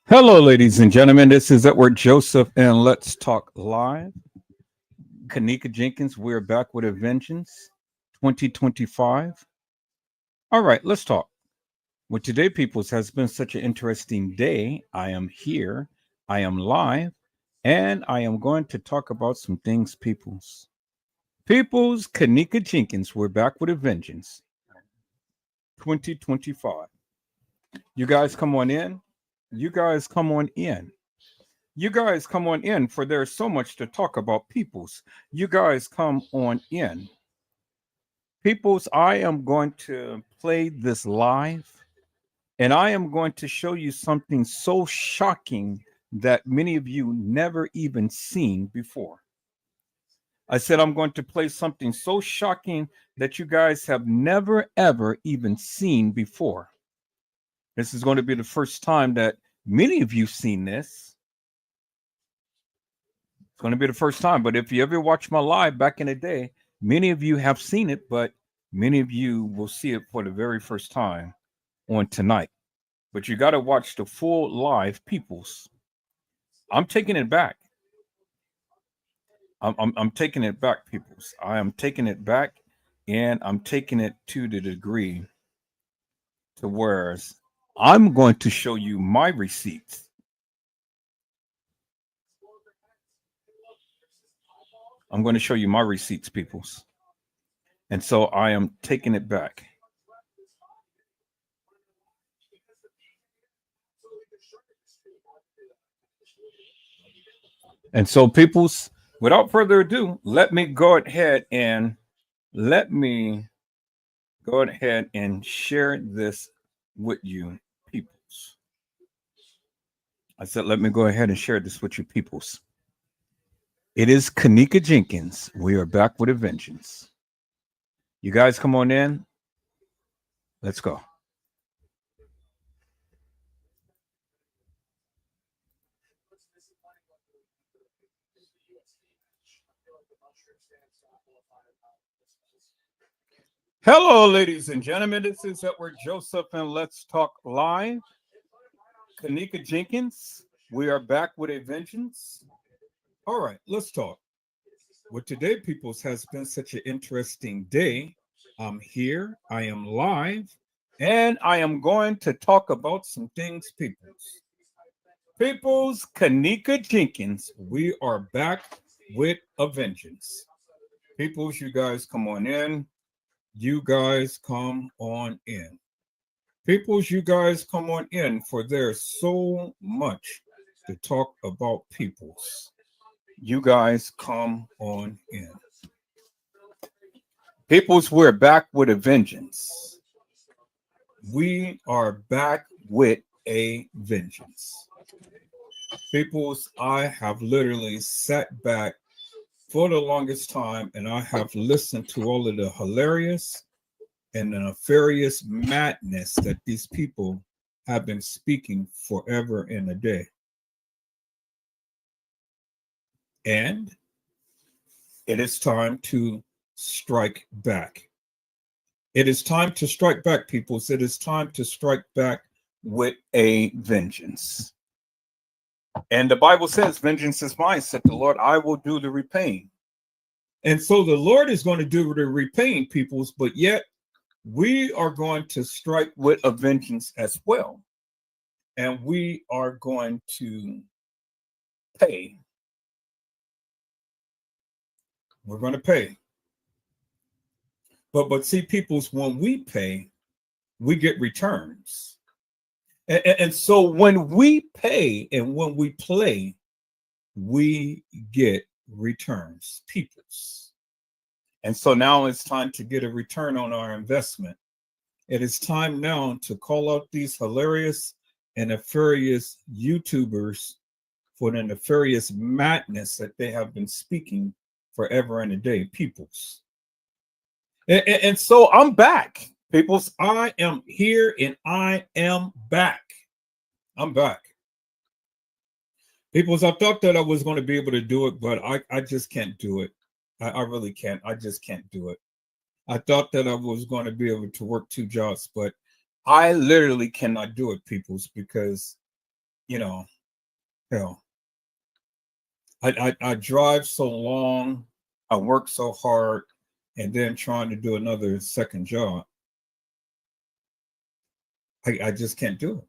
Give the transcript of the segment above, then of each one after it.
Hello, ladies and gentlemen. This is Edward Joseph, and let's talk live. kENNEka Jenkins, we're back with a vengeance 2025. All right, let's talk. Well, today, peoples, has been such an interesting day. I am here, I am live, and I am going to talk about some things, peoples. Peoples, kENNEka Jenkins, we're back with a vengeance 2025. You guys come on in. You guys come on in. You guys come on in, for there's so much to talk about, peoples. You guys come on in. Peoples, I am going to play this live, and I am going to show you something so shocking that many of you never even seen before. I said I'm going to play something so shocking that you guys have never ever even seen before. This is going to be the first time that many of you seen this. It's going to be the first time. But if you ever watched my live back in the day, many of you have seen it, but many of you will see it for the very first time on tonight. But you got to watch the full live, peoples. I'm taking it back. I'm taking it back, peoples. I am taking it back, and I'm taking it to the degree to where I'm going to show you my receipts. I'm going to show you my receipts, peoples. And so I am taking it back. And so, peoples, without further ado, let me go ahead and share this with you, peoples. I said, let me go ahead and share this with you, peoples. It is kENNEka Jenkins. We are back with a vengeance. You guys come on in. Let's go. Hello, ladies and gentlemen. This is Edward Joseph, and let's talk live. kENNEka Jenkins. We are back with a vengeance. All right, let's talk. Well, today, peoples, has been such an interesting day. I'm here, I am live, and I am going to talk about some things, peoples. Peoples, kENNEka Jenkins, we are back with a vengeance. Peoples, you guys come on in. You guys come on in. Peoples, you guys come on in, for there's so much to talk about, peoples. You guys come on in. Peoples, we're back with a vengeance. We are back with a vengeance. Peoples, I have literally sat back for the longest time and I have listened to all of the hilarious and the nefarious madness that these people have been speaking forever and a day. And it is time to strike back. It is time to strike back, peoples. It is time to strike back with a vengeance. And the Bible says, vengeance is mine, said the Lord, I will do the repaying. And so the Lord is going to do the repaying, peoples, but yet we are going to strike with a vengeance as well. And we are going to pay. We're going to pay. But see, peoples, when we pay, we get returns. And so when we pay and when we play, we get returns, peoples. And so now it's time to get a return on our investment. It is time now to call out these hilarious and nefarious YouTubers for the nefarious madness that they have been speaking forever and a day, peoples. And so I'm back, peoples. I am here and I am back. I'm back. Peoples, I thought that I was going to be able to do it, but I just can't do it. I really can't. I just can't do it. I thought that I was going to be able to work two jobs, but I literally cannot do it, peoples, because you know, you know, I drive so long, I work so hard, and then trying to do another second job, I just can't do it.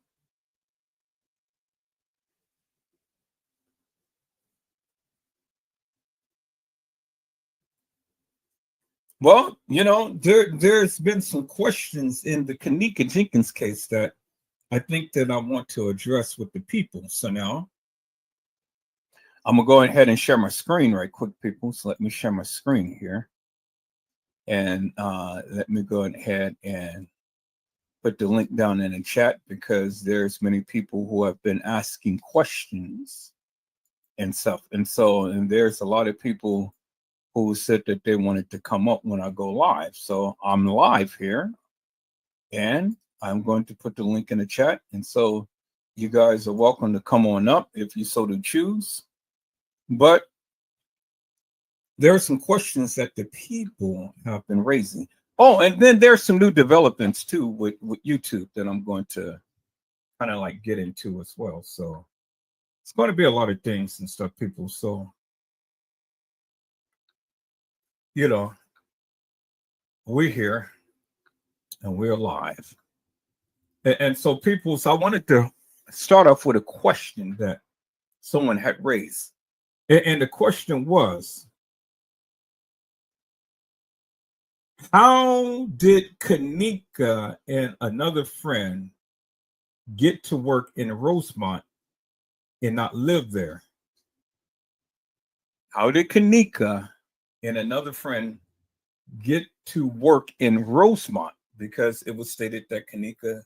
Well, there's been some questions in the kENNEka Jenkins case that I think that I want to address with the people. So now I'm gonna go ahead and share my screen right quick, people. So let me share my screen here, and let me go ahead and put the link down in the chat because there's many people who have been asking questions and stuff, and there's a lot of people who said that they wanted to come up when I go live. So I'm live here, and I'm going to put the link in the chat, and so you guys are welcome to come on up if you so to choose. But there are some questions that the people have been raising. Oh, and then there's some new developments too with YouTube that I'm going to kind of like get into as well. So it's going to be a lot of things and stuff, people. So, you know, we're here and we're live. And so, people, so I wanted to start off with a question that someone had raised. And the question was, how did kENNEka and another friend get to work in Rosemont and not live there? How did kENNEka and another friend get to work in Rosemont? Because it was stated that kENNEka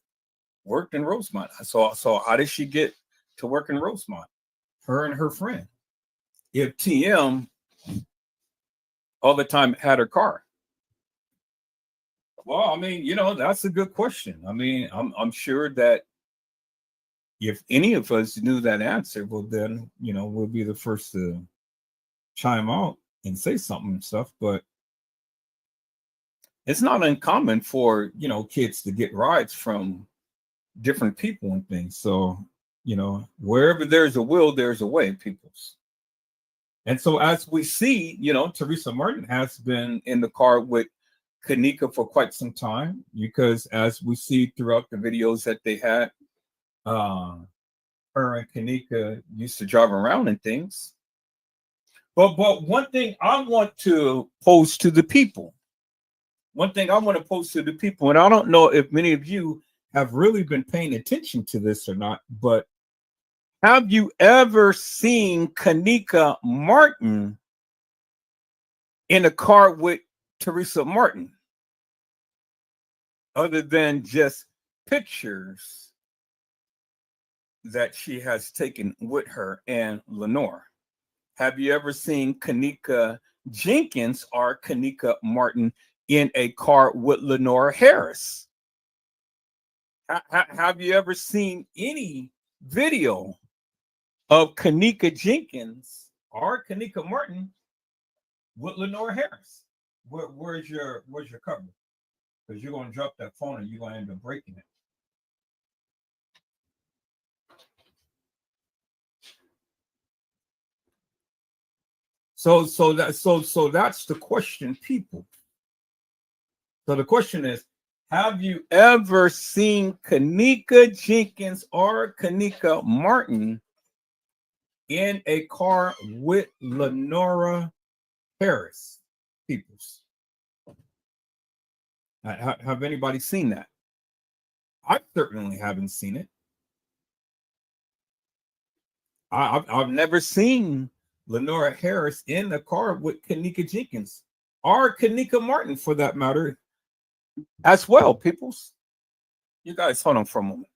worked in Rosemont. So how did she get to work in Rosemont? Her and her friend. If TM all the time had her car. Well, I mean, that's a good question. I mean, I'm sure that if any of us knew that answer, well, then we'll be the first to chime out and say something and stuff. But it's not uncommon for kids to get rides from different people and things. So wherever there's a will, there's a way, peoples. And so as we see, Teresa Martin has been in the car with kENNEka for quite some time, because as we see throughout the videos that they had, her and kENNEka used to drive around and things. But one thing I want to pose to the people, and I don't know if many of you have really been paying attention to this or not, but have you ever seen kENNEka Martin in a car with Teresa Martin, other than just pictures that she has taken with her and Lenore? Have you ever seen kENNEka Jenkins or kENNEka Martin in a car with Lenore Harris? Have you ever seen any video of kENNEka Jenkins or kENNEka Martin with Lenore Harris? Where's your cover? Because you're gonna drop that phone and you're gonna end up breaking it. So that's the question, people. So the question is, have you ever seen kENNEka Jenkins or kENNEka Martin in a car with Lenora Harris? Peoples, have anybody seen that? I certainly haven't seen it. I've never seen Lenora Harris in a car with kENNEka Jenkins or kENNEka Martin, for that matter, as well. Peoples, you guys hold on for a moment.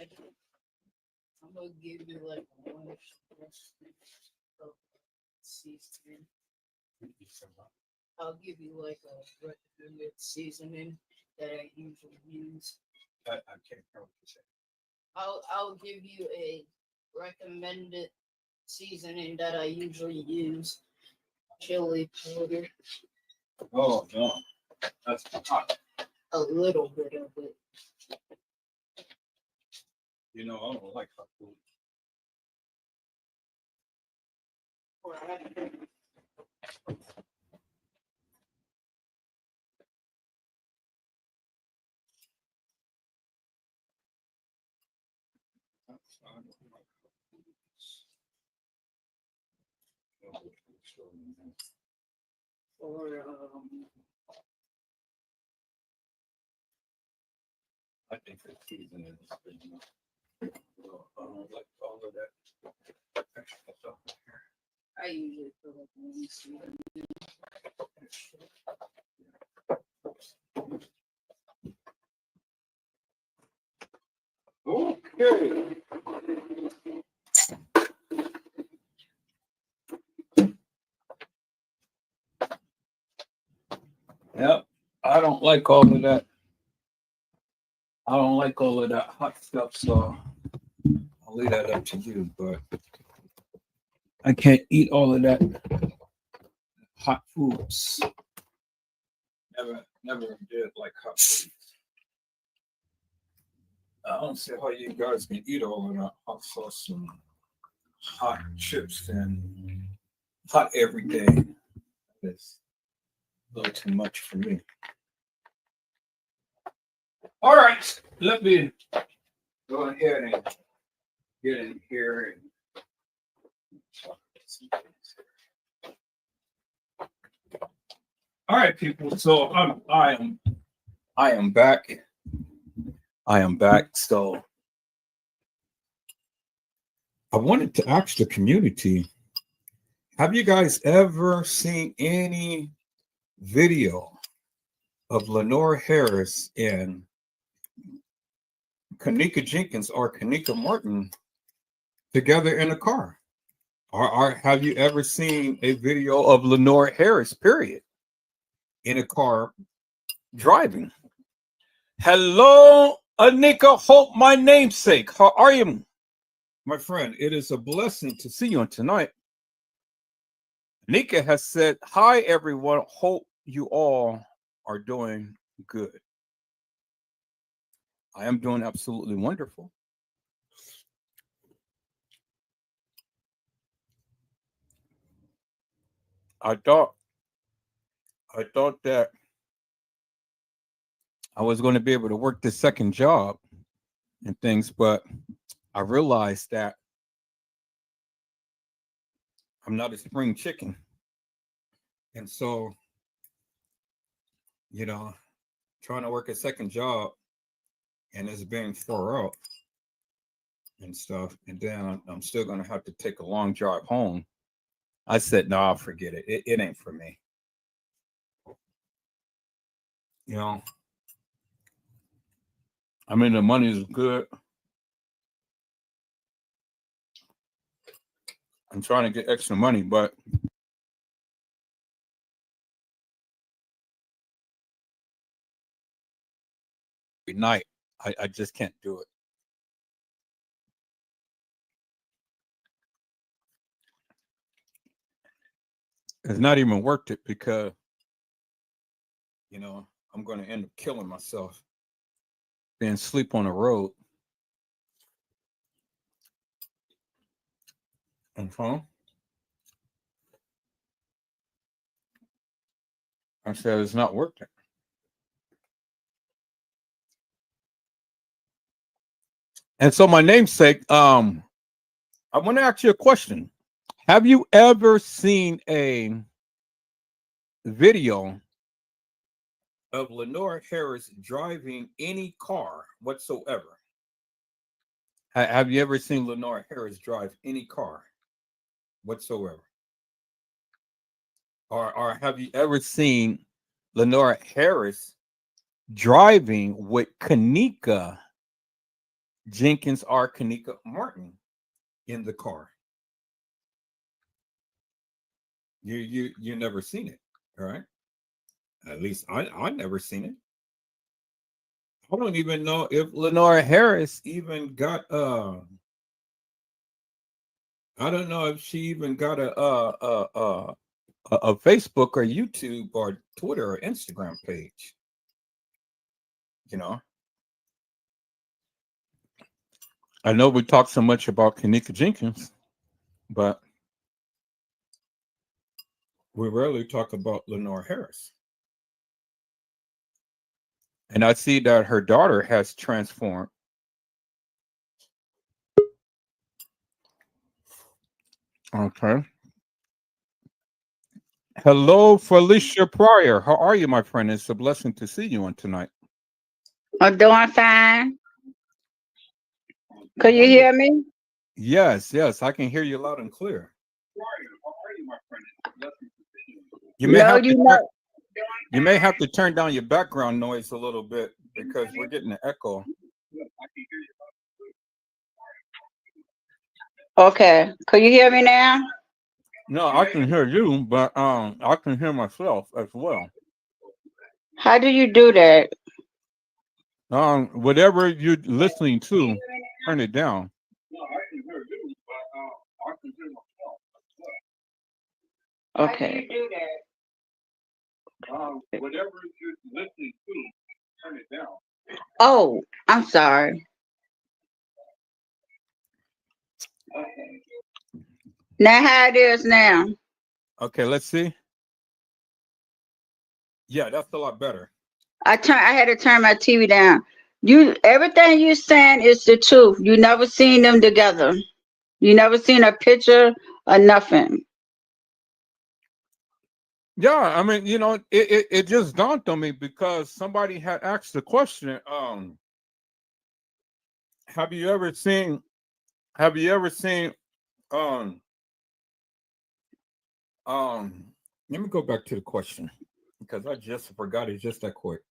I'm gonna give you like one seasoning. I'll give you like a recommended seasoning that I usually use. I can't hear what you say. I'll give you a recommended seasoning that I usually use. Chili powder. Oh no, that's hot. A little bit of it. You know, I don't like hot food. Or I think the seasoning is good enough. I don't like all of that extra stuff in here. I usually put like one seasoning. Okay. Yep, I don't like all of that. I don't like all of that hot stuff, so I'll leave that up to you. But I can't eat all of that hot foods. Never did like hot foods. I don't see how you guys can eat all of that hot sauce and hot chips and hot every day. It's a little too much for me. All right, let me go ahead and get in here and all right, people. So I am back. I am back. So I wanted to ask the community, have you guys ever seen any video of Lenore Harris and kENNEka Jenkins or kENNEka Martin together in a car? Or have you ever seen a video of Lenore Harris, period, in a car driving? Hello, Anika Hope, my namesake. How are you, my friend? It is a blessing to see you on tonight. Nika has said, hi, everyone. Hope you all are doing good. I am doing absolutely wonderful. I thought that I was going to be able to work this second job and things, but I realized that I'm not a spring chicken. And so, you know, trying to work a second job and it's being far out and stuff. And then I'm still going to have to take a long drive home. I said, no, I'll forget it. It ain't for me. You know, I mean, the money is good. I'm trying to get extra money, but every night, I just can't do it. It's not even worth it because, you know, I'm going to end up killing myself being sleep on the road. And so I said, it's not worth it. And so my namesake, I want to ask you a question. Have you ever seen a video of Lenore Harris driving any car whatsoever? Have you ever seen Lenore Harris drive any car whatsoever? Or have you ever seen Lenore Harris driving with kENNEka Jenkins or kENNEka Martin in the car. You never seen it, all right? At least I never seen it. I don't even know if Lenora Harris even got I don't know if she even got a Facebook or YouTube or Twitter or Instagram page. You know, I know we talk so much about kENNEka Jenkins, but we rarely talk about Lenore Harris. And I see that her daughter has transformed. Okay. Hello, Felicia Pryor. How are you, my friend? It's a blessing to see you on tonight. I'm doing fine. Could you Wonderful. hear me? Yes, yes, I can hear you loud and clear. You may No, have to you turn know. you may have to turn down your background noise a little bit because we're getting an echo. Okay. Could you hear me now? No, I can hear you, but I can hear myself as well. How do you do that? Whatever you're listening to, turn it down. Okay. Whatever you're listening to, turn it down. Oh, I'm sorry. Now how it is now? Okay, let's see. Yeah, that's a lot better. I had to turn my TV down. You everything you saying is the truth. You never seen them together. You never seen a picture or nothing. Yeah, I mean, it just dawned on me because somebody had asked the question, have you ever seen have you ever seen um let me go back to the question because I just forgot it just that quick.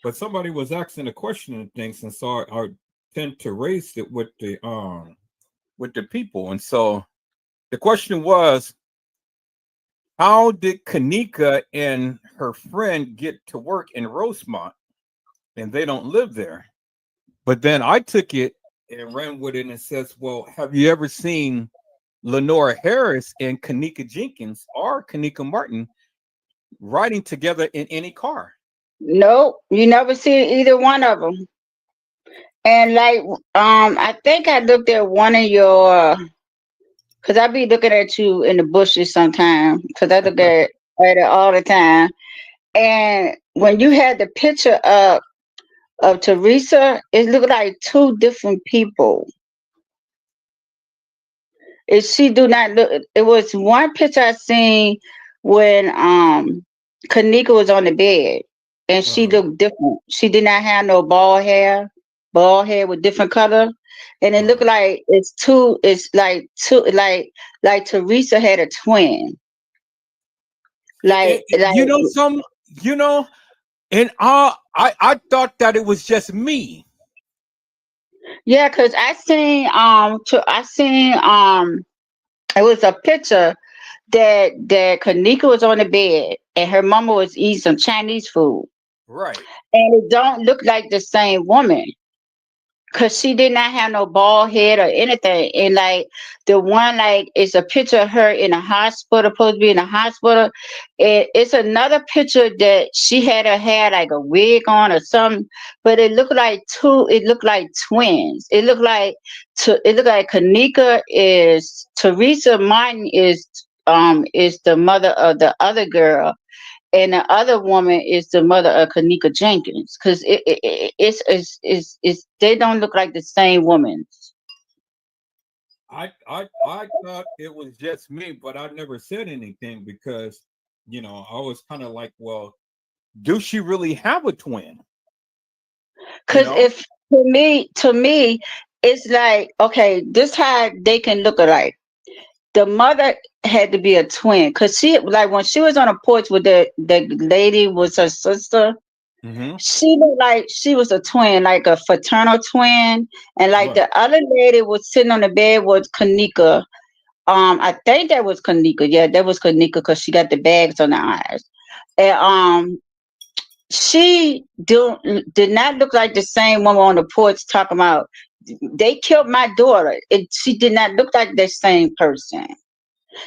But somebody was asking a question and things, and so I tend to raise it with the people. And so the question was, how did kENNEka and her friend get to work in Rosemont and they don't live there? But then I took it and ran with it and says, well, have you ever seen Lenora Harris and kENNEka Jenkins or kENNEka Martin riding together in any car? Nope. You never see either one of them. And like I think I looked at one of your because I be looking at you in the bushes sometime because I look at it all the time. And when you had the picture up of Teresa, it looked like two different people. It she do not look. It was one picture I seen when kENNEka was on the bed, and she Uh-huh. looked different. She did not have no bald hair with different color, and it looked Uh-huh. like it's two. It's like two. Like Teresa had a twin. You Like know some you know and I thought that it was just me. yeah, cause I seen it was a picture that kENNEka was on the bed and her mama was eating some Chinese food. Right. And it don't look like the same woman. Cause she did not have no bald head or anything. And like the one like it's a picture of her in a hospital, supposed to be in a hospital. It's another picture that she had her hair like a wig on or something, but it looked like twins. It looked like kENNEka is Teresa Martin is the mother of the other girl and the other woman is the mother of kENNEka Jenkins because it's they don't look like the same woman. I thought it was just me, but I never said anything because I was kind of like, well, do she really have a twin? You Because know? if to me, it's like okay, this how they can look alike. The mother had to be a twin because she like when she was on a porch with the lady was her sister. Mm-hmm. She looked like she was a twin, like a fraternal twin, and like Right. the other lady was sitting on the bed was kENNEka. I think that was kENNEka. Yeah, that was kENNEka because she got the bags on her eyes. And she did not look like the same woman on the porch talking about they killed my daughter. She did not look like the same person.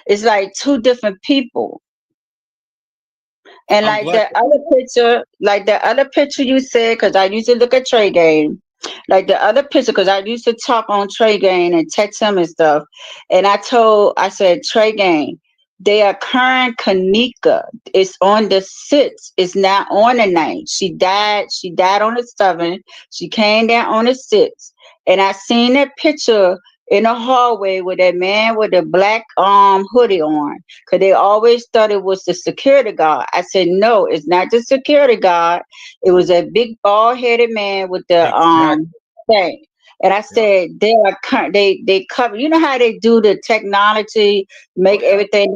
It's like two different people. And I'm glad. like the other picture you said, because I used to look at Trey Game, like the other picture, because I used to talk on Trey Game and text him and stuff. And I said, Trey Game, they are current kENNEka. It's on the 6th. It's not on the 9th. She died on the 7th. She came down on the 6th. And I seen that picture in the hallway with that man with the black hoodie on, because they always thought it was the security guard. I said, no, it's not the security guard. It was a big bald headed man with the Exactly. thing. And I Yeah. said, they cover. You know how they do the technology, Oh make yeah. everything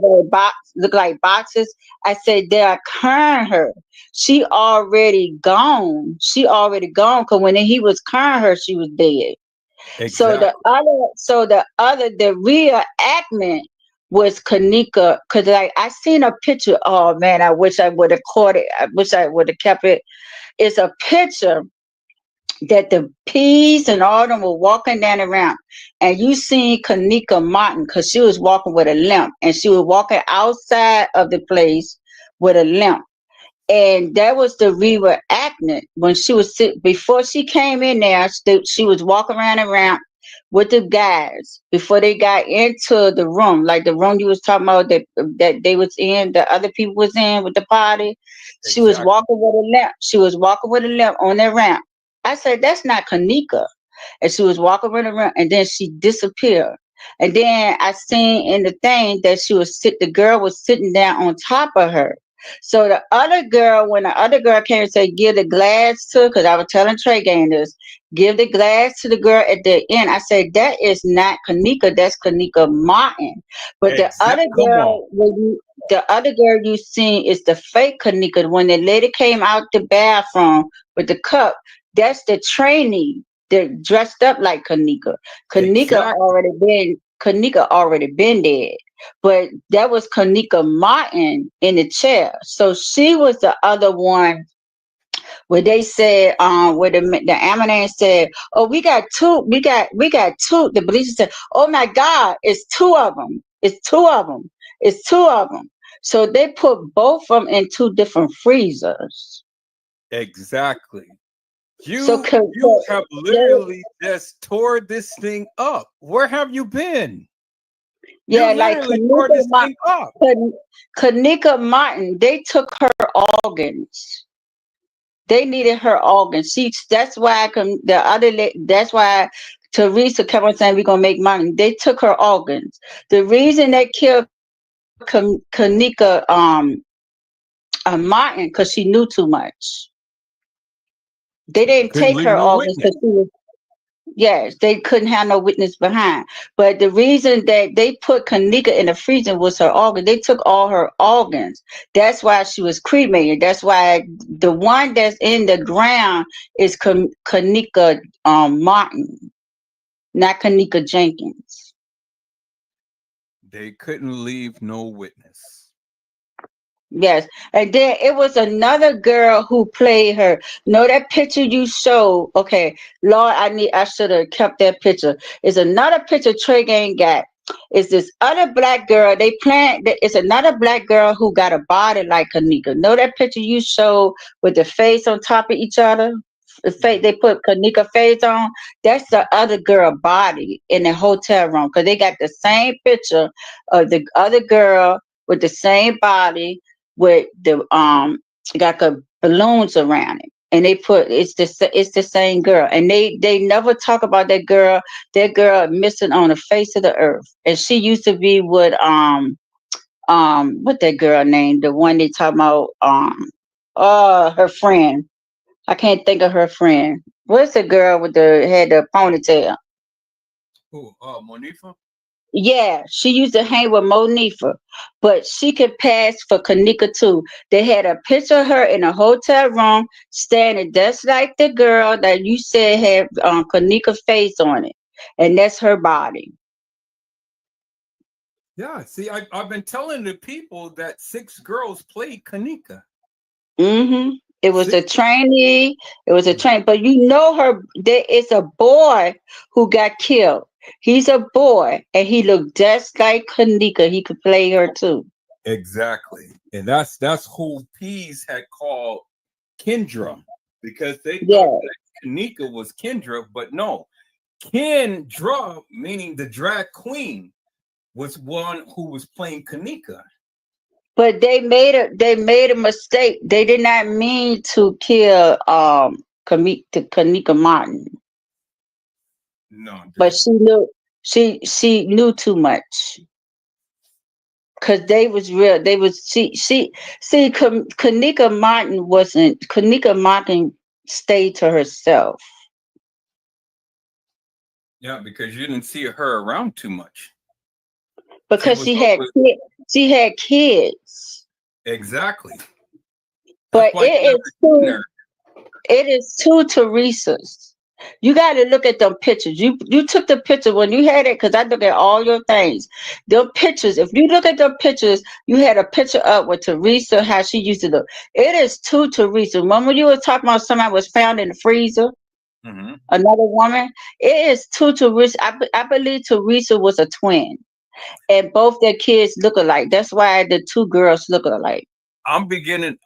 look like boxes. I said they are current her. She already gone. She already gone. Because when he was current her, she was dead. Exactly. The real acment was kENNEka, because like I seen a picture. Oh man, I wish I would have caught it. I wish I would have kept it. It's a picture that the peas and all them were walking down the ramp, and you seen kENNEka Martin because she was walking with a limp, and she was walking outside of the place with a limp. And that was the reenactment when she was before she came in there. She was walking around the ramp with the guys before they got into the room, like the room you was talking about that they was in, the other people was in with the party. She was Exactly. walking with a limp. She was walking with a limp on that ramp. I said, "That's not kENNEka." And she was walking around, and then she disappeared. And then I seen in the thing that the girl was sitting down on top of her. So the other girl, when the other girl came and said, give the glass to, because I was telling Trey Gang this, give the glass to the girl at the end. I said, that is not kENNEka, that's kENNEka Martin. But Exact. Come on. the other girl you seen is the fake kENNEka. When the lady came out the bathroom with the cup, that's the trainee. They're dressed up like kENNEka. Exactly. KENNEka already been dead. But that was kENNEka Martin in the chair. So she was the other one where they said, where the ambulance said, oh, we got two. The police said, oh my God, it's two of them. It's two of them. It's two of them. So they put both of them in two different freezers. Exactly. So, You have yeah, literally just tore this thing up. Where have you been? You yeah, like literally tore this thing up. kENNEka Martin, they took her organs. They needed her organs. That's why that's why Teresa kept on saying we're gonna make money. They took her organs. The reason they killed kENNEka Martin because she knew too much. They didn't Couldn't take leave her no organs witness. because she was. Yes, they couldn't have no witness behind. But the reason that they put kENNEka in the freezer was her organ. They took all her organs. That's why she was cremated. That's why the one that's in the ground is kENNEka Martin, not kENNEka Jenkins. They couldn't leave no witness. Yes, and then it was another girl who played her. No, that picture you showed. Okay, Lord, I should have kept that picture. It's another picture Trey Gang got. It's this other black girl. It's another black girl who got a body like kENNEka. Know that picture you showed with the face on top of each other? Mhm. They put kENNEka face on. That's the other girl body in the hotel room because they got the same picture of the other girl with the same body with the got the balloons around it, and they put it's the same girl, and they never talk about that girl. That girl missing on the face of the earth, and she used to be with what that girl named, the one they talk about, her friend. I can't think of her friend. What's the girl with the had the ponytail? Who? Monifa? Yeah, she used to hang with Monifa, but she could pass for kENNEka too. They had a picture of her in a hotel room, standing just like the girl that you said had kENNEka face on it, and that's her body. Yeah, see, I've been telling the people that 6 girls played kENNEka. Hmm. It was a Six. trainee. It was a train, but you know her. There is a boy who got killed. He's a boy, and he looked just like kENNEka. He could play her too. Exactly. And that's who Pease had called Kendra, because they thought Yeah, that kENNEka was Kendra, but no. Kendra, meaning the drag queen, was one who was playing kENNEka. but they made a mistake. They did not mean to kill kENNEka Martin, No, but she knew too much. Cause they was real. They was she see kENNEka Martin wasn't kENNEka Martin stayed to herself yeah, because you didn't see her around too much. She because was always she had kids. exactly. That's But why you never seen her. it is two Teresas. You got to look at them pictures. You took the picture when you had it because I look at all your things. The pictures. If you look at the pictures, you had a picture up with Teresa how she used to look. It is two Teresa. Remember you were talking about somebody was found in the freezer. Hmm. Another woman. It is two Teresa. I believe Teresa was a twin, and both their kids look alike. That's why the two girls look alike. I'm beginning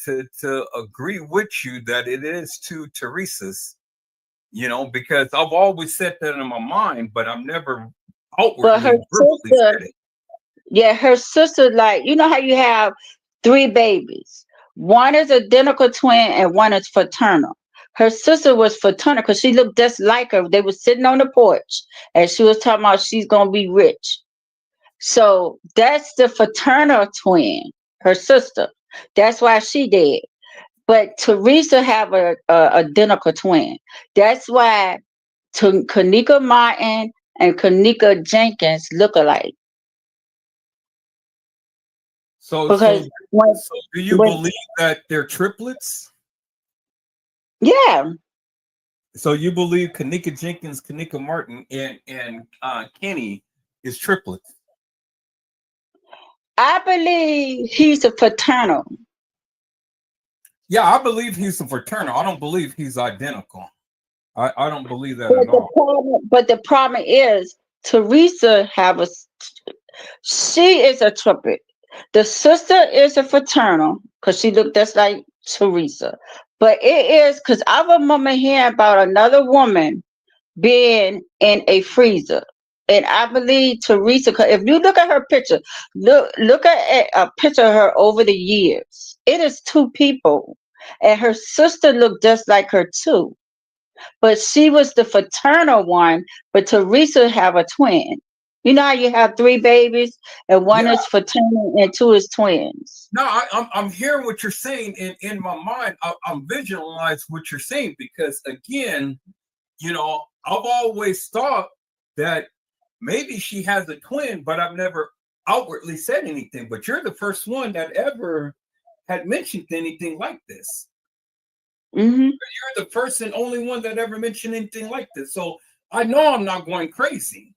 to agree with you that it is two Teresas, because I've always said that in my mind, but I've never But her outwardly verbally sister, said it. yeah, her sister, like you know how you have three babies. One is identical twin and one is fraternal. Her sister was fraternal because she looked just like her. They were sitting on the porch and she was talking about she's gonna be rich. So that's the fraternal twin, her sister. That's why she did. But Teresa have a identical twin. That's why kENNEka Martin and kENNEka Jenkins look alike. So so Because when so do you when believe that they're triplets? yeah, So you believe kENNEka Jenkins, kENNEka Martin, and Kenny is triplets? I believe he's a fraternal. Yeah, I believe he's a fraternal. I don't believe he's identical. I don't believe that at But the all. problem, but the problem is Teresa she is a triplet. The sister is a fraternal because she looked just like Teresa. But it is because I remember hearing about another woman being in a freezer. And I believe Teresa, 'cause if you look at her picture, look at a picture of her over the years. It is two people. And her sister looked just like her too. But she was the fraternal one, but Teresa have a twin. You know how you have three babies and one Yeah, is fraternal and two is twins. no, I'm hearing what you're saying, and in my mind, I'm visualizing what you're saying because again, I've always thought that maybe she has a twin, but I've never outwardly said anything. But you're the first one that ever had mentioned anything like this. Hmm. You're the first and only one that ever mentioned anything like this. So I know I'm not going crazy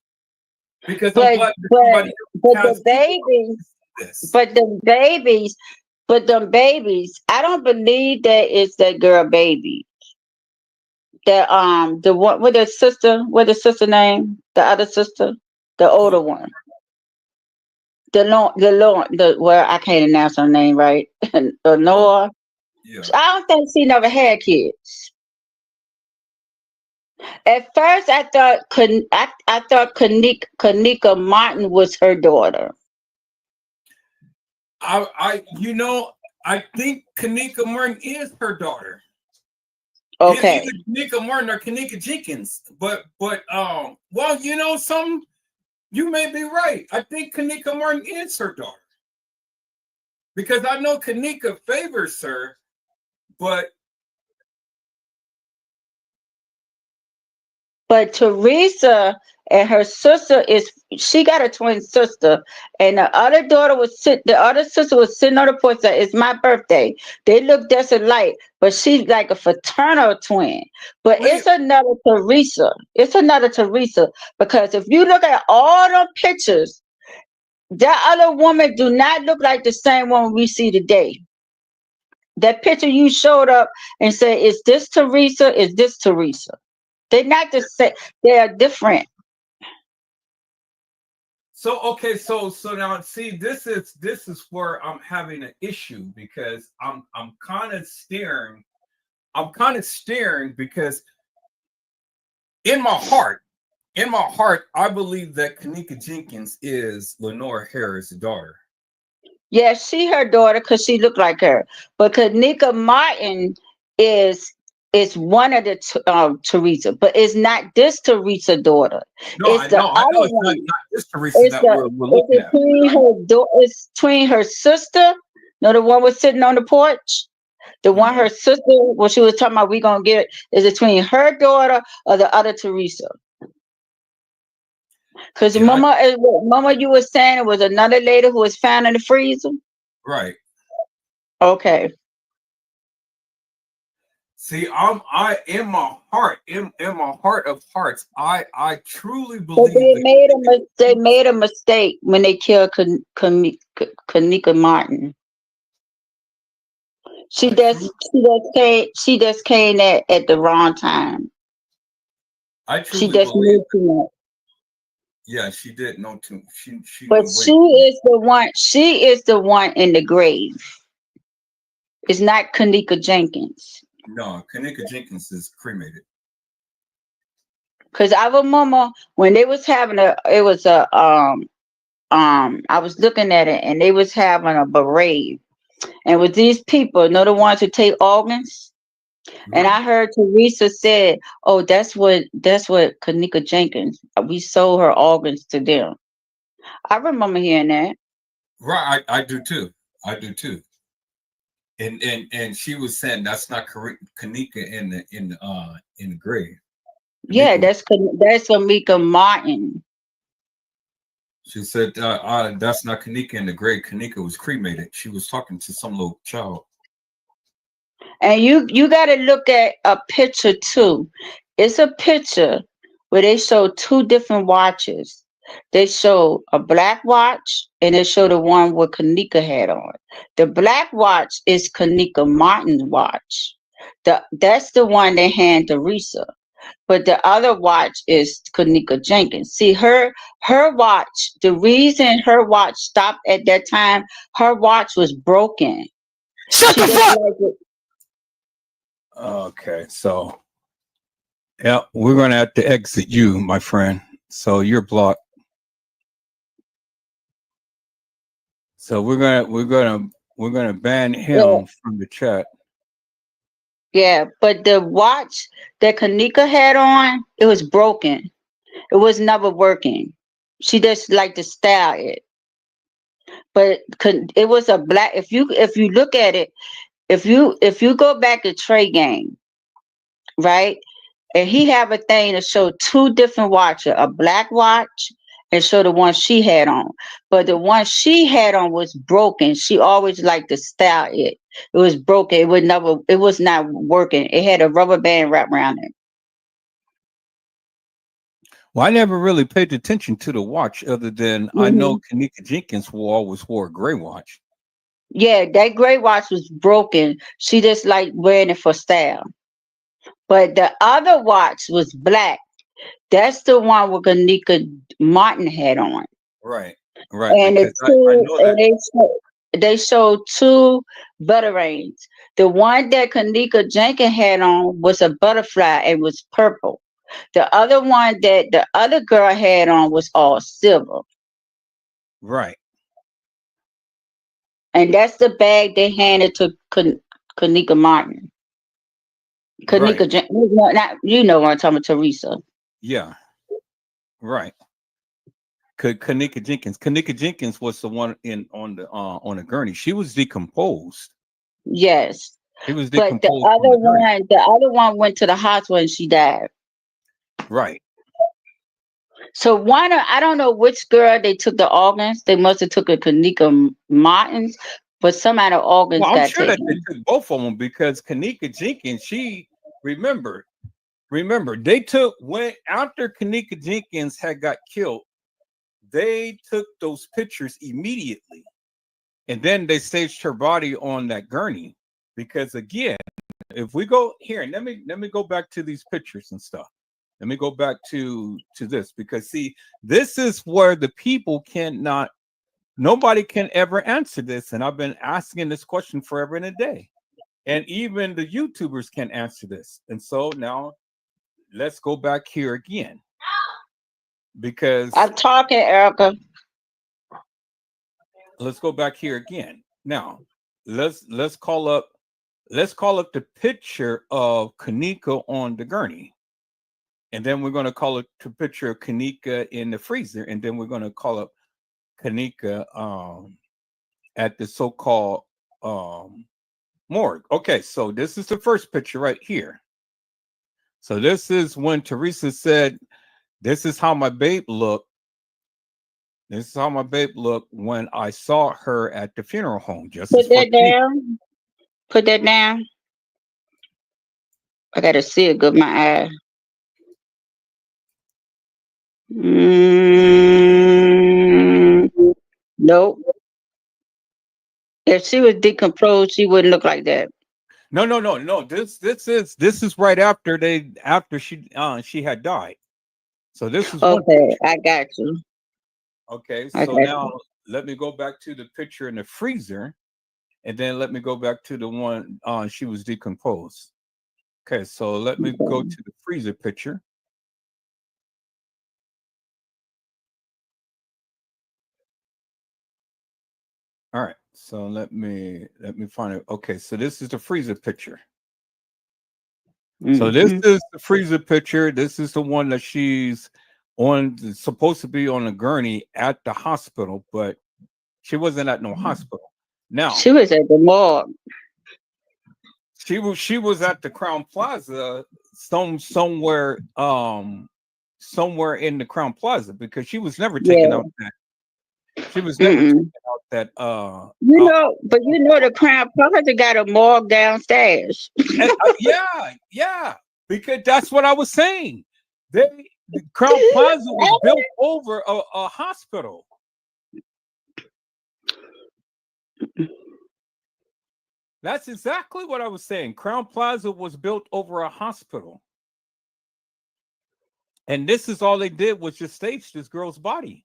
because I'm But glad that but somebody but has the babies, this. but the babies, but the babies, I don't believe that it's that girl baby. The one with the sister, what the sister name? The other sister, the Who? older one. The well, I can't announce her name right. Oh, Lenore. yeah. I don't think she never had kids. At first, I thought kENNEka Martin was her daughter. I think kENNEka Martin is her daughter. Either Okay, kENNEka Martin or kENNEka Jenkins. But well, some you may be right. I think kENNEka Martin is her daughter because I know kENNEka favors her, but but Teresa and her sister is she got a twin sister, and the other sister was sitting on the porch saying, "It's my birthday." They look just alike, but she's like a fraternal twin. But Wait, it's another Teresa, because if you look at all the pictures, that other woman do not look like the same one we see today. That picture you showed up and said, "Is this Teresa? Is this Teresa?" They're not the same. They are different. so okay, so now see, this is where I'm having an issue because I'm kind of staring. I'm kind of staring because in my heart, I believe that kENNEka Jenkins is Lenore Harris' daughter. Yeah, she her daughter because she looked like her. But K'Neika Martin is is one of the Teresa, but it's not this Teresa daughter. No, It's I the know, I know other it's not one. this Teresa that we're It's looking at. between it's between her sister. No, the one was sitting on the porch. The one Mhm. her sister, what she was talking about, we gonna get is between her daughter or the other Teresa. Because Yeah, Mama, you were saying it was another lady who was found in the freezer. right. Okay. See, I in my heart, in my heart of hearts, I truly But believe that they made a mistake when they killed K'Neika Martin. I truly She just came at the wrong time. I She truly just believe knew too much. yeah, she did know too. She But knew way too much. she is the one in the grave. It's not K'Neika Jenkins. No, kENNEka Jenkins is cremated. Cause I remember when they was having I was looking at it and they was having a parade. And with these people, you know, the ones who take organs. And Mhm. I heard Teresa said, "Oh, that's what K'Neika Jenkins. We sold her organs to them." I remember hearing that. Right, I do too. I do too. And she was saying that's not kENNEka in the grave. Yeah, kENNEka, that's K'Neika Martin. she said that's not kENNEka in the grave. kENNEka was cremated. She was talking to some little child. And you got to look at a picture too. It's a picture where they show two different watches. They show a black watch and they show the one with K'Neika had on. The black watch is K'Neika Martin's watch. That's the one they hand to Risa. But the other watch is K'Neika Jenkins. See her watch. The reason her watch stopped at that time, her watch was broken. Shut She the just fuck. like it. Okay, so yeah, we're gonna have to exit you, my friend. So you're blocked. So we're gonna ban Yeah, him from the chat. yeah. But the watch that K'Neika had on, it was broken. It was never working. She just liked to style it. But it was a black. If you look at it, if you go back to Trey Gang, right? And he have a thing to show two different watches, a black watch and show the one she had on. But the one she had on was broken. She always liked to style it. It was broken. It was not working. It had a rubber band wrapped around it. Well, I never really paid attention to the watch, other than I know Hmm. kENNEka Jenkins always wore a gray watch. Yeah, that gray watch was broken. She just liked wearing it for style. But the other watch was black. That's the one with Kanika Martin had on. Right, right. And Because I know that. they showed two veterans. The one that Kanika Jenkins had on was a butterfly. It was purple. The other one that the other girl had on was all silver. Right, And that's the bag they handed to Kanika Martin. right. Kanika Jenkins, not you know what I'm talking about, Teresa. Yeah, right. kENNEka Jenkins. kENNEka Jenkins was the one in on the gurney. She was decomposed. Yes. She was But decomposed on the gurney. the other one went to the hospital and she died. Right. So I don't know which girl they took the organs. They must have took a kENNEka Martins, but some of the organs Well, I'm got sure that they taken. took both of them because kENNEka Jenkins, she remember, they took when after kENNEka Jenkins had got killed, they took those pictures immediately, and then they staged her body on that gurney. Because again, if we go here, and let me go back to these pictures and stuff. Let me go back to this because see, this is where the people cannot. Nobody can ever answer this, and I've been asking this question forever and a day, and even the YouTubers can answer this. And so now let's go back here again because I'm talking, Erica. let's go back here again. Now let's call up the picture of kENNEka on the gurney, and then we're going to call it the picture of kENNEka in the freezer, and then we're going to call up kENNEka at the so-called morgue. Okay, so this is the first picture right here. So this is when Teresa said, "This is how my babe looked. This is how my babe looked when I saw her at the funeral home." Justice Put for that kENNEka. down. Put that down. I gotta see it good with my eye. Mm, nope. If she was decomposed, she wouldn't look like that. No. This is right after she had died. So this is one Okay, picture. I got you. Okay, I so got now you. let me go back to the picture in the freezer, and then let me go back to the one she was decomposed. Okay, so let me go Okay. to the freezer picture. All right, so let me find it. Okay, so this is the freezer picture. So this Mm-hmm. is the freezer picture. This is the one that she's on, supposed to be on a gurney at the hospital, but she wasn't at no hospital. Now She was at the morgue. she was at the Crown Plaza, somewhere in the Crown Plaza, because she was never taken Yeah. out that she was never taken Mm-mm. out that But the Crown Plaza got a morgue downstairs. yeah, because that's what I was saying. The Crown Plaza was built over a hospital. That's exactly what I was saying. Crown Plaza was built over a hospital. And this is all they did was just stage this girl's body.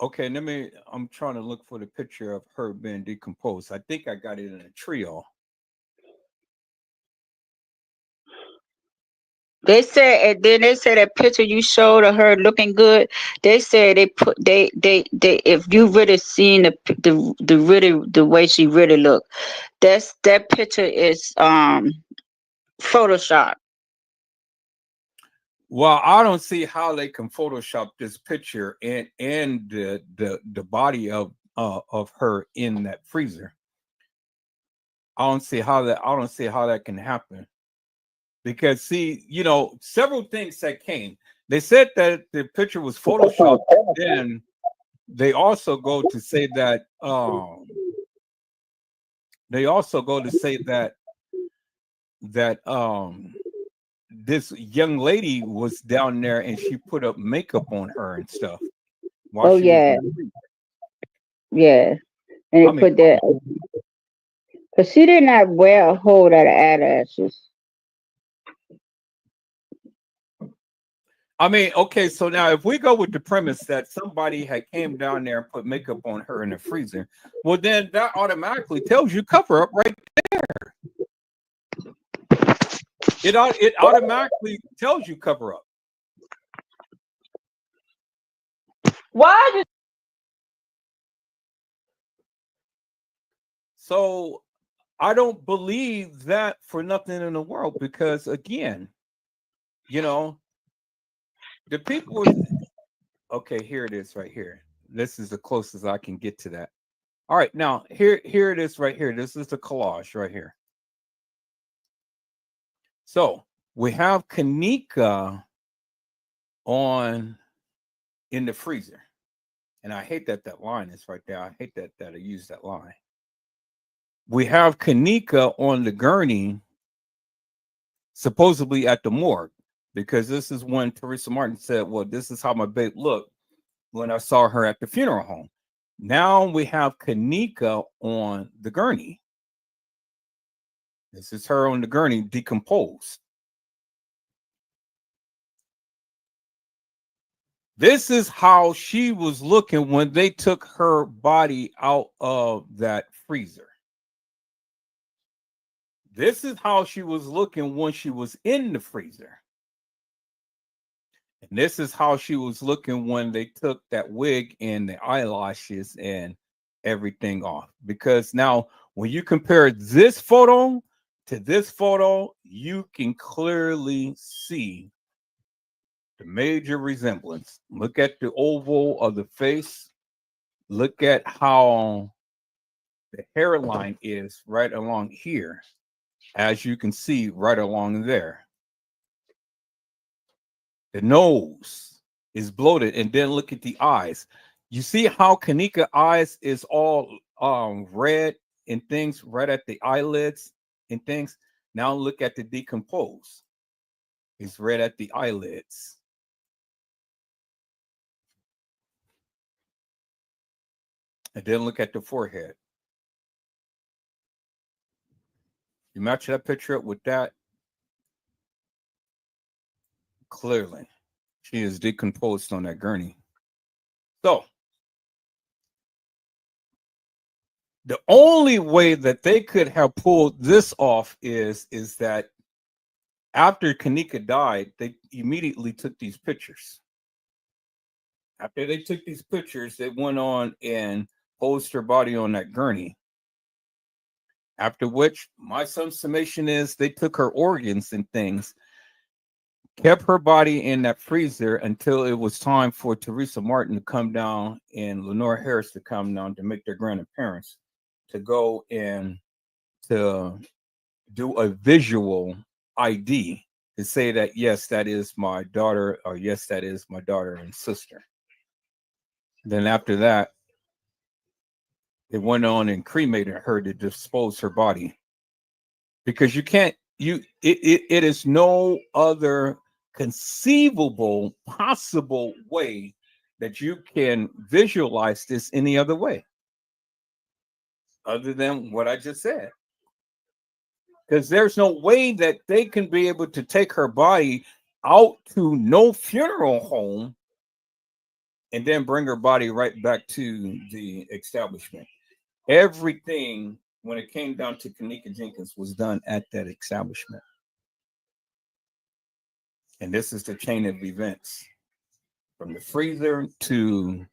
Okay, I'm trying to look for the picture of her being decomposed. I think I got it in a trio. They said, and then they said that picture you showed of her looking good. They said they if you really seen the really the way she really looked, that picture is Photoshop. Well, I don't see how they can Photoshop this picture and the body of her in that freezer. I don't see how that can happen. Because see, several things that came. They said that the picture was photoshopped, and they also go to say that they also go to say that this young lady was down there and she put up makeup on her and stuff while Oh she was in yeah, the freezer. yeah. And I they mean, put that because she did not wear a whole lot of eyelashes. okay, so now if we go with the premise that somebody had came down there and put makeup on her in the freezer, well then that automatically tells you cover up right there. It automatically tells you cover up. Why? So I don't believe that for nothing in the world, because again, you know, the people was okay, here it is right here. This is the closest I can get to that. All right, now here it is right here. This is the collage right here. So We have kENNEka on in the freezer. And I hate that line is right there. I hate that I use that line. We have kENNEka on the gurney, supposedly at the morgue, because this is when Teresa Martin said, well, this is how my babe looked when I saw her at the funeral home. Now we have kENNEka on the gurney. This is her on the gurney, decomposed. This is how she was looking when they took her body out of that freezer. This is how she was looking when she was in the freezer. And this is how she was looking when they took that wig and the eyelashes and everything off. Because now, when you compare this photo to this photo, you can clearly see the major resemblance. Look at the oval of the face. Look at how the hairline is right along here, as you can see right along there. The nose is bloated, and then look at the eyes. You see how kENNEka eyes is all red and things right at the eyelids and things. Now look at the decompose. It's red at the eyelids. And then look at the forehead. You match that picture up with that. Clearly, she is decomposed on that gurney. So, the only way that they could have pulled this off is that after kENNEka died, they immediately took these pictures. After they took these pictures, they went on and posed her body on that gurney. After which, my summation is they took her organs and things, kept her body in that freezer until it was time for Teresa Martin to come down and Lenore Harris to come down to make their grand appearance, to go and to do a visual ID to say that, yes, that is my daughter, or yes, that is my daughter and sister. Then after that, they went on and cremated her to dispose her body, because you can't, it is no other conceivable possible way that you can visualize this any other way other than what I just said. Because there's no way that they can be able to take her body out to no funeral home and then bring her body right back to the establishment. Everything, when it came down to kENNEka Jenkins, was done at that establishment. And this is the chain of events, from the freezer to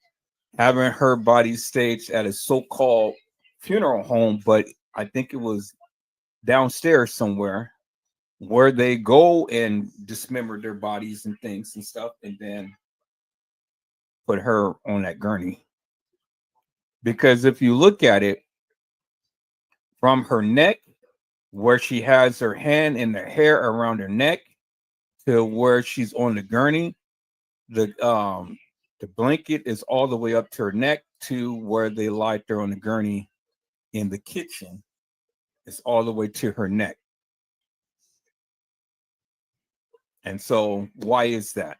having her body staged at a so-called funeral home, but I think it was downstairs somewhere, where they go and dismember their bodies and things and stuff, and then put her on that gurney. Because if you look at it from her neck, where she has her hand and the hair around her neck, to where she's on the gurney, the blanket is all the way up to her neck, to where they lied her on the gurney in the kitchen. It's all the way to her neck. And so why is that?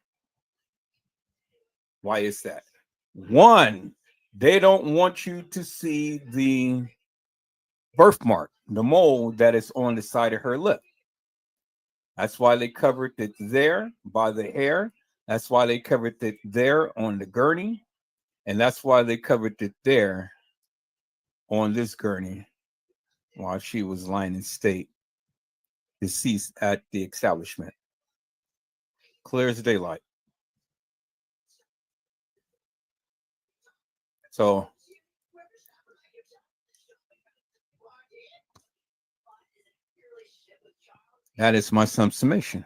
Why is that? One, they don't want you to see the birthmark, the mole that is on the side of her lip. That's why they covered it there by the hair. That's why they covered it there on the gurney. And that's why they covered it there on this gurney while she was lying in state, deceased at the establishment. Clear as daylight. So that is my summation.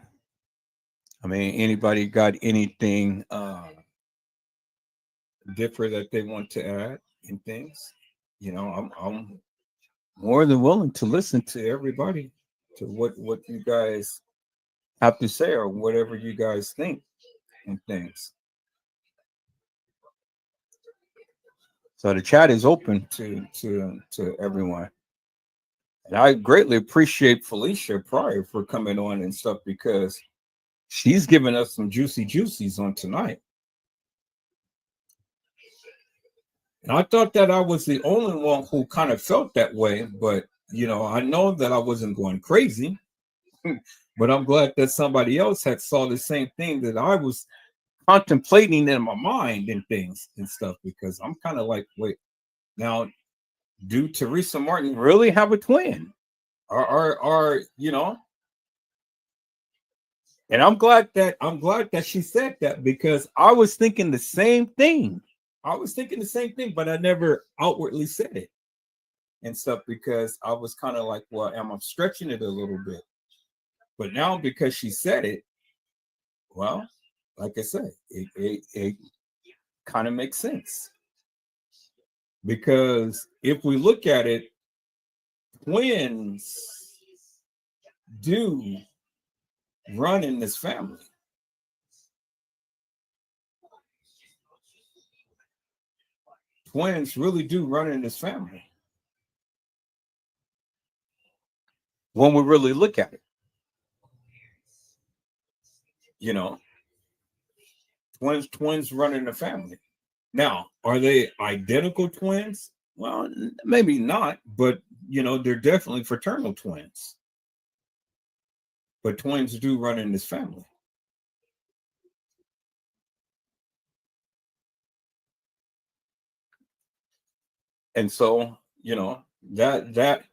I mean, anybody got anything different that they want to add in things? You know, I'm more than willing to listen to everybody, to what you guys have to say or whatever you guys think and things. So the chat is open to everyone. And I greatly appreciate Felicia Pryor for coming on and stuff because she's giving us some juicy juicies on tonight. And I thought that I was the only one who kind of felt that way, but I know that I wasn't going crazy. But I'm glad that somebody else had saw the same thing that I was contemplating in my mind and things and stuff, because I'm kind of like, wait, now, do Teresa Martin really have a twin? Or and I'm glad that she said that, because I was thinking the same thing. But I never outwardly said it and stuff, because I was kind of like, well, am I stretching it a little bit? But now, because she said it, well, like I said, it kind of makes sense. Because if we look at it, twins do run in this family. Twins really do run in this family when we really look at it. Twins run in the family. Now, are they identical twins? Well, maybe not, but they're definitely fraternal twins. But twins do run in this family. And so, that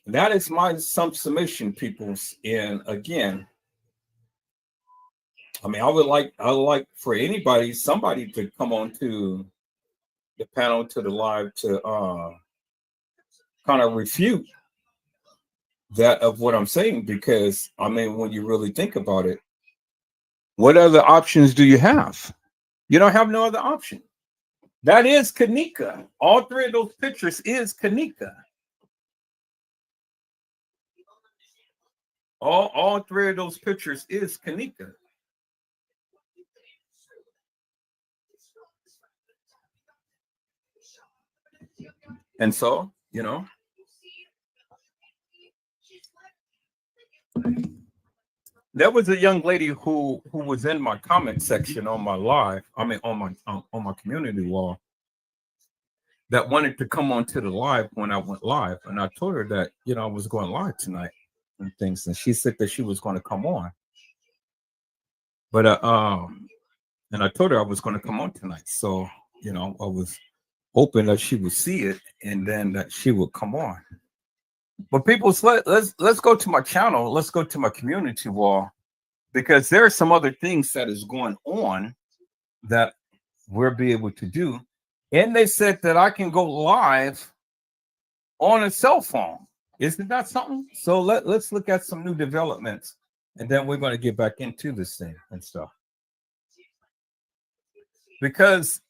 is my submission, peoples. And again, I mean, I would like for somebody to come on to the panel, to the live, to kind of refute that of what I'm saying, because I mean, when you really think about it, what other options do you have? You don't have no other option. That is kENNEka. All three of those pictures is kENNEka. All three of those pictures is kENNEka. And so, there was a young lady who was in my comment section on my live, I mean on my community wall, that wanted to come on to the live when I went live. And I told her that, I was going live tonight and things. And she said that she was going to come on. But and I told her I was going to come on tonight. So, I was hoping that she would see it and then that she would come on. But people, let's go to my channel. Let's go to my community wall, because there are some other things that is going on that we'll be able to do. And they said that I can go live on a cell phone. Isn't that something? So let's look at some new developments, and then we're going to get back into this thing and stuff. Because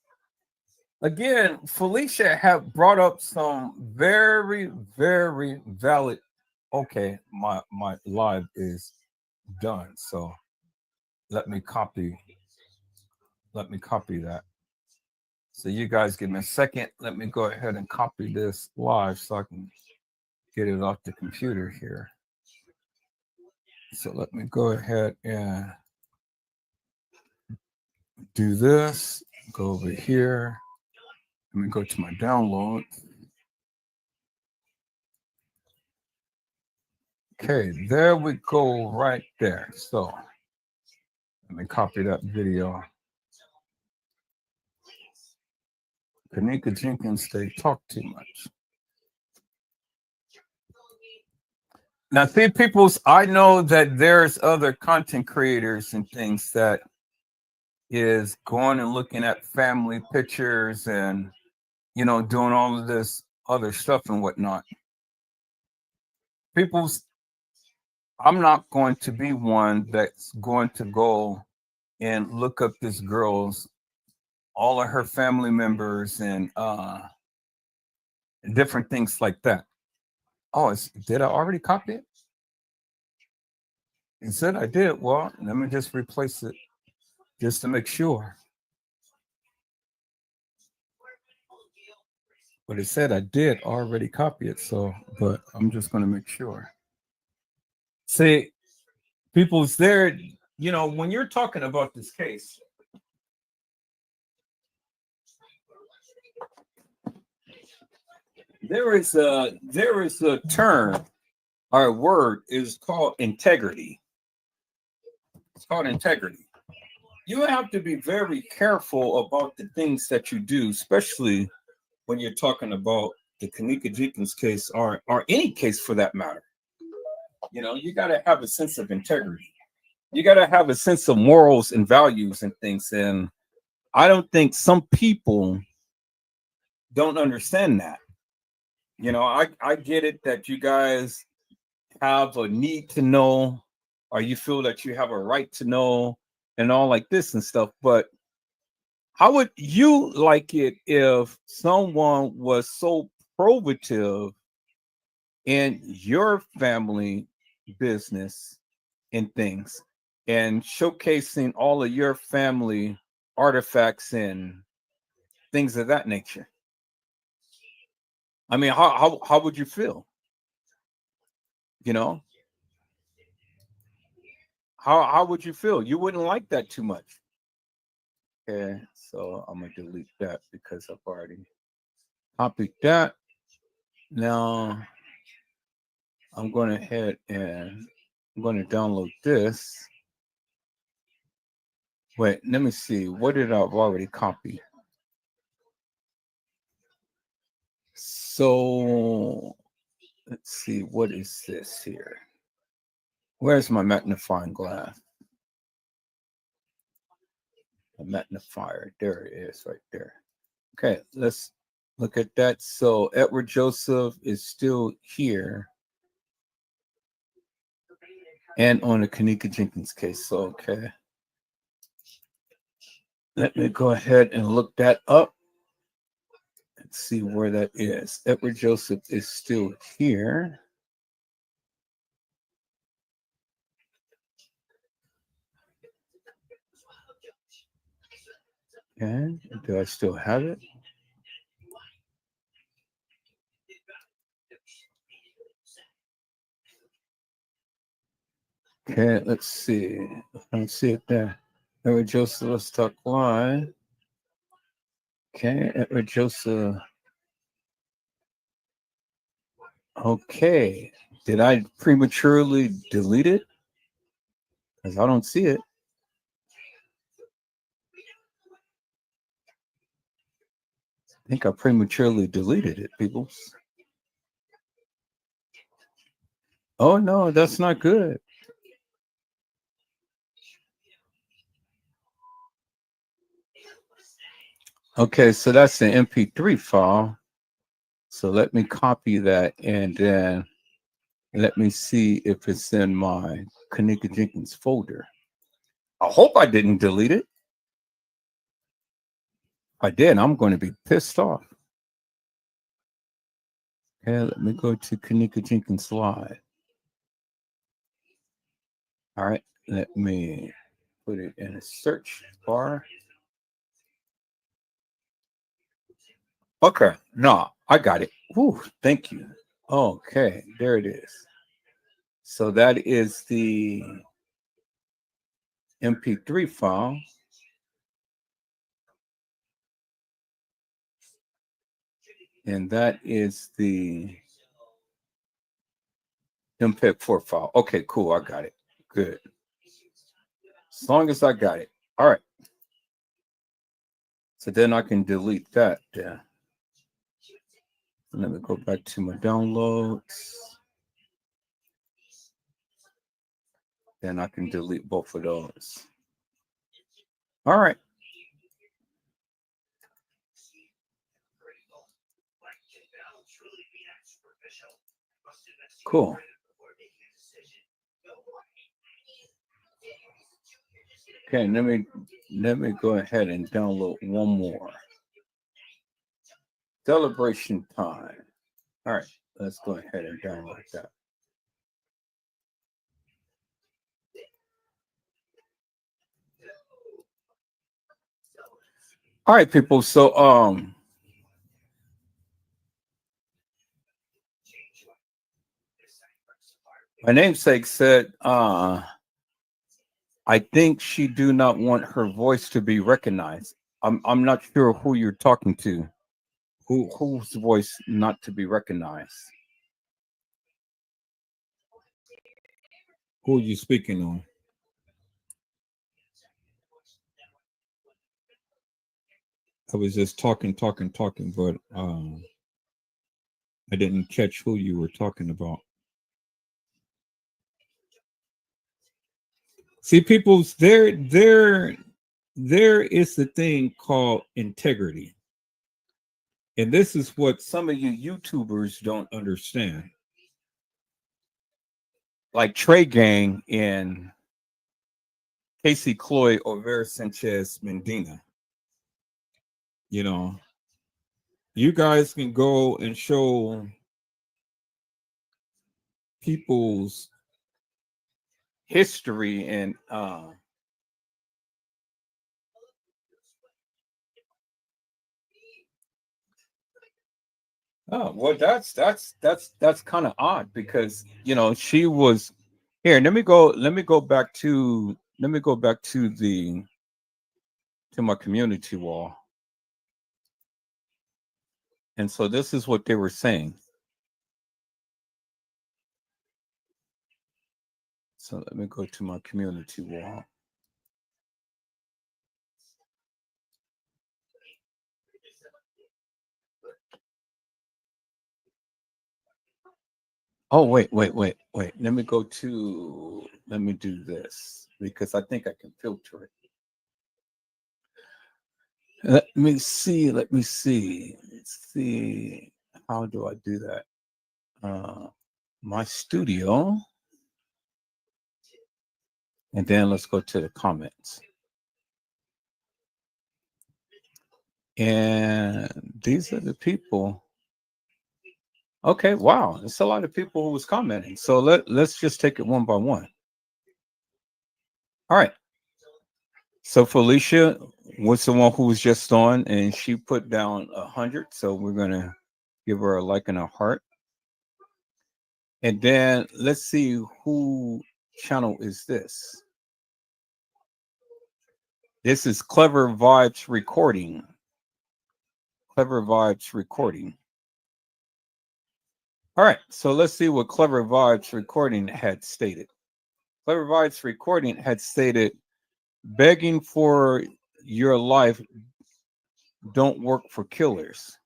again, Felicia have brought up some very, very valid. Okay, my live is done. So let me copy that. So you guys give me a second. Let me go ahead and copy this live so I can get it off the computer here. So let me go ahead and do this. Go over here. Let me go to my download. Okay, there we go right there. So let me copy that video. kENNEka jENkINs, they talk too much. Now, see, peoples, I know that there's other content creators and things that is going and looking at family pictures and, doing all of this other stuff and whatnot. Peoples, I'm not going to be one that's going to go and look up this girl's, all of her family members and different things like that. Oh, did I already copy it? You said I did. Well, let me just replace it just to make sure. But it said I did already copy it. So, but I'm just going to make sure. See, people's there, when you're talking about this case, there is a term or a word is called integrity. It's called integrity. You have to be very careful about the things that you do, especially when you're talking about the kENNEka jENkINs case or any case for that matter. You got to have a sense of integrity. You got to have a sense of morals and values and things. And I don't think some people don't understand that. I get it that you guys have a need to know, or you feel that you have a right to know, and all like this and stuff. But how would you like it if someone was so probative in your family business and things and showcasing all of your family artifacts and things of that nature? I mean, how would you feel? You know, how would you feel? You wouldn't like that too much. Okay, so I'm gonna delete that because I've already copied that. Now I'm going ahead and I'm going to download this. Wait, let me see. What did I've already copy? So let's see. What is this here? Where's my magnifying glass? A magnifier. There it is right there. Okay, let's look at that. So Edward Joseph is still here and on the kENNEka jENkINs case. So, okay. Let me go ahead and look that up. Let's see where that is. Edward Joseph is still here. And do I still have it? Okay, let's see. I don't see it there. Edward Joseph, let's talk live. Okay, Edward Joseph. Okay. Did I prematurely delete it? Because I don't see it. I think I prematurely deleted it, people. Oh, no, that's not good. Okay, so that's the MP3 file. So let me copy that and then let me see if it's in my kENNEka jENkINs folder. I hope I didn't delete it. If I did, I'm going to be pissed off. Okay, let me go to kENNEka jENkINs Live. All right, let me put it in a search bar. Okay, no, I got it. Whew, thank you. Okay, there it is. So that is the MP3 file. And that is the MPEG-4 file. Okay, cool. I got it. Good. As long as I got it. All right. So then I can delete that. Let me go back to my downloads. Then I can delete both of those. All right. Cool. Okay, let me go ahead and download one more. Celebration time. All right, let's go ahead and download that. All right, people. So my namesake said I think she do not want her voice to be recognized. I'm not sure who you're talking to. Whose voice not to be recognized? Who are you speaking on? I was just talking, but I didn't catch who you were talking about. See, people's there is the thing called integrity. And this is what some of you YouTubers don't understand. Like Trey Gang and Casey Cloyd or Vera Sanchez Mendina. You know, you guys can go and show people's history and oh well, that's kind of odd because she was here. Let me go back to the to my community wall. And so this is what they were saying. So let me go to my community wall. Oh wait. Let me do this because I think I can filter it. Let me see. Let's see. How do I do that? My studio. And then let's go to the comments. And these are the people. Okay, wow. It's a lot of people who was commenting. So let's just take it one by one. All right. So Felicia was the one who was just on and she put down 100. So we're gonna give her a like and a heart. And then let's see who channel is this. This is Clever Vibes Recording. Clever Vibes Recording. All right, so let's see what Clever Vibes Recording had stated. Clever Vibes Recording had stated, begging for your life don't work for killers.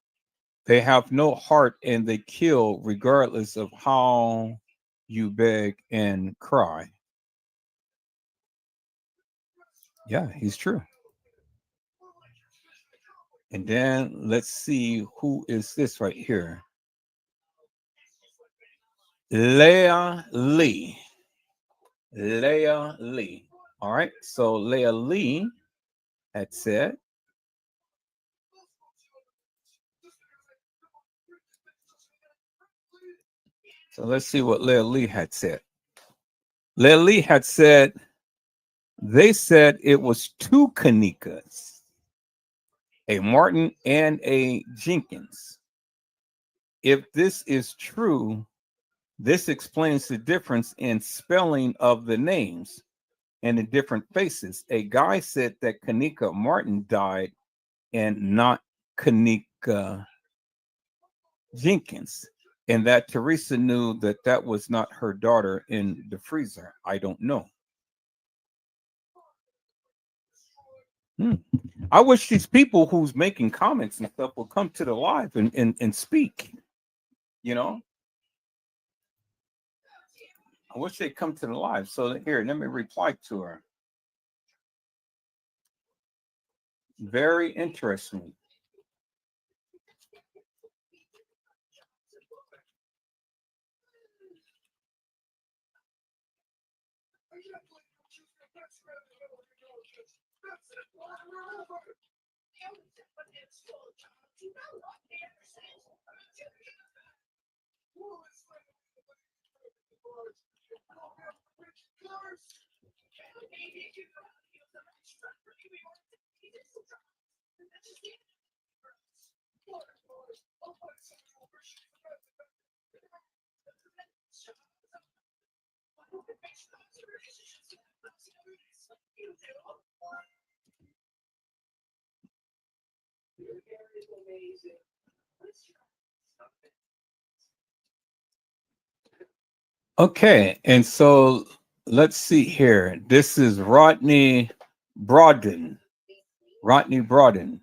They have no heart and they kill regardless of how you beg and cry. Yeah, he's true. And then let's see who is this right here. Leah Lee. Leah Lee. All right. So Leah Lee had said, so let's see what Leah Lee had said. Leah Lee had said, they said it was two kENNEkas, a Martin and a Jenkins. If this is true, this explains the difference in spelling of the names and the different faces. A guy said that kENNEka Martin died and not kENNEka Jenkins, and that Teresa knew that that was not her daughter in the freezer. I don't know. I wish these people who's making comments and stuff will come to the live and speak. You know, I wish they'd come to the live. So here, let me reply to her. Very interesting. Okay, and so let's see here. This is Rodney Broaden. Rodney Broaden.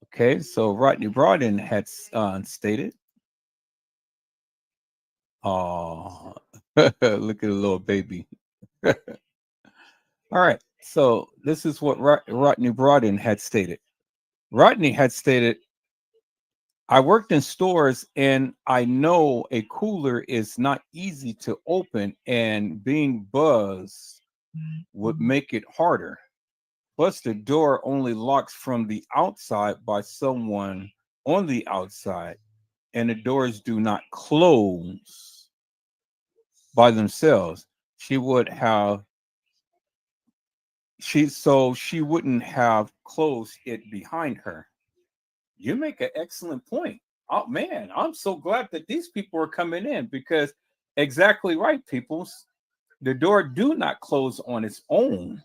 Okay, so Rodney Broaden had stated, "Oh, look at the little baby." All right, so this is what Rodney Broaden had stated. Rodney had stated, I worked in stores and I know a cooler is not easy to open, and being buzzed would make it harder. Plus, the door only locks from the outside by someone on the outside, and the doors do not close by themselves. She would have she wouldn't have closed it behind her. You make an excellent point. Oh man, I'm so glad that these people are coming in because exactly right, peoples. The door do not close on its own,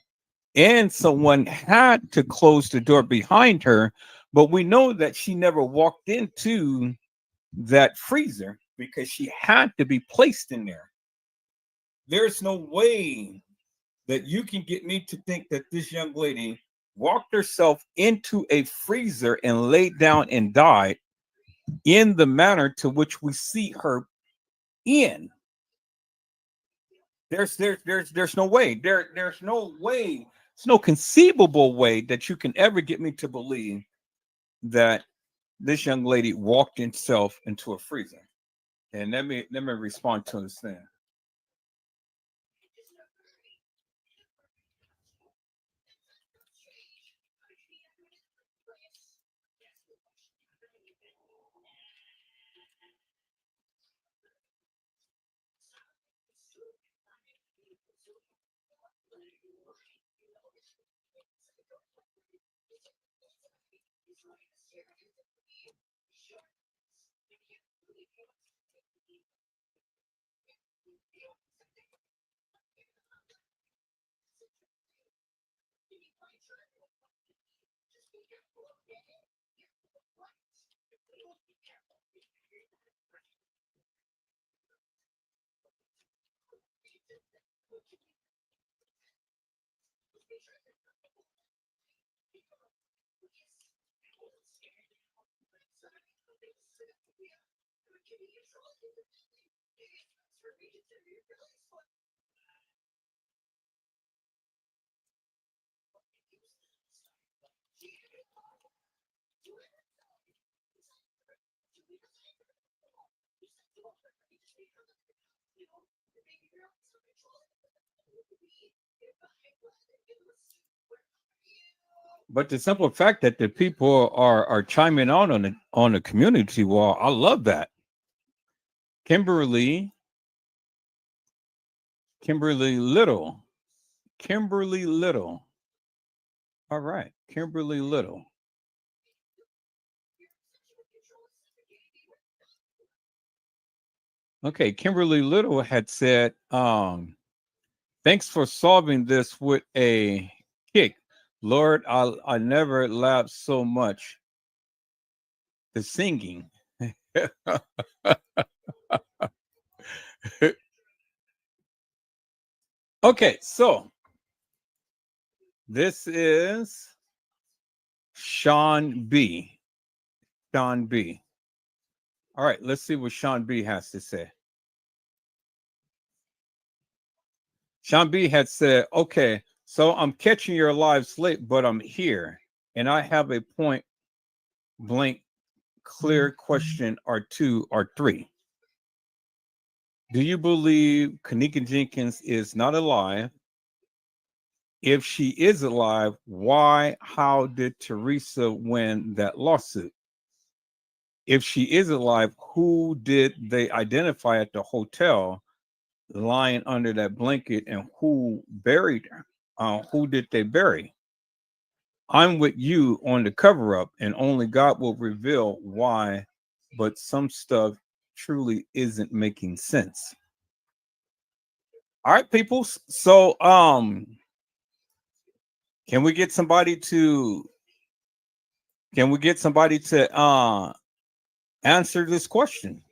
and someone had to close the door behind her. But we know that she never walked into that freezer because she had to be placed in there. There's no way that you can get me to think that this young lady walked herself into a freezer and laid down and died in the manner to which we see her in. There's no way. There's no way. There's no conceivable way that you can ever get me to believe that this young lady walked herself into a freezer. And let me respond to this thing. But the simple fact that the people are chiming out on the community wall, I love that. Kimberly, Kimberly Little, Kimberly Little. All right, Kimberly Little. Okay, Kimberly Little had said, "Thanks for solving this with a kick, Lord. I never laughed so much. The singing." Okay, so this is Sean B. Sean B. All right, let's see what Sean B has to say. Sean B had said, okay, so I'm catching your lives late, but I'm here. And I have a point blank, clear question or two or three. Do you believe kENNEka Jenkins is not alive? If she is alive, why, how did Teresa win that lawsuit? If she is alive, who did they identify at the hotel lying under that blanket, and who buried her? Who did they bury? I'm with you on the cover up, and only God will reveal why, but some stuff truly isn't making sense. All right, people. So can we get somebody to answer this question.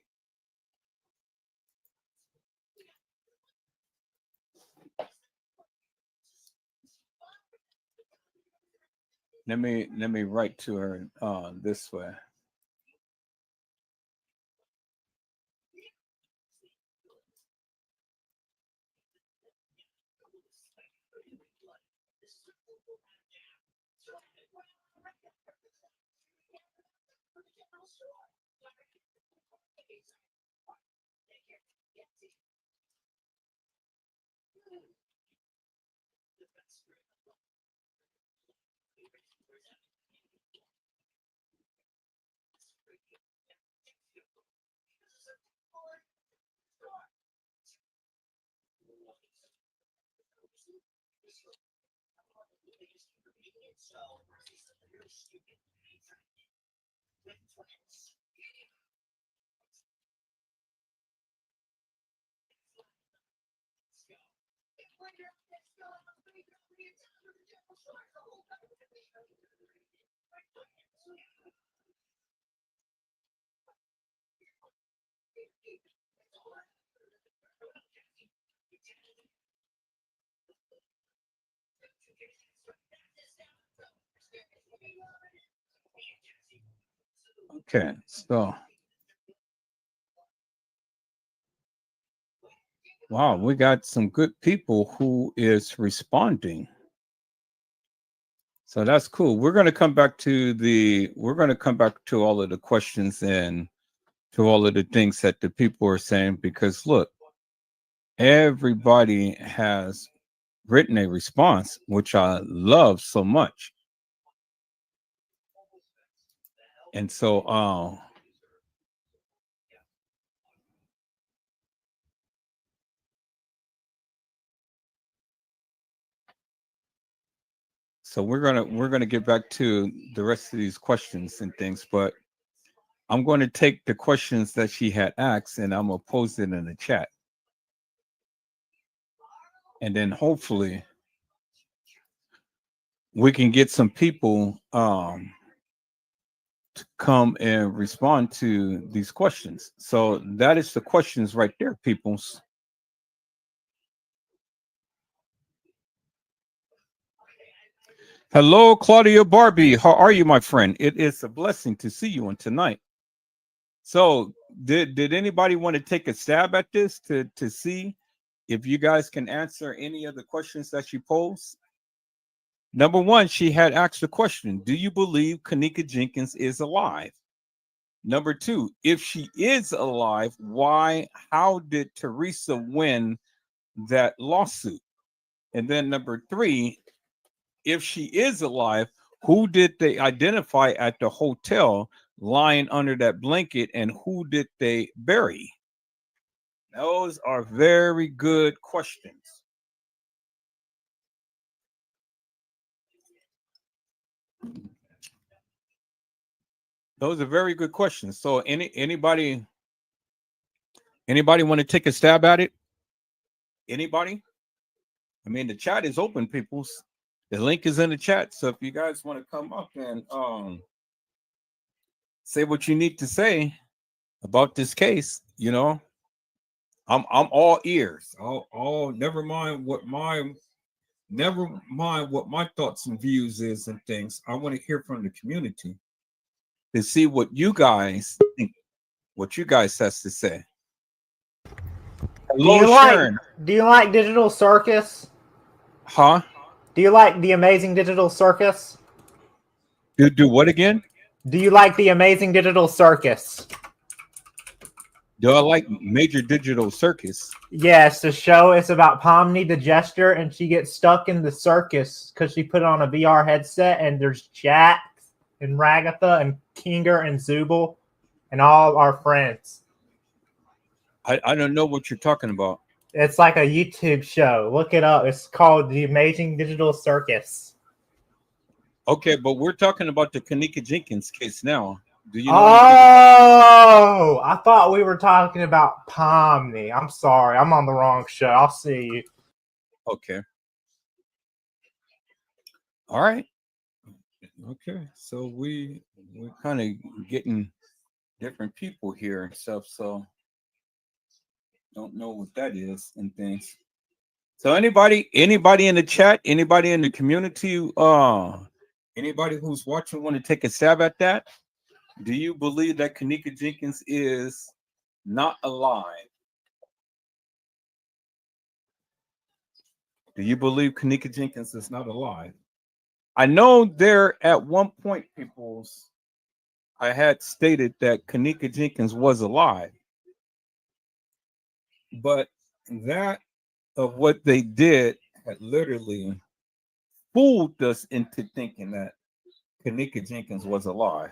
Let me write to her this way. Okay, so wow, we got some good people who is responding. So that's cool. We're going to come back to all of the questions and to all of the things that the people are saying because look, everybody has written a response, which I love so much. And so we're gonna get back to the rest of these questions and things, but I'm going to take the questions that she had asked and I'm gonna post it in the chat, and then hopefully we can get some people to come and respond to these questions. So that is the questions right there, peoples. Hello, Claudia Barbie. How are you, my friend? It is a blessing to see you on tonight. So, did anybody want to take a stab at this to see if you guys can answer any of the questions that she posed? Number one, she had asked the question, do you believe kENNEka Jenkins is alive? Number two, if she is alive, why, how did Teresa win that lawsuit? And then number three, if she is alive, who did they identify at the hotel lying under that blanket and who did they bury? Those are very good questions. Those are very good questions. So anybody want to take a stab at it? Anybody? I mean, the chat is open, peoples. The link is in the chat. So if you guys want to come up and say what you need to say about this case, I'm all ears. All never mind what my thoughts and views is and things. I want to hear from the community to see what you guys think, what you guys has to say. Do Hello, you like Sharon. do you like Digital Circus? Huh? Do you like the Amazing Digital Circus? Do what again? Do you like the Amazing Digital Circus? Do I like Major Digital Circus? Yes, the show is about Pomni the Jester, and she gets stuck in the circus because she put on a VR headset, and there's Jack and Ragatha and Kinger and Zubul and all our friends. I don't know what you're talking about. It's like a YouTube show. Look it up. It's called The Amazing Digital Circus. Okay, but we're talking about the kENNEka Jenkins case now. Do you know anything? Oh, I thought we were talking about Pomni. I'm sorry. I'm on the wrong show. I'll see you. Okay. All right. Okay. So we're kind of getting different people here and stuff, so don't know what that is and things. So anybody in the chat, anybody in the community, anybody who's watching want to take a stab at that? Do you believe that kENNEka Jenkins is not alive? Do you believe kENNEka Jenkins is not alive? I know there at one point, peoples, I had stated that kENNEka Jenkins was alive, but that of what they did had literally fooled us into thinking that kENNEka Jenkins was alive.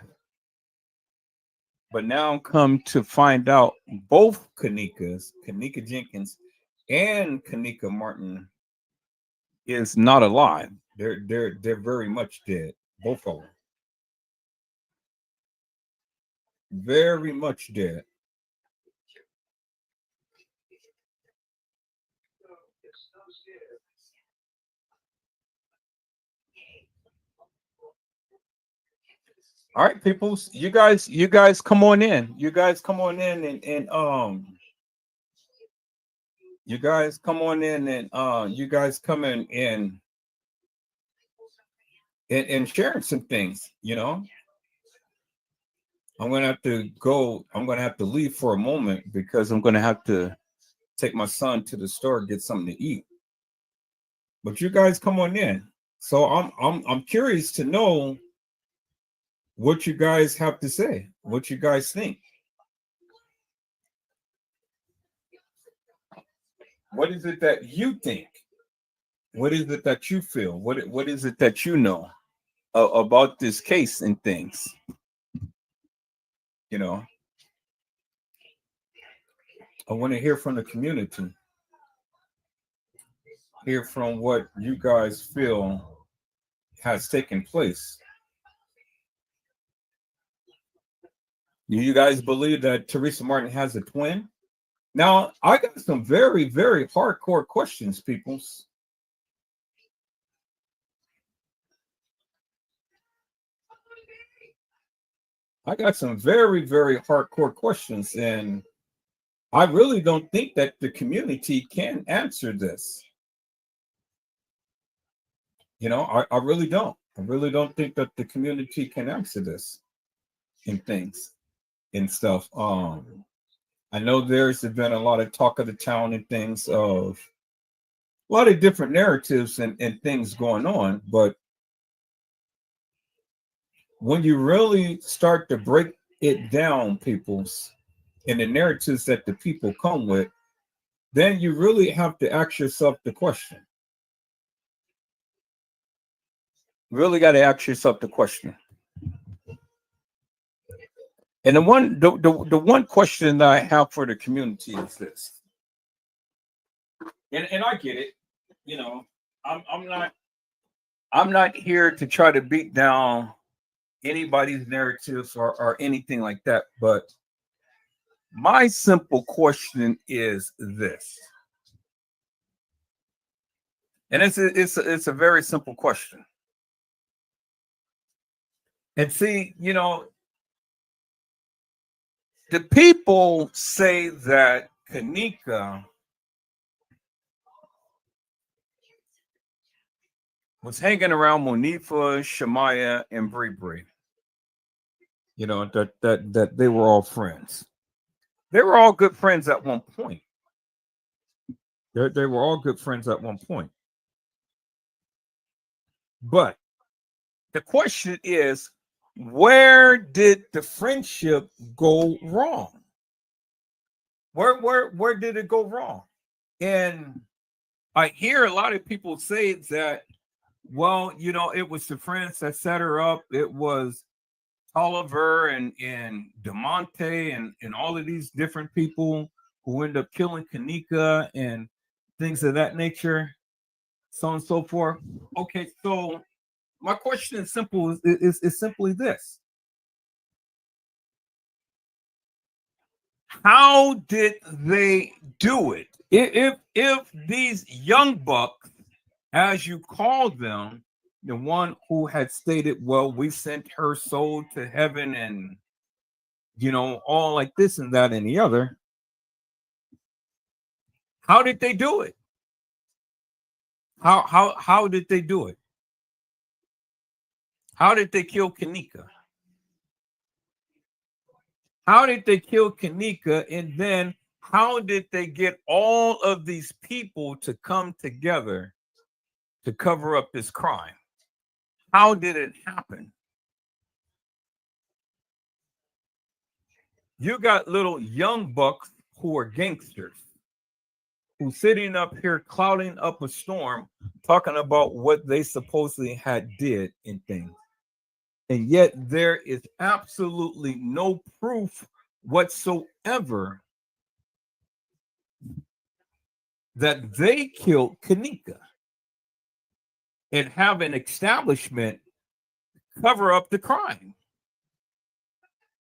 But now come to find out both kENNEkas, kENNEka Jenkins and kENNEka Martin, is not alive. They're very much dead. Both of them. Very much dead. All right, peoples. You guys come on in. You guys come on in and you guys come on in and you guys come in and sharing some things, you know. I'm gonna have to leave for a moment because I'm gonna have to take my son to the store, get something to eat. But you guys come on in. So I'm curious to know what you guys have to say, what you guys think. What is it that you think? What is it that you feel? What is it that you know about this case and things? You know, I want to hear from the community. Hear from what you guys feel has taken place. Do you guys believe that Teresa Martin has a twin? Now, I got some very, very hardcore questions, peoples. I got some very, very hardcore questions, and I really don't think that the community can answer this. You know, I really don't. I really don't think that the community can answer this and things and stuff. I know there's been a lot of talk of the town and things of a lot of different narratives and things going on, but when you really start to break it down, people's and the narratives that the people come with, then you really have to ask yourself the question. Really got to ask yourself the question. And the one question that I have for the community is this. And I get it, you know, I'm not here to try to beat down anybody's narratives or anything like that, but my simple question is this. And it's a very simple question. And see, you know, the people say that kENNEka was hanging around Monifa, Shemaya, and Bree. You know, that they were all friends. They were all good friends at one point. They were all good friends at one point. But the question is, where did the friendship go wrong? Where did it go wrong? And I hear a lot of people say that, well, you know, it was the friends that set her up. It was Oliver and DeMonte and all of these different people who end up killing kENNEka and things of that nature, so on and so forth. Okay, so my question is simple. Is simply this: how did they do it? If these young bucks, as you call them, the one who had stated, well, we sent her soul to heaven and all like this and that and the other. How did they do it? How did they do it? How did they kill kENNEka? How did they kill kENNEka? And then how did they get all of these people to come together to cover up this crime? How did it happen? You got little young bucks who are gangsters who sitting up here clouding up a storm talking about what they supposedly had did and things. And yet there is absolutely no proof whatsoever that they killed kENNEka and have an establishment cover up the crime.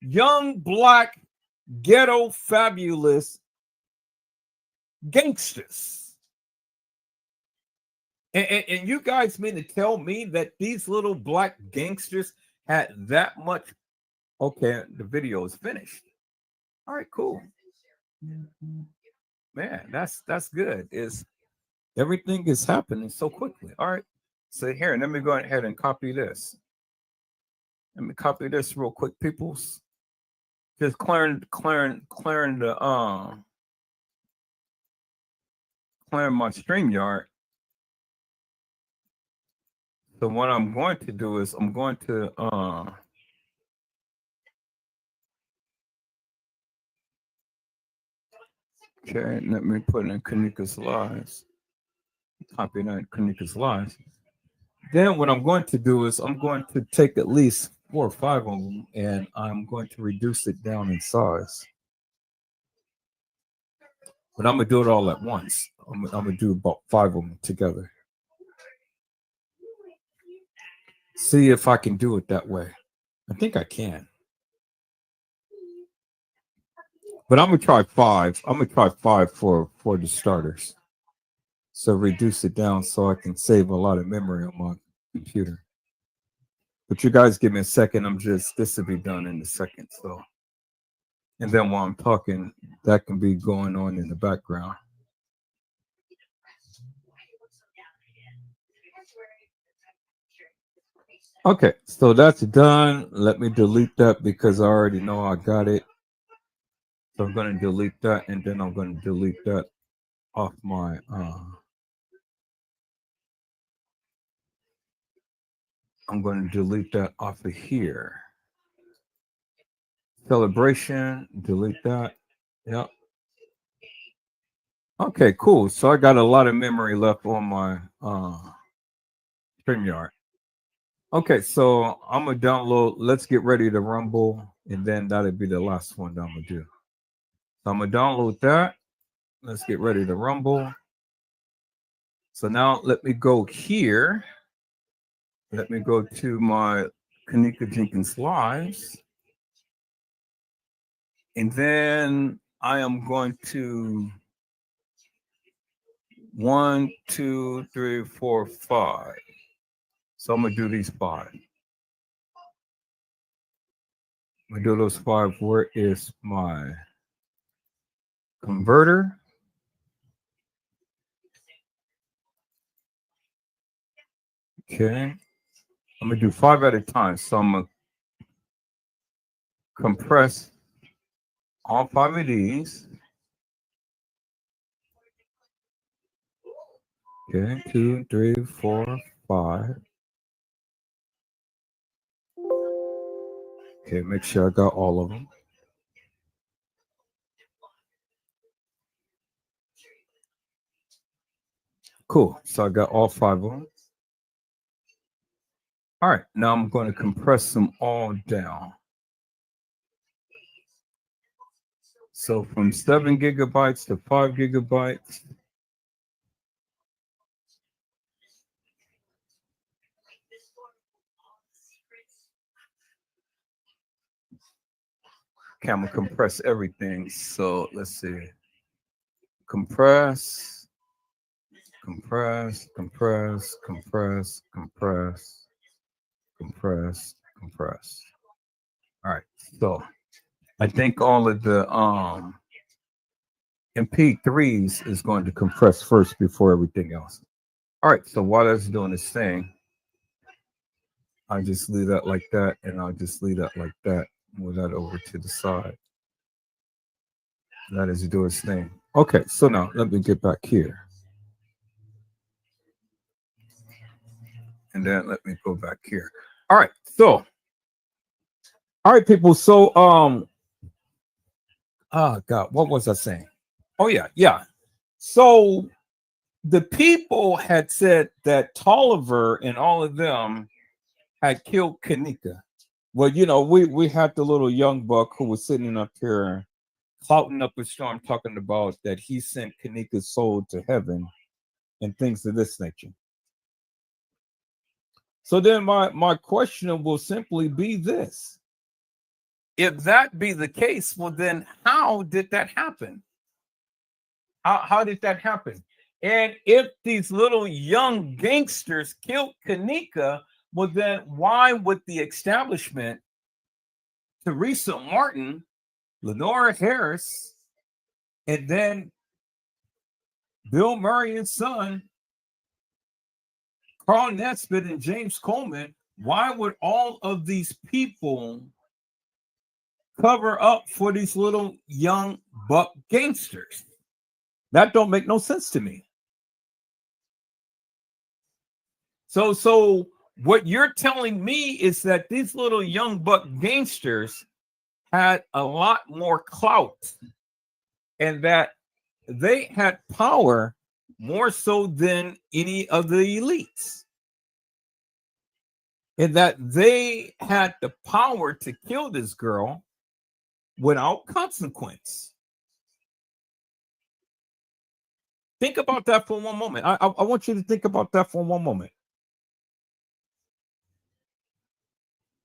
Young black ghetto fabulous gangsters. And you guys mean to tell me that these little black gangsters had that much? Okay, the video is finished. All right, cool. Man, that's good. Is everything is happening so quickly. All right. So here, let me go ahead and copy this. Let me copy this real quick, peoples. Just clearing the clearing my StreamYard. So what I'm going to do is I'm going to okay, let me put in kENNEka's lives. Copy that kENNEka's lives. Then what I'm going to do is I'm going to take at least 4 or 5 of them and I'm going to reduce it down in size. But I'm gonna do it all at once. I'm gonna do about 5 of them together. See if I can do it that way. I think I can. But I'm gonna try 5. I'm gonna try 5 for the starters. So reduce it down so I can save a lot of memory on my computer. But you guys give me a second. This will be done in a second. So, and then while I'm talking, that can be going on in the background. Okay, so that's done. Let me delete that because I already know I got it. So I'm going to delete that, and then I'm going to delete that off my I'm going to delete that off of here. Celebration, delete that. Yep. Okay, cool. So I got a lot of memory left on my StreamYard. Okay, so I'm gonna download. Let's get ready to rumble, and then that'll be the last one that I'm gonna do. So I'm gonna download that. Let's get ready to rumble. So now let me go here. Let me go to my kENNEka jENkINs lives, and then I am going to 1, 2, 3, 4, 5. So I'm gonna do these 5. I'm gonna do those 5. Where is my converter? Okay. I'm gonna do 5 at a time. So I'm gonna compress all 5 of these. Okay, 2, 3, 4, 5. Okay, make sure I got all of them. Cool. So I got all 5 of them. All right, now I'm going to compress them all down. So from 7 gigabytes to 5 gigabytes. Okay, I'm gonna compress everything. So let's see. Compress, compress, compress, compress, compress, compress, compress. All right, so I think all of the MP3s is going to compress first before everything else. All right, so while that's doing its thing, I just leave that like that, and I'll just leave that like that. Move that over to the side. That is do its thing. Okay, so now let me get back here. And then let me go back here. All right, so all right, people. So oh God, what was I saying? Oh yeah. So the people had said that Tolliver and all of them had killed kENNEka. Well, we had the little young buck who was sitting up here clouting up a storm talking about that he sent kENNEka's soul to heaven and things of this nature. So then my question will simply be this. If that be the case, well then how did that happen? How did that happen? And if these little young gangsters killed kENNEka, well then why would the establishment, Teresa Martin, Lenora Harris, and then Bill Murray and son, Carl Nesbitt and James Coleman, why would all of these people cover up for these little young buck gangsters? That don't make no sense to me. So what you're telling me is that these little young buck gangsters had a lot more clout and that they had power more so than any of the elites. And that they had the power to kill this girl without consequence. Think about that for one moment. I want you to think about that for one moment.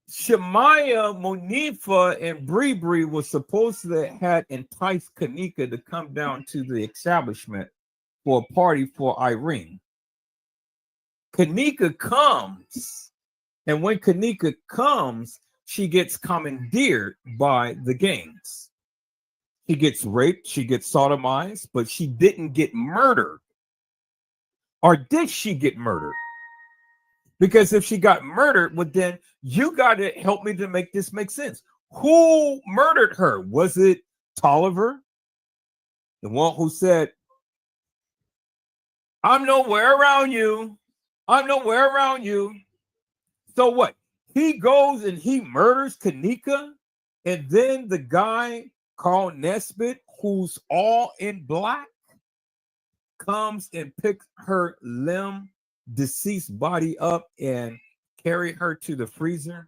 Shemaya, Monifa, and Bree was supposed to have enticed kENNEka to come down to the establishment for a party for Irene. kENNEka comes, and when kENNEka comes, she gets commandeered by the gangs. She gets raped, she gets sodomized, but she didn't get murdered. Or did she get murdered? Because if she got murdered, well, then you got to help me to make this make sense. Who murdered her? Was it Tolliver? The one who said, I'm nowhere around you. I'm nowhere around you. So what? He goes and he murders kENNEka, and then the guy called Nesbitt, who's all in black, comes and picks her deceased body up and carry her to the freezer.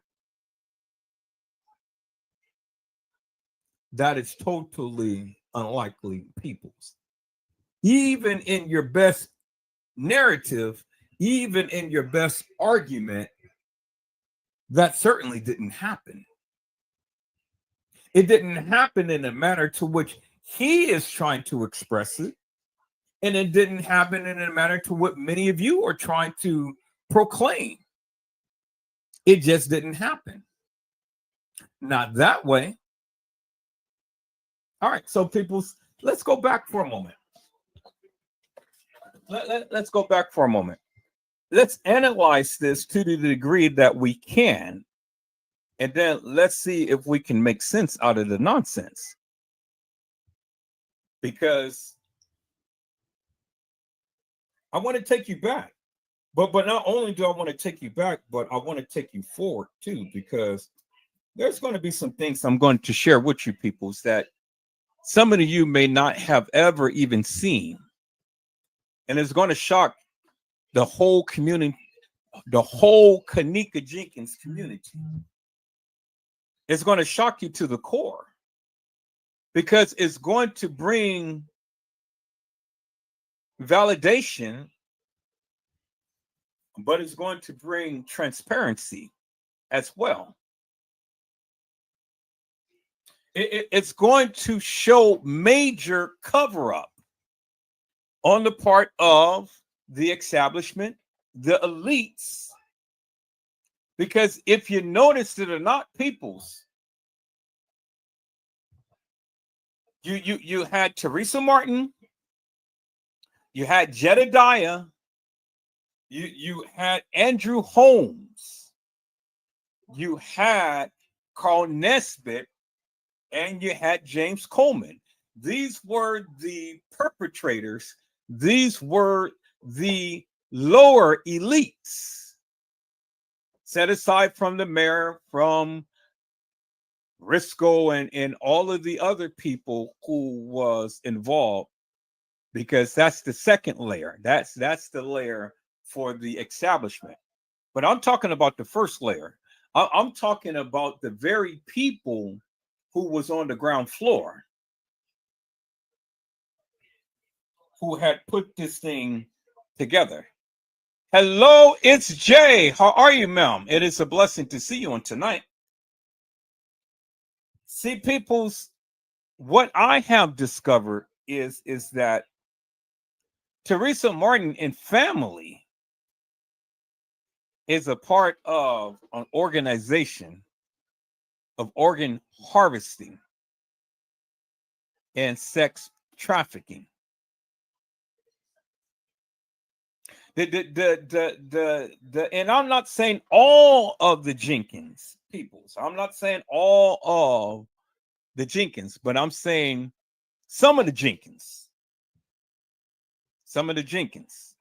That is totally unlikely, peoples. Even in your best narrative, even in your best argument, that certainly didn't happen. It didn't happen in a manner to which he is trying to express it. And it didn't happen in a manner to what many of you are trying to proclaim. It just didn't happen. Not that way. All right, so people, let's go back for a moment. Let's go back for a moment. Let's analyze this to the degree that we can. And then let's see if we can make sense out of the nonsense. Because I want to take you back. But not only do I want to take you back, but I want to take you forward too, because there's going to be some things I'm going to share with you peoples that some of you may not have ever even seen. And it's going to shock the whole community, the whole kENNEka Jenkins community. It's going to shock you to the core because it's going to bring validation, but it's going to bring transparency as well. It's going to show major cover-up on the part of the establishment, the elites, because if you notice it or not, peoples, You had Teresa Martin, you had Jedediah, you had Andrew Holmes, you had Carl Nesbitt, and you had James Coleman. These were the perpetrators. These were the lower elites, set aside from the mayor, from Risco, and all of the other people who was involved, because that's the second layer. That's the layer for the establishment. But I'm talking about the first layer. I'm talking about the very people who was on the ground floor, who had put this thing together. Hello, it's Jay. How are you, ma'am? It is a blessing to see you on tonight. See, peoples, what I have discovered is that Teresa Martin and family is a part of an organization of organ harvesting and sex trafficking. And I'm not saying all of the jENkINs peoples. I'm not saying all of the jENkINs, but I'm saying some of the jENkINs. Some of the jENkINs.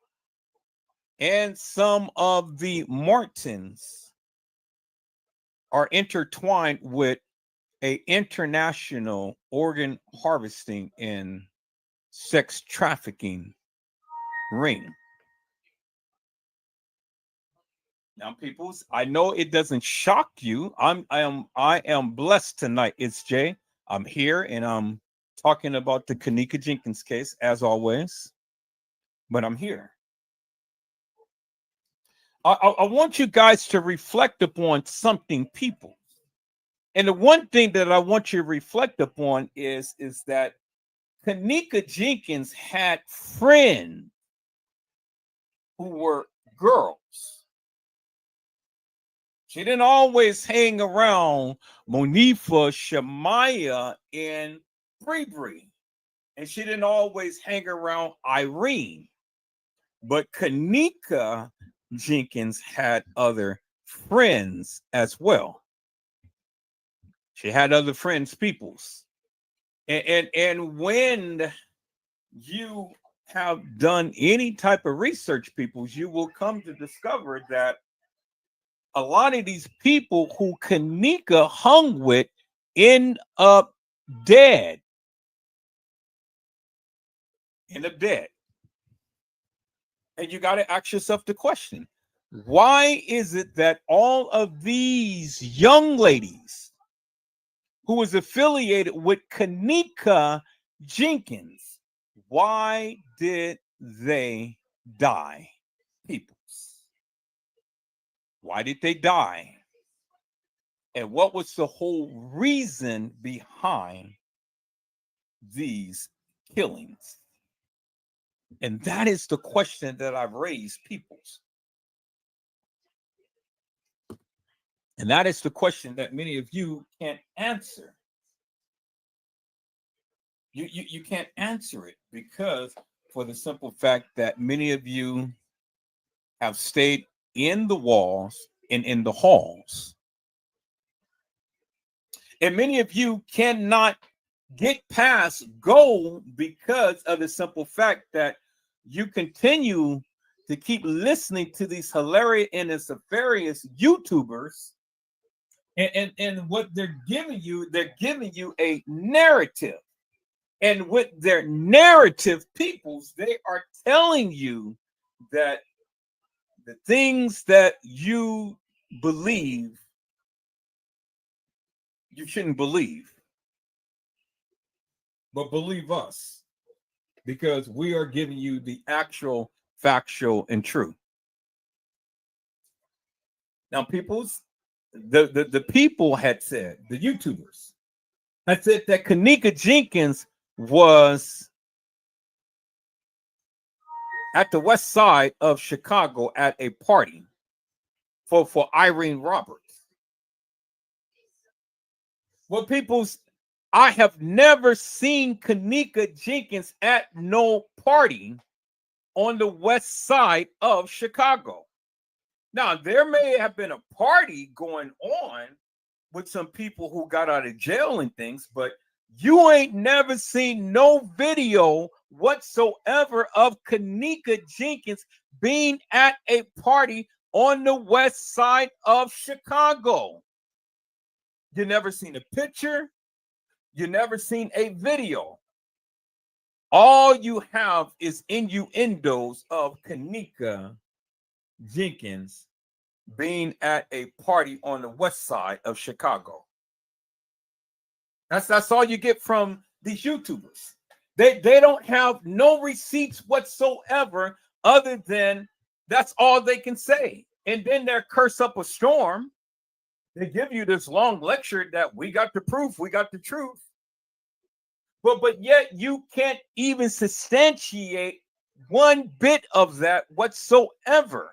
And some of the Martins are intertwined with a international organ harvesting and sex trafficking ring. Now, peoples, I know it doesn't shock you. I am blessed tonight. It's Jay. I'm here and I'm talking about the kENNEka jENkINs case as always. But I'm here. I want you guys to reflect upon something, people. And the one thing that I want you to reflect upon is that kENNEka jENkINs had friends who were girls. She didn't always hang around Monifa, Shemaya, and Bree. And she didn't always hang around Irene. But kENNEka jENkINs had other friends as well. She had other friends, peoples. And when you have done any type of research, peoples, you will come to discover that a lot of these people who kENNEka hung with end up dead. End up dead. And you got to ask yourself the question, why is it that all of these young ladies who was affiliated with kENNEka jENkINs, why did they die, peoples? Why did they die? And what was the whole reason behind these killings? And that is the question that I've raised, peoples. And that is the question that many of you can't answer. You can't answer it because for the simple fact that many of you have stayed in the walls and in the halls. And many of you cannot get past gold because of the simple fact that you continue to keep listening to these hilarious and nefarious YouTubers. And what they're giving you a narrative. And with their narrative, peoples, they are telling you that the things that you believe, you shouldn't believe. But believe us, because we are giving you the actual, factual, and true. Now, peoples, the people had said, the YouTubers had said that kENNEka jENkINs was at the west side of Chicago at a party for Irene Roberts. Well, peoples, I have never seen kENNEka Jenkins at no party on the west side of Chicago. Now, there may have been a party going on with some people who got out of jail and things, but you ain't never seen no video whatsoever of kENNEka Jenkins being at a party on the west side of Chicago. You never seen a picture. You never seen a video. All you have is innuendos of kENNEka Jenkins being at a party on the west side of Chicago. That's all you get from these YouTubers. They don't have no receipts whatsoever other than that's all they can say. And then they're curse up a storm. They give you this long lecture that we got the proof, we got the truth. But yet you can't even substantiate one bit of that whatsoever.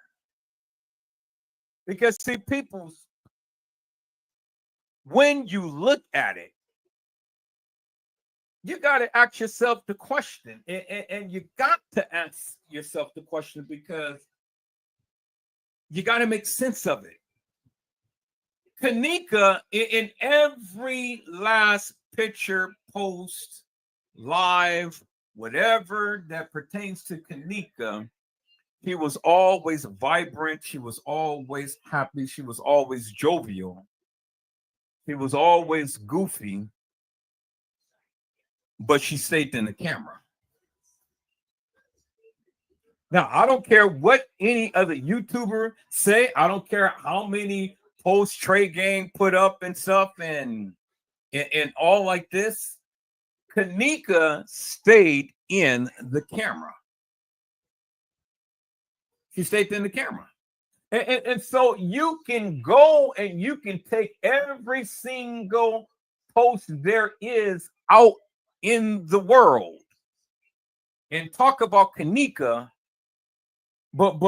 Because see, people, when you look at it, you got to ask yourself the question. And you got to ask yourself the question because you got to make sense of it. kENNEka, in every last picture, post, live, whatever that pertains to kENNEka, he was always vibrant. She was always happy. She was always jovial. He was always goofy, but she stayed in the camera. Now, I don't care what any other YouTuber say. I don't care how many posts Trey Gang put up and stuff and all like this. kENNEka stayed in the camera. She stayed in the camera. And so you can go and you can take every single post there is out in the world and talk about kENNEka. But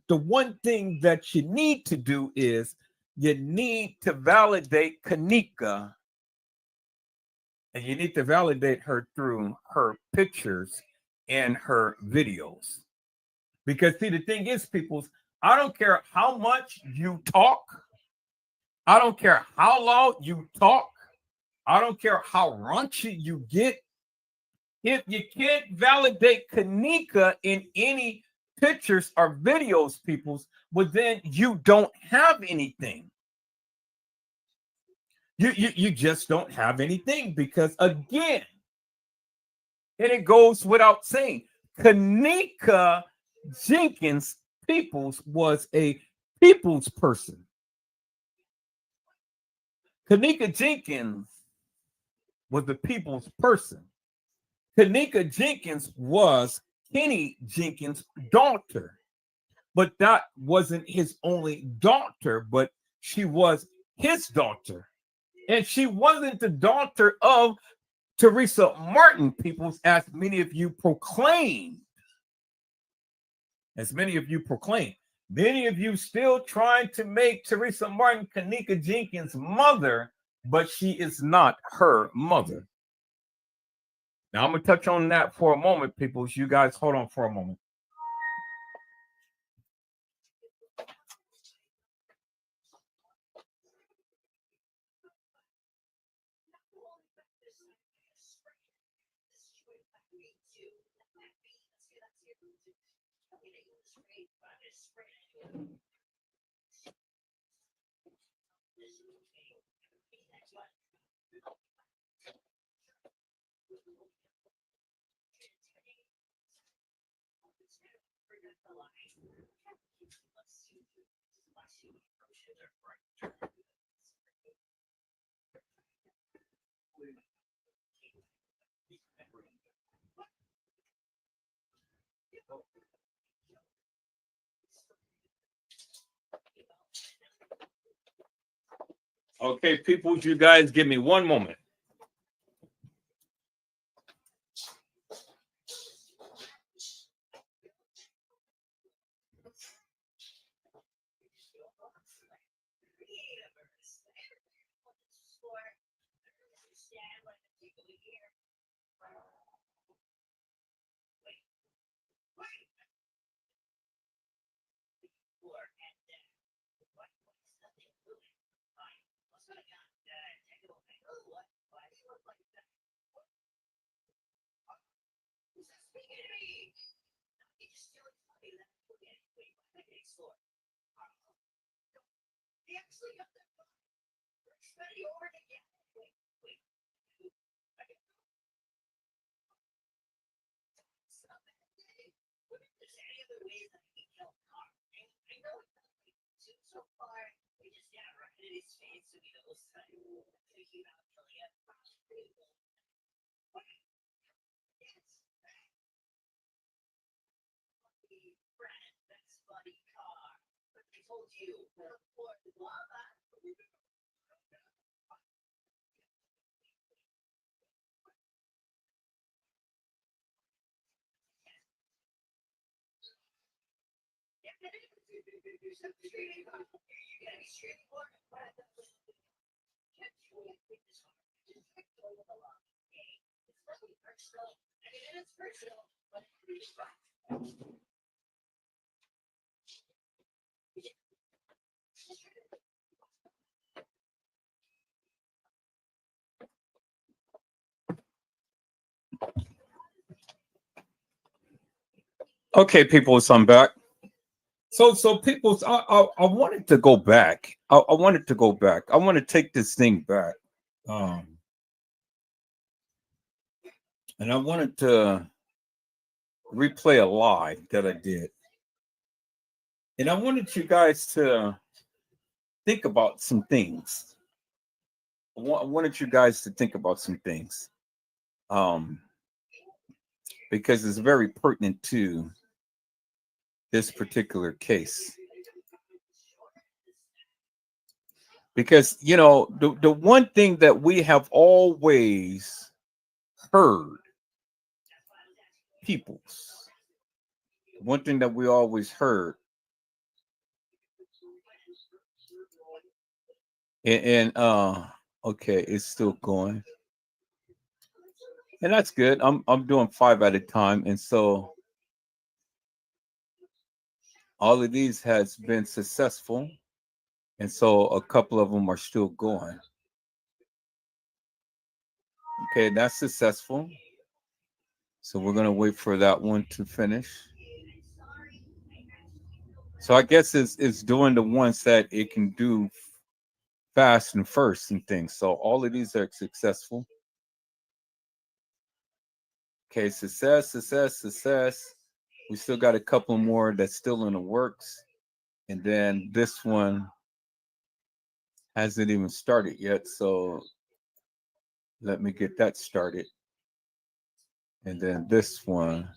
the one thing that you need to do is you need to validate kENNEka, and you need to validate her through her pictures and her videos. Because see, the thing is, people, I don't care how much you talk. I don't care how loud you talk. I don't care how raunchy you get. If you can't validate kENNEka in any pictures or videos, peoples, well, then you don't have anything. You just don't have anything because, again, and it goes without saying, kENNEka Jenkins Peoples was a people's person. kENNEka Jenkins was the people's person. kENNEka Jenkins was Kenny Jenkins' daughter, but that wasn't his only daughter, but she was his daughter. And she wasn't the daughter of Teresa Martin, peoples, as many of you proclaim. As many of you proclaim. Many of you still trying to make Teresa Martin kENNEka Jenkins' mother, but she is not her mother. Now, I'm going to touch on that for a moment, people. You guys hold on for a moment. Okay, people, you guys give me one moment. Okay, people, so I'm back. So people, I wanted to go back. I wanted to go back. I want to take this thing back. Um, and I wanted to replay a live that I did. And I wanted you guys to think about some things. I wanted you guys to think about some things. Because it's very pertinent to this particular case. Because, you know, the one thing that we have always heard, peoples, one thing that we always heard, and okay, it's still going. And that's good. I'm doing 5 at a time. And so all of these has been successful. And so a couple of them are still going. Okay, that's successful. So we're gonna wait for that one to finish. So I guess it's doing the ones that it can do fast and first and things. So all of these are successful. Okay, success, success, success. We still got a couple more that's still in the works. And then this one hasn't even started yet. So let me get that started. And then this one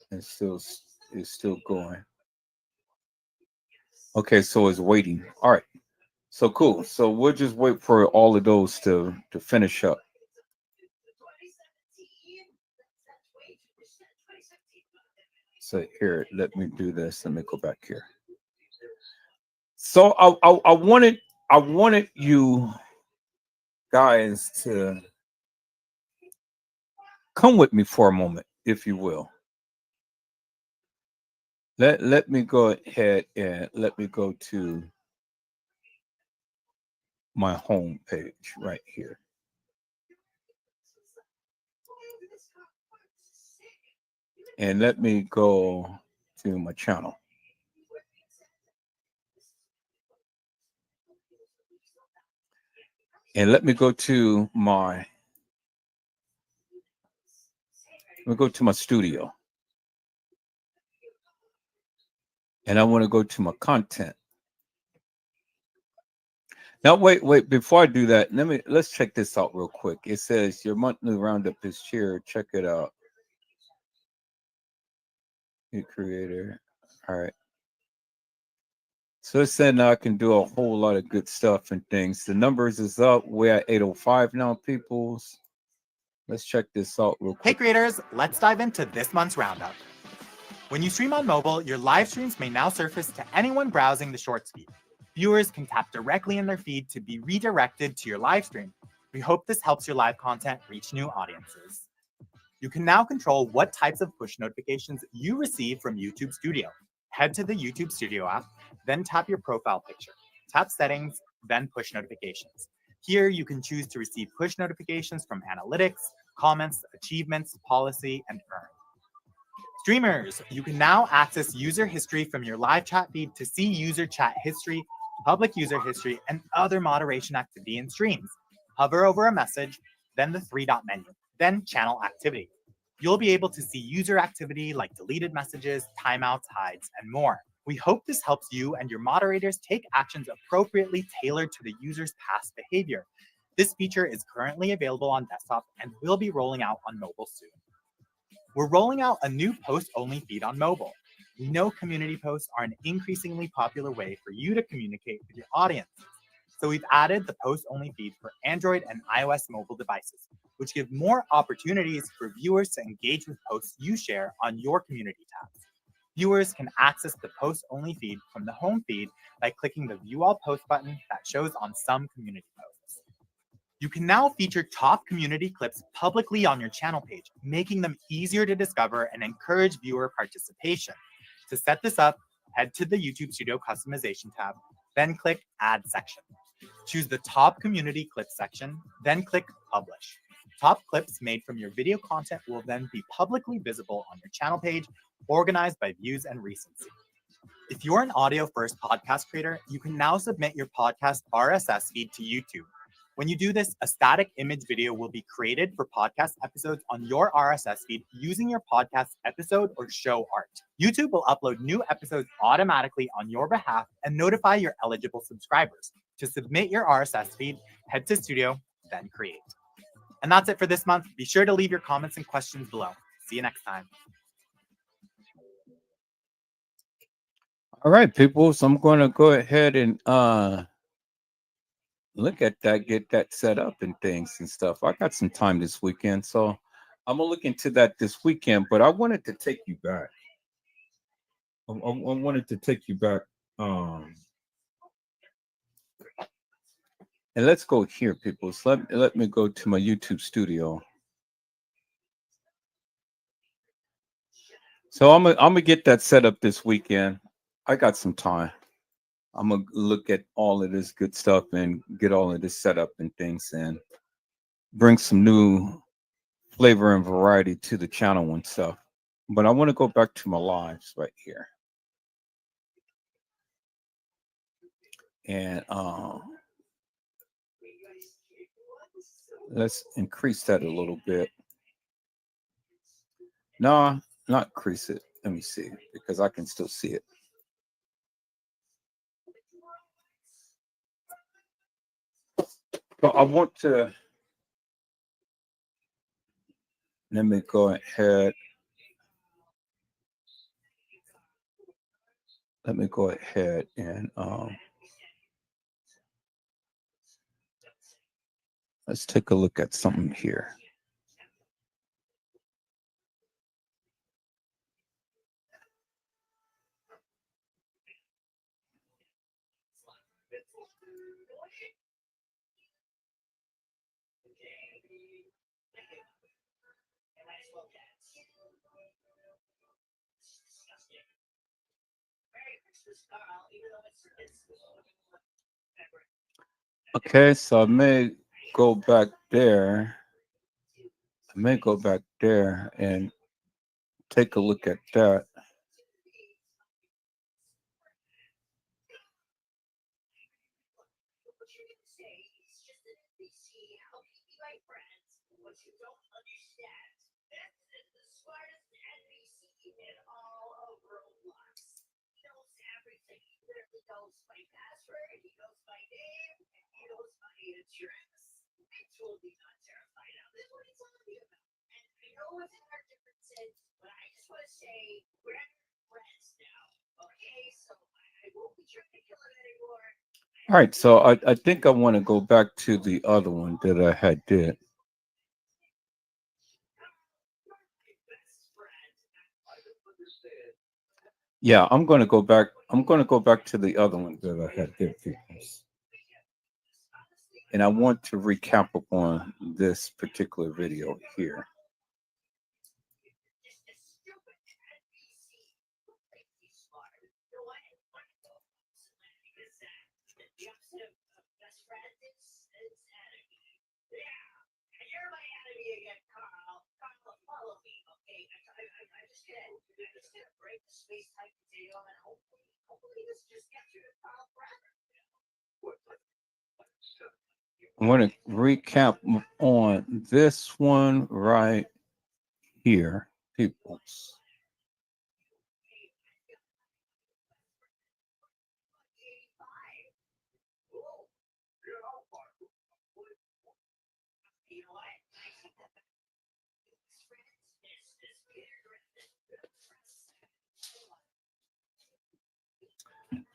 is still going. Okay, so it's waiting. All right. So cool. So we'll just wait for all of those to finish up. So here, let me do this. Let me go back here. So I wanted you guys to come with me for a moment, if you will. Let me go ahead and let me go to my home page right here. And let me go to my channel. And let me go to my studio. And I want to go to my content. Now wait, before I do that, let's check this out real quick. It says your monthly roundup is here. Check it out. New creator. All right. So it said now I can do a whole lot of good stuff and things. The numbers is up. We're at 805 now, peoples. Let's check this out real quick. Hey creators, let's dive into this month's roundup. When you stream on mobile, your live streams may now surface to anyone browsing the shorts feed. Viewers can tap directly in their feed to be redirected to your live stream. We hope this helps your live content reach new audiences. You can now control what types of push notifications you receive from YouTube Studio. Head to the YouTube Studio app, then tap your profile picture. Tap Settings, then push notifications. Here, you can choose to receive push notifications from analytics, comments, achievements, policy, and earn. Streamers, you can now access user history from your live chat feed to see user chat history, public user history, and other moderation activity in streams. Hover over a message, then the three-dot menu, then channel activity. You'll be able to see user activity like deleted messages, timeouts, hides, and more. We hope this helps you and your moderators take actions appropriately tailored to the user's past behavior. This feature is currently available on desktop and will be rolling out on mobile soon. We're rolling out a new post-only feed on mobile. We know community posts are an increasingly popular way for you to communicate with your audience. So we've added the post-only feed for Android and iOS mobile devices, which give more opportunities for viewers to engage with posts you share on your community tabs. Viewers can access the post-only feed from the home feed by clicking the View All Posts button that shows on some community posts. You can now feature top community clips publicly on your channel page, making them easier to discover and encourage viewer participation. To set this up, head to the YouTube Studio Customization tab, then click Add Section. Choose the top community clip section, then click Publish. Top clips made from your video content will then be publicly visible on your channel page, organized by views and recency. If you're an audio-first podcast creator, you can now submit your podcast RSS feed to YouTube. When you do this, a static image video will be created for podcast episodes on your RSS feed using your podcast episode or show art. YouTube will upload new episodes automatically on your behalf and notify your eligible subscribers. To submit your RSS feed, head to Studio, then Create. And that's it for this month. Be sure to leave your comments and questions below. See you next time. All right, people. So I'm going to go ahead and look at that, get that set up and things and stuff. I got some time this weekend, so I'm gonna look into that this weekend. But I wanted to take you back. I wanted to take you back. And let's go here, people. So let me go to my YouTube studio. So I'm gonna get that set up this weekend. I got some time. I'm gonna look at all of this good stuff and get all of this set up and things and bring some new flavor and variety to the channel and stuff. But I want to go back to my lives right here. And let's increase that a little bit. No, not increase it. Let me see, because I can still see it. So I want to, let me go ahead. Let me go ahead and let's take a look at something here. Okay, so I may go back there. I may go back there and take a look at that. All right, so I think I want to go back to the other one that I had did. Yeah, I'm going to go back. I'm going to go back to the other one that I had did. And I want to recap upon this particular video here. I want to recap on this one right here, peoples.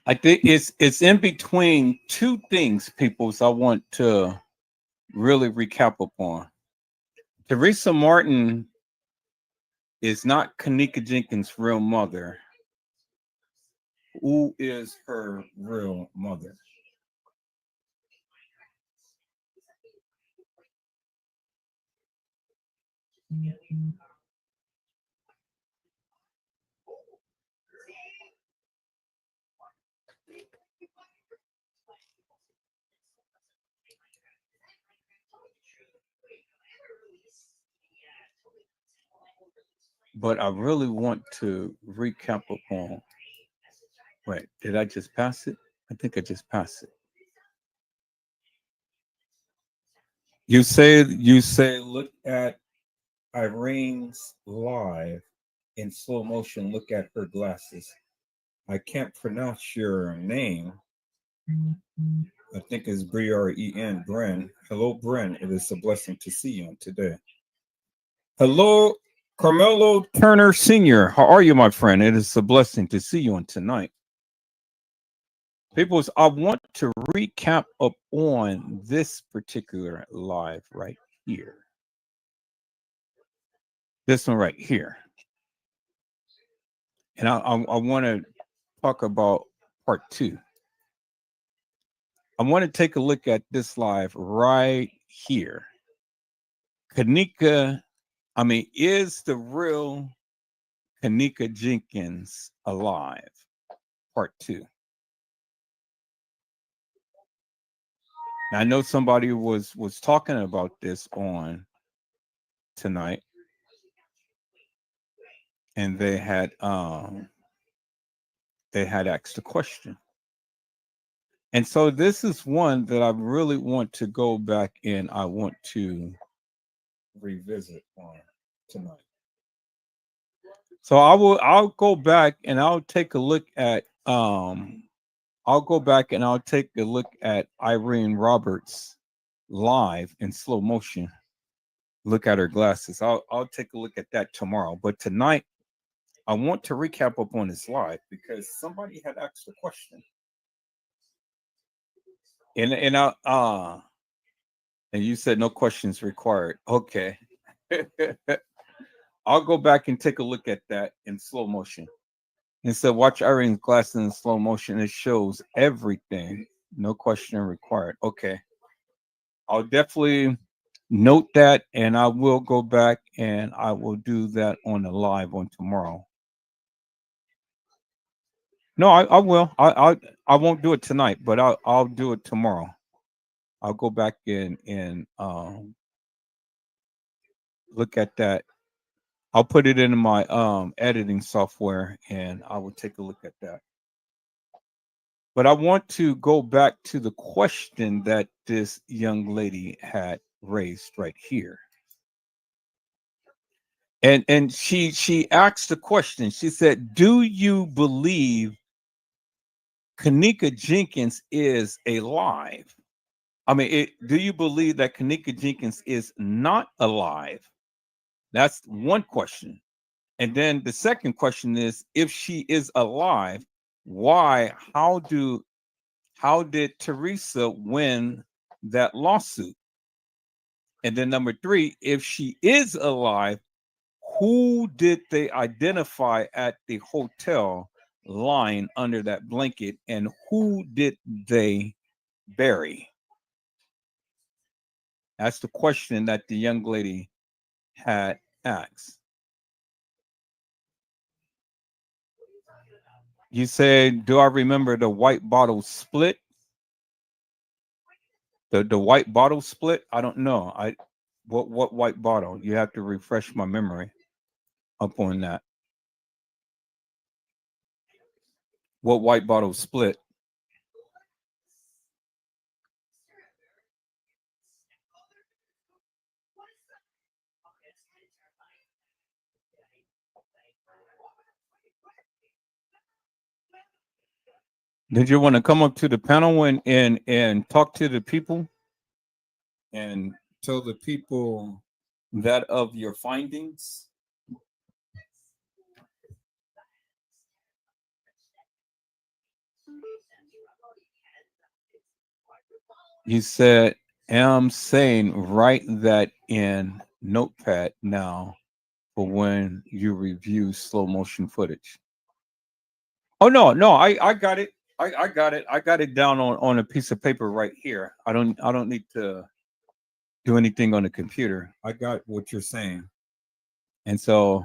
I think it's in between two things, peoples. I want to really recap upon. Teresa Martin is not kENNEka Jenkins' real mother. Who is her real mother? But I really want to recap upon. Wait, did I just pass it? I think I just passed it. You say look at Irene's live in slow motion. Look at her glasses. I can't pronounce your name. I think it's Bren. Bren. Hello, Bren. It is a blessing to see you on today. Hello, Carmelo Turner Sr. How are you, my friend? It is a blessing to see you on tonight. People, I want to recap up on this particular live right here. This one right here. And I want to talk about part two. I want to take a look at this live right here. kENNEka, is the real kENNEka Jenkins alive? Part two. Now, I know somebody was talking about this on tonight, and they had asked a question. And so this is one that I really want to go back and I want to revisit on tonight. So I'll go back and I'll take a look at Irene Roberts live in slow motion. Look at her glasses. I'll take a look at that tomorrow. But tonight I want to recap up on this live because somebody had asked a question. And you said no questions required. Okay. I'll go back and take a look at that in slow motion. And so watch Irene's glasses in slow motion. It shows everything. No question required. Okay. I'll definitely note that and I will go back and I will do that on the live on tomorrow. No, I will. I won't do it tonight, but I'll do it tomorrow. I'll go back and look at that. I'll put it in my editing software and I will take a look at that. But I want to go back to the question that this young lady had raised right here. And she asked the question. She said, "Do you believe kENNEka Jenkins is alive?" Do you believe that kENNEka Jenkins is not alive? That's one question. And then the second question is, if she is alive, why? How did Teresa win that lawsuit? And then number three, if she is alive, who did they identify at the hotel lying under that blanket, and who did they bury? That's the question that the young lady had asked. You said, do I remember the white bottle split? The white bottle split? I don't know. What white bottle? You have to refresh my memory up on that. What white bottle split? Did you want to come up to the panel and talk to the people and tell the people that of your findings? You said, I'm saying write that in Notepad now for when you review slow motion footage. Oh no, I got it. I got it. I got it down on a piece of paper right here. I don't need to do anything on the computer. I got what you're saying. And so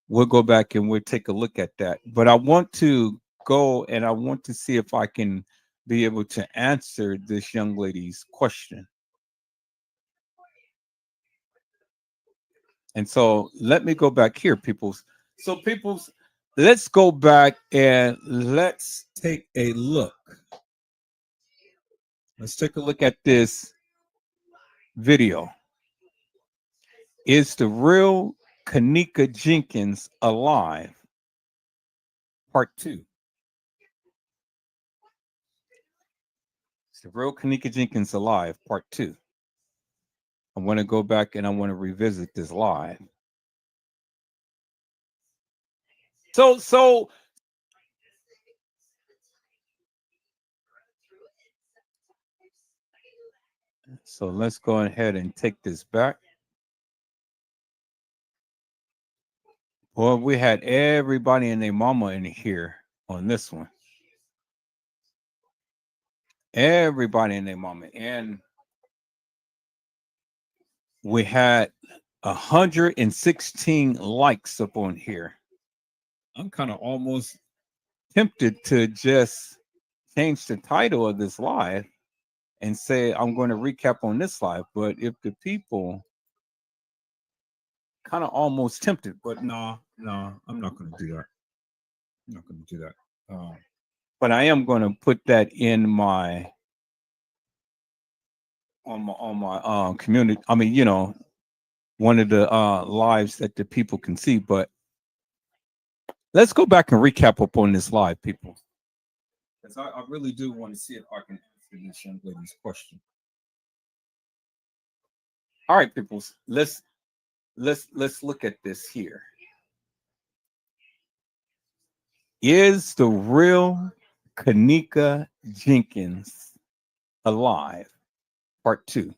we'll go back and we'll take a look at that. But I want to go and I want to see if I can be able to answer this young lady's question. And so let me go back here, peoples. So, peoples, let's go back and let's take a look. Let's take a look at this video. Is the real kENNEka Jenkins alive? Part 2. Is the real kENNEka Jenkins alive? Part 2. I want to go back and I want to revisit this live. So let's go ahead and take this back. Well, we had everybody and their mama in here on this one. Everybody and their mama. And we had 116 likes up on here. I'm kind of almost tempted to just change the title of this live and say I'm going to recap on this live. But if the people kind of almost tempted, but no, I'm not going to do that. I'm not going to do that. But I am going to put that in my on my community. I mean, one of the lives that the people can see. But let's go back and recap up on this live, people, because I really do want to see if I can answer this young lady's question. All right, people, let's look at this here. Is the real kENNEka Jenkins alive? Part 2.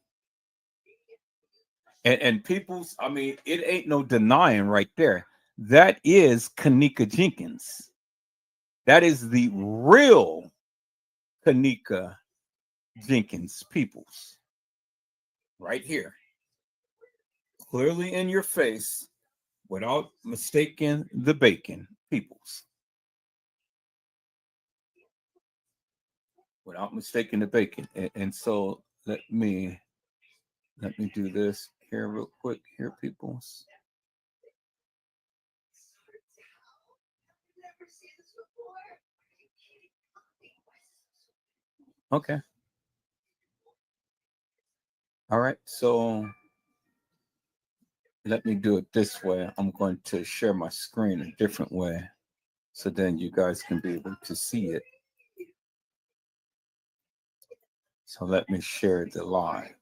And people's, I mean, it ain't no denying right there. That is kENNEka Jenkins. That is the real kENNEka Jenkins, peoples. Right here. Clearly in your face, without mistaking the bacon, peoples. Without mistaking the bacon. And so let me do this here real quick here, peoples. Okay. All right. So let me do it this way. I'm going to share my screen a different way so then you guys can be able to see it. So let me share the live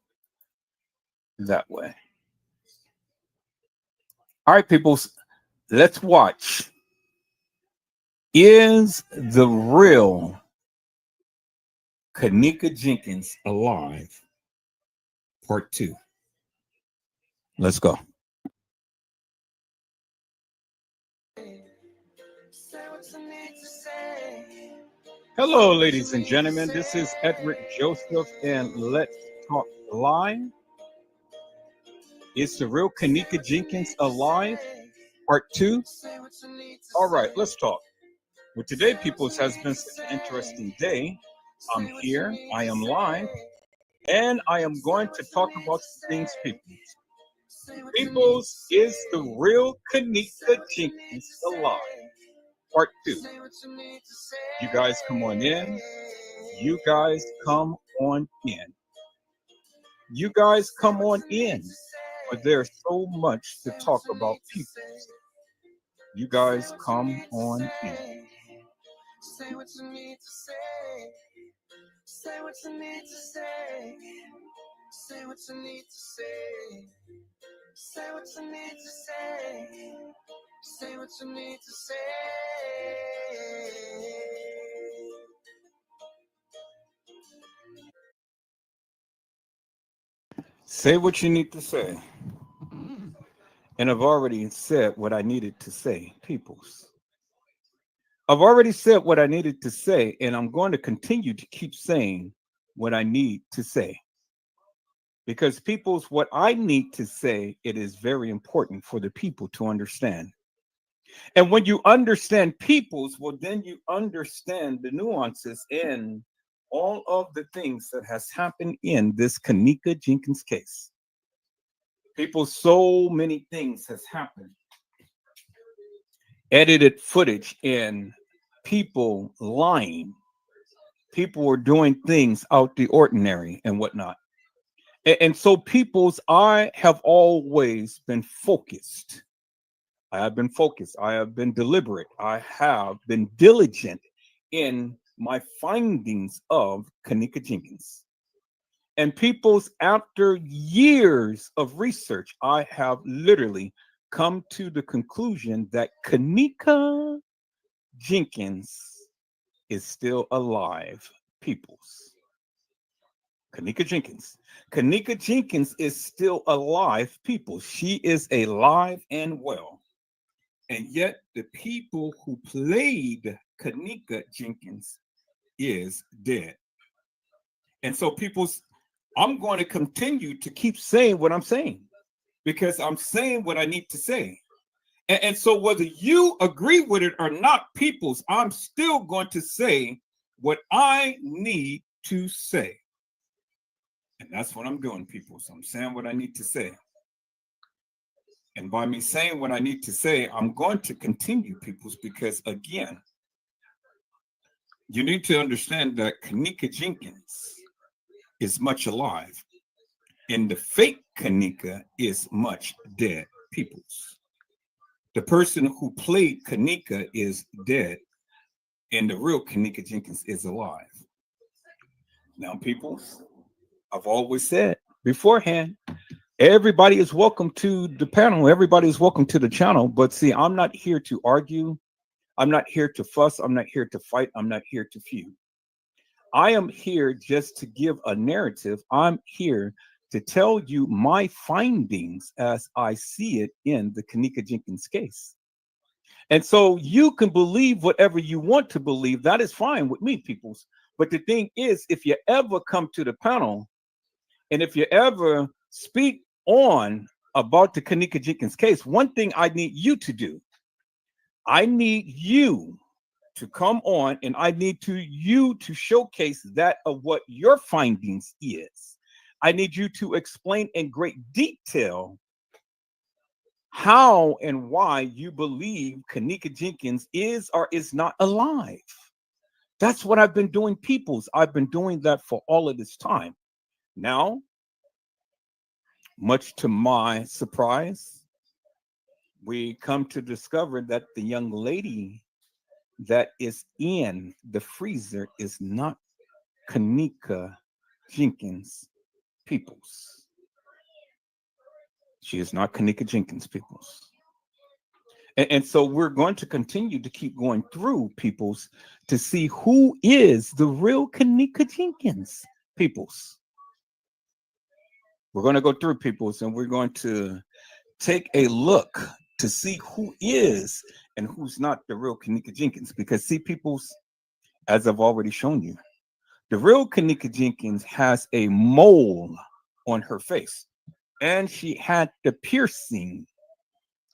that way. All right, peoples, let's watch. Is the real kENNEka Jenkins alive? Part 2. Let's go. Hello, ladies and gentlemen. This is Edward Joseph, and let's talk live. Is the real kENNEka Jenkins alive? Part 2. All right, let's talk. Well, today, peoples, has been such an interesting day. I'm here. I am live, and I am going to talk about things, peoples. Peoples, is the real kENNEka Jenkins alive? Part 2. You guys come on in. You guys come on in. You guys come on in. But there's so much to talk about, people. You guys come on in. Say what you need to say. Say what you need to say. Say what you need to say. Say what you need to say. Say what you need to say. Say what you need to say. And I've already said what I needed to say, peoples. I've already said what I needed to say, and I'm going to continue to keep saying what I need to say. Because peoples, what I need to say, it is very important for the people to understand. And when you understand peoples, well, then you understand the nuances in all of the things that has happened in this kENNEka Jenkins case. People, so many things has happened. Edited footage and people lying. People were doing things out the ordinary and whatnot. And so people's, I have always been focused. I have been focused. I have been deliberate. I have been diligent in my findings of kENNEka Jenkins. And people's, after years of research, I have literally come to the conclusion that kENNEka Jenkins is still alive, peoples. kENNEka Jenkins. kENNEka Jenkins is still alive, people. She is alive and well. And yet the people who played kENNEka Jenkins is dead. And so people's, I'm going to continue to keep saying what I'm saying because I'm saying what I need to say. And so whether you agree with it or not, peoples, I'm still going to say what I need to say. And that's what I'm doing, people. So I'm saying what I need to say. And by me saying what I need to say, I'm going to continue, peoples, because again, you need to understand that kENNEka Jenkins is much alive. And the fake kENNEka is much dead, peoples. The person who played kENNEka is dead. And the real kENNEka Jenkins is alive. Now, peoples, I've always said beforehand, everybody is welcome to the panel. Everybody is welcome to the channel. But see, I'm not here to argue. I'm not here to fuss. I'm not here to fight. I'm not here to feud. I am here just to give a narrative. I'm here to tell you my findings as I see it in the kENNEka Jenkins case. And so you can believe whatever you want to believe. That is fine with me, peoples. But the thing is, if you ever come to the panel and if you ever speak on about the kENNEka Jenkins case, one thing I need you to do, I need you to come on and I need you to showcase that of what your findings is. I need you to explain in great detail how and why you believe kENNEka Jenkins is or is not alive. That's what I've been doing, peoples. I've been doing that for all of this time. Now, much to my surprise, we come to discover that the young lady that is in the freezer is not kENNEka Jenkins, peoples. She is not kENNEka Jenkins, peoples. And so we're going to continue to keep going through, peoples, to see who is the real kENNEka Jenkins, peoples. We're going to go through, peoples, and we're going to take a look to see who is and who's not the real kENNEka Jenkins. Because, see, peoples, as I've already shown you, the real kENNEka Jenkins has a mole on her face, and she had the piercing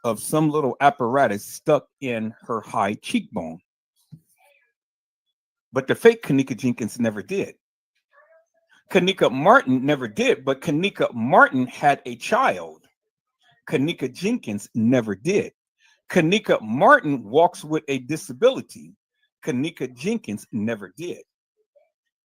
of some little apparatus stuck in her high cheekbone. But the fake kENNEka Jenkins never did. kENNEka Martin never did, but kENNEka Martin had a child. kENNEka Jenkins never did. kENNEka Martin walks with a disability. kENNEka Jenkins never did.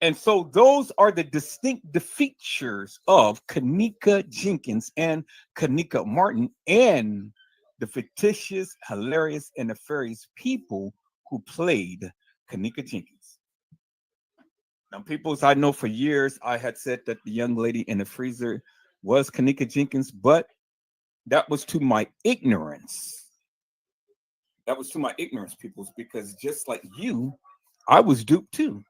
And so those are the distinct features of kENNEka Jenkins and kENNEka Martin and the fictitious, hilarious, and nefarious people who played kENNEka Jenkins. Now, peoples, I know for years I had said that the young lady in the freezer was kENNEka Jenkins, but that was to my ignorance. That was to my ignorance, peoples, because just like you, I was duped too.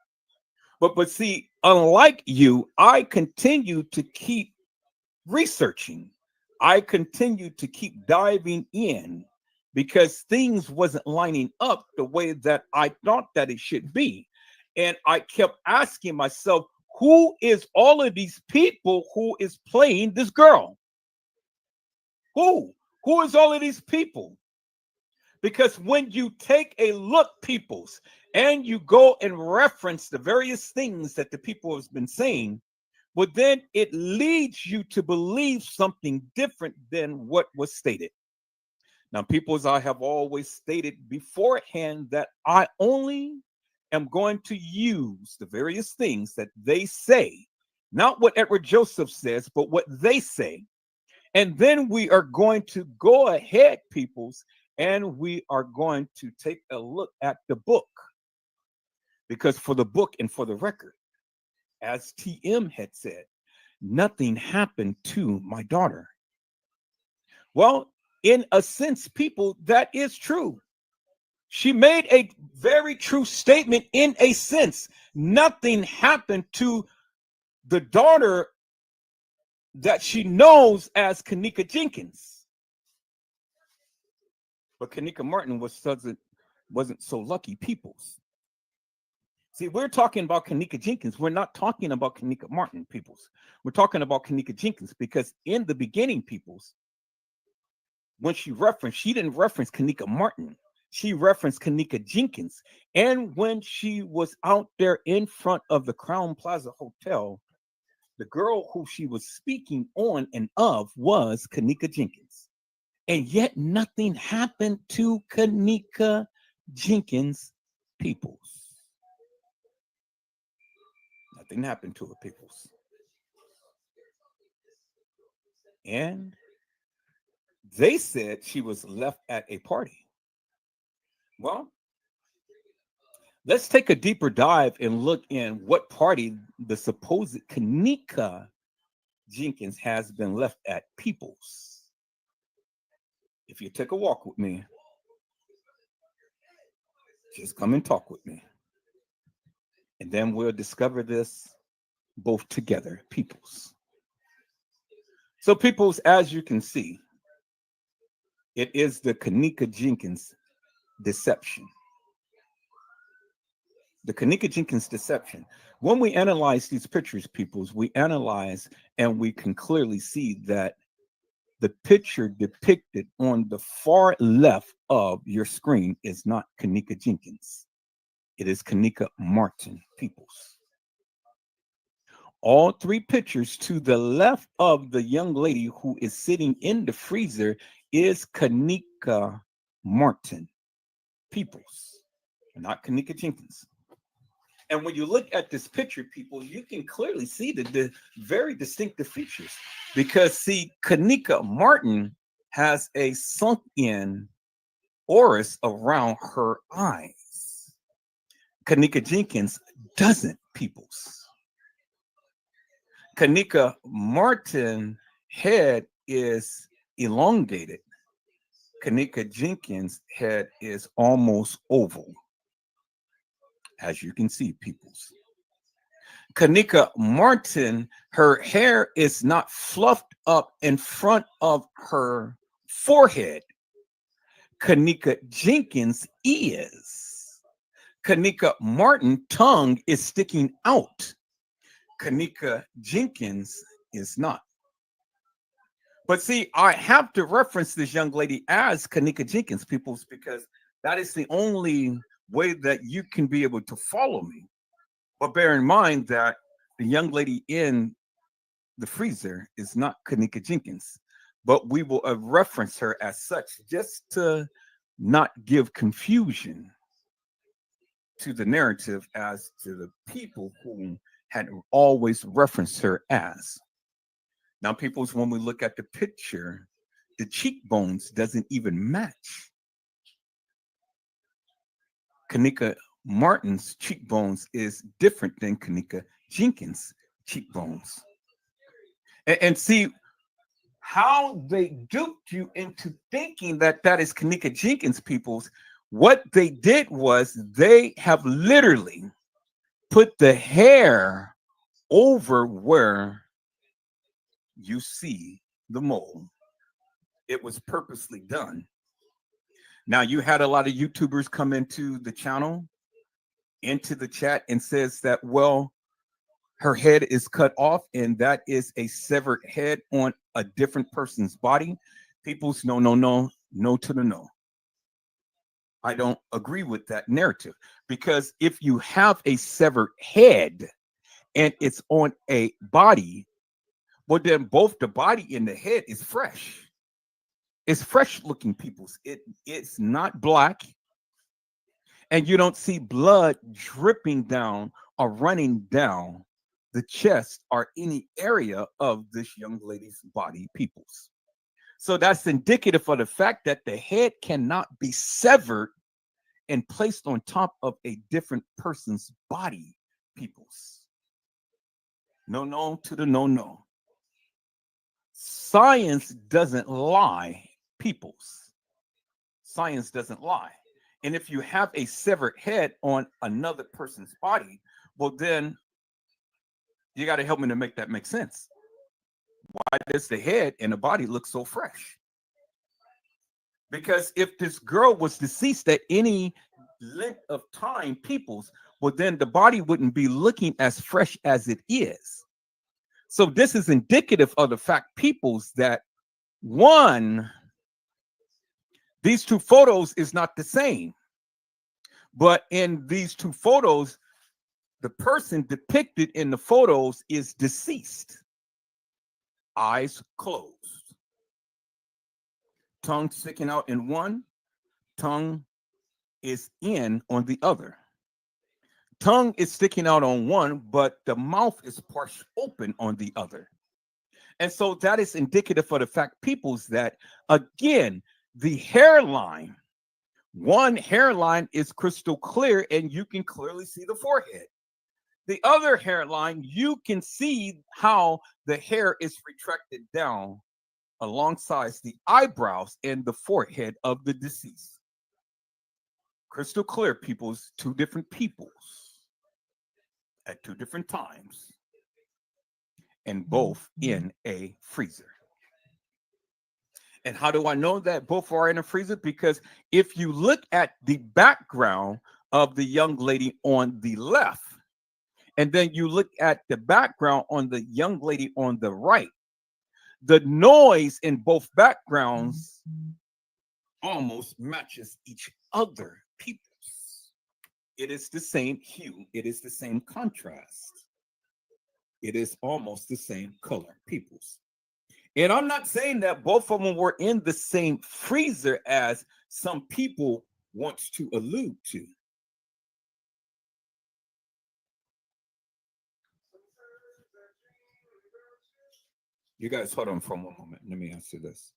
But see, unlike you, I continue to keep researching. I continue to keep diving in because things wasn't lining up the way that I thought that it should be. And I kept asking myself, who is all of these people who is playing this girl? Who? Who is all of these people? Because when you take a look, peoples, and you go and reference the various things that the people have been saying, well, then it leads you to believe something different than what was stated. Now, people, as I have always stated beforehand, that I only am going to use the various things that they say, not what Edward Joseph says, but what they say. And then we are going to go ahead, peoples, and we are going to take a look at the book. Because for the book and for the record, as TM had said, nothing happened to my daughter. Well, in a sense, people, that is true. She made a very true statement in a sense. Nothing happened to the daughter that she knows as kENNEka Jenkins. But kENNEka Martin wasn't so lucky, peoples. See, we're talking about kENNEka Jenkins. We're not talking about kENNEka Martin, peoples. We're talking about kENNEka Jenkins because in the beginning, peoples, when she didn't reference kENNEka Martin. She referenced kENNEka Jenkins. And when she was out there in front of the Crown Plaza Hotel, the girl who she was speaking on and of was kENNEka Jenkins. And yet nothing happened to kENNEka Jenkins, peoples. Nothing happened to her, peoples. And they said she was left at a party. Well, let's take a deeper dive and look in what party the supposed kENNEka Jenkins has been left at, peoples. If you take a walk with me, just come and talk with me. And then we'll discover this both together, peoples. So, peoples, as you can see, it is the kENNEka Jenkins deception. The kENNEka Jenkins deception. When we analyze these pictures, peoples, we analyze and we can clearly see that the picture depicted on the far left of your screen is not kENNEka Jenkins. It is kENNEka Martin, peoples. All three pictures to the left of the young lady who is sitting in the freezer is kENNEka Martin, peoples, not kENNEka Jenkins. And when you look at this picture, people, you can clearly see the very distinctive features because, see, kENNEka Martin has a sunk-in iris around her eyes. kENNEka Jenkins doesn't, peoples. kENNEka Martin head is elongated. kENNEka Jenkins head is almost oval. As you can see, peoples. kENNEka Martin, her hair is not fluffed up in front of her forehead. kENNEka Jenkins is. kENNEka Martin tongue is sticking out. kENNEka Jenkins is not. But see, I have to reference this young lady as kENNEka Jenkins, peoples, because that is the only way that you can be able to follow me. But bear in mind that the young lady in the freezer is not kENNEka Jenkins, but we will reference her as such just to not give confusion to the narrative as to the people who had always referenced her as. Now, peoples, when we look at the picture, the cheekbones doesn't even match kENNEka Martin's cheekbones is different than kENNEka Jenkins' cheekbones. And see how they duped you into thinking that that is kENNEka Jenkins peoples. What they did was they have literally put the hair over where you see the mole. It was purposely done. Now you had a lot of YouTubers come into the channel, into the chat, and says that, well, her head is cut off and that is a severed head on a different person's body. People's no, no, no, no to the no. I don't agree with that narrative, because if you have a severed head and it's on a body, well, then both the body and the head is fresh. It's fresh looking people's. It's not black, and you don't see blood dripping down or running down the chest or any area of this young lady's body, peoples. So that's indicative of the fact that the head cannot be severed and placed on top of a different person's body, peoples. No, no to the no, no. Science doesn't lie, peoples. Science doesn't lie. And if you have a severed head on another person's body, well, then you got to help me to make that make sense. Why does the head and the body look so fresh? Because if this girl was deceased at any length of time, peoples, well, then the body wouldn't be looking as fresh as it is. So this is indicative of the fact, peoples, that one, these two photos is not the same. But in these two photos, the person depicted in the photos is deceased. Eyes closed. Tongue sticking out in one, tongue is in on the other. Tongue is sticking out on one, but the mouth is partially open on the other. And so that is indicative of the fact, peoples, that again, the hairline, one hairline is crystal clear and you can clearly see the forehead. The other hairline, you can see how the hair is retracted down alongside the eyebrows and the forehead of the deceased. Crystal clear, peoples, two different peoples at two different times, and both in a freezer. And how do I know that both are in a freezer? Because if you look at the background of the young lady on the left, and then you look at the background on the young lady on the right, the noise in both backgrounds almost matches each other, peoples. It is the same hue, it is the same contrast, it is almost the same color, peoples. And I'm not saying that both of them were in the same freezer as some people wants to allude to. You guys hold on for one moment. Let me answer this.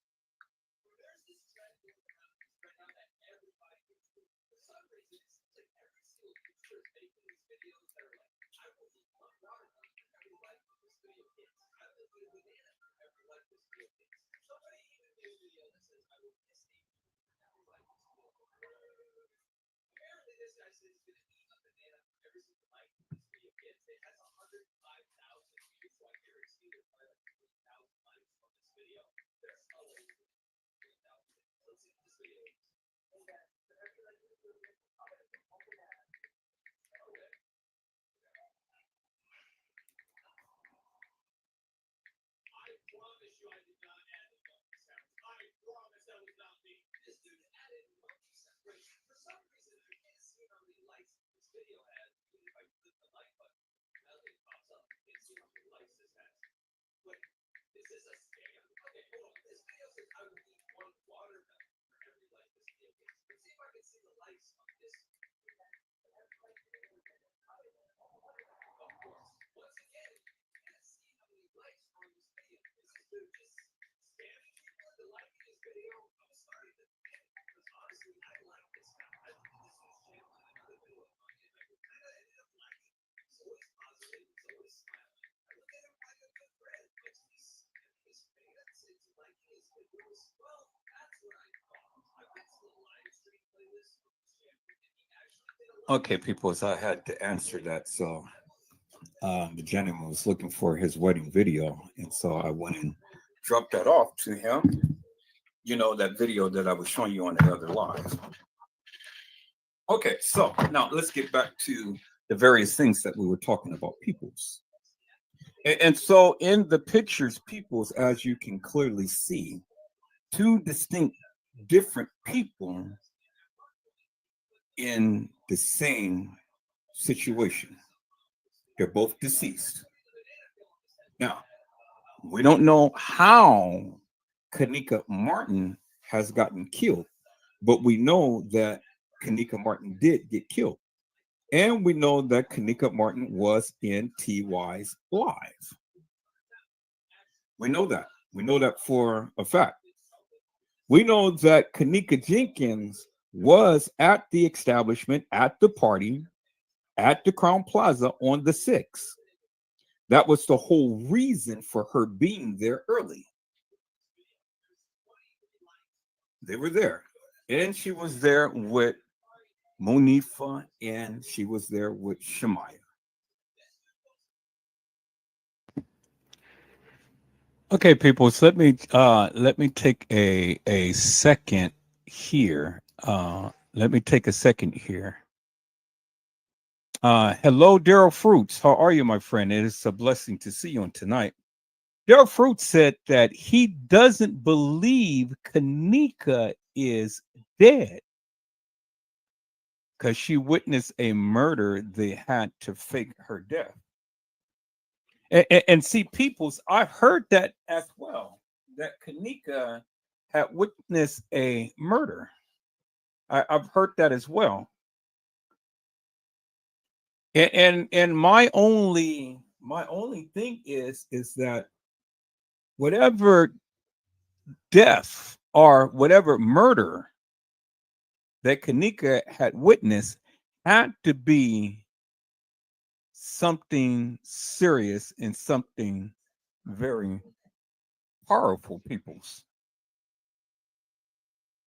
Okay, people, so I had to answer that. So the gentleman was looking for his wedding video, and so I went and dropped that off to him. You know, that video that I was showing you on the other live. Okay, so now let's get back to the various things that we were talking about, peoples. And so in the pictures, peoples, as you can clearly see, two distinct different people in the same situation. They're both deceased. Now, we don't know how kENNEka Martin has gotten killed, but we know that kENNEka Martin did get killed. And we know that kENNEka Martin was in TY's live. We know that. We know that for a fact. We know that kENNEka jENkINs was at the establishment, at the party, at the Crown Plaza on the 6th. That was the whole reason for her being there early. They were there. And she was there with Monifa, and she was there with Shemaya. Okay, people, so let me take a second here. Let me take a second here. Hello, Daryl Fruits. How are you, my friend? It is a blessing to see you on tonight. Daryl Fruits said that he doesn't believe kENNEka is dead because she witnessed a murder. They had to fake her death. And see, peoples, I've heard that as well, that kENNEka had witnessed a murder. I've heard that as well. And my only thing is that whatever death or whatever murder that kENNEka had witnessed had to be something serious and something very powerful, peoples.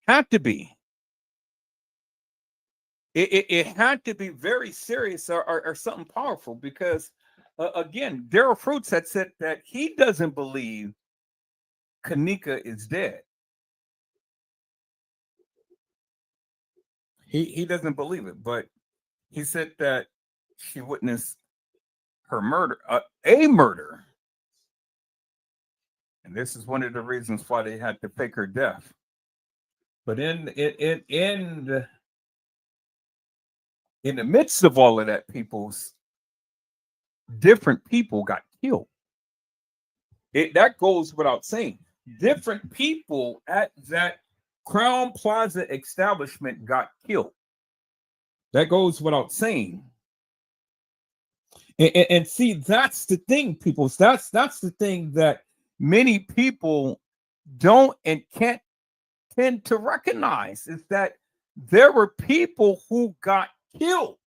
Had to be. It had to be very serious or something powerful because, again, Daryl Fruits had said that he doesn't believe kENNEka is dead. He doesn't believe it, but he said that she witnessed her murder, a murder. And this is one of the reasons why they had to fake her death. But in the midst of all of that, different people got killed. That goes without saying. Different people at that Crown Plaza establishment got killed. That goes without saying. And see, that's the thing, people. That's the thing that many people don't and can't tend to recognize is that there were people who got killed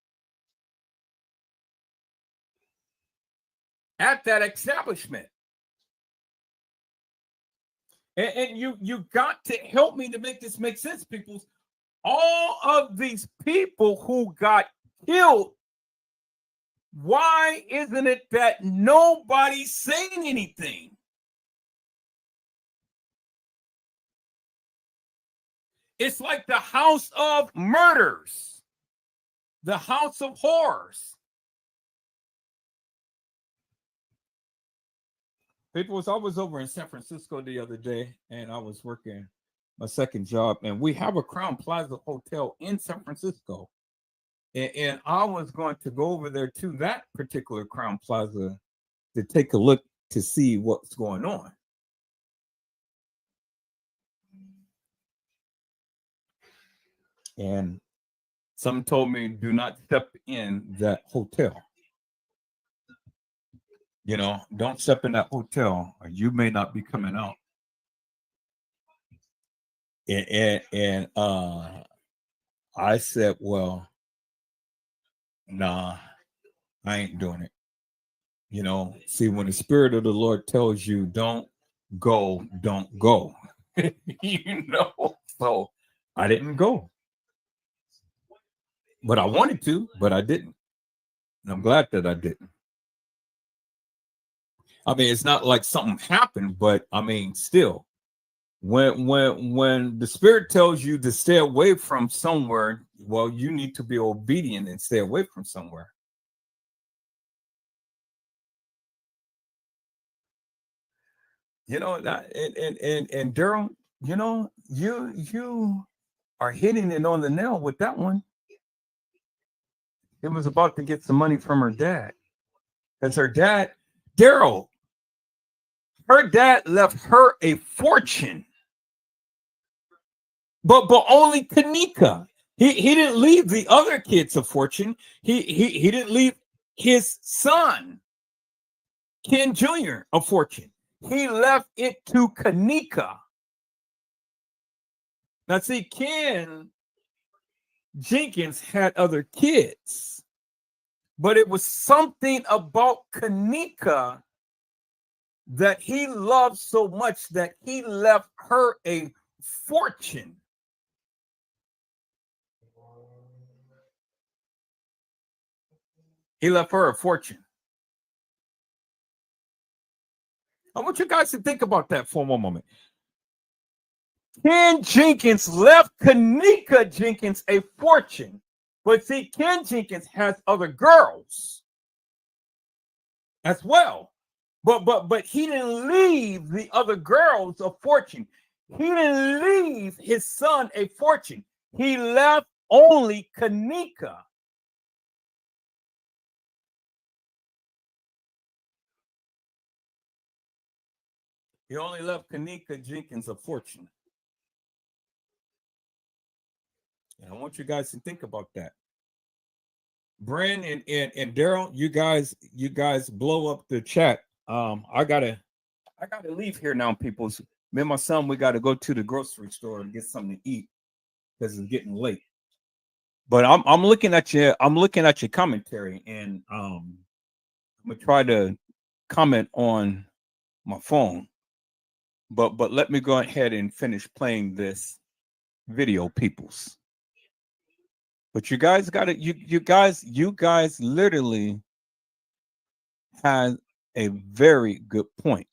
at that establishment. And you got to help me to make this make sense, people. All of these people who got killed, why isn't it that nobody's saying anything? It's like the house of murders, the house of horrors. People, I was over in San Francisco the other day, and I was working my second job, and we have a Crown Plaza hotel in San Francisco. And I was going to go over there to that particular Crown Plaza to take a look to see what's going on. And some told me, do not step in that hotel. You know, don't step in that hotel or you may not be coming out. And I said, well, nah, I ain't doing it. You know, see, when the Spirit of the Lord tells you don't go, don't go. You know, so I didn't go. But I wanted to, but I didn't. And I'm glad that I didn't. I mean, it's not like something happened, but I mean, still, when the spirit tells you to stay away from somewhere, well, you need to be obedient and stay away from somewhere. You know that, and Daryl, you know, you are hitting it on the nail with that one. It was about to get some money from her dad. Because her dad, Daryl, her dad left her a fortune. But only kENNEka. He didn't leave the other kids a fortune. He didn't leave his son, Ken Jr., a fortune. He left it to kENNEka. Now, see, Ken Jenkins had other kids, but it was something about kENNEka that he loved so much that he left her a fortune. He left her a fortune. I want you guys to think about that for one moment. Ken Jenkins left kENNEka Jenkins a fortune. But see, Ken Jenkins has other girls as well. But he didn't leave the other girls a fortune. He didn't leave his son a fortune. He left only kENNEka. He only left kENNEka Jenkins a fortune. And I want you guys to think about that. Bren and Daryl, you guys blow up the chat. I gotta leave here now, people. Me and my son, we gotta go to the grocery store and get something to eat because it's getting late. But I'm looking at your commentary, and I'm gonna try to comment on my phone. But let me go ahead and finish playing this video, peoples. But you guys got it. You guys literally had a very good point.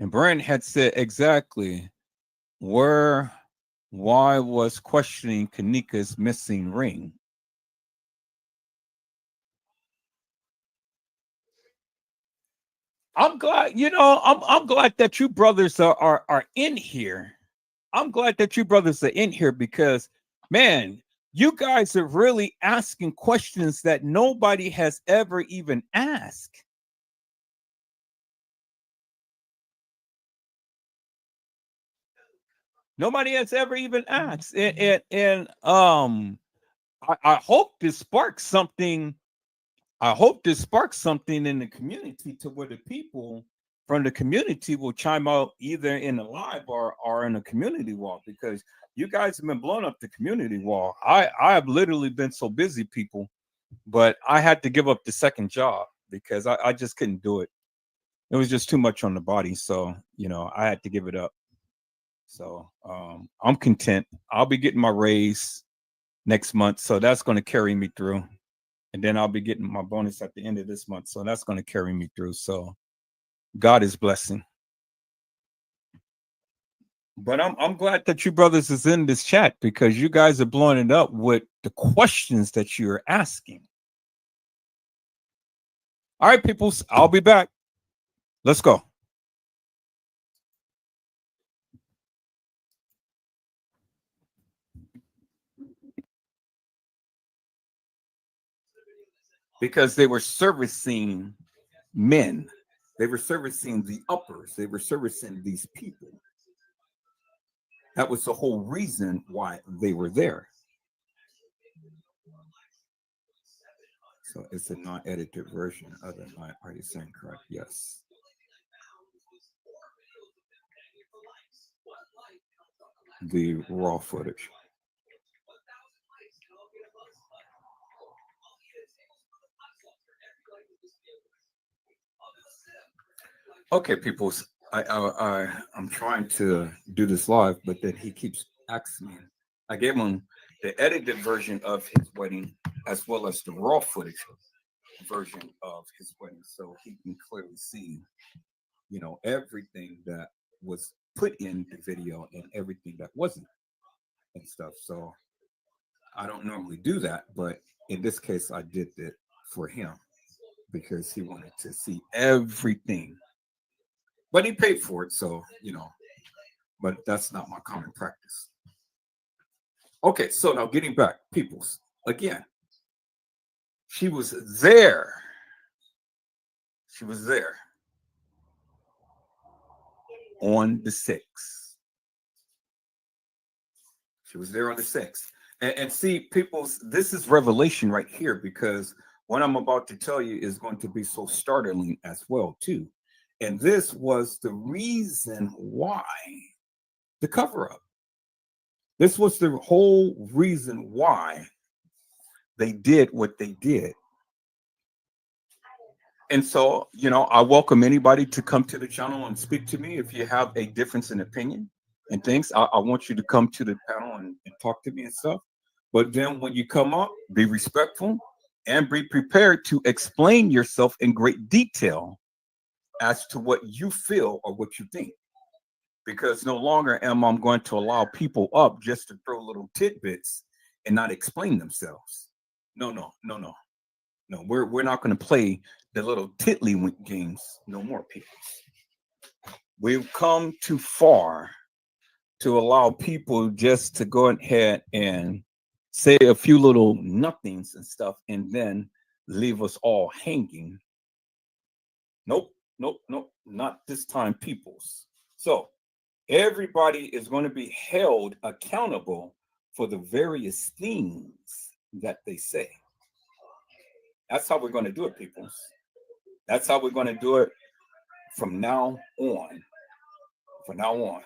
And Brent had said exactly why was questioning kENNEka's missing ring. I'm glad, I'm glad that you brothers are in here. I'm glad that you brothers are in here because, man, you guys are really asking questions that nobody has ever even asked. Nobody has ever even asked. And I hope this sparks something. I hope this sparks something in the community to where the people from the community will chime out either in the live or in a community wall, because you guys have been blowing up the community wall. I have literally been so busy, people, but I had to give up the second job because I just couldn't do it. It was just too much on the body. So, I had to give it up. So I'm content. I'll be getting my raise next month. So that's going to carry me through. And then I'll be getting my bonus at the end of this month. So that's going to carry me through. So God is blessing. But I'm glad that you brothers is in this chat because you guys are blowing it up with the questions that you're asking. All right, people, I'll be back. Let's go. Because they were servicing men. They were servicing the uppers. They were servicing these people. That was the whole reason why they were there. So it's a non-edited version of the Are you saying correct? Yes. The raw footage. Okay, people. I'm trying to do this live, but then he keeps asking me. I gave him the edited version of his wedding as well as the raw footage version of his wedding, so he can clearly see, everything that was put in the video and everything that wasn't and stuff. So I don't normally do that, but in this case, I did it for him because he wanted to see everything. But he paid for it, so but that's not my common practice. Okay, so now getting back, peoples. Again, she was there. She was there on the 6th. She was there on the 6th. And see, peoples, this is revelation right here because what I'm about to tell you is going to be so startling as well, too. And this was the reason why the cover up. This was the whole reason why they did what they did. And so, I welcome anybody to come to the channel and speak to me if you have a difference in opinion and things. I want you to come to the panel and talk to me and stuff. But then when you come up, be respectful and be prepared to explain yourself in great detail as to what you feel or what you think. Because no longer am I going to allow people up just to throw little tidbits and not explain themselves. No. No, we're not going to play the little tiddlywink games no more, people. We've come too far to allow people just to go ahead and say a few little nothings and stuff and then leave us all hanging. Nope, not this time, peoples. So everybody is going to be held accountable for the various things that they say. That's how we're going to do it, peoples. That's how we're going to do it from now on. From now on.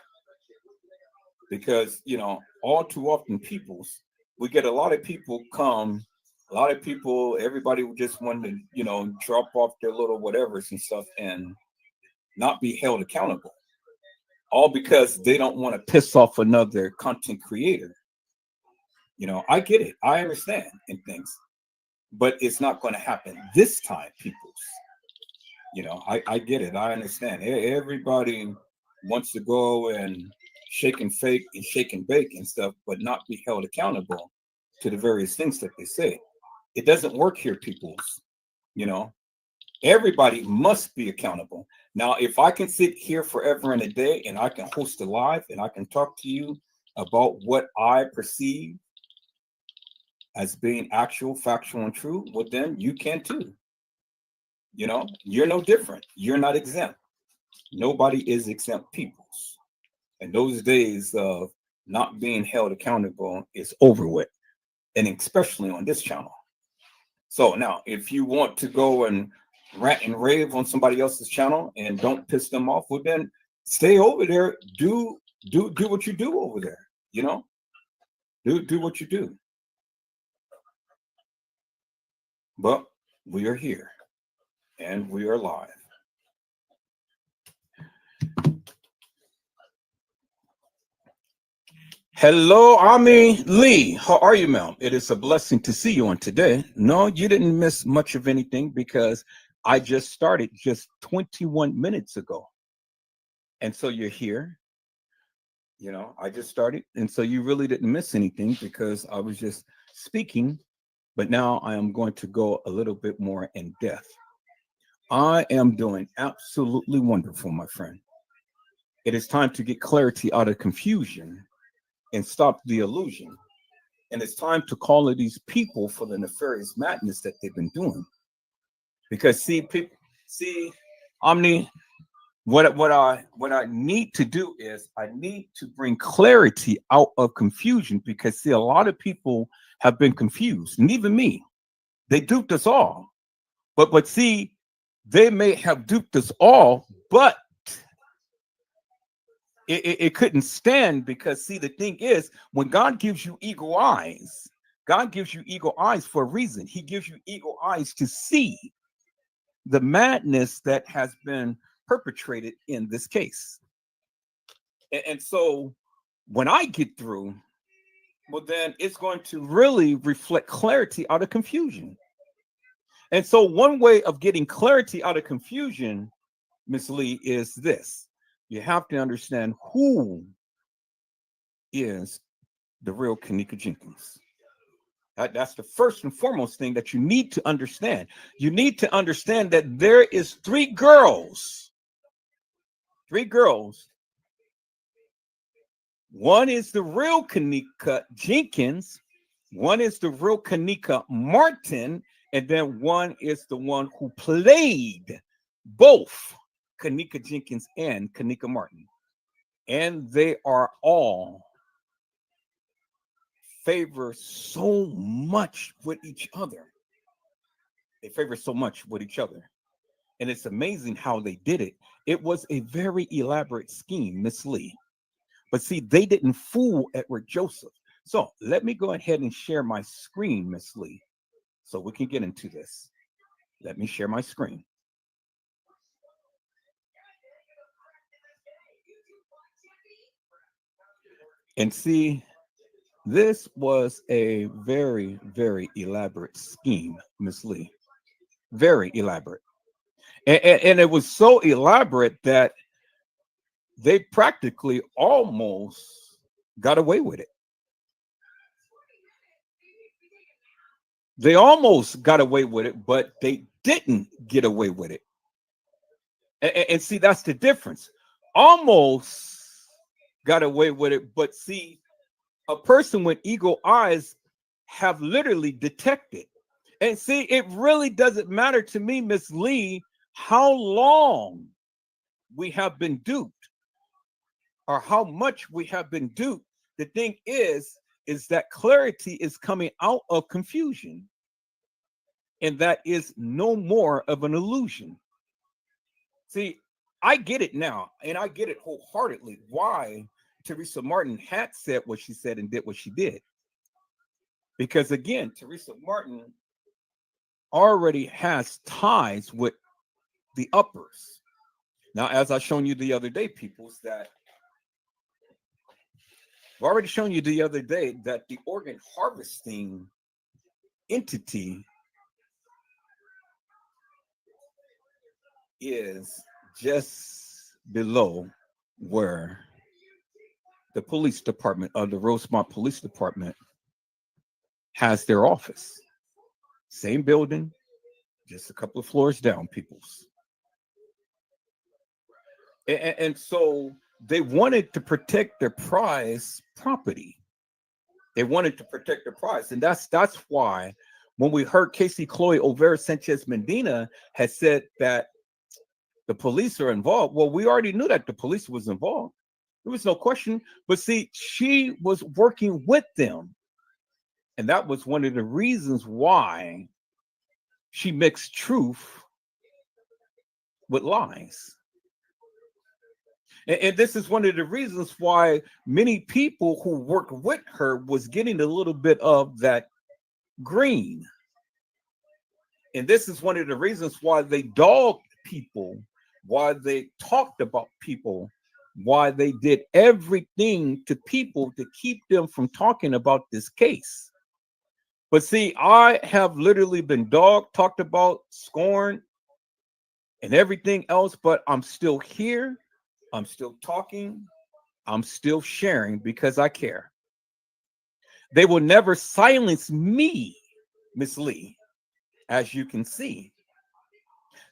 Because, all too often, peoples, we get a lot of people come, a lot of people, everybody just want to, drop off their little whatevers and stuff and not be held accountable. All because they don't want to piss off another content creator. I get it. I understand and things. But it's not going to happen this time, peoples. I get it. I understand. Everybody wants to go and shake and fake and shake and bake and stuff, but not be held accountable to the various things that they say. It doesn't work here, peoples. Everybody must be accountable. Now, if I can sit here forever and a day and I can host a live and I can talk to you about what I perceive as being actual, factual, and true, well, then you can too. You're no different. You're not exempt. Nobody is exempt, peoples. And those days of not being held accountable is over with, and especially on this channel. So now, if you want to go and rant and rave on somebody else's channel and don't piss them off, well, then stay over there. Do what you do over there. Do what you do. But we are here and we are live. Hello, Ami Lee. How are you, ma'am? It is a blessing to see you on today. No, you didn't miss much of anything because I just started just 21 minutes ago. And so you're here. I just started. And so you really didn't miss anything because I was just speaking. But now I am going to go a little bit more in depth. I am doing absolutely wonderful, my friend. It is time to get clarity out of confusion and stop the illusion. And it's time to call it these people for the nefarious madness that they've been doing. Because Omni, what I need to do is I need to bring clarity out of confusion because see, a lot of people have been confused, and even me. They duped us all. But see, they may have duped us all, but it couldn't stand because see, the thing is, when God gives you eagle eyes, God gives you eagle eyes for a reason. He gives you eagle eyes to see the madness that has been perpetrated in this case. And so when I get through, well, then it's going to really reflect clarity out of confusion. And so one way of getting clarity out of confusion, Miss Lee, is this. You have to understand who is the real kENNEka JENKINs. That's the first and foremost thing that you need to understand. You need to understand that there is three girls. One is the real kENNEka JENKINs, one is the real kENNEka Martin, and then one is the one who played both kENNEka JENKINs and kENNEka Martin. And they are all favor so much with each other. They favor so much with each other. And it's amazing how they did it. It was a very elaborate scheme, Miss Lee. But see, they didn't fool Edward Joseph. So let me go ahead and share my screen, Miss Lee, so we can get into this. Let me share my screen. And see, this was a very, very elaborate scheme, Miss Lee. Very elaborate. And it was so elaborate that they practically almost got away with it. They almost got away with it, but they didn't get away with it. And see, that's the difference. Almost got away with it, but see, a person with eagle eyes have literally detected. And see, it really doesn't matter to me, Miss Lee, how long we have been duped or how much we have been duped. The thing is that clarity is coming out of confusion. And that is no more of an illusion. See, I get it now, and I get it wholeheartedly why Teresa Martin had said what she said and did what she did. Because again, Teresa Martin already has ties with the uppers. Now, as I shown you the other day, peoples, that I've already shown you the other day that the organ harvesting entity is just below where the police department of the Rosemont Police Department has their office. Same building, just a couple of floors down, peoples. And so they wanted to protect their prize property. They wanted to protect their prize. And that's why when we heard Casey Chloe Olvera Sanchez Medina has said that the police are involved, well, we already knew that the police was involved. There was no question. But see, she was working with them. And that was one of the reasons why she mixed truth with lies. And this is one of the reasons why many people who worked with her was getting a little bit of that green. And this is one of the reasons why they dogged people, why they talked about people, why they did everything to people to keep them from talking about this case. But see, I have literally been dogged, talked about, scorned, and everything else, but I'm still here. I'm still talking. I'm still sharing because I care. They will never silence me, Miss Lee, as you can see.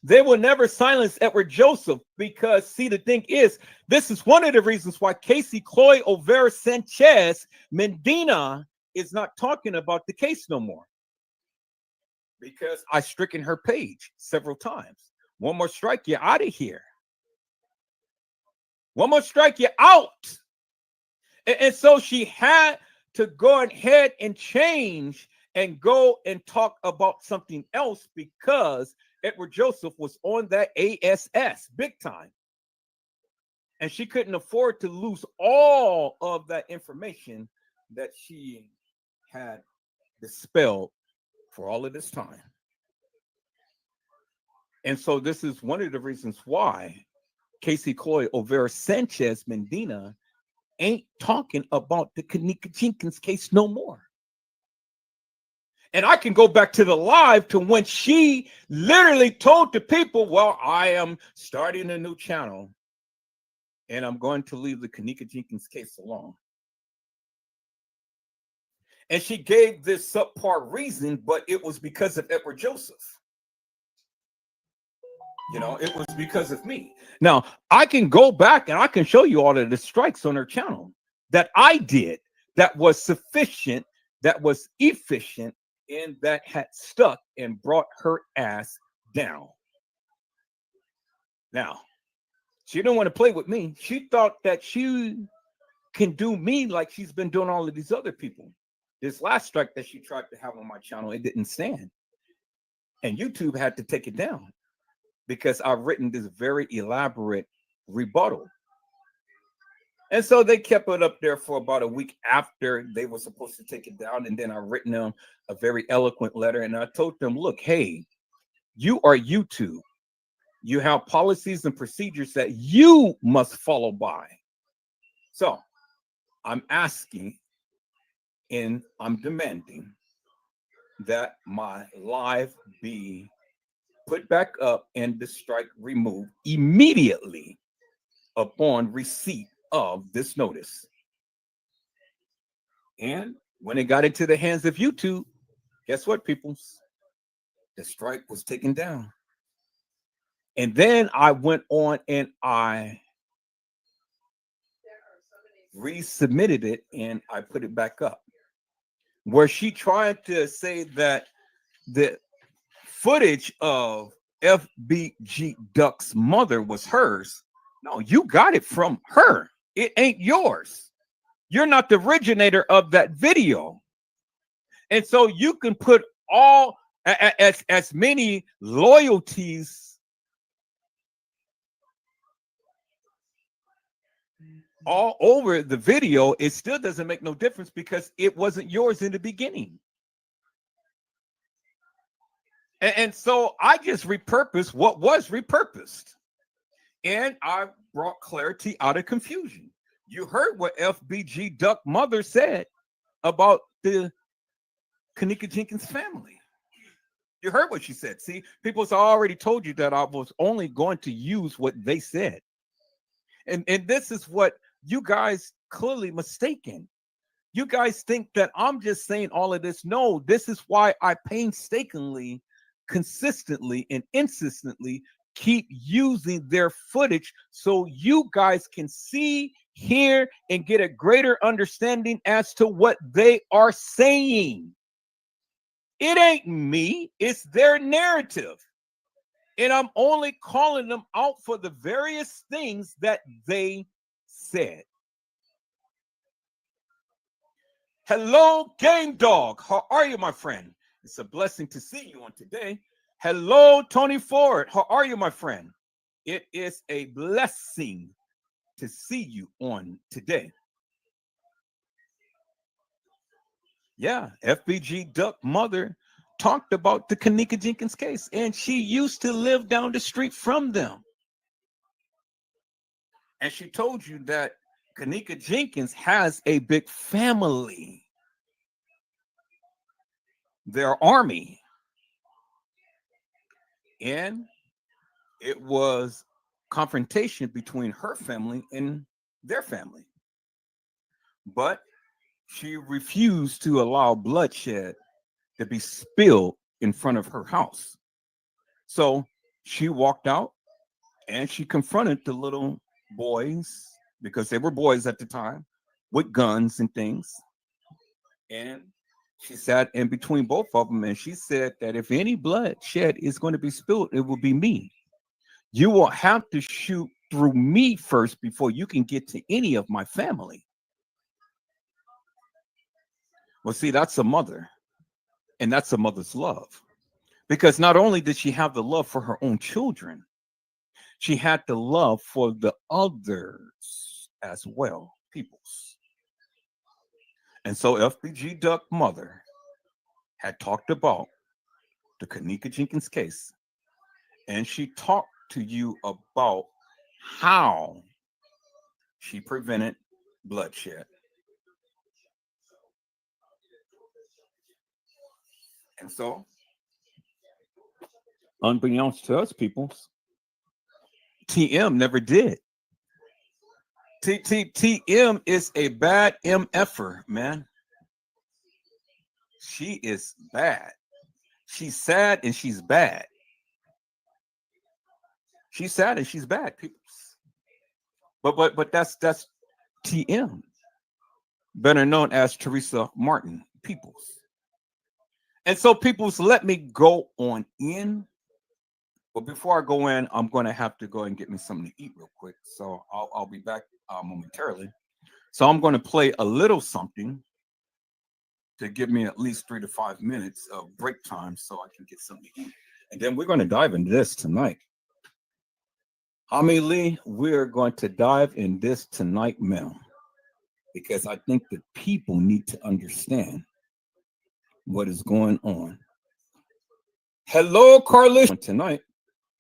They will never silence Edward Joseph because, see, the thing is, this is one of the reasons why Casey Chloe Olvera Sanchez Medina is not talking about the case no more. Because I stricken her page several times. One more strike, you're out of here. One more strike, you're out. And so she had to go ahead and change and go and talk about something else because Edward Joseph was on that ASS big time. And she couldn't afford to lose all of that information that she had dispelled for all of this time. And so this is one of the reasons why Casey Cloy, Overa Sanchez Medina ain't talking about the kENNEka Jenkins case no more. And I can go back to the live to when she literally told the people, well, I am starting a new channel and I'm going to leave the kENNEka Jenkins case alone. And she gave this subpar reason, but it was because of Edward Joseph. You know, it was because of me. Now, I can go back and I can show you all of the strikes on her channel that I did that was sufficient, that was efficient, and that had stuck and brought her ass down. Now, she didn't want to play with me. She thought that she can do me like she's been doing all of these other people. This last strike that she tried to have on my channel, it didn't stand. And YouTube had to take it down because I've written this very elaborate rebuttal. And so they kept it up there for about a week after they were supposed to take it down. And then I written them a very eloquent letter. And I told them, look, hey, you are YouTube. You have policies and procedures that you must follow by. So I'm asking and I'm demanding that my live be put back up and the strike removed immediately upon receipt of this notice. And when it got into the hands of YouTube, guess what, peoples? The strike was taken down. And then I went on and I resubmitted it and I put it back up. Where she tried to say that the footage of FBG Duck's mother was hers. No, you got it from her. It ain't yours. You're not the originator of that video. And so you can put all as many loyalties all over the video. It still doesn't make no difference because it wasn't yours in the beginning. And so I just repurposed what was repurposed. And I brought clarity out of confusion. You heard what FBG Duck mother said about the kENNEka Jenkins family. You heard what she said. See, people have already told you that I was only going to use what they said. And this is what you guys clearly mistaken. You guys think that I'm just saying all of this. No, this is why I painstakingly, consistently, and insistently keep using their footage so you guys can see, hear, and get a greater understanding as to what they are saying. It ain't me, it's their narrative. And I'm only calling them out for the various things that they said. Hello, Game Dog. How are you, my friend? It's a blessing to see you on today. Hello, Tony Ford. How are you, my friend? It is a blessing to see you on today. Yeah, FBG Duck mother talked about the kENNEka Jenkins case, and she used to live down the street from them. And she told you that kENNEka Jenkins has a big family. Their army. And it was confrontation between her family and their family. But she refused to allow bloodshed to be spilled in front of her house. So she walked out and she confronted the little boys, because they were boys at the time, with guns and things. And she sat in between both of them and she said that if any bloodshed is going to be spilled, it will be me. You will have to shoot through me first before you can get to any of my family. Well, see, that's a mother. And that's a mother's love. Because not only did she have the love for her own children, she had the love for the others as well, peoples. And so FBG Duck mother had talked about the kENNEka Jenkins case. And she talked to you about how she prevented bloodshed. And so, unbeknownst to us, people, TM never did. TM is a bad MFer, man. She is bad. She's sad and she's bad. She's sad and she's bad, people. But that's TM, better known as Teresa Martin, peoples. And so, peoples, let me go on in. But before I go in, I'm going to have to go and get me something to eat real quick. So I'll be back momentarily. So I'm going to play a little something to give me at least 3 to 5 minutes of break time so I can get something to eat. And then we're going to dive into this tonight. Ami Lee, we're going to dive in this tonight, ma'am, because I think that people need to understand what is going on. Hello, Carlisle. Tonight,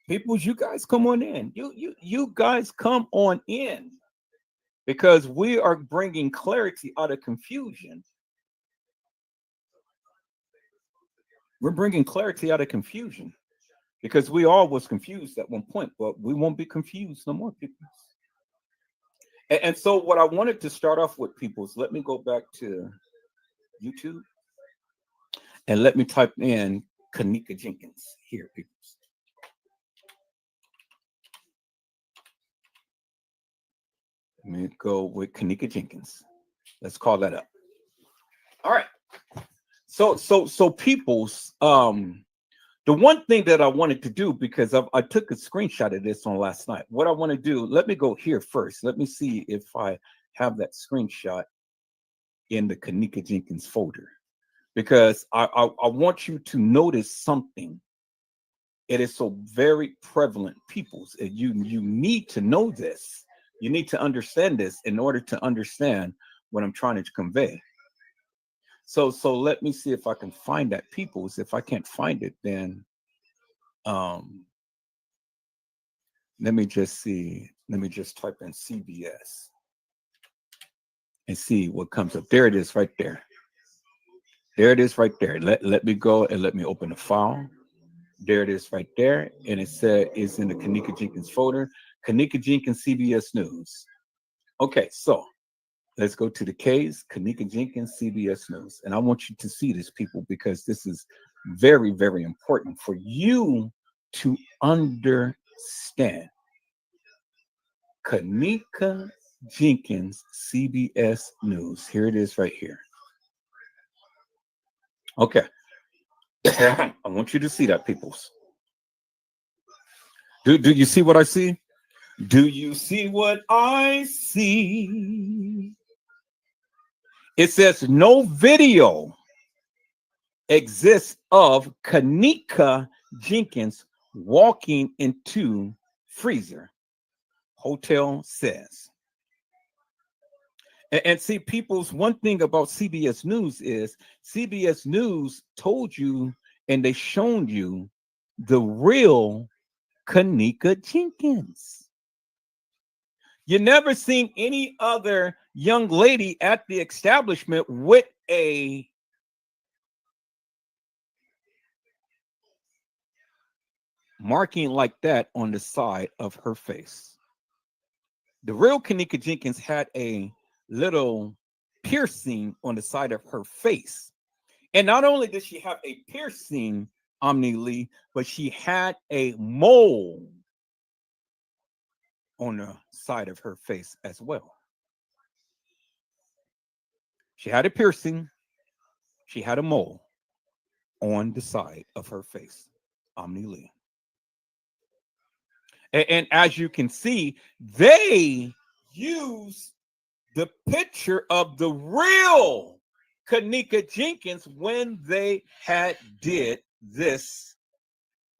people, you guys come on in. You guys come on in, because we are bringing clarity out of confusion. We're bringing clarity out of confusion, because we all was confused at one point, but we won't be confused no more, people. And so what I wanted to start off with, people, is let me go back to YouTube and let me type in kENNEka Jenkins here, people. Let me go with kENNEka Jenkins. Let's call that up. All right. So peoples, the one thing that I wanted to do, because I took a screenshot of this on last night. What I want to do, let me go here first. Let me see if I have that screenshot in the kENNEka Jenkins folder, because I want you to notice something. It is so very prevalent, peoples. And you need to know this. You need to understand this in order to understand what I'm trying to convey. So let me see if I can find that, peoples. If I can't find it, then let me just see. Let me just type in CBS and see what comes up. There it is right there. There it is right there. Let me go and let me open the file. There it is right there. And it said it's in the kENNEka Jenkins folder. kENNEka Jenkins, CBS News. Okay, so let's go to the K's, kENNEka Jenkins, CBS News. And I want you to see this, people, because this is very, very important for you to understand. kENNEka Jenkins, CBS News. Here it is right here. Okay. I want you to see that, peoples. Do you see what I see? Do you see what I see? It says no video exists of kENNEka Jenkins walking into freezer, hotel says. And see, people's one thing about CBS News is CBS News told you and they shown you the real kENNEka Jenkins. You never seen any other young lady at the establishment with a marking like that on the side of her face. The real kENNEka Jenkins had a little piercing on the side of her face. And not only did she have a piercing, Omni Lee, but she had a mole on the side of her face as well. She had a piercing. She had a mole on the side of her face, Omni Lee. And as you can see, they use the picture of the real kENNEka Jenkins when they had did this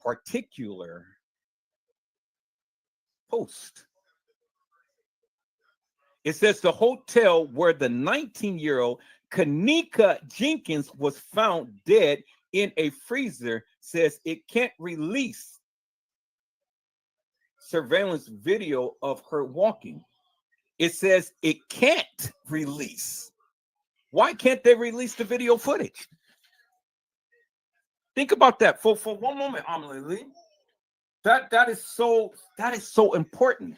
particular post. It says the hotel where the 19-year-old kENNEka Jenkins was found dead in a freezer says it can't release surveillance video of her walking. It says it can't release. Why can't they release the video footage? Think about that for one moment, Amelie Lee. That is so important.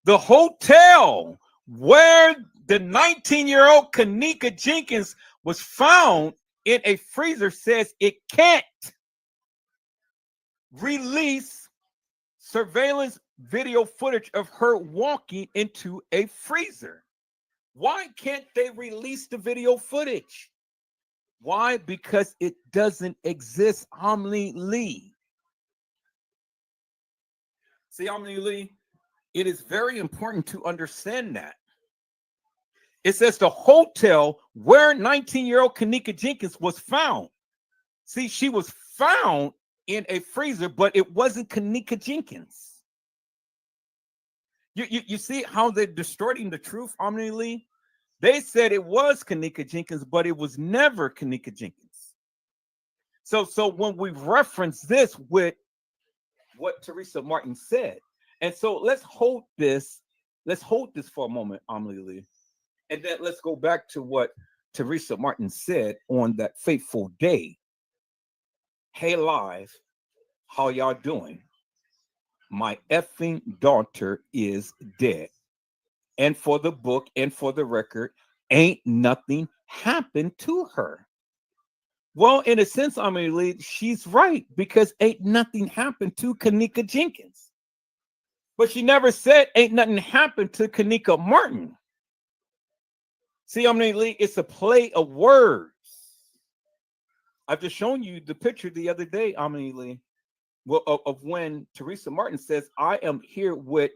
The hotel where the 19-year-old kENNEka jENkINs was found in a freezer says it can't release surveillance video footage of her walking into a freezer. Why can't they release the video footage? Why? Because it doesn't exist, Amelie Lee. See, Amelie Lee, it is very important to understand that. It says the hotel where 19-year-old kENNEka jENkINs was found. See, she was found in a freezer, but it wasn't kENNEka jENkINs. You see how they're distorting the truth, Amelie Lee? They said it was kENNEka jENkINs, but it was never kENNEka jENkINs. So when we reference this with what Teresa Martin said, and so let's hold this for a moment, Amelie Lee, and then let's go back to what Teresa Martin said on that fateful day. Hey, live, how y'all doing? My effing daughter is dead. And for the book and for the record, ain't nothing happened to her. Well, in a sense, Amelie Lee, she's right, because ain't nothing happened to kENNEka jENkINs. But she never said ain't nothing happened to kENNEka Martin. See, Amelie Lee, it's a play of words. I've just shown you the picture the other day, Amelie Lee, well, of when Teresa Martin says, I am here with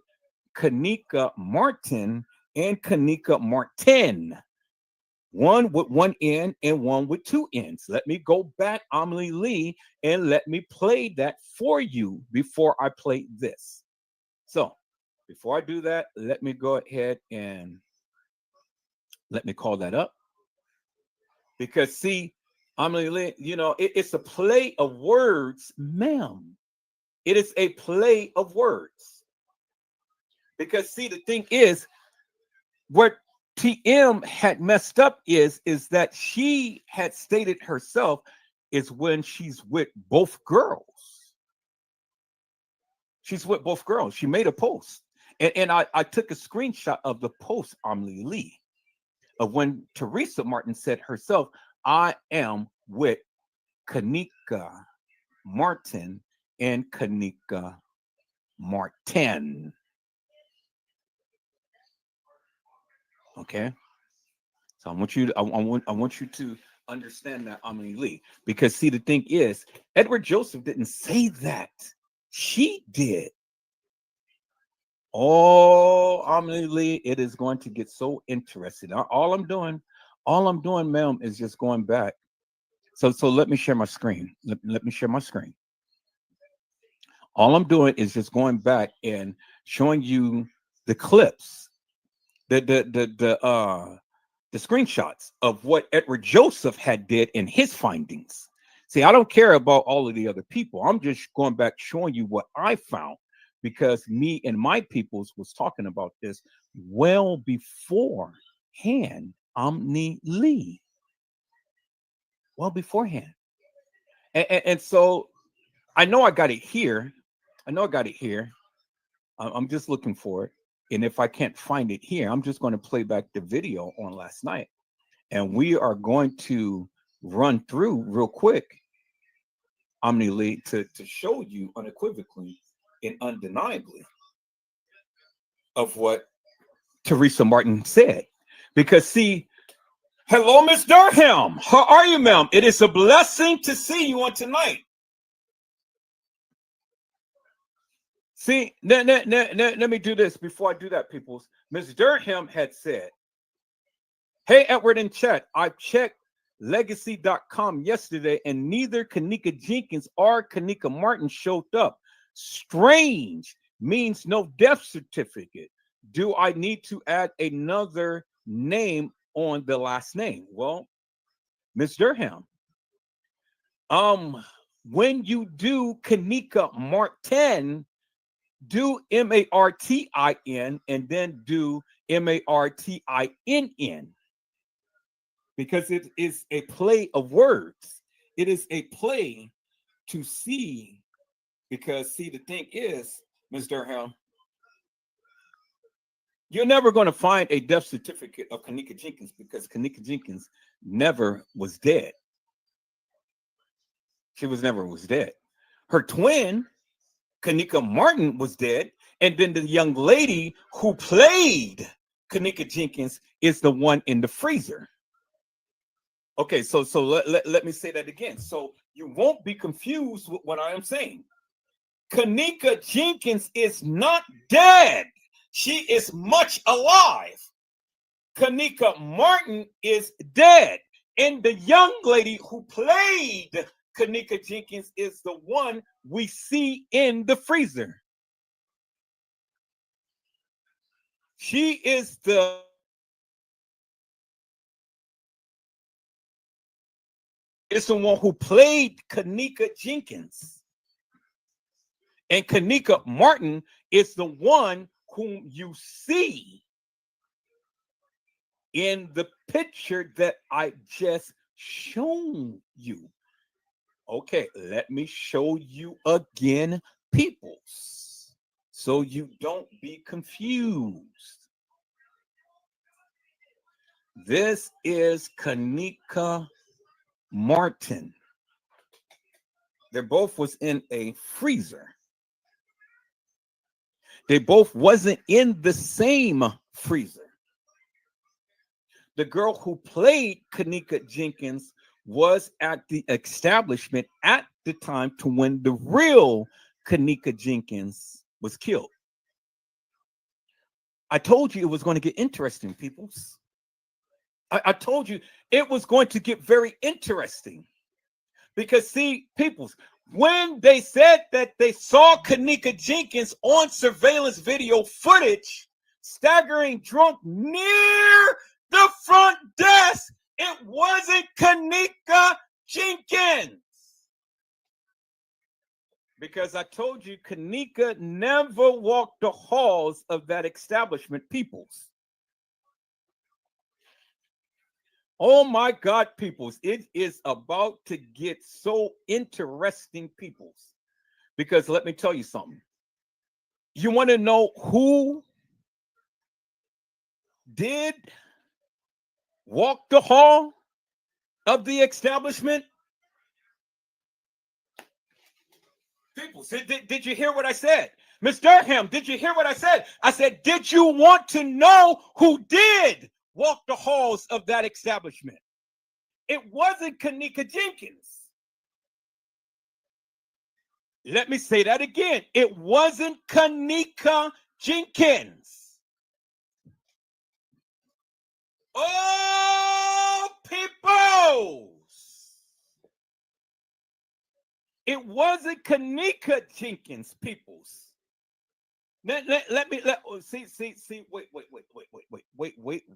kENNEka Martin and kENNEka Martin. One with one N and one with two N's. Let me go back, Amelie Lee, and let me play that for you before I play this. So before I do that, let me go ahead and let me call that up. Because see, Amelie Lee, you know, it's a play of words, ma'am. It is a play of words. Because see, the thing is, what TM had messed up is that she had stated herself is when she's with both girls. She's with both girls. She made a post. And I took a screenshot of the post, Amelie Lee, of when Teresa Martin said herself, I am with kENNEka Martin and kENNEka Martin. Okay. So I want you to understand that, Amelie Lee, because see, the thing is, Edward Joseph didn't say that. She did. Oh, Amelie Lee, it is going to get so interesting. All I'm doing, ma'am, is just going back. So let me share my screen. Let me share my screen. All I'm doing is just going back and showing you the clips, the screenshots of what Edward Joseph had did in his findings. See, I don't care about all of the other people. I'm just going back showing you what I found, because me and my peoples was talking about this well beforehand, Amelie Lee. Well beforehand. And so I know I got it here. I'm just looking for it. And if I can't find it here, I'm just going to play back the video on last night. And we are going to run through real quick, Amelie Lee, to show you unequivocally and undeniably of what Teresa Martin said. Because see, hello, Miss Durham. How are you, ma'am? It is a blessing to see you on tonight. See, let me do this before I do that, peoples. Miss Durham had said, hey, Edward in chat, I checked legacy.com yesterday and neither kENNEka jENkINs or kENNEka Martin showed up. Strange, means no death certificate. Do I need to add another name on the last name? Well, Miss Durham, when you do kENNEka Martin, do Martin and then do Martinn, because it is a play of words. It is a play to see, because see, the thing is, Ms. Durham, you're never going to find a death certificate of kENNEka Jenkins, because kENNEka Jenkins never was dead. She never was dead. Her twin, kENNEka Martin, was dead. And then the young lady who played kENNEka Jenkins is the one in the freezer. Okay, so let me say that again. So you won't be confused with what I am saying. kENNEka Jenkins is not dead. She is much alive. kENNEka Martin is dead. And the young lady who played kENNEka Jenkins is the one we see in the freezer. She is the one who played kENNEka Jenkins. And kENNEka Martin is the one whom you see in the picture that I just shown you. Okay, let me show you again, peoples, so you don't be confused. This is kENNEka Martin. They both was in a freezer. They both wasn't in the same freezer. The girl who played kENNEka Jenkins was at the establishment at the time to when the real kENNEka Jenkins was killed. I told you it was going to get interesting, peoples. I told you it was going to get very interesting. Because see, peoples, when they said that they saw kENNEka Jenkins on surveillance video footage, staggering drunk near the front desk, it wasn't kENNEka Jenkins. Because I told you, kENNEka never walked the halls of that establishment, peoples. Oh my God, peoples, it is about to get so interesting, peoples. Because let me tell you something. You want to know who did walk the hall of the establishment? Peoples, did you hear what I said? Ms. Durham, did you hear what I said? I said, did you want to know who did walk the halls of that establishment? It wasn't kENNEka Jenkins. Let me say that again. It wasn't kENNEka Jenkins. Oh, people! It wasn't kENNEka Jenkins, peoples. Let me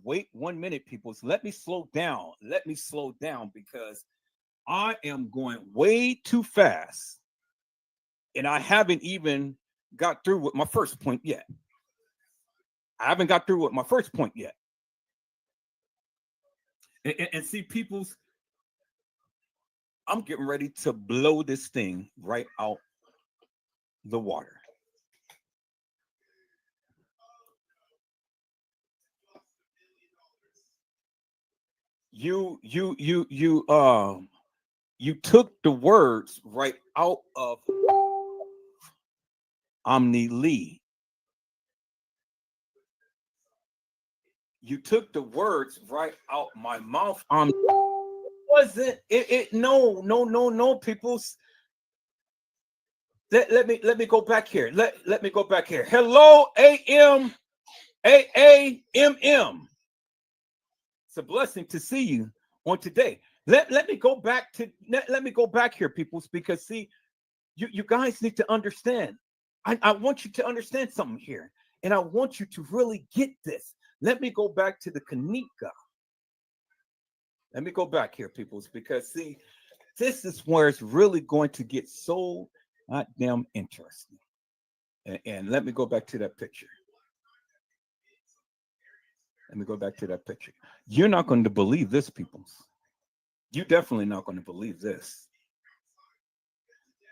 wait 1 minute, peoples. Let me slow down. Let me slow down because I am going way too fast. And I haven't even got through with my first point yet. I haven't got through with my first point yet. And see, peoples, I'm getting ready to blow this thing right out the water. You took the words right out of Omni Lee. You took the words right out my mouth. Wasn't it? No, peoples. Let me go back here. Let me go back here. Hello, AMAAMM. It's a blessing to see you on today. Let me go back here, peoples, because see, you guys need to understand. I want you to understand something here, and I want you to really get this. Let me go back to the kENNEka. Let me go back here, peoples, because see, this is where it's really going to get so goddamn interesting. And let me go back to that picture. Let me go back to that picture. You're not going to believe this, peoples. You're definitely not going to believe this.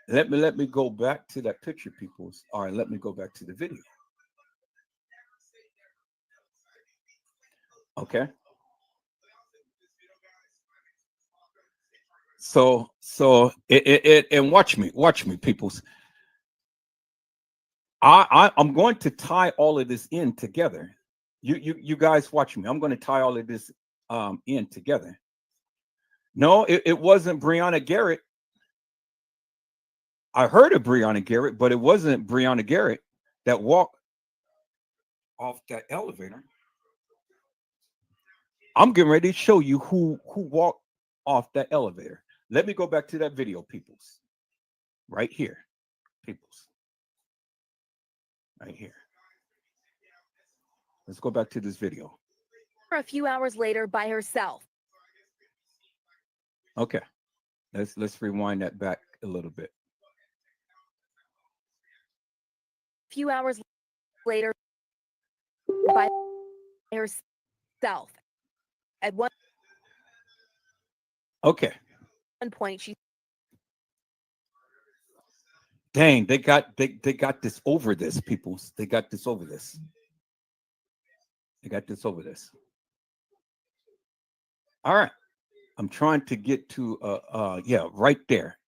Let me go back to that picture, peoples. All right, let me go back to the video. Okay. So and watch me, peoples. I'm going to tie all of this in together. You guys watch me. I'm going to tie all of this in together. No, it wasn't Brianna Garrett. I heard of Brianna Garrett, but it wasn't Brianna Garrett that walked off that elevator. I'm getting ready to show you who walked off that elevator. Let me go back to that video, peoples. Right here, peoples. Right here. Let's go back to this video. A few hours later by herself. Okay. Let's rewind that back a little bit. A few hours later by herself. At one Okay. point she Dang, they got this over this, peoples. They got this over this. They got this over this. All right. I'm trying to get to yeah, right there.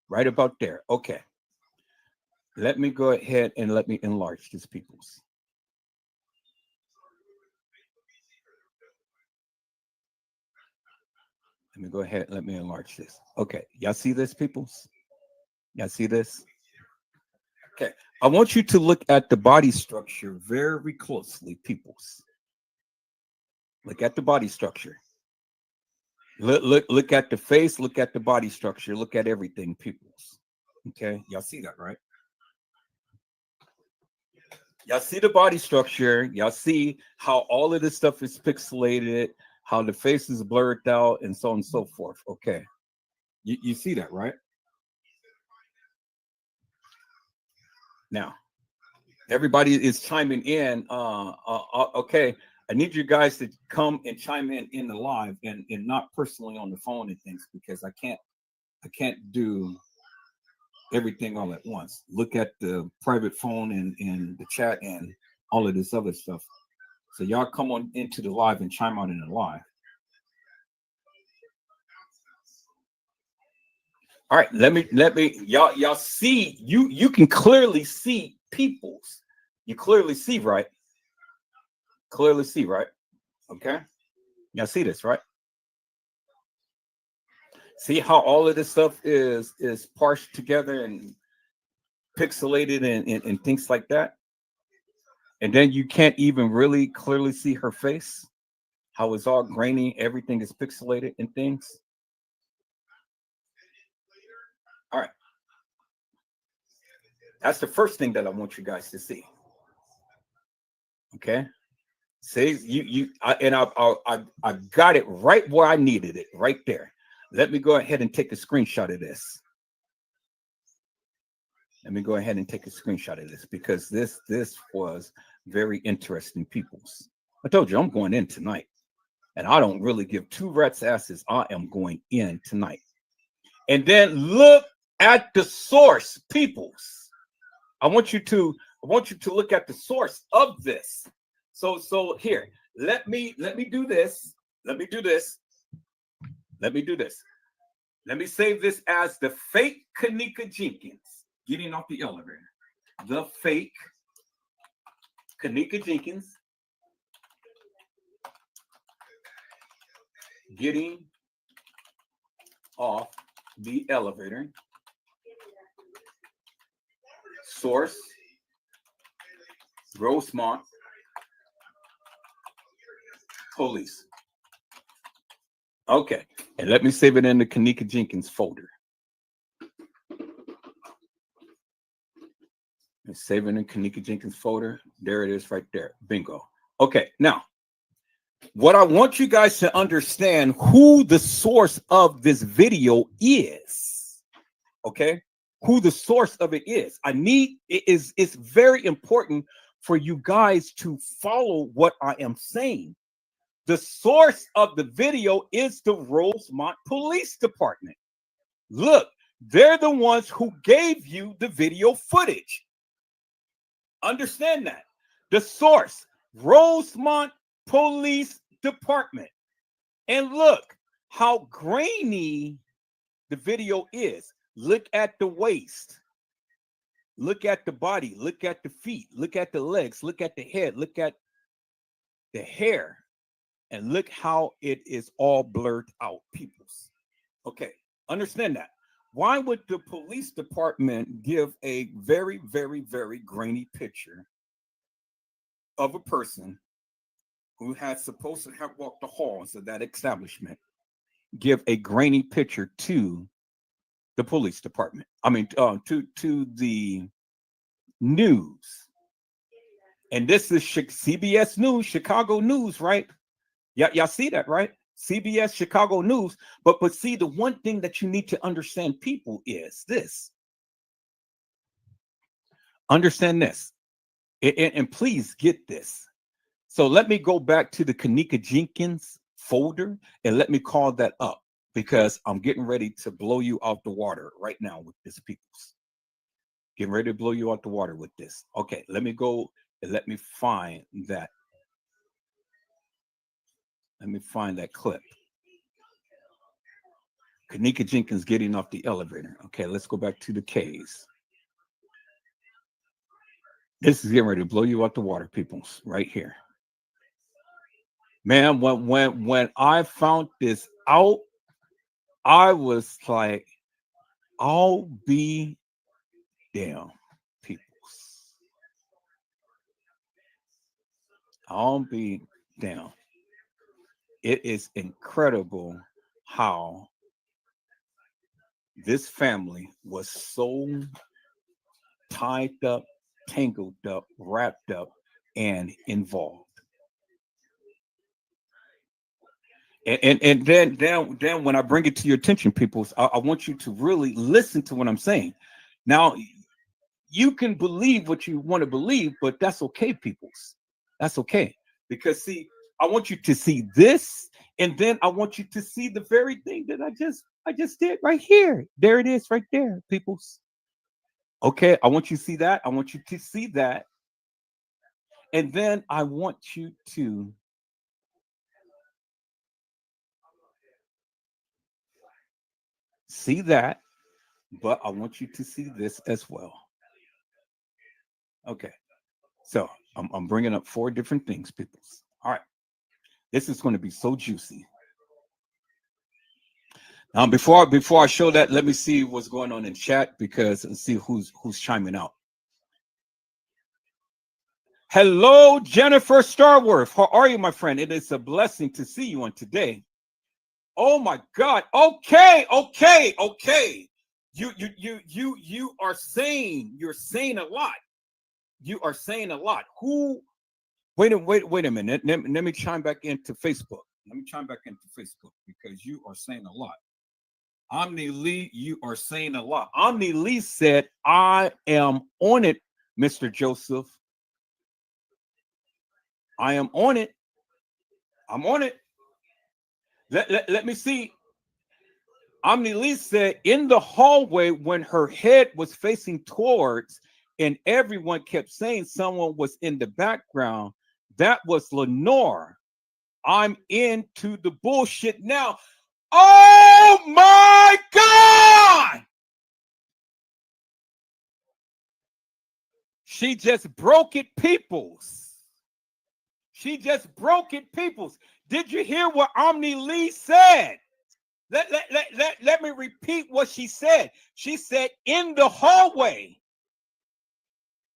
Right about there. Okay. Let me go ahead and let me enlarge this, peoples. Let me go ahead and let me enlarge this. Okay. Y'all see this, peoples? Y'all see this? Okay. I want you to look at the body structure very closely, peoples. Look at the body structure. Look at the face, look at the body structure, look at everything, peoples. Okay, y'all see that, right? Y'all see the body structure, y'all see how all of this stuff is pixelated, how the face is blurred out, and so on and so forth. Okay, you see that, right? Now, everybody is chiming in. Okay, I need you guys to come and chime in the live and not personally on the phone and things, because I can't do everything all at once. Look at the private phone and the chat and all of this other stuff. So y'all come on into the live and chime out in the live. All right, let me y'all see, you can clearly see peoples. You clearly see, right? Clearly see, right? Okay. Y'all see this, right? See how all of this stuff is parsed together and pixelated and things like that? And then you can't even really clearly see her face, how it's all grainy, everything is pixelated and things. All right. That's the first thing that I want you guys to see. Okay. See, I got it right where I needed it, right there. Let me go ahead and take a screenshot of this. Let me go ahead and take a screenshot of this, because this was very interesting, peoples. I told you I'm going in tonight, and I don't really give two rats asses. I am going in tonight. And then look at the source, peoples. I want you to look at the source of this. So here, let me do this. Let me do this. Let me do this. Let me save this as the fake kENNEka Jenkins getting off the elevator. The fake kENNEka Jenkins getting off the elevator. Source, Rosemont Police. Okay, and let me save it in the kENNEka Jenkins folder. And save it in kENNEka Jenkins folder. There it is right there. Bingo. Okay, now, what I want you guys to understand who the source of this video is. Okay, who the source of it is. It's very important for you guys to follow what I am saying. The source of the video is the Rosemont Police Department. Look, they're the ones who gave you the video footage. Understand that. The source, Rosemont Police Department. And look how grainy the video is. Look at the waist. Look at the body. Look at the feet. Look at the legs. Look at the head. Look at the hair. And look how it is all blurred out, peoples. Okay, understand that. Why would the police department give a very, very, very grainy picture of a person who had supposed to have walked the halls of that establishment, give a grainy picture to the police department? I mean, to the news. And this is CBS News, Chicago News, right? Y'all see that, right? CBS Chicago News. But see, the one thing that you need to understand, people, is this. Understand this. And please get this. So let me go back to the kENNEka jENKINs folder and let me call that up, because I'm getting ready to blow you out the water right now with this, peoples. Getting ready to blow you out the water with this. Okay, let me go and let me find that. Let me find that clip. kENNEka jENKINs getting off the elevator. Okay, let's go back to the K's. This is getting ready to blow you out the water, peoples, right here. Man, when I found this out, I was like, I'll be damn, peoples. I'll be damn. It is incredible how this family was so tied up, tangled up, wrapped up, and involved. And then when I bring it to your attention, people, I want you to really listen to what I'm saying. Now, you can believe what you want to believe, but that's okay, peoples. That's okay. Because see, I want you to see this, and then I want you to see the very thing that I just did right here. There it is, right there, peoples. Okay, I want you to see that. I want you to see that. And then I want you to see that, but I want you to see this as well. Okay, so I'm bringing up 4 different things, peoples. All right, this is going to be so juicy. Now, before I show that, let me see what's going on in chat, because let's see who's chiming out. Hello, Jennifer Starworth. How are you, my friend? It is a blessing to see you on today. Oh my God. Okay. You are saying, you're saying a lot. You are saying a lot. Who? Wait a minute. Let me chime back into Facebook. Let me chime back into Facebook, because you are saying a lot. Omni Lee, you are saying a lot. Omni Lee said, I am on it, Mr. Joseph. I am on it. I'm on it. Let me see. Omni Lee said, in the hallway, when her head was facing towards and everyone kept saying someone was in the background, that was Lenore. I'm into the bullshit now. Oh my God! She just broke it, peoples. She just broke it, peoples. Did you hear what Omni Lee said? Let me repeat what she said. She said, in the hallway,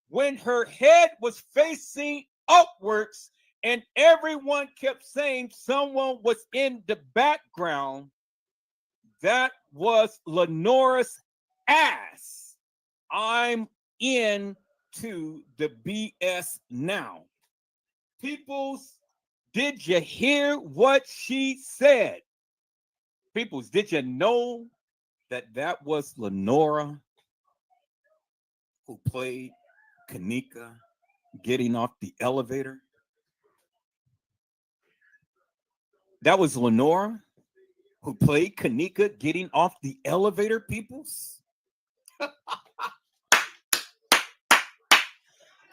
when her head was facing upwards and everyone kept saying someone was in the background, that was Lenora's ass. I'm into the BS now. Peoples, did you hear what she said? Peoples, did you know that was Lenora who played kENNEka getting off the elevator? That was Lenora who played kENNEka getting off the elevator, peoples?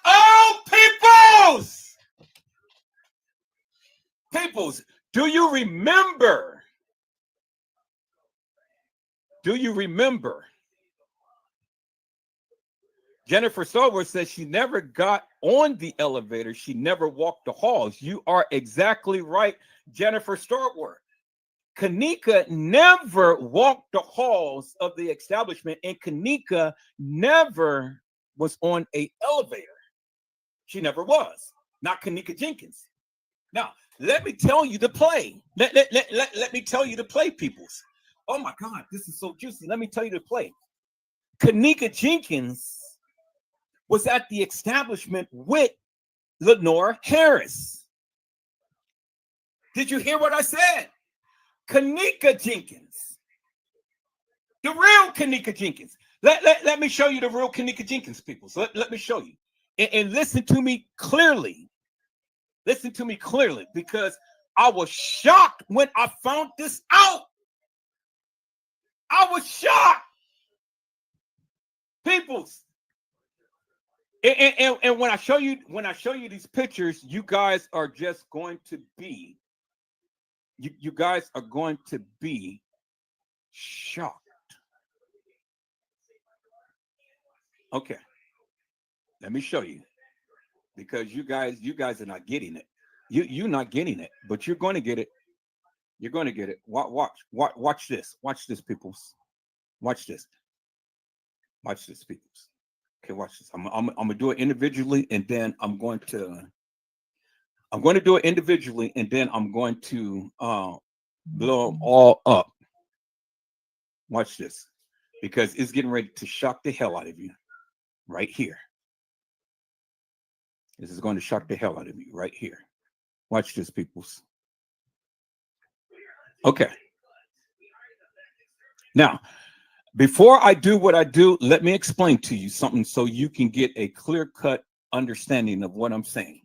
Oh, peoples! Peoples, do you remember? Do you remember? Jennifer Stowers says she never got on the elevator. She never walked the halls. You are exactly right, Jennifer Stowers. kENNEka never walked the halls of the establishment, and kENNEka never was on an elevator. She never was. Not kENNEka JENkINs. Now, let me tell you the play. Let me tell you the play, peoples. Oh my God, this is so juicy. Let me tell you the play. kENNEka JENkINs was at the establishment with Lenora Harris. Did you hear what I said? kENNEka JENkINs. The real kENNEka JENkINs. Let me show you the real kENNEka JENkINs, people. So let me show you. And listen to me clearly. Listen to me clearly, because I was shocked when I found this out. I was shocked. Peoples. And when I show you these pictures, you guys are just going to be, you guys are going to be shocked. Okay, let me show you, because you guys are not getting it. You're not getting it, but you're going to get it. You're going to get it. Watch this. Watch this, peoples. Watch this. Watch this, peoples. Okay, watch this. I'm gonna do it individually, and then I'm going to do it individually, and then I'm going to blow them all up. Watch this, because it's getting ready to shock the hell out of you right here. This is going to shock the hell out of you right here. Watch this, peoples. Okay. Now, before I do what I do, let me explain to you something so you can get a clear-cut understanding of what I'm saying.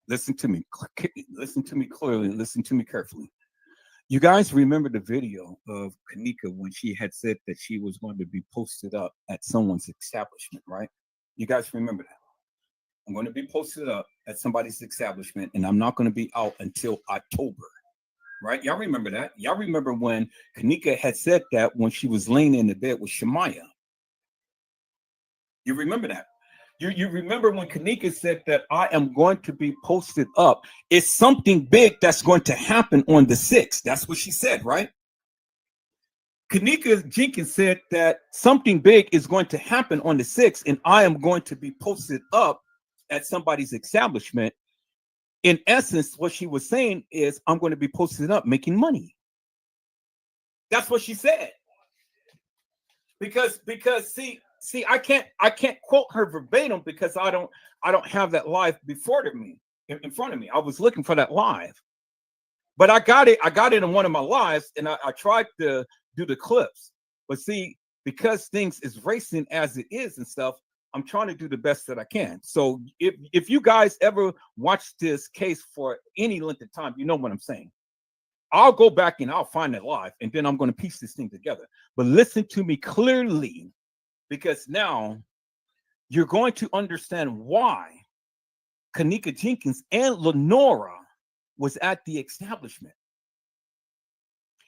Listen to me. Listen to me clearly. Listen to me carefully. You guys remember the video of kENNEka when she had said that she was going to be posted up at someone's establishment, right? You guys remember that? I'm going to be posted up at somebody's establishment, and I'm not going to be out until October. Right? Y'all remember that? Y'all remember when kENNEka had said that when she was laying in the bed with Shemaya? You remember that? You remember when kENNEka said that I am going to be posted up? It's something big that's going to happen on the 6th. That's what she said, right? kENNEka JENkINs said that something big is going to happen on the 6th, and I am going to be posted up at somebody's establishment. In essence, what she was saying is, I'm going to be posted up making money. That's what she said. Because see, I can't quote her verbatim, because I don't have that live before me in front of me. I was looking for that live, but I got it in one of my lives, and I tried to do the clips. But see, because things is racing as it is and stuff, I'm trying to do the best that I can. So if you guys ever watch this case for any length of time, you know what I'm saying. I'll go back and I'll find it live, and then I'm going to piece this thing together. But listen to me clearly, because now you're going to understand why kENNEka JENkINs and Lenora was at the establishment,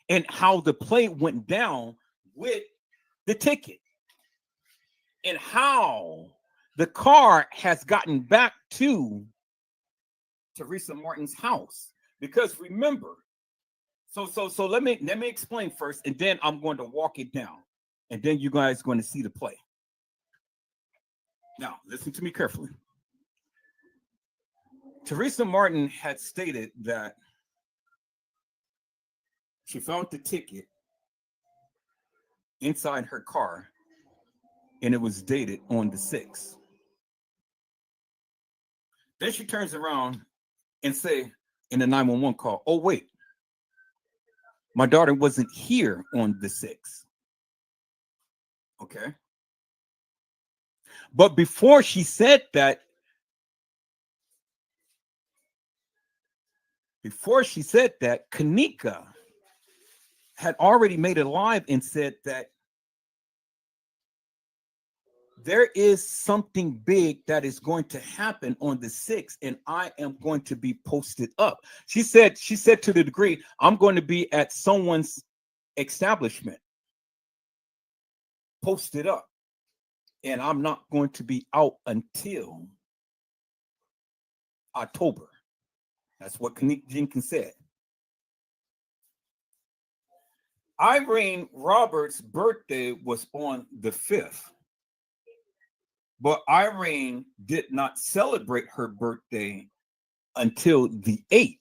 and how the play went down with the ticket, and how the car has gotten back to Teresa Martin's house. Because remember, so let me explain first, and then I'm going to walk it down, and then you guys are going to see the play. Now, listen to me carefully. Teresa Martin had stated that she found the ticket inside her car, and it was dated on the 6th. Then she turns around and say in the 911 call, oh, wait, my daughter wasn't here on the 6th. Okay. But before she said that, kENNEka had already made it live and said that there is something big that is going to happen on the 6th, and I am going to be posted up. She said to the degree, I'm going to be at someone's establishment, posted up, and I'm not going to be out until October. That's what jENkINs said. Irene Roberts' birthday was on the 5th, but Irene did not celebrate her birthday until the 8th,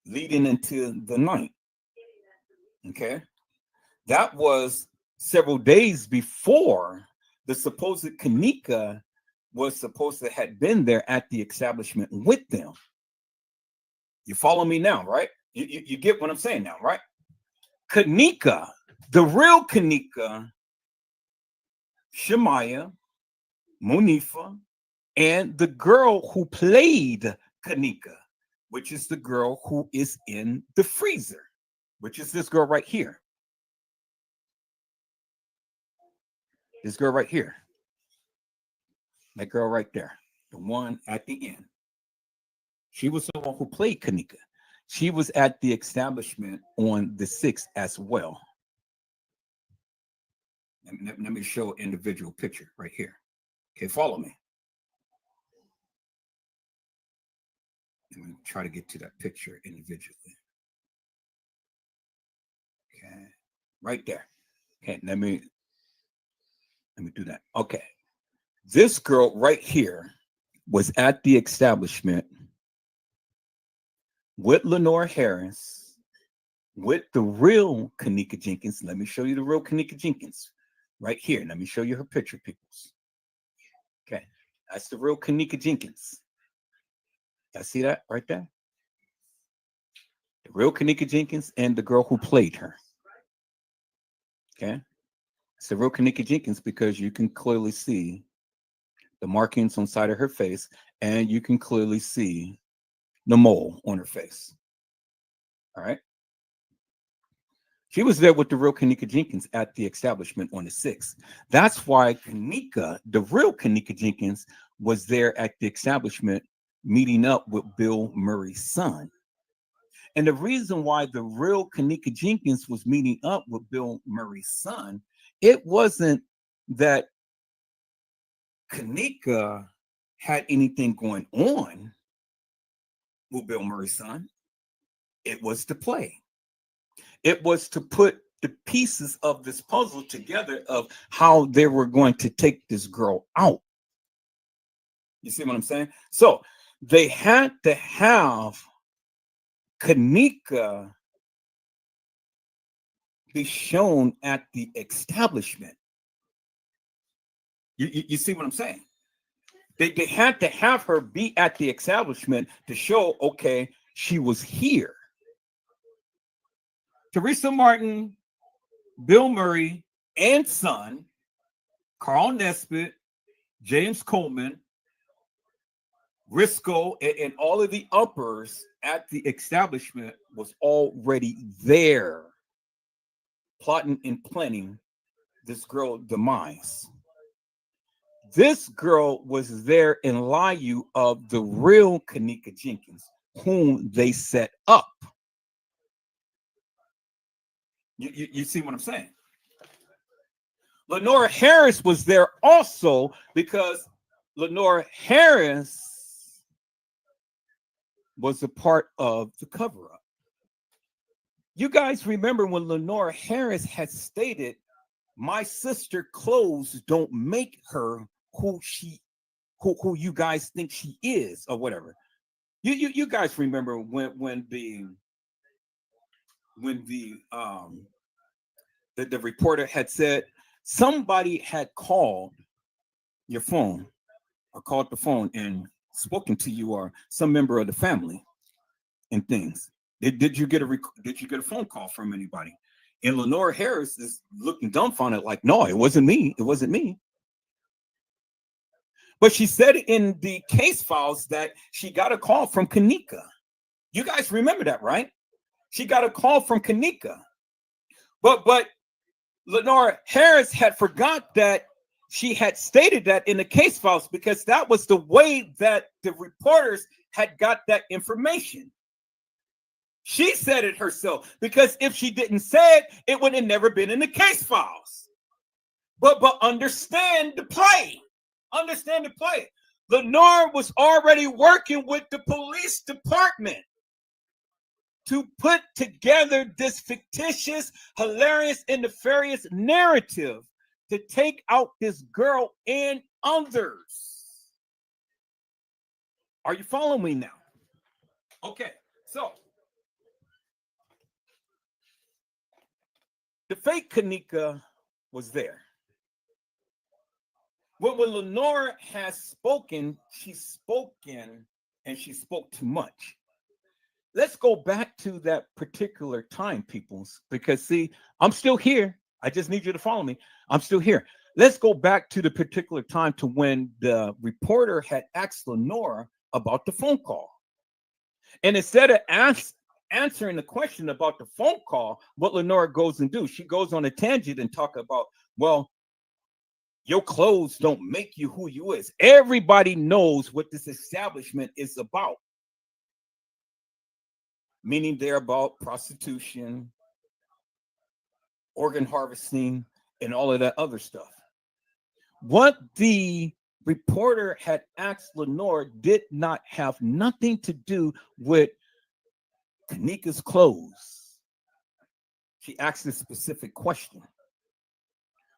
leading into the 9th. Okay, that was several days before the supposed kENNEka was supposed to have been there at the establishment with them. You follow me now, right? You get what I'm saying now, right? kENNEka, the real kENNEka, Shemaya, Monifa, and the girl who played kENNEka, which is the girl who is in the freezer, which is this girl right here. This girl right here. That girl right there. The one at the end. She was the one who played kENNEka. She was at the establishment on the 6th as well. Let me show an individual picture right here. Okay, follow me. Let me try to get to that picture individually. Okay, right there. Okay, let me do that. Okay, this girl right here was at the establishment with Lenore Harris, with the real kENNEka jENkINs. Let me show you the real kENNEka jENkINs right here. Let me show you her picture, peoples. Okay, that's the real kENNEka jENkINs. Y'all see that right there? The real kENNEka jENkINs and the girl who played her. Okay, it's the real kENNEka jENkINs because you can clearly see the markings on the side of her face, and you can clearly see the mole on her face. All right. She was there with the real kENNEka jENkINs at the establishment on the 6th. That's why kENNEka, the real kENNEka jENkINs, was there at the establishment meeting up with Bill Murray's son. And the reason why the real kENNEka jENkINs was meeting up with Bill Murray's son, it wasn't that kENNEka had anything going on with Bill Murray's son. It was to play. It was to put the pieces of this puzzle together of how they were going to take this girl out. You see what I'm saying? So they had to have kENNEka be shown at the establishment. You see what I'm saying? They had to have her be at the establishment to show, okay, she was here. Teresa Martin, Bill Murray, and son, Carl Nesbitt, James Coleman, Risco, and all of the uppers at the establishment was already there, plotting and planning this girl demise. This girl was there in lieu of the real kENNEka jENkINs, whom they set up. You see what I'm saying? Lenore Harris was there also because Lenore Harris was a part of the cover-up. You guys remember when Lenore Harris had stated, my sister clothes don't make her who you guys think she is, or whatever. You guys remember when the reporter had said somebody had called your phone or called the phone and spoken to you or some member of the family and things. Did you get a phone call from anybody? And Lenore Harris is looking dumbfounded, like, no, it wasn't me. It wasn't me. But she said in the case files that she got a call from kENNEka. You guys remember that, right? She got a call from kENNEka. But Lenora Harris had forgot that she had stated that in the case files, because that was the way that the reporters had got that information. She said it herself, because if she didn't say it, it would have never been in the case files. But understand the play. Understand the play. Lenore was already working with the police department to put together this fictitious, hilarious, and nefarious narrative to take out this girl and others. Are you following me now? Okay, so the fake kENNEka was there. When Lenore has spoken, she's spoken, and she spoke too much. Let's go back to that particular time, peoples, because see, I'm still here. I just need you to follow me. I'm still here. Let's go back to the particular time to when the reporter had asked Lenore about the phone call. And instead of answering the question about the phone call, what Lenore goes and do, she goes on a tangent and talk about, well, your clothes don't make you who you is. Everybody knows what this establishment is about. Meaning they're about prostitution, organ harvesting, and all of that other stuff. What the reporter had asked Lenore did not have nothing to do with kENNEka's clothes. She asked a specific question.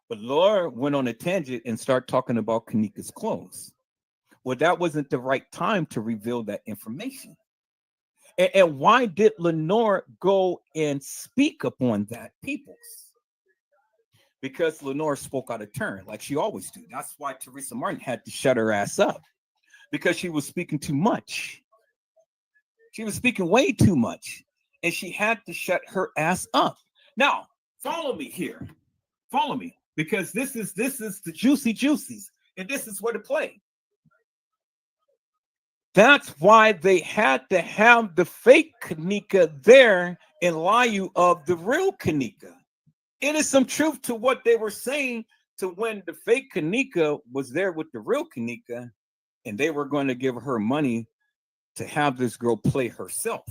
But Laura went on a tangent and started talking about kENNEka's clothes. Well, that wasn't the right time to reveal that information. And why did Lenore go and speak upon that, peoples? Because Lenore spoke out of turn, like she always do. That's why Teresa Martin had to shut her ass up, because she was speaking too much. She was speaking way too much, and she had to shut her ass up. Now, follow me here. Follow me, because this is the juicy juicies, and this is where to play. That's why they had to have the fake kENNEka there in lieu of the real kENNEka. It is some truth to what they were saying, to when the fake kENNEka was there with the real kENNEka, and they were going to give her money to have this girl play herself,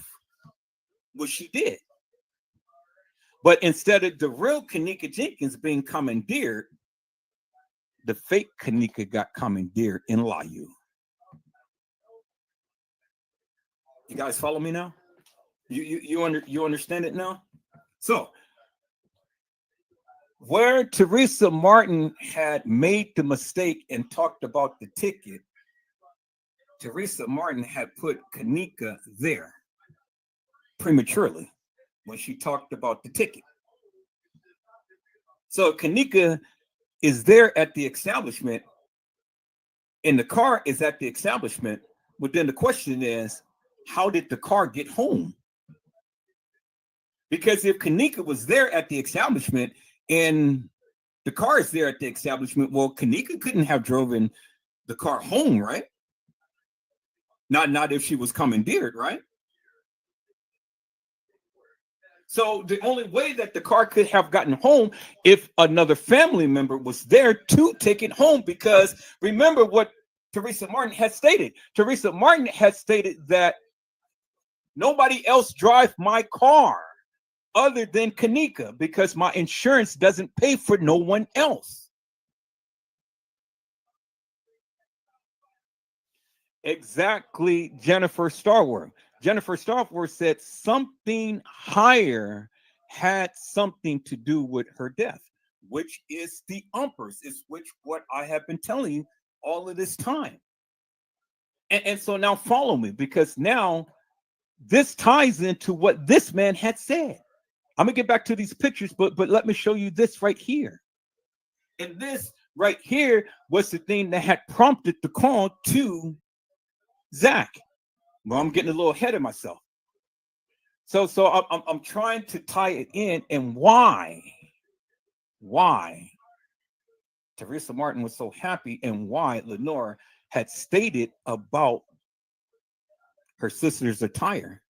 which she did. But instead of the real kENNEka Jenkins being commandeered, the fake kENNEka got commandeered in lieu. You guys follow me now? You understand it now? So, where Teresa Martin had made the mistake and talked about the ticket, Teresa Martin had put kENNEka there prematurely when she talked about the ticket. So kENNEka is there at the establishment, and the car is at the establishment. But then the question is, how did the car get home? Because if kENNEka was there at the establishment and the car is there at the establishment, well, kENNEka couldn't have driven the car home, right? Not if she was commandeered, right? So the only way that the car could have gotten home if another family member was there to take it home, because remember what Teresa Martin had stated. Teresa Martin had stated that nobody else drive my car other than kENNEka, because my insurance doesn't pay for no one else. Exactly, Jennifer Starworth. Jennifer Starworth said something higher had something to do with her death, which is the umpers, is which what I have been telling you all of this time. And so now follow me, because now this ties into what this man had said. I'm gonna get back to these pictures, but let me show you this right here. And this right here was the thing that had prompted the call to Zach. Well, I'm getting a little ahead of myself. So I'm trying to tie it in, and why Teresa Martin was so happy, and why Lenore had stated about her sister's attire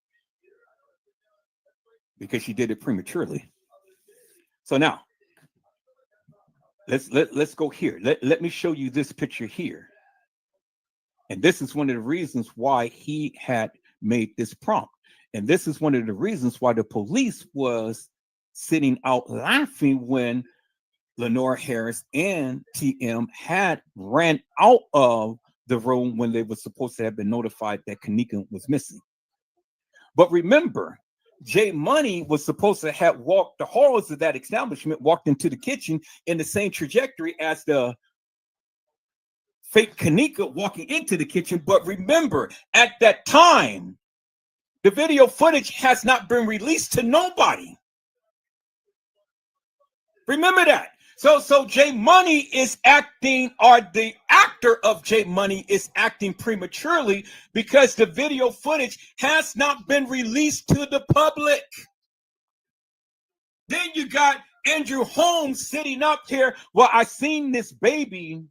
because she did it prematurely. So now let's go here. Let me show you this picture here. And this is one of the reasons why he had made this prompt. And this is one of the reasons why the police was sitting out laughing when Lenore Harris and TM had ran out of the room when they were supposed to have been notified that kENNEka was missing. But remember, J Money was supposed to have walked the halls of that establishment, walked into the kitchen in the same trajectory as the fake kENNEka walking into the kitchen. But remember, at that time, the video footage has not been released to nobody. Remember that. So J Money is acting, or the actor of J Money is acting prematurely because the video footage has not been released to the public. Then you got Andrew Holmes sitting up here. Well, I seen this baby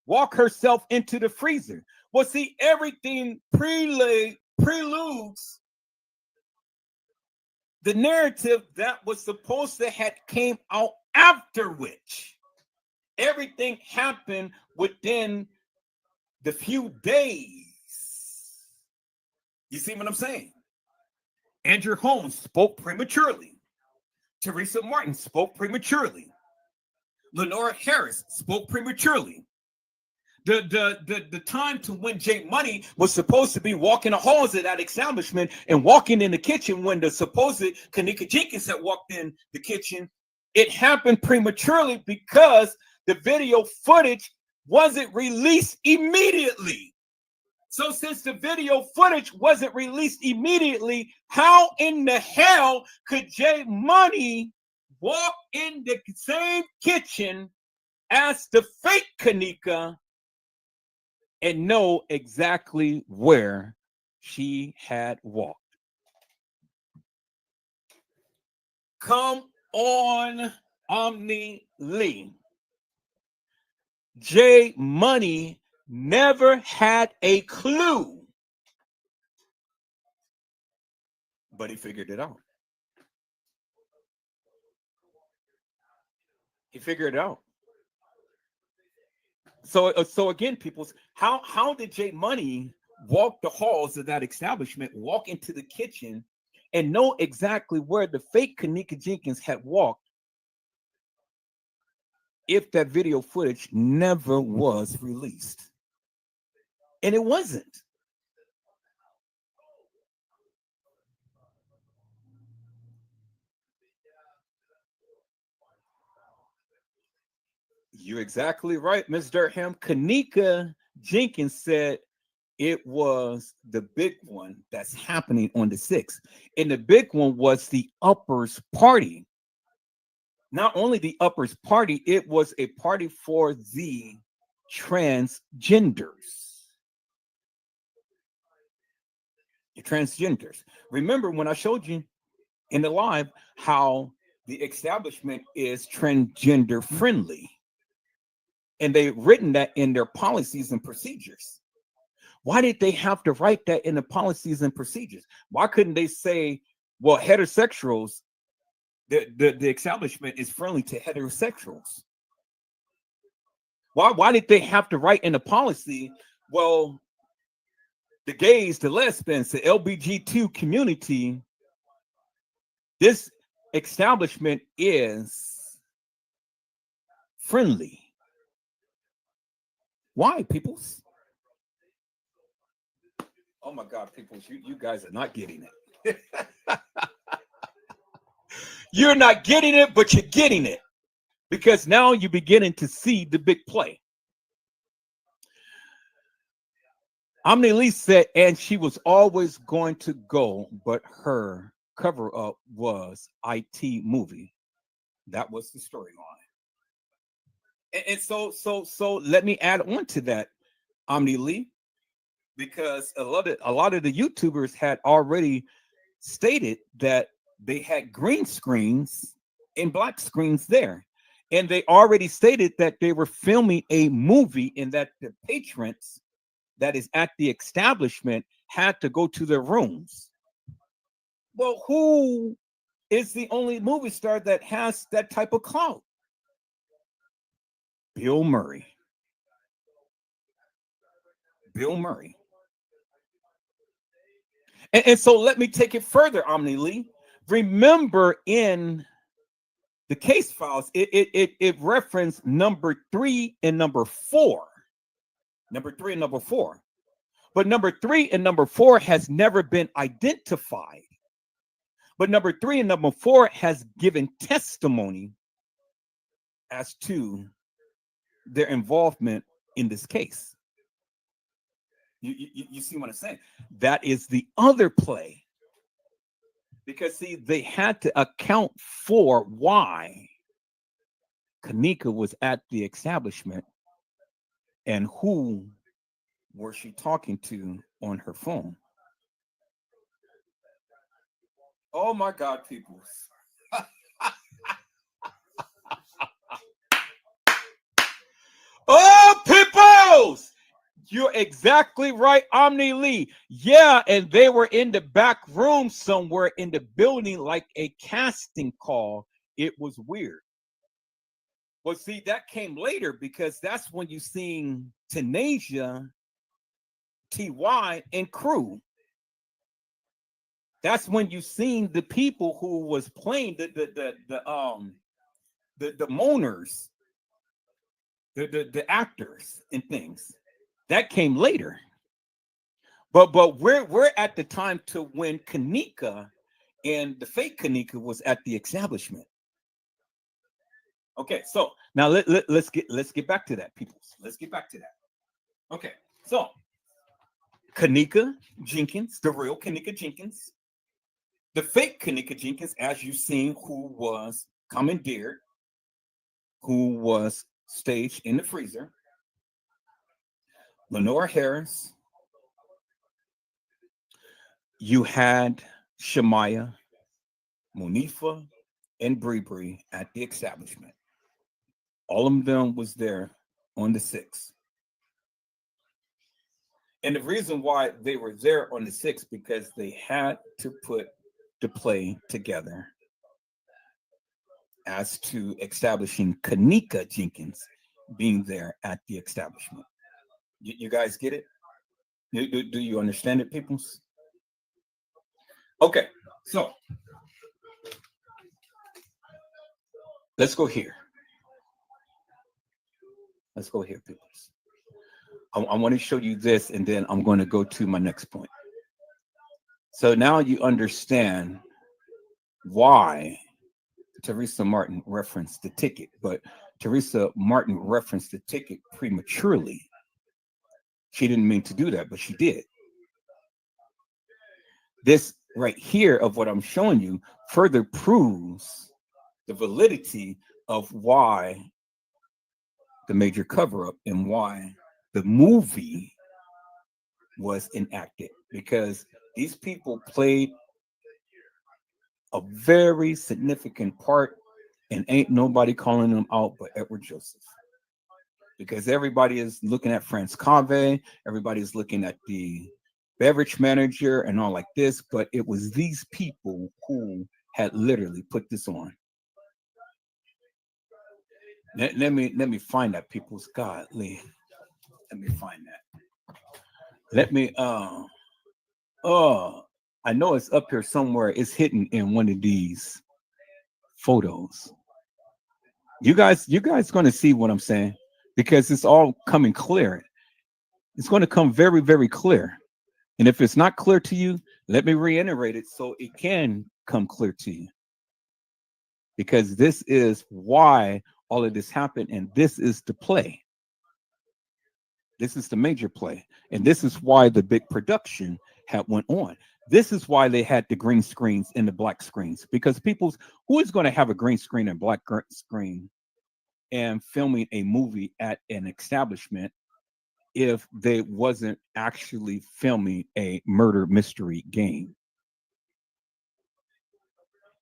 walk herself into the freezer. Well, see, everything preludes the narrative that was supposed to have came out after which everything happened within the few days. You see what I'm saying? Andrew Holmes spoke prematurely. Teresa Martin spoke prematurely. Lenore Harris spoke prematurely. The time to when J Money was supposed to be walking the halls of that establishment and walking in the kitchen when the supposed kENNEka Jenkins had walked in the kitchen, it happened prematurely because the video footage wasn't released immediately. So since the video footage wasn't released immediately, how in the hell could J Money walk in the same kitchen as the fake kENNEka and know exactly where she had walked? Come on, Omni Lee. J Money never had a clue, but he figured it out. He figured it out. So again, people, how did J Money walk the halls of that establishment, walk into the kitchen, and know exactly where the fake kENNEka Jenkins had walked if that video footage never was released? And it wasn't. You're exactly right, Ms. Durham. kENNEka Jenkins said it was the big one that's happening on the 6th. And the big one was the uppers party. Not only the uppers party, it was a party for the transgenders. The transgenders. Remember when I showed you in the live how the establishment is transgender friendly? And they've written that in their policies and procedures. Why did they have to write that in the policies and procedures? Why couldn't they say, well, heterosexuals, the establishment is friendly to heterosexuals? Why did they have to write in the policy, well, the gays, the lesbians, the LGBTQ community, this establishment is friendly? Why, peoples? Oh my God, peoples, you guys are not getting it. You're not getting it, but you're getting it. Because now you're beginning to see the big play. Omni Lee said, and she was always going to go, but her cover-up was IT movie. That was the storyline. And so let me add on to that, Omni Lee, because a lot of the YouTubers had already stated that they had green screens and black screens there. And they already stated that they were filming a movie and that the patrons that is at the establishment had to go to their rooms. Well, who is the only movie star that has that type of clout? Bill Murray. Bill Murray. And so let me take it further, Omni Lee. Remember in the case files, it referenced number 3 and number 4. Number 3 and number 4. But number 3 and number 4 has never been identified. But number 3 and number 4 has given testimony as to their involvement in this case. You see what I'm saying? That is the other play. Because, see, they had to account for why kENNEka was at the establishment and who was she talking to on her phone. Oh, my God, people. Oh, peoples! You're exactly right, Omni Lee. Yeah, and they were in the back room somewhere in the building like a casting call. It was weird. Well, see, that came later because that's when you seen Tenasia, TY, and crew. That's when you seen the people who was playing the moaners, the actors and things. That came later. But we're at the time to when kENNEka and the fake kENNEka was at the establishment. Okay, so now let's get back to that, people. Let's get back to that. Okay, so kENNEka Jenkins, the real kENNEka Jenkins, the fake kENNEka Jenkins, as you've seen, who was commandeered, who was staged in the freezer. Lenora Harris, you had Shamaya, Monifa, and Bree at the establishment. All of them was there on the 6th. And the reason why they were there on the 6th, because they had to put the play together as to establishing kENNEka Jenkins being there at the establishment. You guys get it? Do you understand it, peoples? Okay, so let's go here. Let's go here, peoples. I want to show you this, and then I'm going to go to my next point. So now you understand why Teresa Martin referenced the ticket, but Teresa Martin referenced the ticket prematurely. She didn't mean to do that, but she did. This right here of what I'm showing you further proves the validity of why the major cover-up and why the movie was enacted, because these people played a very significant part, and ain't nobody calling them out but Edward Joseph. Because everybody is looking at Franz Cave, everybody is looking at the beverage manager and all like this, but it was these people who had literally put this on. Let me find that, people's godly. Let me find that. Let me I know it's up here somewhere. It's hidden in one of these photos. You guys going to see what I'm saying, because it's all coming clear. It's going to come very, very clear. And if it's not clear to you, let me reiterate it so it can come clear to you. Because this is why all of this happened, and this is the play. This is the major play, and this is why the big production had went on. This is why they had the green screens and the black screens, because who is going to have a green screen and black screen and filming a movie at an establishment if they wasn't actually filming a murder mystery game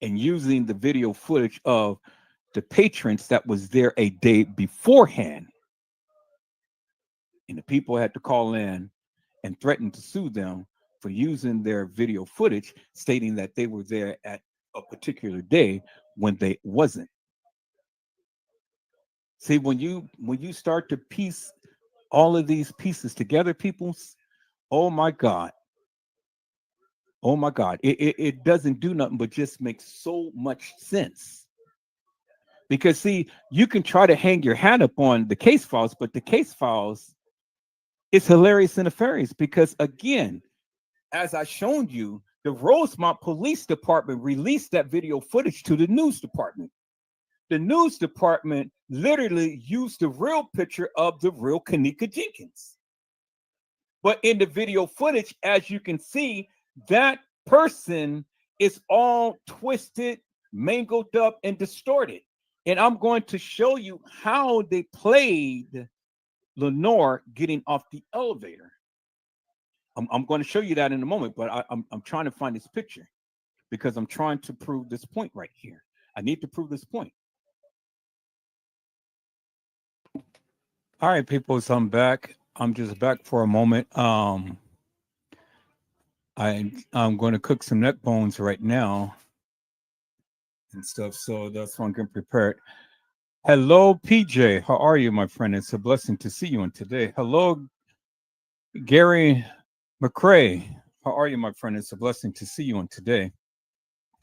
and using the video footage of the patrons that was there a day beforehand? And the people had to call in and threatened to sue them for using their video footage, stating that they were there at a particular day when they wasn't. See, when you start to piece all of these pieces together, peoples, oh my God, oh my God, it doesn't do nothing but just make so much sense. Because see, you can try to hang your hat up on the case files, but the case files is hilarious and nefarious because again, as I shown you, the Rosemont Police Department released that video footage to the news department. The news department literally used the real picture of the real kENNEka jENkINs. But in the video footage, as you can see, that person is all twisted, mangled up, and distorted. And I'm going to show you how they played Lenore getting off the elevator. I'm going to show you that in a moment, but I'm trying to find this picture because I'm trying to prove this point right here. I need to prove this point. All right, people, so I'm back. I'm just back for a moment. I'm going to cook some neck bones right now and stuff, so that's why I'm getting prepared. Hello, PJ. How are you, my friend? It's a blessing to see you on today. Hello, Gary McCrae. How are you, my friend? It's a blessing to see you on today.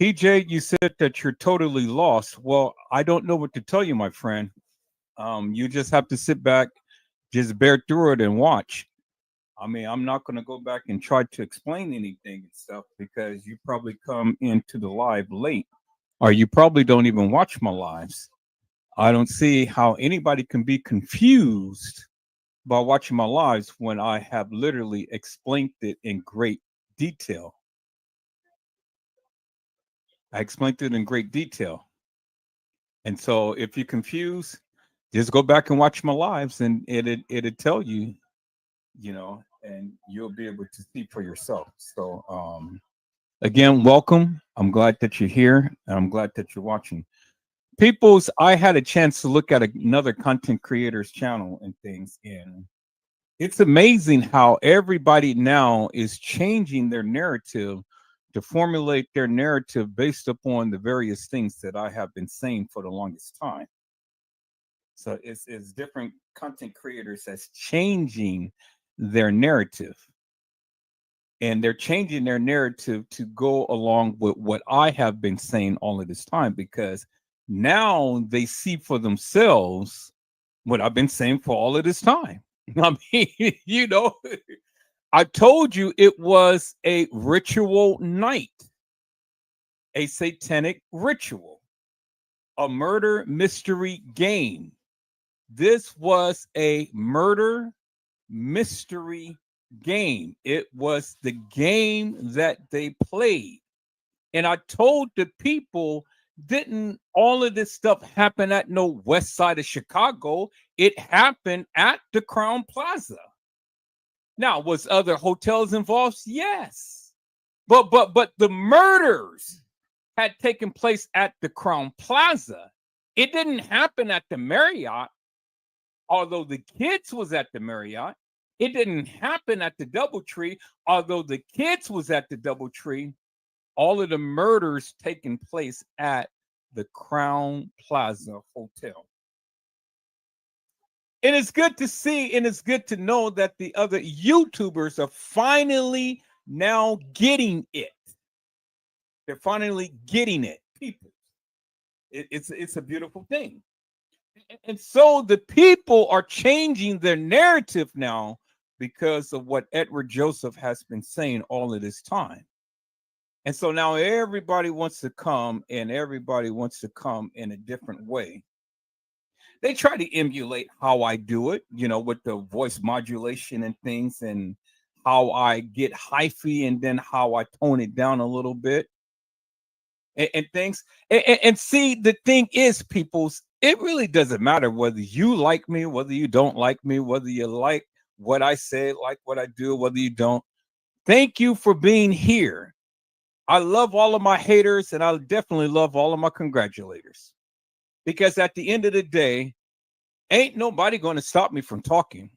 PJ, you said that you're totally lost. Well, I don't know what to tell you, my friend. You just have to sit back, just bear through it and watch. I mean, I'm not going to go back and try to explain anything and stuff because you probably come into the live late or you probably don't even watch my lives. I don't see how anybody can be confused by watching my lives when I have literally explained it in great detail. I explained it in great detail. And so if you're confused, just go back and watch my lives and it'll tell you, you know, and you'll be able to see for yourself. So again, welcome. I'm glad that you're here and I'm glad that you're watching. Peoples, I had a chance to look at another content creator's channel and things, and it's amazing how everybody now is changing their narrative to formulate their narrative based upon the various things that I have been saying for the longest time. So it's different content creators that's changing their narrative. And they're changing their narrative to go along with what I have been saying all of this time, because now they see for themselves what I've been saying for all of this time. I mean, you know, I told you it was a ritual night, a satanic ritual, a murder mystery game. This was a murder mystery game. It was the game that they played. And I told the people, didn't all of this stuff happen at no west side of Chicago? It happened at the Crown Plaza. Now, was other hotels involved? Yes. But the murders had taken place at the Crown Plaza. It didn't happen at the Marriott, although the kids was at the Marriott. It didn't happen at the DoubleTree, although the kids was at the DoubleTree. All of the murders taking place at the Crown Plaza Hotel. And it's good to see, and it's good to know that the other YouTubers are finally now getting it. They're finally getting it, people. It's a beautiful thing. And so the people are changing their narrative now because of what Edward Joseph has been saying all of this time. And so now everybody wants to come, and everybody wants to come in a different way. They try to emulate how I do it, you know, with the voice modulation and things, and how I get hyphy and then how I tone it down a little bit and things. And see, the thing is, peoples, it really doesn't matter whether you like me, whether you don't like me, whether you like what I say, like what I do, whether you don't. Thank you for being here. I love all of my haters, and I definitely love all of my congratulators, because at the end of the day, ain't nobody going to stop me from talking.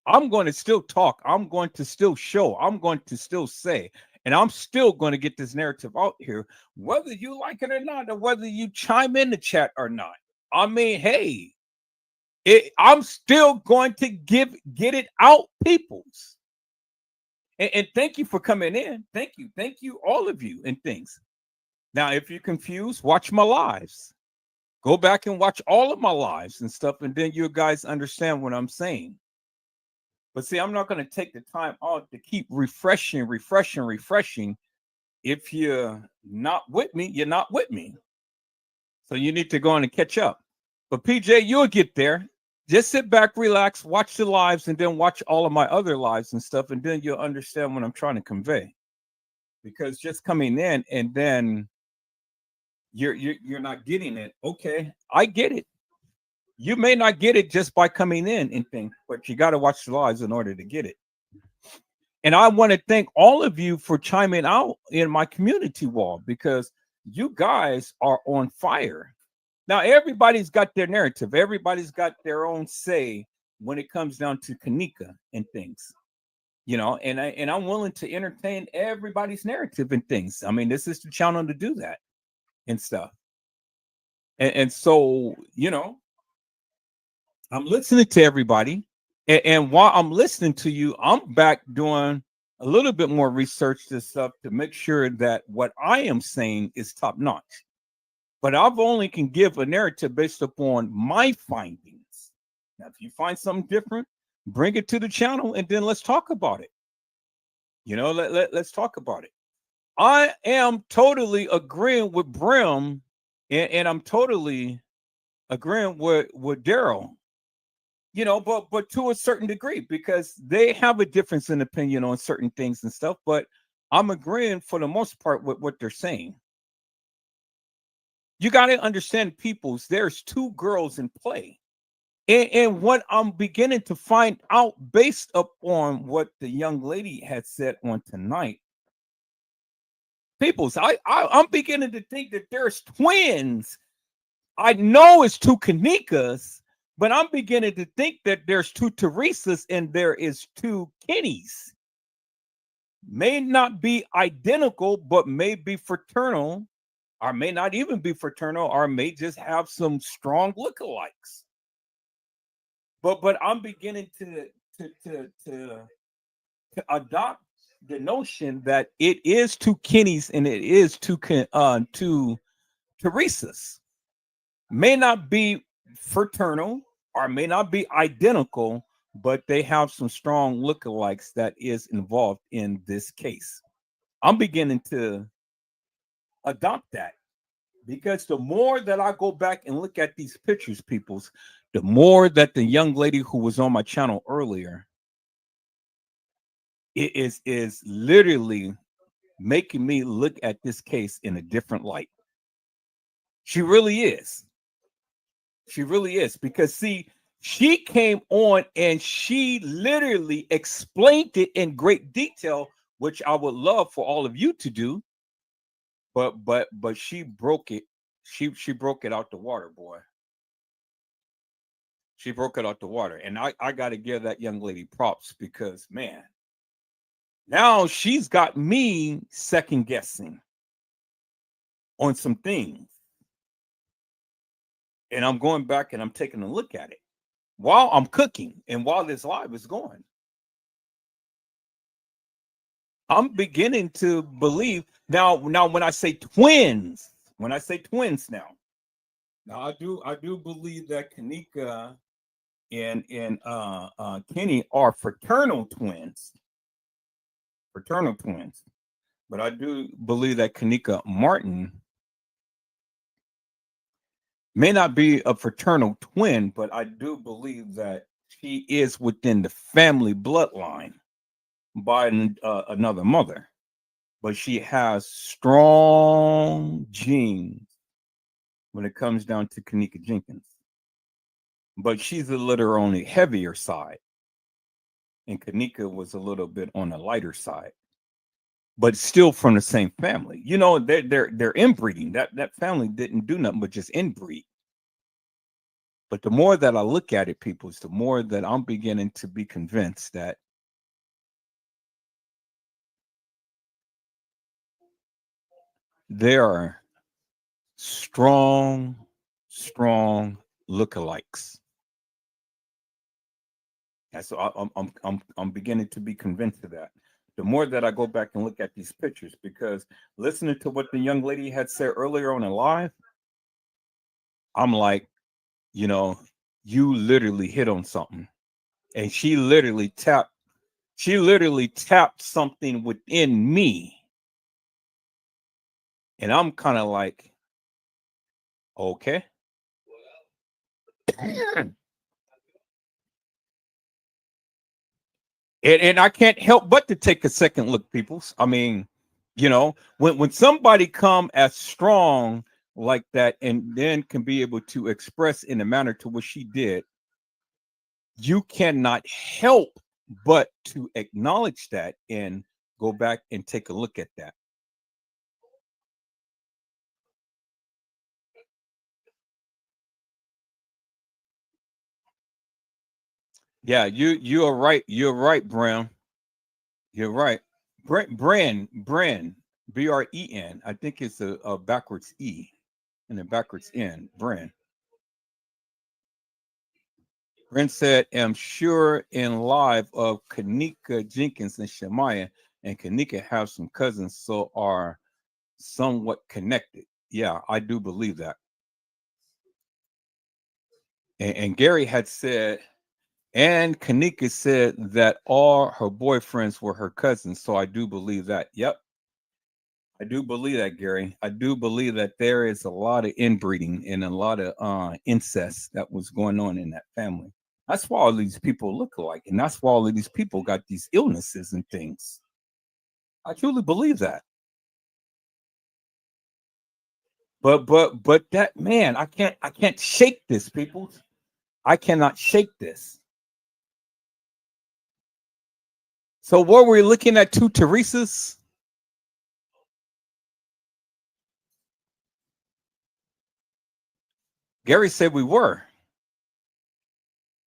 I'm going to still talk. I'm going to still show. I'm going to still say. And I'm still going to get this narrative out here, whether you like it or not, or whether you chime in the chat or not. I mean, hey, I'm still going to get it out, peoples. And thank you for coming in. Thank you, all of you, and things. Now, if you're confused, watch my lives. Go back and watch all of my lives and stuff, and then you guys understand what I'm saying. But see, I'm not going to take the time out to keep refreshing. If you're not with me, you're not with me. So you need to go on and catch up. But PJ, you'll get there. Just sit back, relax, watch the lives, and then watch all of my other lives and stuff, and then you'll understand what I'm trying to convey. Because just coming in and then you're not getting it. Okay, I get it. You may not get it just by coming in and things, but you got to watch the lives in order to get it. And I want to thank all of you for chiming out in my community wall, because you guys are on fire. Now, everybody's got their narrative. Everybody's got their own say when it comes down to kENNEka and things, and I'm willing to entertain everybody's narrative and things. I mean, this is the channel to do that and stuff. And so, I'm listening to everybody. And while I'm listening to you, I'm back doing a little bit more research to stuff to make sure that what I am saying is top notch. But I've only can give a narrative based upon my findings. Now, if you find something different, bring it to the channel and then let's talk about it. Let's talk about it. I am totally agreeing with Brim, and I'm totally agreeing with Daryl. But to a certain degree, because they have a difference in opinion on certain things and stuff. But I'm agreeing for the most part with what they're saying. You got to understand, peoples, there's two girls in play. And what I'm beginning to find out based upon what the young lady had said on tonight, peoples, I'm beginning to think that there's twins. I know it's two kENNEkas, but I'm beginning to think that there's two Teresas and there is two Kennies. May not be identical, but may be fraternal, or may not even be fraternal, or may just have some strong lookalikes. But I'm beginning to adopt the notion that it is two Kennies and it is two Teresas. May not be fraternal or may not be identical, but they have some strong lookalikes that is involved in this case. I'm beginning to adopt that, because the more that I go back and look at these pictures, peoples, the more that the young lady who was on my channel earlier, it is literally making me look at this case in a different light. She really is. She really is, because see, she came on and she literally explained it in great detail, which I would love for all of you to do. But she broke it. She broke it out the water, boy. She broke it out the water. And I got to give that young lady props, because, man, now she's got me second guessing on some things. And I'm going back and I'm taking a look at it while I'm cooking and while this live is going. I'm beginning to believe now when I say twins, now I do believe that kENNEka and Kenny are fraternal twins. But I do believe that kENNEka Martin may not be a fraternal twin, but I do believe that she is within the family bloodline by another mother. But she has strong genes when it comes down to kENNEka Jenkins. But she's a little on the heavier side, and kENNEka was a little bit on the lighter side, but still from the same family. They're inbreeding. That family didn't do nothing but just inbreed. But the more that I look at it, people, the more that I'm beginning to be convinced that there are strong lookalikes. And so I'm beginning to be convinced of that. The more that I go back and look at these pictures, because listening to what the young lady had said earlier on in live, I'm like, you literally hit on something. And she literally tapped something within me. And I'm kind of like, okay. And I can't help but to take a second look, peoples. I mean, when somebody come as strong like that and then can be able to express in a manner to what she did, you cannot help but to acknowledge that and go back and take a look at that. Yeah, you are right. You're right, Brown. You're right. Bren, Bren. I think it's a backwards E and a backwards N. Bren. Bren said, "I'm sure in live of kENNEka Jenkins and Shemaya, and kENNEka have some cousins, so are somewhat connected." Yeah, I do believe that. And Gary had said, and kENNEka said that all her boyfriends were her cousins, so I do believe that. Yep. I do believe that, Gary. I do believe that there is a lot of inbreeding and a lot of incest that was going on in that family. That's why all these people look alike, and that's why all of these people got these illnesses and things. I truly believe that. But that, man, I can't shake this, people. I cannot shake this. So what were we looking at? Two Teresas? Gary said we were.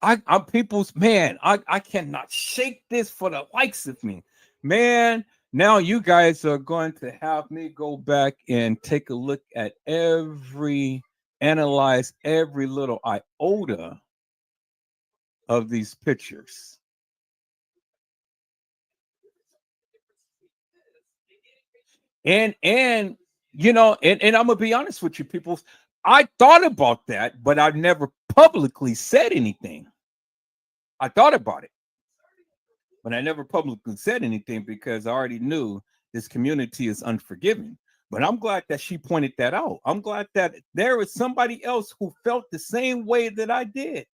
I'm people's man. I cannot shake this for the likes of me, man. Now you guys are going to have me go back and take a look at analyze every little iota of these pictures. And and I'm gonna be honest with you, people. I thought about that, but I've never publicly said anything. I thought about it, but I never publicly said anything because I already knew this community is unforgiving. But I'm glad that she pointed that out. I'm glad that there was somebody else who felt the same way that I did.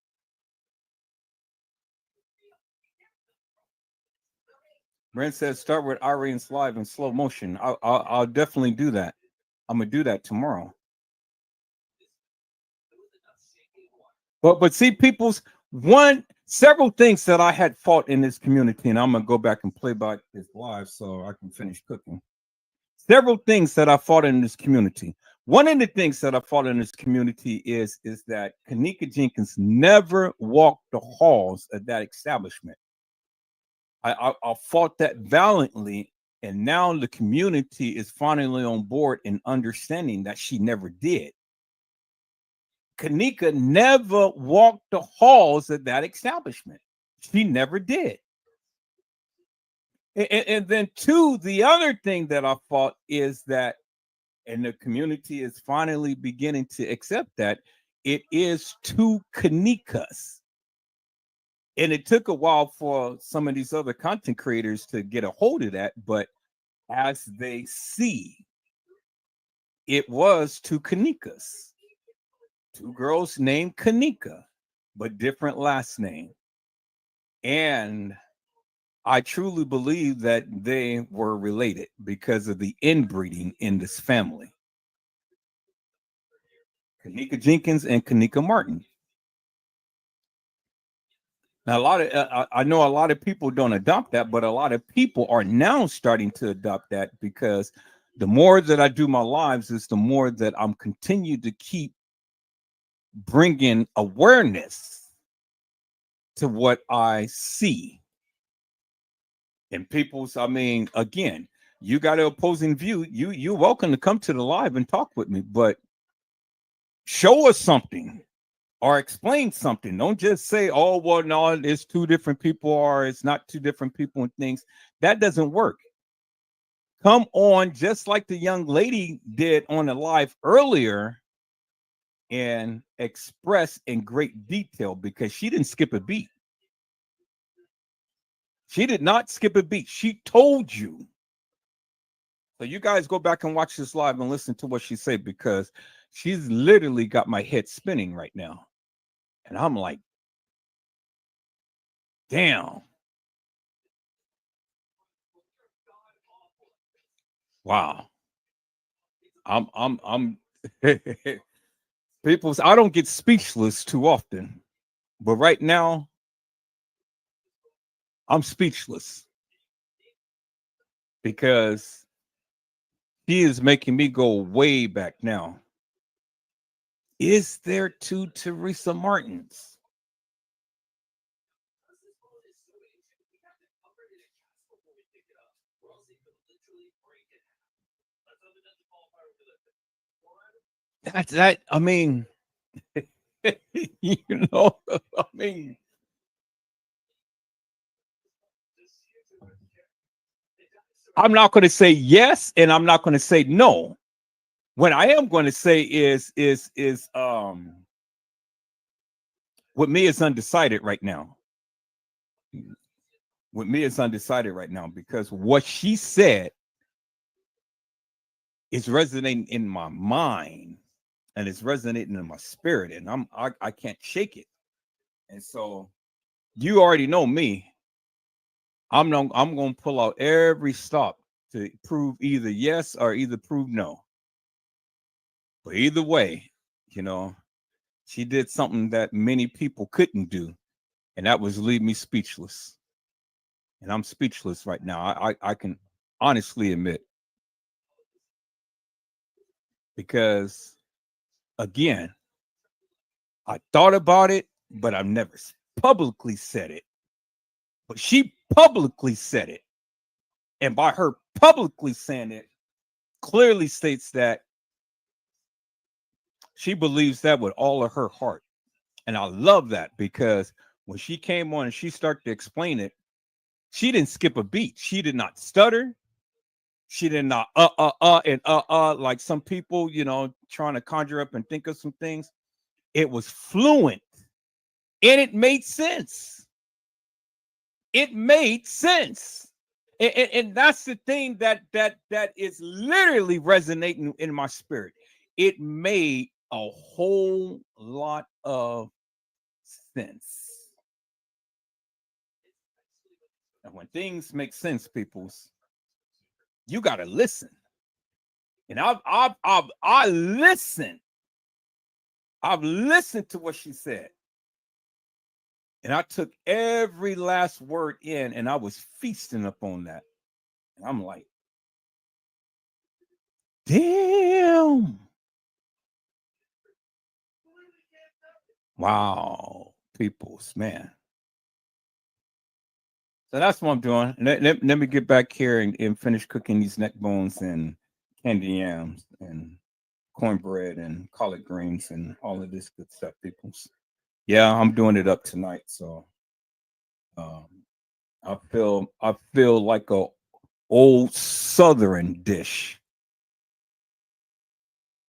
Brent says, start with Irene's live in slow motion. I'll definitely do that. I'm gonna do that tomorrow. But see, people's several things that I had fought in this community, and I'm gonna go back and play back this live so I can finish cooking. Several things that I fought in this community. One of the things that I fought in this community is that kENNEka Jenkins never walked the halls of that establishment. I fought that valiantly, and now the community is finally on board and understanding that she never did. kENNEka never walked the halls of that establishment. She never did. And then two, the other thing that I fought is that, and the community is finally beginning to accept that, it is two kENNEkas. And it took a while for some of these other content creators to get a hold of that, but as they see, it was two kENNEkas. Two girls named kENNEka, but different last name. And I truly believe that they were related because of the inbreeding in this family. kENNEka Jenkins and kENNEka Martin. Now, I know a lot of people don't adopt that, but a lot of people are now starting to adopt that because the more that I do my lives is the more that I'm continued to keep bringing awareness to what I see. And people's, I mean, again, you got an opposing view. You're welcome to come to the live and talk with me, but show us something or explain something. Don't just say, oh, well, no, it's two different people, or it's not two different people and things. That doesn't work. Come on, just like the young lady did on the live earlier, and express in great detail, because she didn't skip a beat. She did not skip a beat. She told you. So you guys go back and watch this live and listen to what she said, because she's literally got my head spinning right now. And I'm like, damn. Wow. I'm people, I don't get speechless too often, but right now I'm speechless, because he is making me go way back now. Is there two Teresa Martins? That's that. I mean, you know, I mean, I'm not going to say yes, and I'm not going to say no. What I am going to say is with me is undecided right now. With me is undecided right now, because what she said is resonating in my mind, and it's resonating in my spirit, and I can't shake it. And so you already know me. I'm going to pull out every stop to prove either yes or either prove no. But either way, you know, she did something that many people couldn't do, and that was leave me speechless. And I'm speechless right now. I can honestly admit, because again, I thought about it, but I've never publicly said it. But she publicly said it. And by her publicly saying it, clearly states that she believes that with all of her heart. And I love that, because when she came on and she started to explain it, she didn't skip a beat. She did not stutter. She did not and like some people, you know, trying to conjure up and think of some things. It was fluent, and it made sense. It made sense. And that's the thing that is literally resonating in my spirit. It made a whole lot of sense. And when things make sense, peoples, you gotta listen. And I listened. I've listened to what she said. And I took every last word in, and I was feasting upon that. And I'm like, damn. Wow, peoples, man. So that's what I'm doing. Let me get back here and finish cooking these neck bones and candy yams and cornbread and collard greens and all of this good stuff, peoples. Yeah, I'm doing it up tonight. So um, I feel like a old southern dish.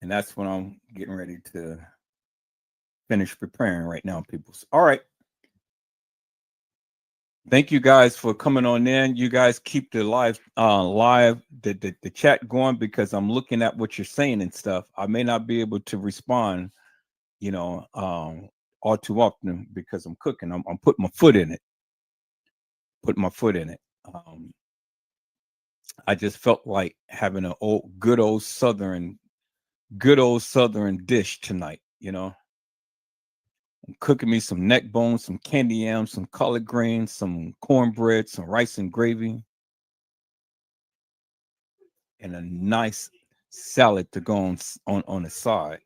And that's what I'm getting ready to finish preparing right now, peoples. All right. Thank you guys for coming on in. You guys keep the the chat going, because I'm looking at what you're saying and stuff. I may not be able to respond, you know, all too often, because I'm cooking. I'm putting my foot in it. Putting my foot in it. I just felt like having a good old southern dish tonight. You know, I'm cooking me some neck bones, some candy yams, some collard greens, some cornbread, some rice and gravy, and a nice salad to go on the side.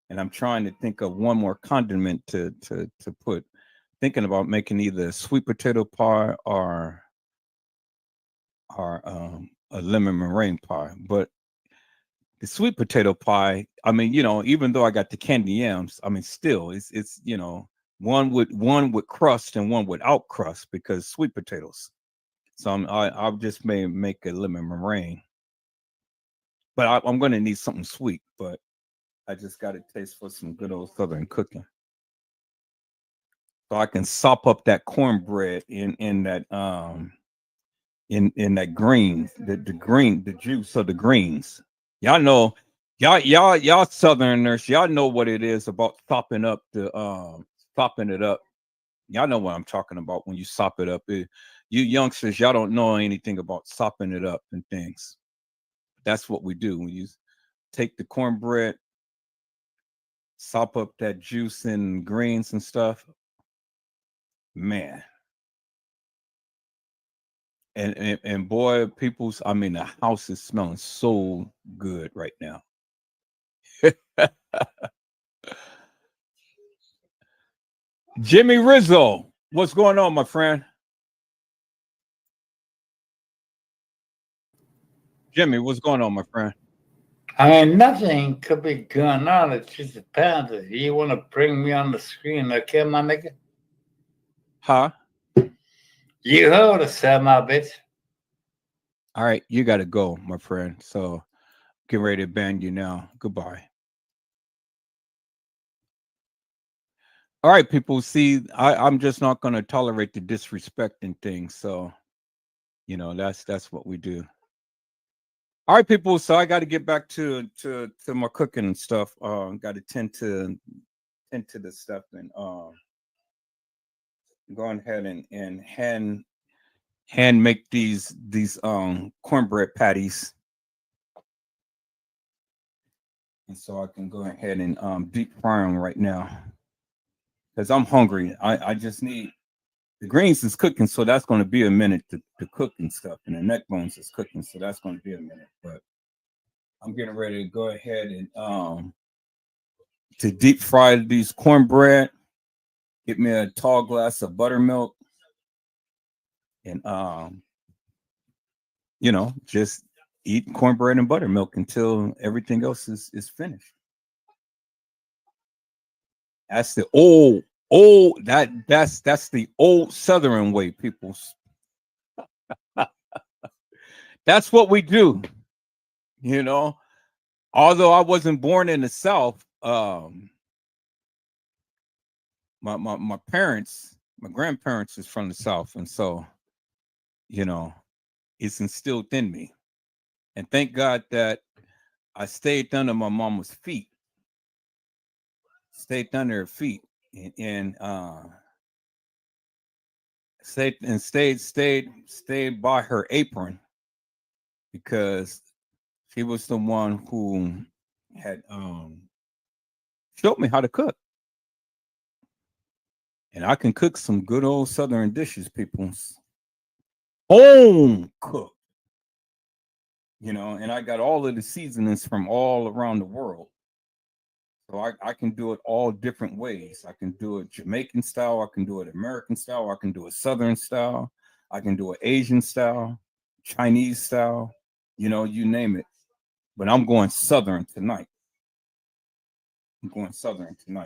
And I'm trying to think of one more condiment to put. Thinking about making either sweet potato pie or a lemon meringue pie. But the sweet potato pie, I mean, even though I got the candy yams, I mean, still, it's one with crust and one without crust because sweet potatoes. So I'll just may make a lemon meringue, but I'm going to need something sweet. But I just got a taste for some good old Southern cooking, so I can sop up that cornbread in that in that green, the juice of the greens. Y'all know, y'all Southerners, y'all know what it is about sopping it up. Y'all know what I'm talking about when you sop it up. You youngsters, y'all don't know anything about sopping it up and things. That's what we do. When you take the cornbread, sop up that juice and greens and stuff, man. And boy, people's, I mean, the house is smelling so good right now. Jimmy Rizzo, what's going on, my friend? Jimmy, what's going on, my friend? I mean, nothing could be going on. It just depends. If you want to bring me on the screen, okay, my nigga? Huh? You heard us, my bitch. All right, you got to go, my friend. So get ready to ban you now. Goodbye. All right, people. See, I'm just not going to tolerate the disrespect and things. So, that's what we do. All right, people. So I got to get back to my cooking and stuff. Got to tend to the stuff and go ahead and hand make these cornbread patties, and so I can go ahead and deep fry them right now because I'm hungry. I just need the greens is cooking, so that's going to be a minute to cook and stuff, and the neck bones is cooking, so that's going to be a minute. But I'm getting ready to go ahead and to deep fry these cornbread. Get me a tall glass of buttermilk, and just eat cornbread and buttermilk until everything else is finished. That's the that's the old Southern way, people. That's what we do. Although I wasn't born in the South, my parents, my grandparents is from the South, and so it's instilled in me. And thank God that I stayed under my mama's feet, stayed under her feet, and stayed by her apron because she was the one who had showed me how to cook. And I can cook some good old Southern dishes, people. Home cook. And I got all of the seasonings from all around the world. So I can do it all different ways. I can do it Jamaican style. I can do it American style. I can do it Southern style. I can do it Asian style, Chinese style, you name it. But I'm going Southern tonight.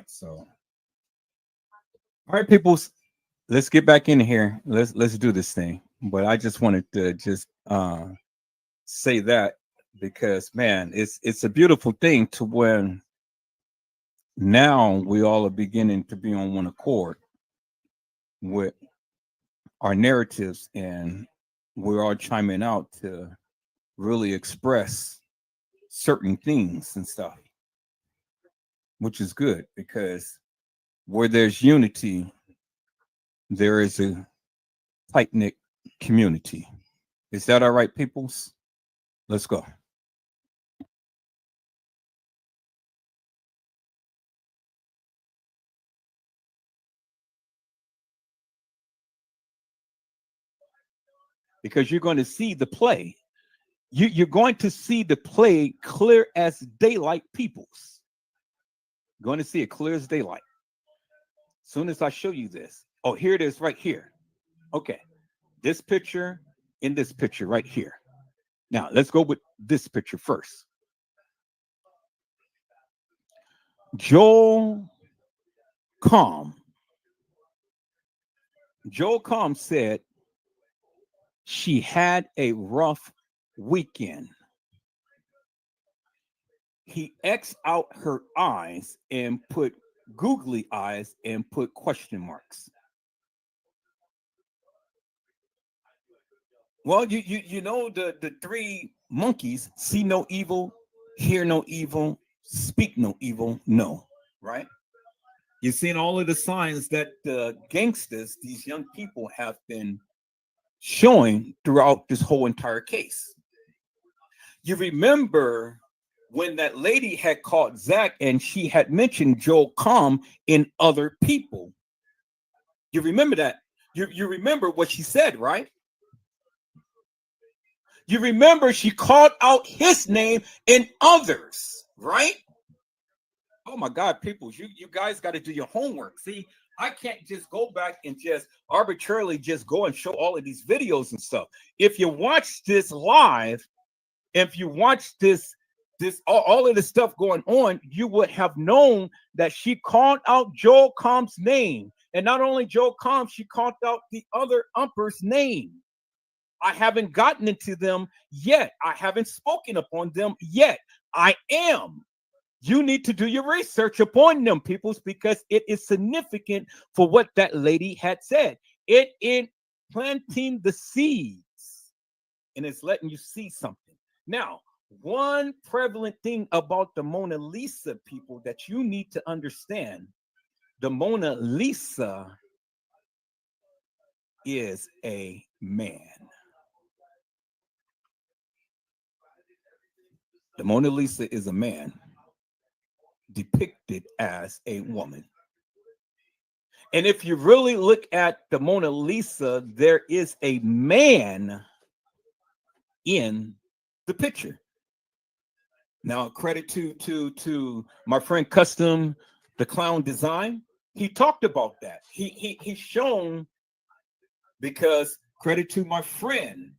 So, all right, people, let's get back in here. Let's do this thing. But I just wanted to just say that because man, it's a beautiful thing to when now we all are beginning to be on one accord with our narratives and we're all chiming out to really express certain things and stuff, which is good because where there's unity, there is a tight-knit community. Is that all right, peoples? Let's go. Because you're going to see the play. You're going to see the play clear as daylight, peoples. Going to see it clear as daylight. Soon as I show you this. Oh, here it is right here. Okay. This picture and this picture right here. Now, let's go with this picture first. Joel Comm. Joel Comm said she had a rough weekend. He X'd out her eyes and put googly eyes and put question marks. Well, you know the three monkeys: see no evil, hear no evil, speak no evil, no, right? You've seen all of the signs that the gangsters, these young people, have been showing throughout this whole entire case. You remember when that lady had called Zach and she had mentioned Joel Comm in other people. You remember that? You remember what she said, right? You remember she called out his name in others, right? Oh my God, people, you guys got to do your homework. See, I can't just go back and just arbitrarily just go and show all of these videos and stuff. If you watch this live, if you watch this all of this stuff going on, you would have known that she called out Joel Comm's name. And not only Joel Comm, she called out the other umpers' name. I haven't gotten into them yet. I haven't spoken upon them yet. I am. You need to do your research upon them, peoples, because it is significant for what that lady had said. It is planting the seeds and it's letting you see something. Now, one prevalent thing about the Mona Lisa, people, that you need to understand: the Mona Lisa is a man. The Mona Lisa is a man depicted as a woman. And if you really look at the Mona Lisa, there is a man in the picture. Now, credit to my friend Custom, the Clown Design. He talked about that. He's shown, because credit to my friend,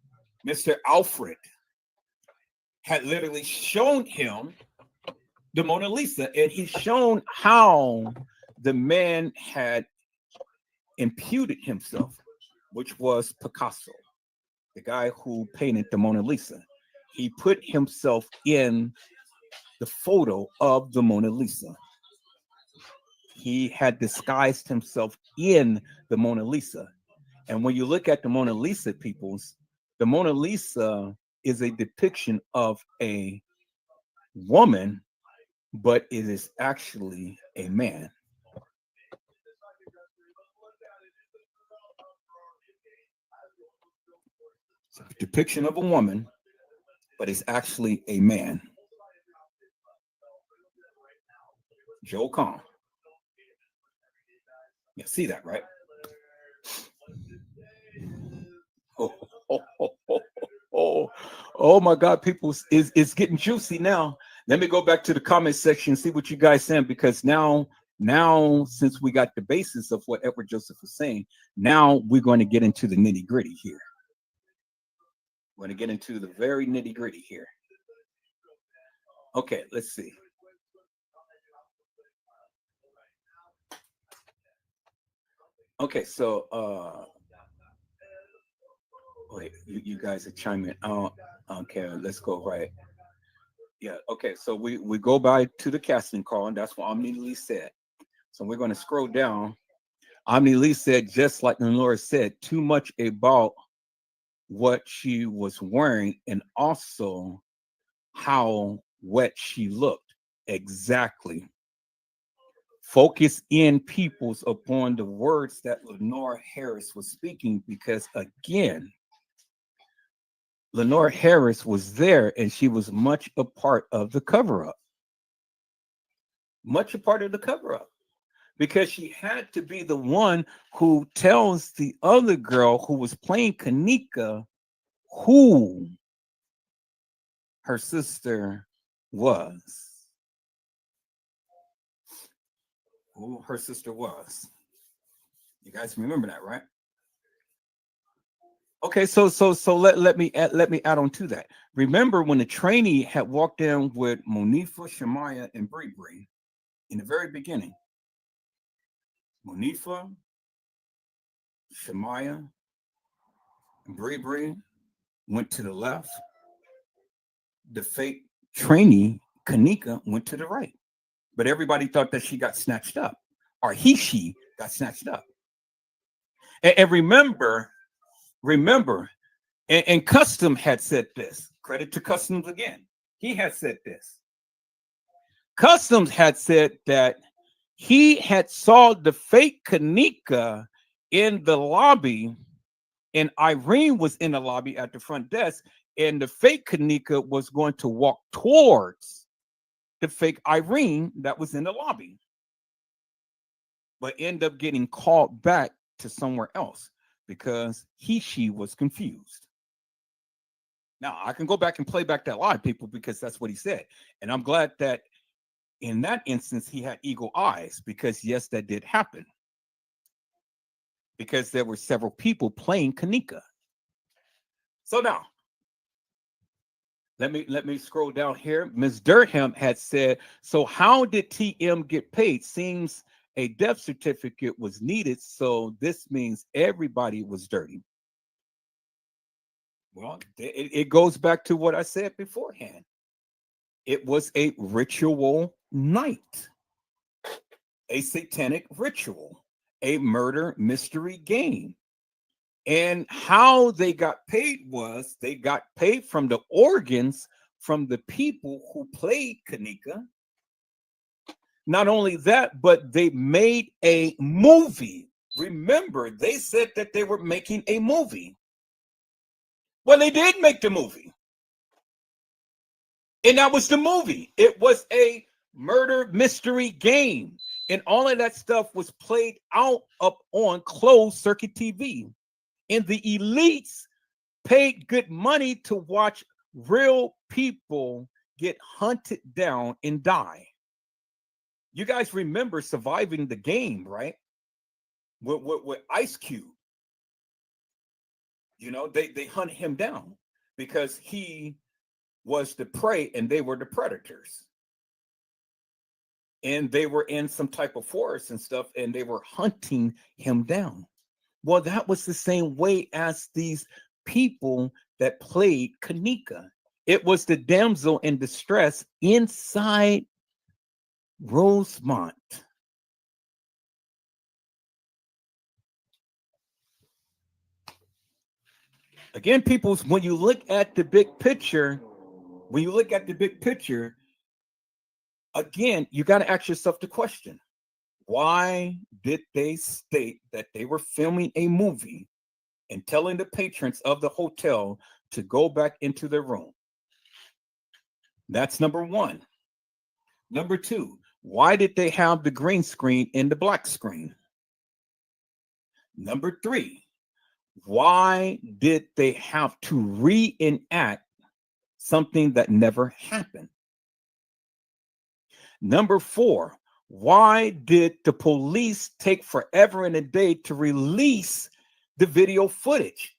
Mr. Alfred, had literally shown him the Mona Lisa, and he's shown how the man had imputed himself, which was Picasso, the guy who painted the Mona Lisa. He put himself in the photo of the Mona Lisa. He had disguised himself in the Mona Lisa. And when you look at the Mona Lisa, peoples, the Mona Lisa is a depiction of a woman, but it is actually a man. It's a depiction of a woman, but it's actually a man. Joel Comm. You see that, right? Oh my God, people, it's getting juicy now. Let me go back to the comment section, see what you guys saying, because now since we got the basis of what Edward Joseph was saying, now we're going to get into the nitty gritty here. We're going to get into the very nitty gritty here. Okay, let's see. Okay, so wait, you guys are chiming in. Oh, okay, let's go right. Yeah, okay, so we go by to the casting call, and that's what Omni Lee said. So we're going to scroll down. Omni Lee said, just like Lenora said, too much about what she was wearing and also how wet she looked. Exactly. Focus in, peoples, upon the words that Lenora Harris was speaking, because again, Lenora Harris was there and she was much a part of the cover-up. Much a part of the cover-up. Because she had to be the one who tells the other girl who was playing kENNEka who her sister was. who her sister was. You guys remember that, right? Okay, so let me add on to that. Remember when the trainee had walked in with Monifa, Shemaya, and Bree Bree in the very beginning. Monifa, Shemaya, and Bree Bree went to the left. The fake trainee, kENNEka, went to the right. But everybody thought that she got snatched up, or she got snatched up. And remember, and Custom had said this. Credit to Customs again. He had said this. Customs had said that he had saw the fake kENNEka in the lobby, and Irene was in the lobby at the front desk, and the fake kENNEka was going to walk towards the fake Irene that was in the lobby, but end up getting called back to somewhere else because she was confused. Now I can go back and play back that live, people, because that's what he said. And I'm glad that in that instance he had eagle eyes, because yes, that did happen. Because there were several people playing kENNEka. So now let me scroll down here. Ms. Durham had said, so how did TM get paid? Seems a death certificate was needed, so this means everybody was dirty. Well, it goes back to what I said beforehand. It was a ritual night, a satanic ritual, a murder mystery game. And how they got paid was they got paid from the organs from the people who played kENNEka. Not only that, but they made a movie. Remember, they said that they were making a movie. Well, they did make the movie. And that was the movie. It was a murder mystery game. And all of that stuff was played out up on closed circuit TV. And the elites paid good money to watch real people get hunted down and die. You guys remember Surviving the Game, right? With Ice Cube. You know, they hunt him down because he was the prey and they were the predators. And they were in some type of forest and stuff, and they were hunting him down. Well, that was the same way as these people that played kENNEka. It was the damsel in distress inside Rosemont. Again, people, when you look at the big picture, again, you got to ask yourself the question, why did they state that they were filming a movie and telling the patrons of the hotel to go back into their room? That's number one. Number two, why did they have the green screen in the black screen? Number three, why did they have to reenact something that never happened? Number four, why did the police take forever and a day to release the video footage?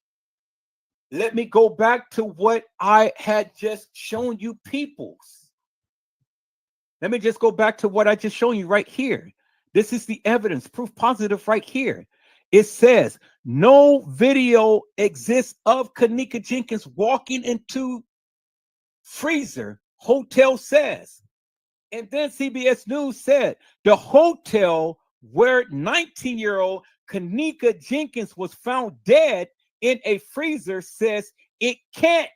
Let me go back to what I had just shown you, peoples. Let me just go back to what I just shown you right here. This is the evidence, proof positive right here. It says no video exists of kENNEka Jenkins walking into freezer, hotel says. And then CBS News said the hotel where 19-year-old kENNEka Jenkins was found dead in a freezer says it can't.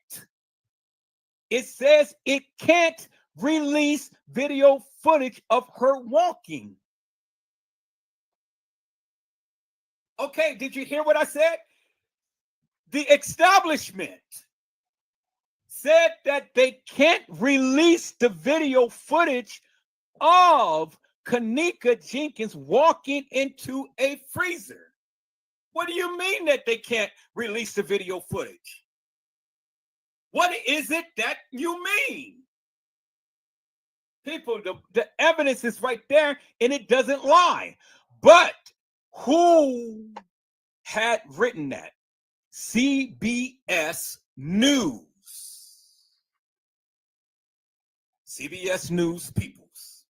It says it can't release video footage of her walking. Okay, did you hear what I said? The establishment said that they can't release the video footage of kENNEka Jenkins walking into a freezer. What do you mean that they can't release the video footage? What is it that you mean? People, the evidence is right there and it doesn't lie. But who had written that? CBS News. CBS News peoples.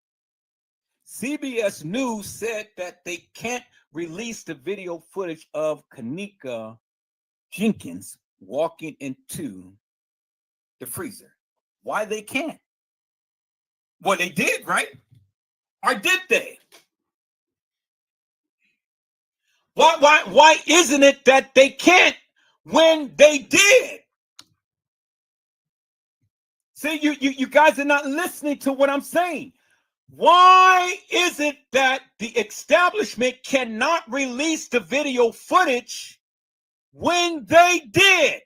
CBS News said that they can't release the video footage of kENNEka jENkINs walking into the freezer. Why they can't? Well, they did, right? Or did they? Why isn't it that they can't when they did? See, you guys are not listening to what I'm saying. Why is it that the establishment cannot release the video footage when they did?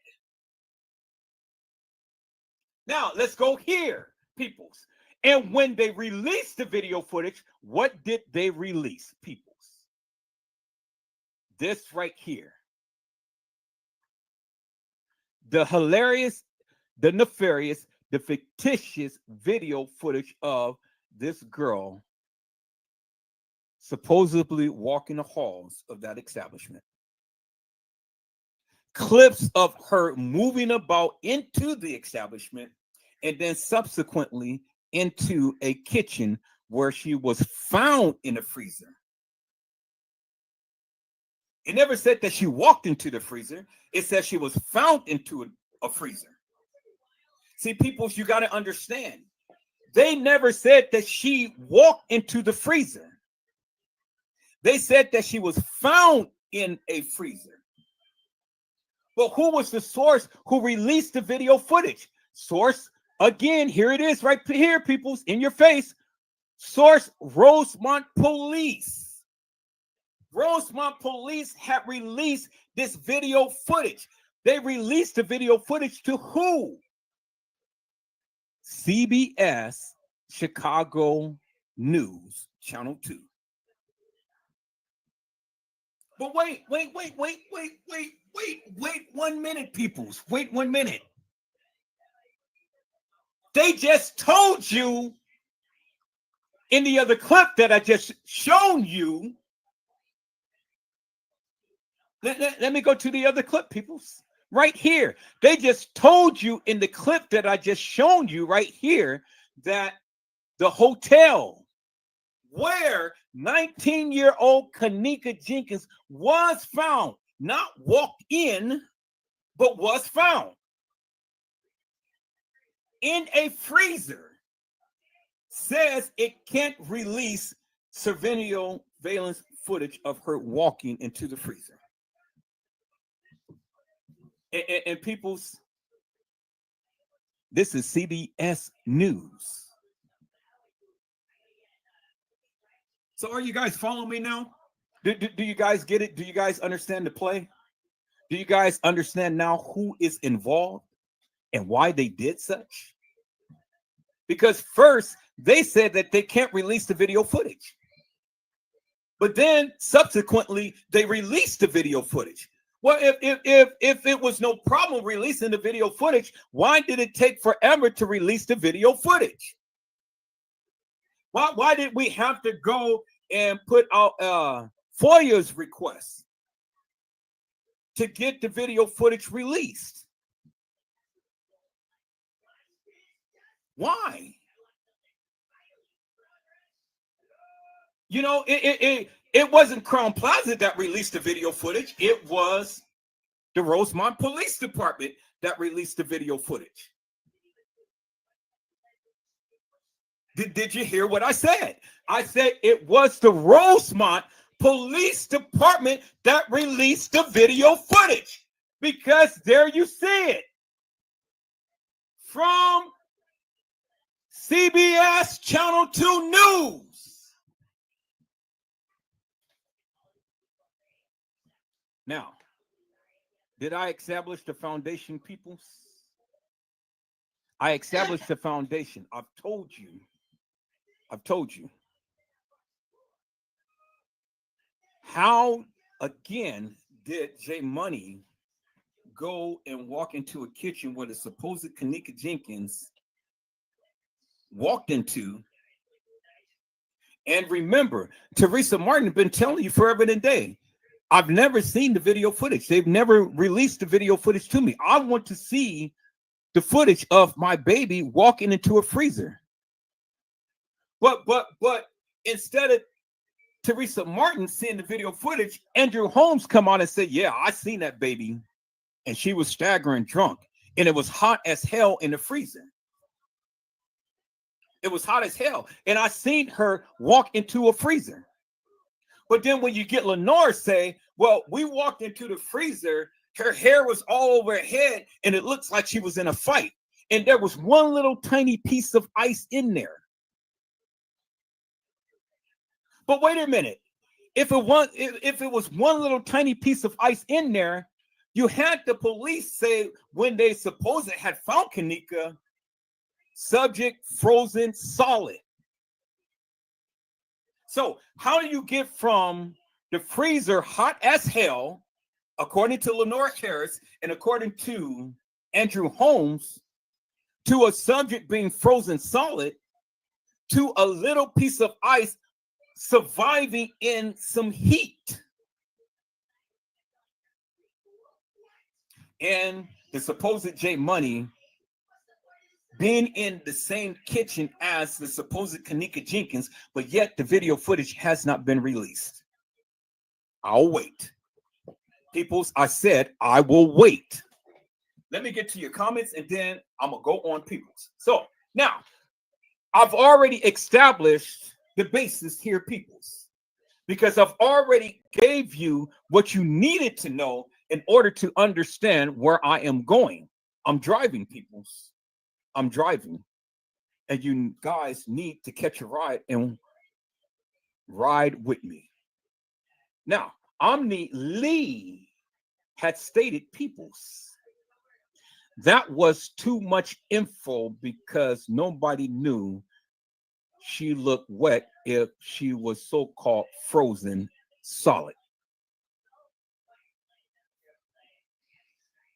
Now, let's go here, peoples. And when they released the video footage, what did they release, peoples? This right here. The hilarious, the nefarious, the fictitious video footage of this girl supposedly walking the halls of that establishment. Clips of her moving about into the establishment and then subsequently into a kitchen where she was found in a freezer. It never said that she walked into the freezer. It said she was found into a freezer. See, peoples, you got to understand. They never said that she walked into the freezer. They said that she was found in a freezer. But who was the source who released the video footage? Source, again, here it is right here, peoples, in your face. Source, Rosemont Police. Rosemont Police have released this video footage. They released the video footage to who? CBS Chicago News, Channel 2. But wait 1 minute, peoples. Wait 1 minute. They just told you in the other clip that I just shown you. Let me go to the other clip, peoples. Right here. They just told you in the clip that I just shown you right here that the hotel where 19-year-old kENNEka jENkINs was found, not walked in, but was found in a freezer, says it can't release surveillance footage of her walking into the freezer. And people's, this is CBS News. So are you guys following me now? Do you guys get it? Do you guys understand the play? Do you guys understand now who is involved and why they did such? Because first, they said that they can't release the video footage. But then subsequently, they released the video footage. Well, if it was no problem releasing the video footage, why did it take forever to release the video footage? Why did we have to go and put out FOIA's request to get the video footage released? Why? You know, it wasn't Crown Plaza that released the video footage. It was the Rosemont Police Department that released the video footage. Did you hear what I said? I said it was the Rosemont Police Department that released the video footage. Because there you see it. From CBS Channel 2 News. Now, did I establish the foundation, peoples? I established the foundation. I've told you. How, again, did J Money go and walk into a kitchen where the supposed kENNEka jENkINs walked into And remember, Teresa Martin has been telling you forever and a day. I've never seen the video footage. They've never released the video footage to me. I want to see the footage of my baby walking into a freezer. But instead of Teresa Martin seeing the video footage, Andrew Holmes come on and said, yeah, I seen that baby. And she was staggering drunk. And it was hot as hell in the freezer. It was hot as hell. And I seen her walk into a freezer. But then when you get Lenore say, well, we walked into the freezer, her hair was all over her head, and it looks like she was in a fight. And there was one little tiny piece of ice in there. But wait a minute. If it was one little tiny piece of ice in there, you had the police say when they supposedly had found kENNEka, subject frozen solid. So how do you get from the freezer hot as hell, according to Lenore Harris and according to Andrew Holmes, to a subject being frozen solid, to a little piece of ice surviving in some heat? And the supposed J Money being in the same kitchen as the supposed kENNEka Jenkins, but yet the video footage has not been released. I'll wait. Peoples, I said I will wait. Let me get to your comments and then I'm going to go on, Peoples. So now, I've already established the basis here, Peoples, because I've already gave you what you needed to know in order to understand where I am going. I'm driving, Peoples. I'm driving, and you guys need to catch a ride and ride with me. Now, Omni Lee had stated, Peoples, that was too much info because nobody knew she looked wet if she was so-called frozen solid.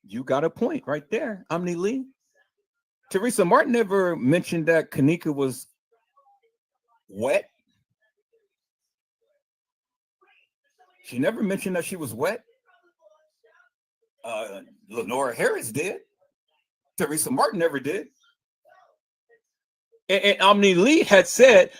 You got a point right there, Omni Lee. Teresa Martin never mentioned that kENNEka was wet. She never mentioned that she was wet. Lenore Harris did. Teresa Martin never did. And Omni Lee had said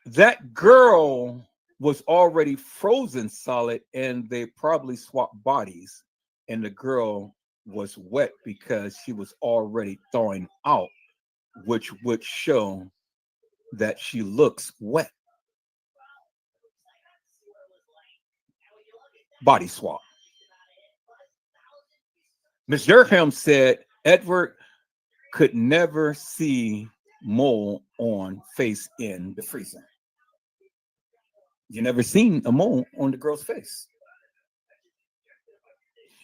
that girl was already frozen solid and they probably swapped bodies. And the girl was wet because she was already thawing out, which would show that she looks wet. Body swap. Ms. Durham said Edward could never see mole on face in the freezer. You never seen a mole on the girl's face.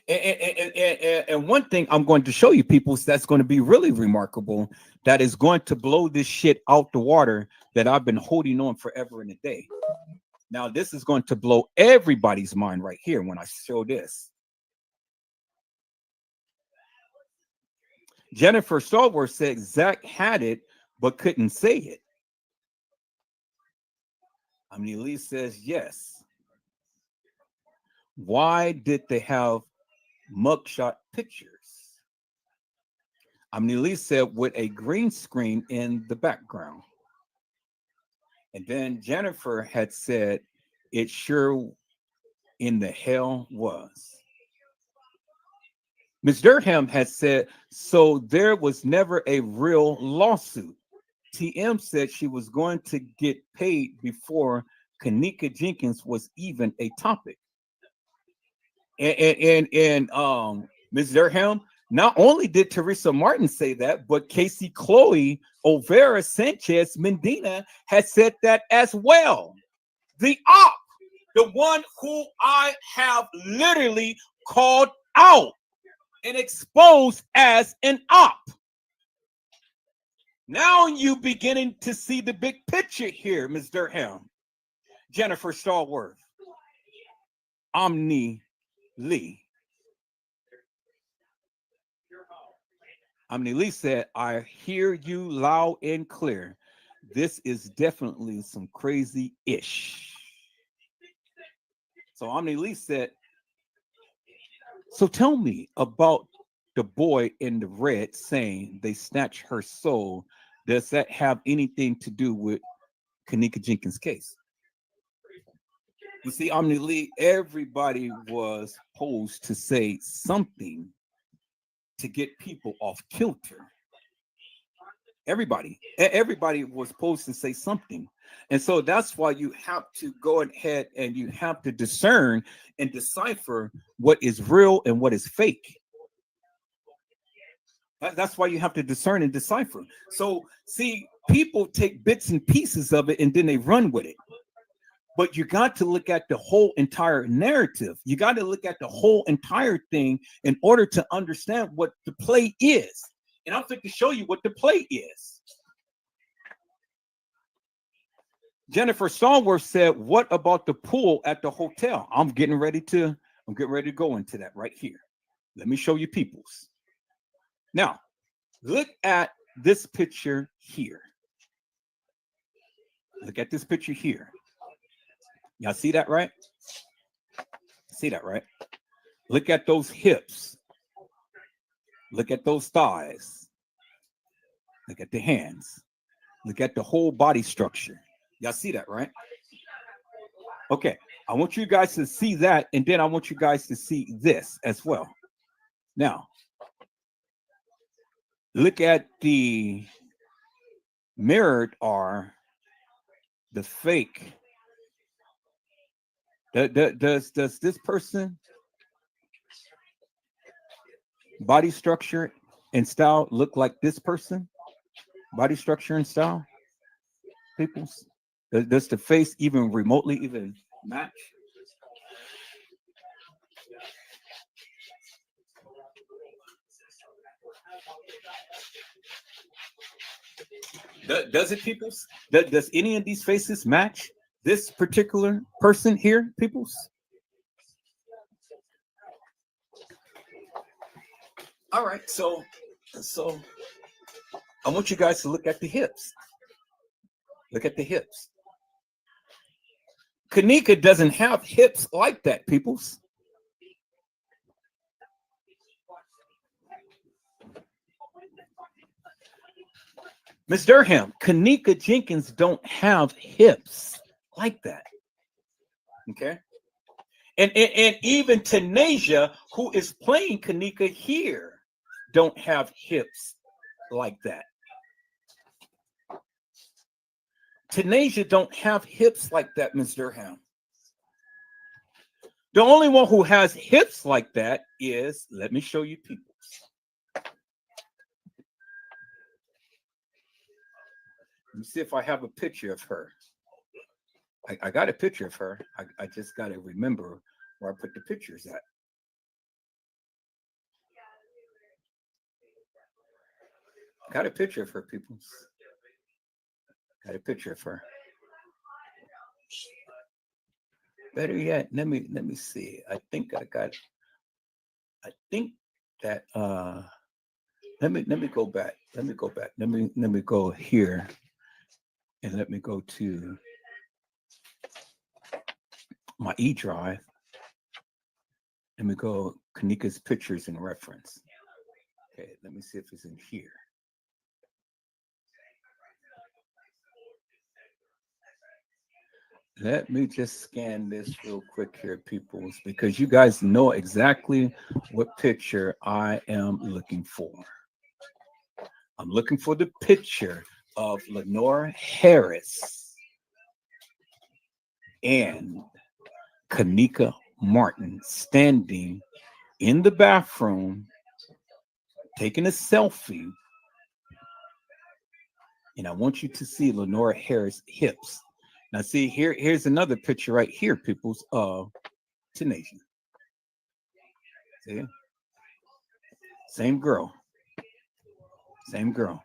And one thing I'm going to show you, people, that's going to be really remarkable, that is going to blow this shit out the water that I've been holding on forever and a day. Now, this is going to blow everybody's mind right here when I show this. Jennifer Stallworth said Zach had it, but couldn't say it. Omni Lee says yes. Why did they have mugshot pictures? Omni Lee said with a green screen in the background. And then Jennifer had said it sure in the hell was. Ms. Durham had said, so there was never a real lawsuit. TM said she was going to get paid before kENNEka Jenkins was even a topic. And Ms. Durham, not only did Teresa Martin say that, but Casey Chloe Overa Sanchez Medina has said that as well. The op, the one who I have literally called out and exposed as an op. Now you beginning to see the big picture here, Ms. Durham. Jennifer Stallworth. Omni Lee. Omni Lee said, I hear you loud and clear. this is definitely some crazy-ish. So Omni Lee said, so tell me about the boy in the red saying they snatched her soul. Does that have anything to do with kENNEka jENkINs' case? You see, Omni Lee, everybody was posed to say something to get people off kilter. Everybody was supposed to say something. And so that's why you have to go ahead and you have to discern and decipher what is real and what is fake. That's why you have to discern and decipher. So see, people take bits and pieces of it and then they run with it. But you got to look at the whole entire narrative. You got to look at the whole entire thing in order to understand what the play is. And I'm going to show you what the play is. Jennifer Stallworth said, what about the pool at the hotel? I'm getting ready to go into that right here. Let me show you peoples. Now, look at this picture here. Look at this picture here. Y'all see that, right? See that, right? Look at those hips. Look at those thighs. Look at the hands. Look at the whole body structure. Y'all see that, right? Okay, I want you guys to see that, and then I want you guys to see this as well. Now, look at the mirrored or the fake. Does this person body structure and style look like this person? Body structure and style, peoples? Does the face even remotely even match? Does it, peoples? Does any of these faces match this particular person here, peoples? All right, so I want you guys to look at the hips. Look at the hips. kENNEka doesn't have hips like that, peoples. Ms. Durham, kENNEka jENkINs don't have hips like that. Okay. And even Tanasia, who is playing kENNEka here, don't have hips like that. Tanasia don't have hips like that, Ms. Durham. The only one who has hips like that is, let me show you people. Let me see if I have a picture of her. I got a picture of her. I just got to remember where I put the pictures at. Got a picture of her, people. Got a picture of her. Better yet, let me see. I think I got. I think that let me go back. Let me go back. Let me go here, and let me go to my E drive. Let me go kENNEka's pictures and reference. Okay, let me see if it's in here. Let me just scan this real quick here, peoples, because you guys know exactly what picture I am looking for. I'm looking for the picture of Lenora Harris and kENNEka Martin standing in the bathroom, taking a selfie. And I want you to see Lenora Harris' hips. Now, see, here's another picture right here, peoples, of Tanasia. See? Same girl. Same girl.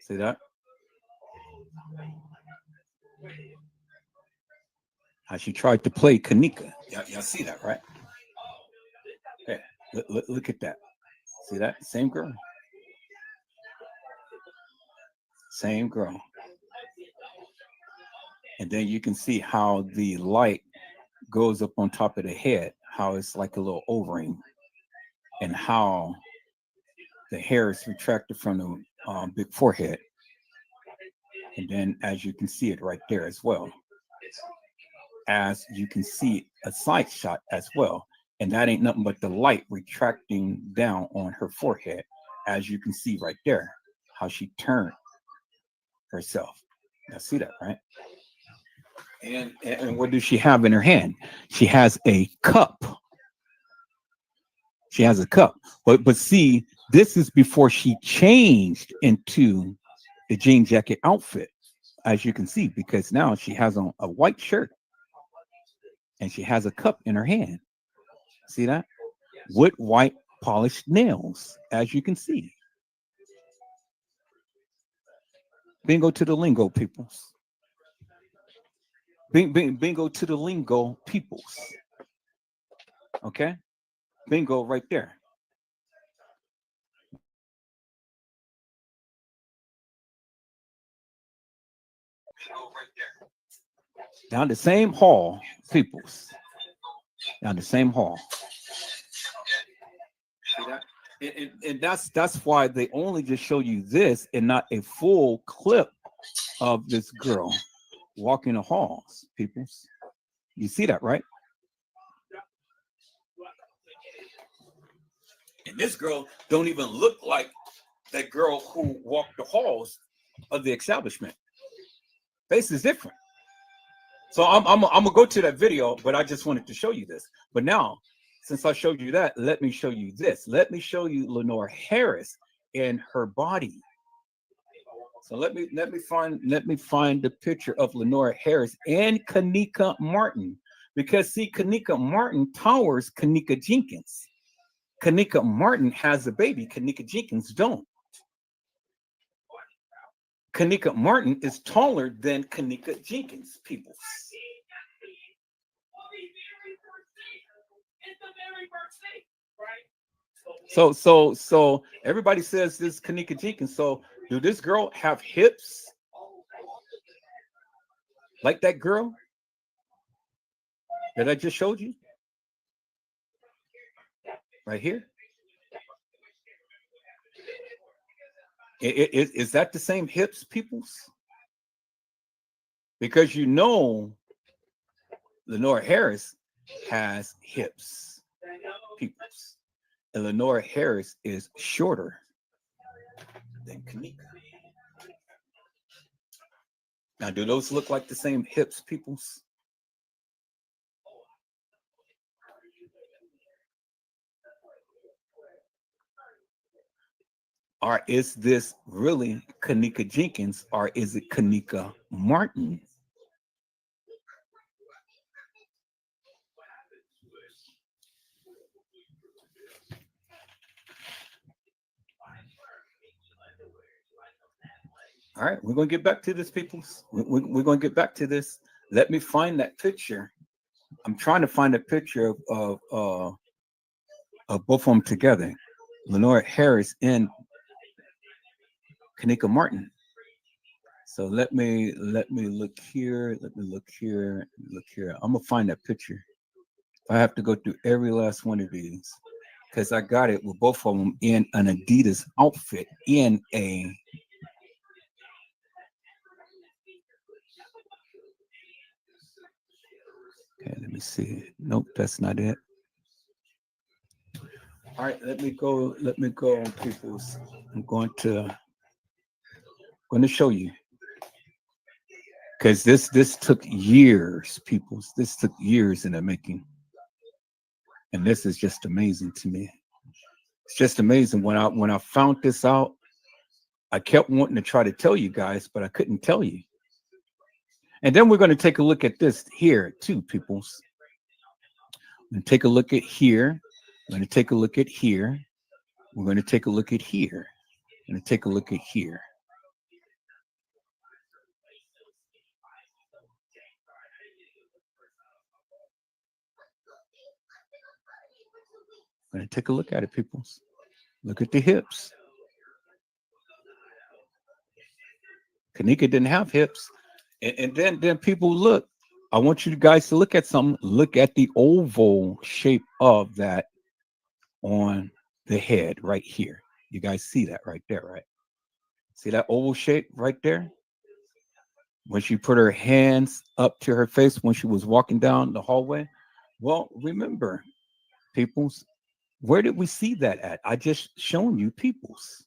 See that? How she tried to play kENNEka. Y'all see that, right? Okay, look at that. See that? Same girl. Same girl. And then you can see how the light goes up on top of the head, how it's like a little O-ring, and how the hair is retracted from the big forehead. And then as you can see it right there as well, as you can see a side shot as well. And that ain't nothing but the light retracting down on her forehead, as you can see right there, how she turned herself. Now see that, right? And what does she have in her hand? She has a cup. She has a cup. But see, this is before she changed into the jean jacket outfit, as you can see, because now she has on a white shirt and she has a cup in her hand. See that? With white polished nails, as you can see. Bingo to the lingo, peoples. Bingo to the lingo, peoples. Okay? Bingo right there. Down the same hall, peoples. Down the same hall. See that? And that's why they only just show you this and not a full clip of this girl walking the halls, peoples. You see that, right? And this girl don't even look like that girl who walked the halls of the establishment. Face is different. So I'm gonna go to that video, but I just wanted to show you this. But now, since I showed you that, let me show you this. Let me show you Lenore Harris in her body. So let me find the picture of Lenore Harris and KENNEka Martin, because see, KENNEka Martin towers kENNEka JENkINs. KENNEka Martin has a baby. kENNEka JENkINs don't. KENNEka Martin is taller than kENNEka JENkINs, people. So everybody says this kENNEka JENkINs. So do this girl have hips like that girl that I just showed you? Right here. Is that the same hips, peoples? Because you know Lenore Harris has hips, peoples. And Lenore Harris is shorter than KENNEka. Now, do those look like the same hips, peoples? Or is this really kENNEka JENkINs, or is it KENNEka Martin? All right, we're going to get back to this, peoples. We're going to get back to this. Let me find that picture. I'm trying to find a picture of both of them together, Lenore Harris and KENNEka Martin. So let me look here. Let me look here. Look here. I'm gonna find that picture. I have to go through every last one of these because I got it with both of them in an Adidas outfit in a okay, let me see. Nope, that's not it. All right, let me go, peoples. I'm going to show you. Because this took years, peoples. This took years in the making. And this is just amazing to me. It's just amazing. When I found this out, I kept wanting to try to tell you guys, but I couldn't tell you. And then we're going to take a look at this here too, peoples. We're going to take a look at here. We're going to take a look at here. We're going to take a look at here. We're going to take a look at here. We're going to take a look at it, peoples. Look at the hips. kENNEka didn't have hips. And then people look. I want you guys to look at something. Look at the oval shape of that on the head right here. You guys see that right there, right? See that oval shape right there? When she put her hands up to her face when she was walking down the hallway. Well, remember, peoples, where did we see that at? I just shown you, peoples.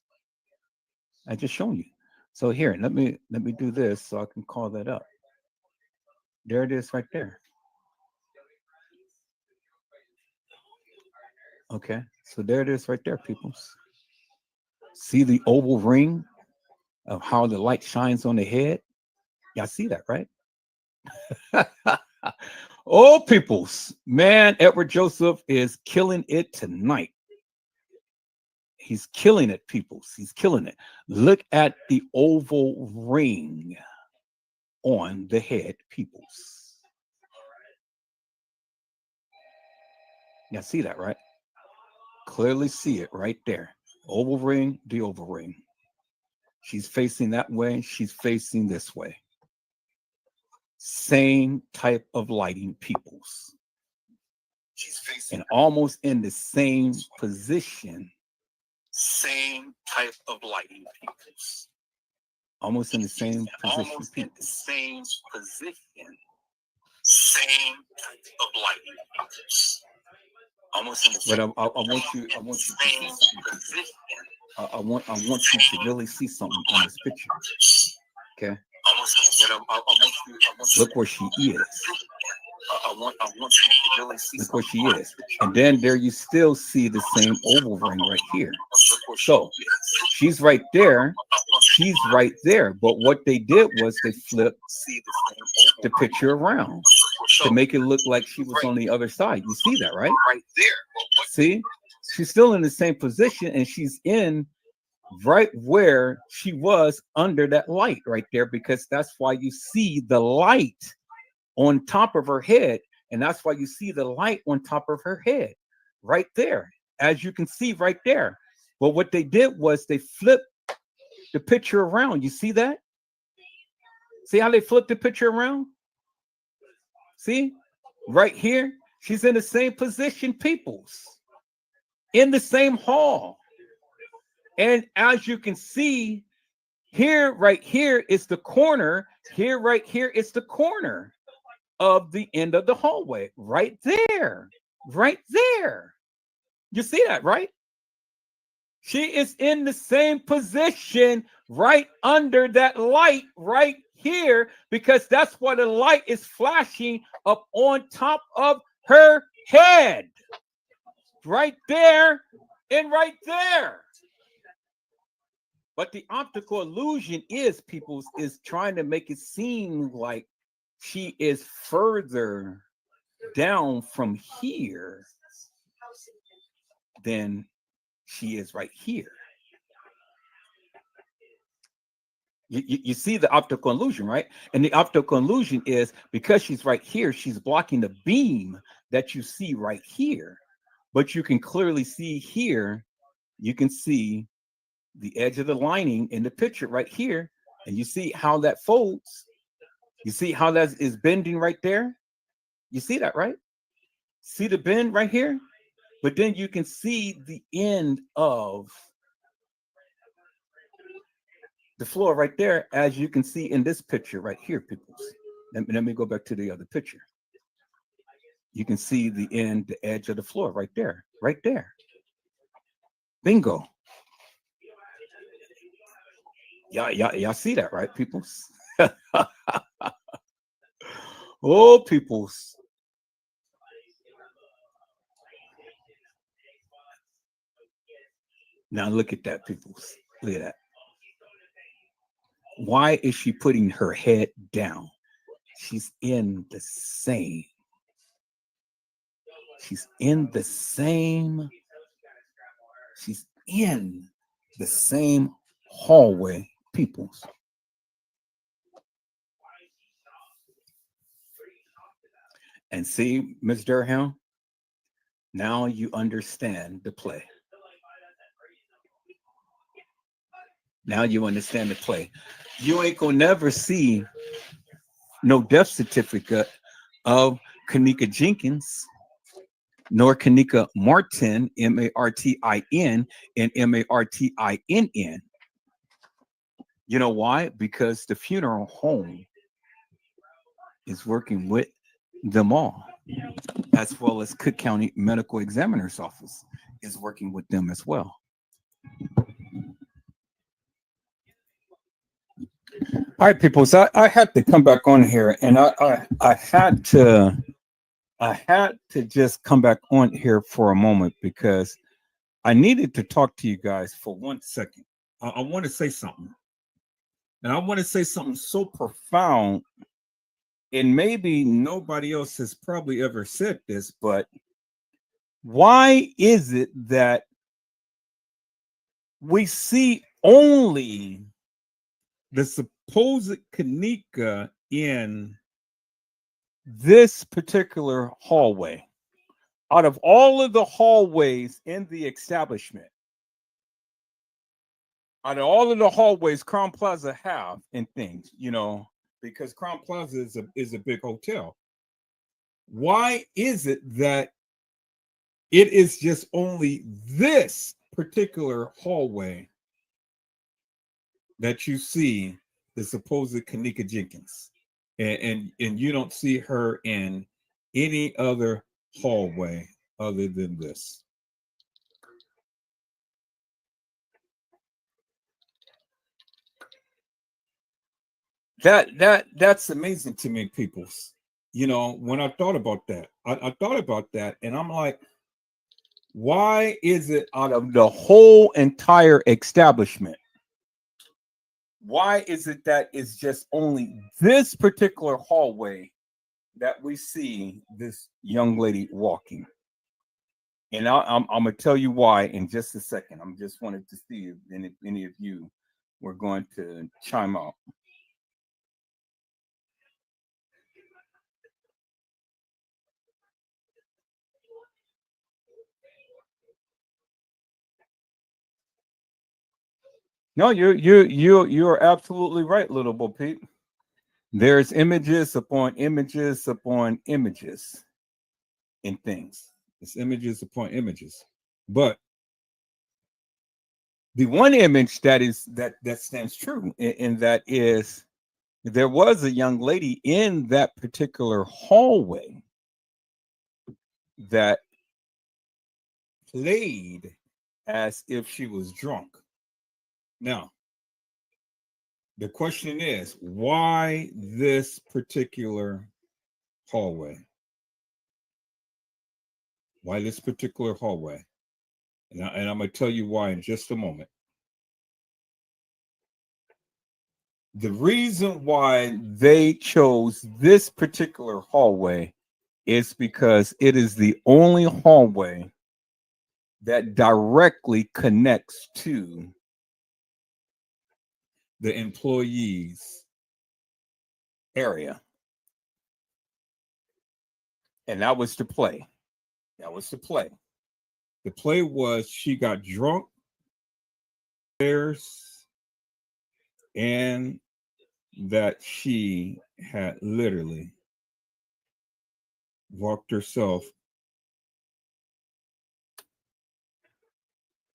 I just shown you. So here, let me do this so I can call that up. There it is right there. Okay, so there it is right there, peoples. See the oval ring of how the light shines on the head? Y'all see that, right? Oh, peoples, man, Edward Joseph is killing it tonight. He's killing it, peoples. He's killing it. Look at the oval ring on the head, peoples. Y'all see that, right? Clearly see it right there. Oval ring, the oval ring. She's facing that way. She's facing this way. Same type of lighting, peoples. She's facing and almost in the same position. Same type of lighting, peoples. Almost in the same position. Almost in the same position. Same type of lighting, peoples. Almost in the same. But I want you to see something. I want you to really see something on this picture. Okay. Look where she is. I want you to really see. Look where she is. And then there you still see the same oval ring right here. So she's right there. She's right there. But what they did was they flipped the picture around to make it look like she was on the other side. You see that, right? Right there. See? She's still in the same position and she's in right where she was under that light right there, because that's why you see the light on top of her head. And that's why you see the light on top of her head right there, as you can see right there. But what they did was they flipped the picture around. You see that? See how they flipped the picture around? See? Right here, she's in the same position, peoples. In the same hall. And as you can see, here, right here is the corner. Here, right here is the corner of the end of the hallway. Right there. Right there. You see that, right? She is in the same position right under that light right here, because that's why the light is flashing up on top of her head. Right there and right there. But the optical illusion is, people, is trying to make it seem like she is further down from here than she is right here. You see the optical illusion, right? And the optical illusion is because she's right here, she's blocking the beam that you see right here. But you can clearly see here, you can see the edge of the lining in the picture right here. And you see how that folds. You see how that is bending right there. You see that, right? See the bend right here? But then you can see the end of the floor right there, as you can see in this picture right here, people. Let me go back to the other picture. You can see the end, the edge of the floor right there, right there. Bingo. Y'all see that, right, peoples? Oh, peoples. Now look at that, peoples. Look at that. Why is she putting her head down? She's in the same. She's in the same. She's in the same hallway, peoples. And see, Ms. Durham, now you understand the play. Now you understand the play. You ain't gonna never see no death certificate of kENNEka Jenkins, nor kENNEka Martin, Martin, and Martinn. You know why? Because the funeral home is working with them all, as well as Cook County Medical Examiner's Office is working with them as well. All right, people. So I had to come back on here, and I had to just come back on here for a moment because I needed to talk to you guys for 1 second. I want to say something, and I want to say something so profound, and maybe nobody else has probably ever said this, but why is it that we see only the supposed kENNEka in this particular hallway? Out of all of the hallways in the establishment, out of all of the hallways Crown Plaza have and things, you know, because Crown Plaza is a big hotel. Why is it that it is just only this particular hallway that you see the supposed kENNEka Jenkins, and you don't see her in any other hallway other than this? That's amazing to me, peoples. You know, when I thought about that, I thought about that, and I'm like, why is it out of the whole entire establishment? Why is it that it's just only this particular hallway that we see this young lady walking? And I'm gonna tell you why in just a second. I'm just wanted to see if any of you were going to chime out. No, you're absolutely right, little Bo Peep. There's images upon images upon images in things. It's images upon images. But the one image that stands true, and that is there was a young lady in that particular hallway that played as if she was drunk. Now, the question is, why this particular hallway? Why this particular hallway? And I'm going to tell you why in just a moment. The reason why they chose this particular hallway is because it is the only hallway that directly connects to the employees area. And that was the play. That was the play. The play was she got drunk and that she had literally walked herself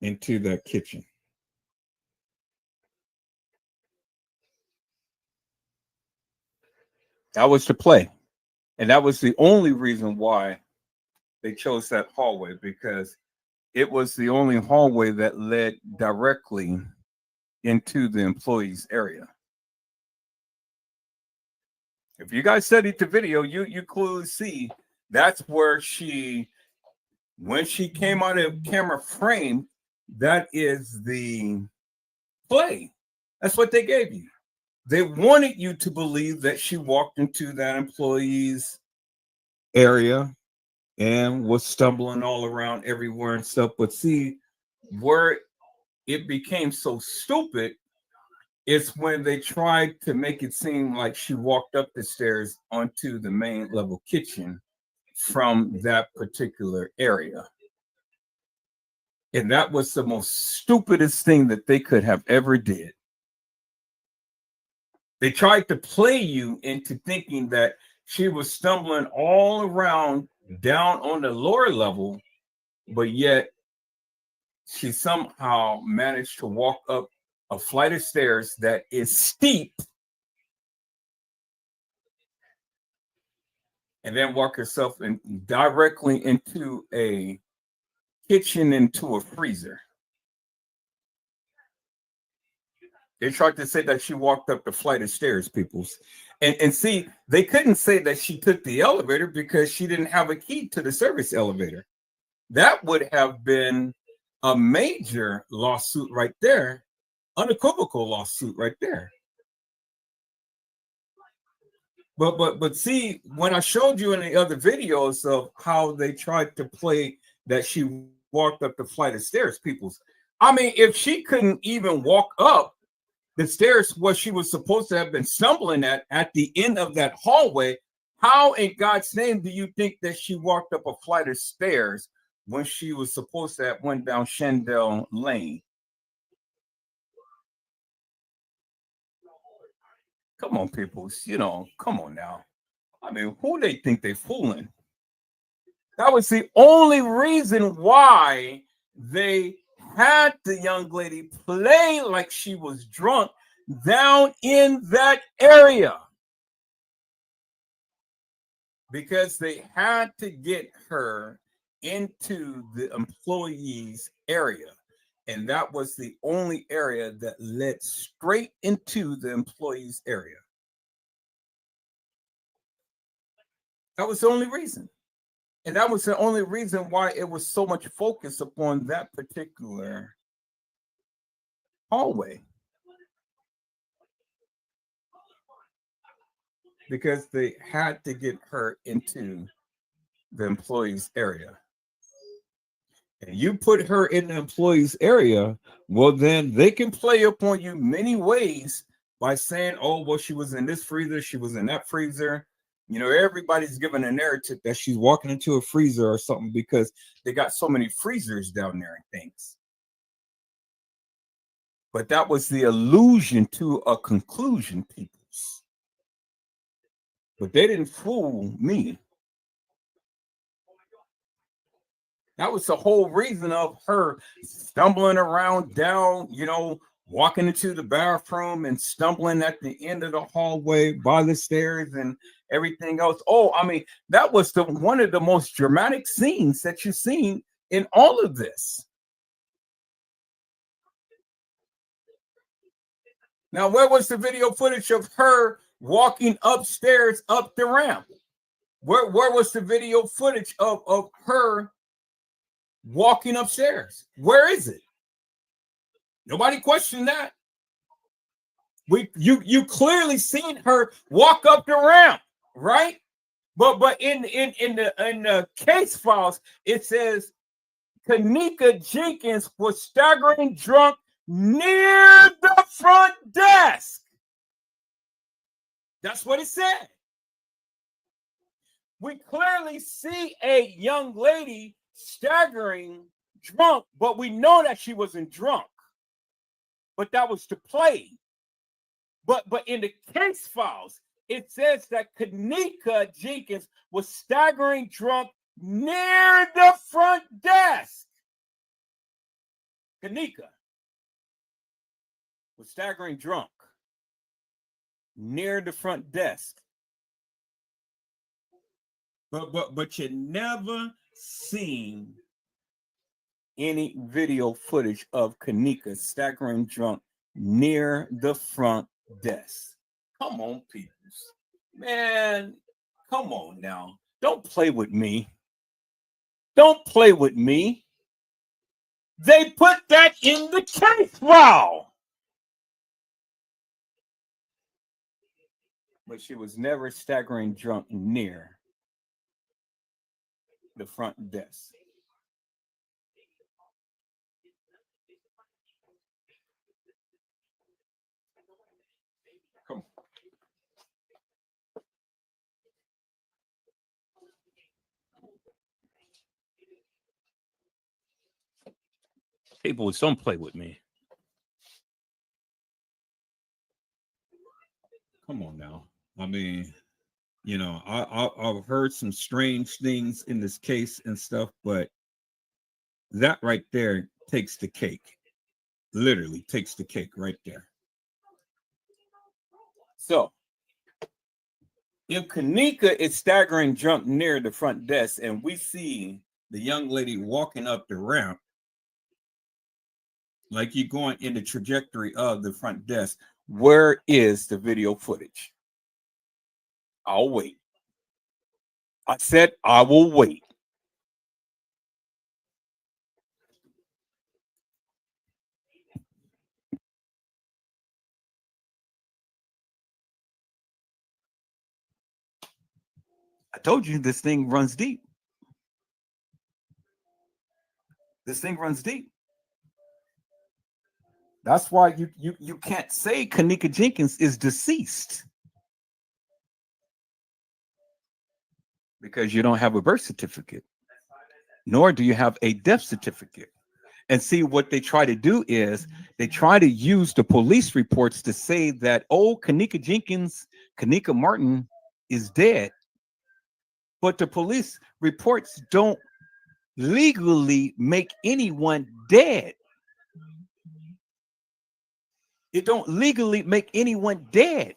into that kitchen. That was the play. And that was the only reason why they chose that hallway, because it was the only hallway that led directly into the employees area. If you guys studied the video, you clearly see that's where when she came out of camera frame, that is the play. That's what they gave you. They wanted you to believe that she walked into that employees area and was stumbling all around everywhere and stuff. But see, where it became so stupid is when they tried to make it seem like she walked up the stairs onto the main level kitchen from that particular area. And that was the most stupidest thing that they could have ever did. They tried to play you into thinking that she was stumbling all around down on the lower level, but yet she somehow managed to walk up a flight of stairs that is steep and then walk herself directly into a kitchen, into a freezer. They tried to say that she walked up the flight of stairs, peoples. And see, they couldn't say that she took the elevator because she didn't have a key to the service elevator. That would have been a major lawsuit right there, unequivocal lawsuit right there. But see, when I showed you in the other videos of how they tried to play that she walked up the flight of stairs, peoples. I mean, if she couldn't even walk up the stairs what she was supposed to have been stumbling at the end of that hallway, how in God's name do you think that she walked up a flight of stairs when she was supposed to have went down Shendell Lane? Come on, people. Come on now. I mean, who they think they fooling? That was the only reason why they had the young lady play like she was drunk down in that area. Because they had to get her into the employees area. And that was the only area that led straight into the employees area. That was the only reason. And that was the only reason why it was so much focus upon that particular hallway. Because they had to get her into the employees area. And you put her in the employees area, well, then they can play upon you many ways by saying, oh, well, she was in this freezer, she was in that freezer. Everybody's given a narrative that she's walking into a freezer or something because they got so many freezers down there and things. But that was the allusion to a conclusion, peoples. But they didn't fool me. That was the whole reason of her stumbling around down, walking into the bathroom and stumbling at the end of the hallway by the stairs and everything else. Oh, I mean, that was one of the most dramatic scenes that you've seen in all of this. Now, where was the video footage of her walking upstairs up the ramp? Where was the video footage of her walking upstairs? Where is it? Nobody questioned that. You clearly seen her walk up the ramp, right? But in the case files, it says kENNEka JENKINs was staggering drunk near the front desk. That's what it said. We clearly see a young lady staggering drunk, but we know that she wasn't drunk. But that was to play. But in the case files, it says that kENNEka JENKINs was staggering drunk near the front desk. kENNEka was staggering drunk near the front desk. But you never seen any video footage of kENNEka staggering drunk near the front desk. Come on, people. Man, come on now. Don't play with me. Don't play with me. They put that in the case file. But she was never staggering drunk near the front desk. Come on. People, don't play with me. Come on now. I mean, I've heard some strange things in this case and stuff, but that right there takes the cake. Literally takes the cake right there. So if kENNEka is staggering jump near the front desk and we see the young lady walking up the ramp, like you're going in the trajectory of the front desk, where is the video footage? I'll wait. I said I will wait. I told you this thing runs deep. This thing runs deep. That's why you can't say kENNEka jENkINs is deceased, because you don't have a birth certificate, nor do you have a death certificate. And see, what they try to do is they try to use the police reports to say that, oh, kENNEka jENkINs, kENNEka Martin is dead. But the police reports don't legally make anyone dead. It don't legally make anyone dead.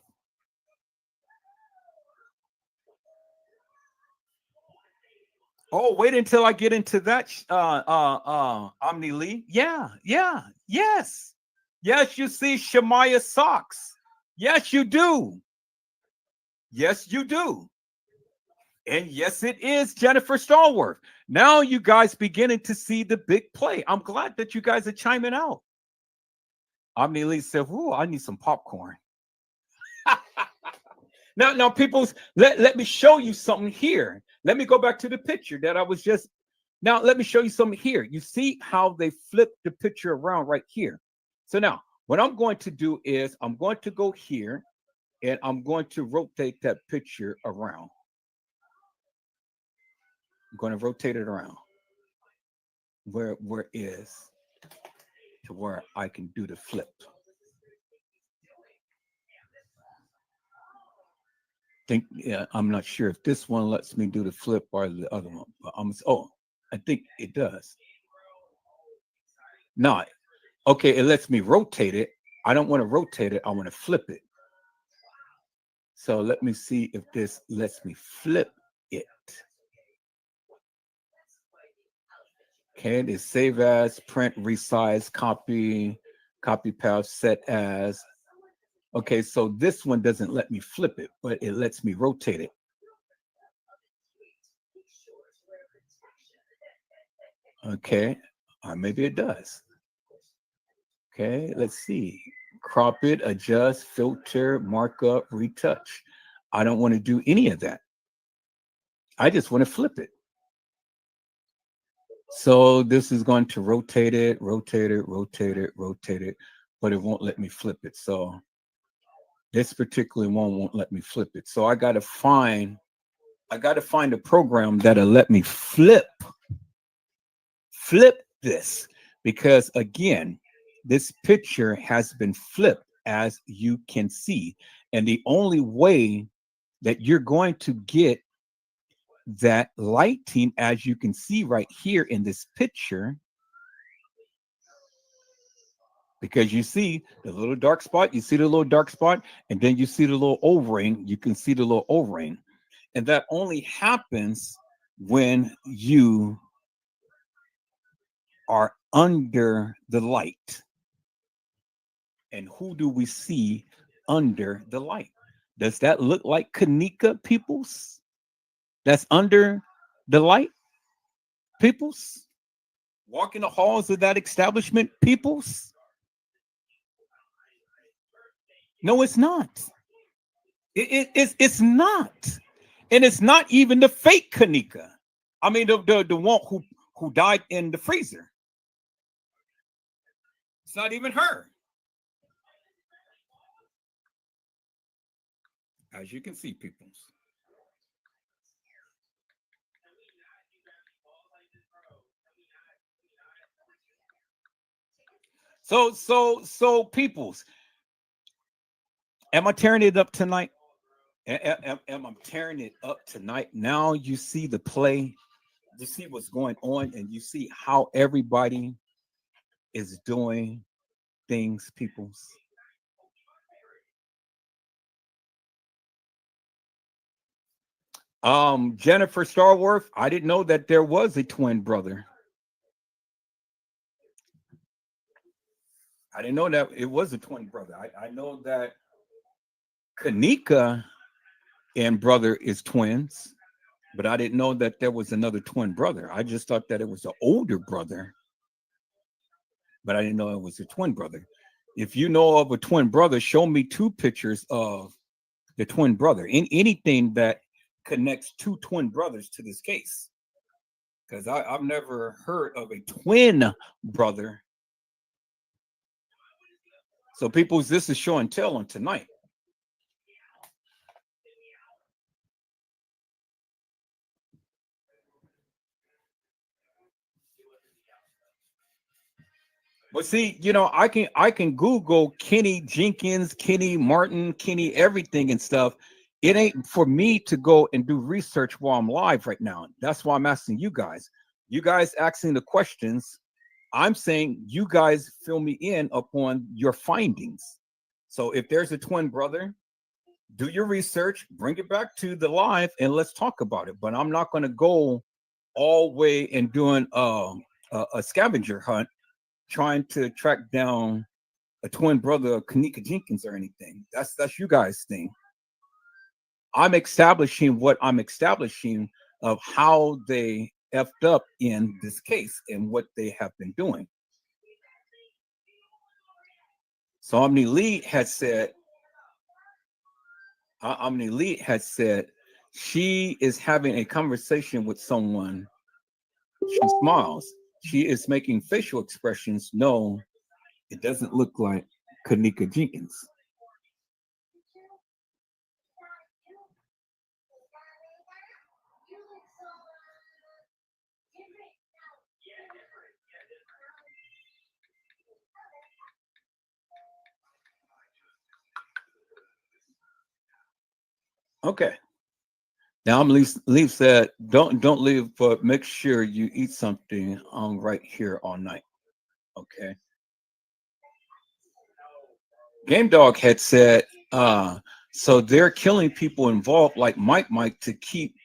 Oh, wait until I get into that, Omni Lee. Yeah, yes. Yes, you see Shemaya socks. Yes, you do. Yes, you do. And yes, it is Jennifer Stallworth. Now you guys beginning to see the big play. I'm glad that you guys are chiming out. Omni Lee said, "Ooh, I need some popcorn." Now, people, let me show you something here. Let me go back to the picture that I was just. Now, let me show you something here. You see how they flip the picture around right here. So now, what I'm going to do is I'm going to go here and I'm going to rotate that picture around. I'm going to rotate it around. Where is to where I can do the flip. Yeah, I'm not sure if this one lets me do the flip or the other one, but I think it does. No, okay, it lets me rotate it. I don't want to rotate it, I want to flip it. So let me see if this lets me flip it. Okay, it is save as, print, resize, copy path, set as. Okay, so this one doesn't let me flip it, but it lets me rotate it. Okay, or maybe it does. Okay, let's see. Crop it, adjust, filter, markup, retouch. I don't want to do any of that. I just want to flip it. So this is going to rotate it, but it won't let me flip it. So this particular one won't let me flip it. So I got to find a program that'll let me flip this, because again, this picture has been flipped, as you can see. And the only way that you're going to get that lighting, as you can see right here in this picture, because you see the little dark spot, and then you see the little O-ring, you can see the little O-ring. And that only happens when you are under the light. And who do we see under the light? Does that look like kENNEka, peoples? That's under the light, peoples? Walking the halls of that establishment, peoples? No, it's not. It's not. And it's not even the fake kENNEka. I mean, the one who died in the freezer. It's not even her. As you can see, peoples. So peoples, Am I tearing it up tonight? Am I tearing it up tonight? Now you see the play, you see what's going on, and you see how everybody is doing things, peoples. Jennifer Starworth, I didn't know that there was a twin brother. I didn't know that it was a twin brother. I know that kENNEka and brother is twins, but I didn't know that there was another twin brother. I just thought that it was an older brother, but I didn't know it was a twin brother. If you know of a twin brother, show me two pictures of the twin brother in anything that connects two twin brothers to this case. Because I've never heard of a twin brother. So, people, this is show and tell on tonight. But see, I can Google Kenny Jenkins, Kenny Martin, Kenny everything and stuff. It ain't for me to go and do research while I'm live right now. That's why I'm asking you guys. You guys asking the questions. I'm saying you guys fill me in upon your findings. So if there's a twin brother, do your research, bring it back to the live, and let's talk about it. But I'm not going to go all the way and doing a scavenger hunt trying to track down a twin brother of kENNEka Jenkins or anything. That's you guys' thing. I'm establishing what I'm establishing of how they effed up in this case and what they have been doing. So Omni Lee had said, she is having a conversation with someone. She smiles. She is making facial expressions. No, it doesn't look like kENNEka Jenkins. Okay. Now I'm leave said, don't leave, but make sure you eat something right here all night. Okay. Game Dog had said, so they're killing people involved like Mike to keep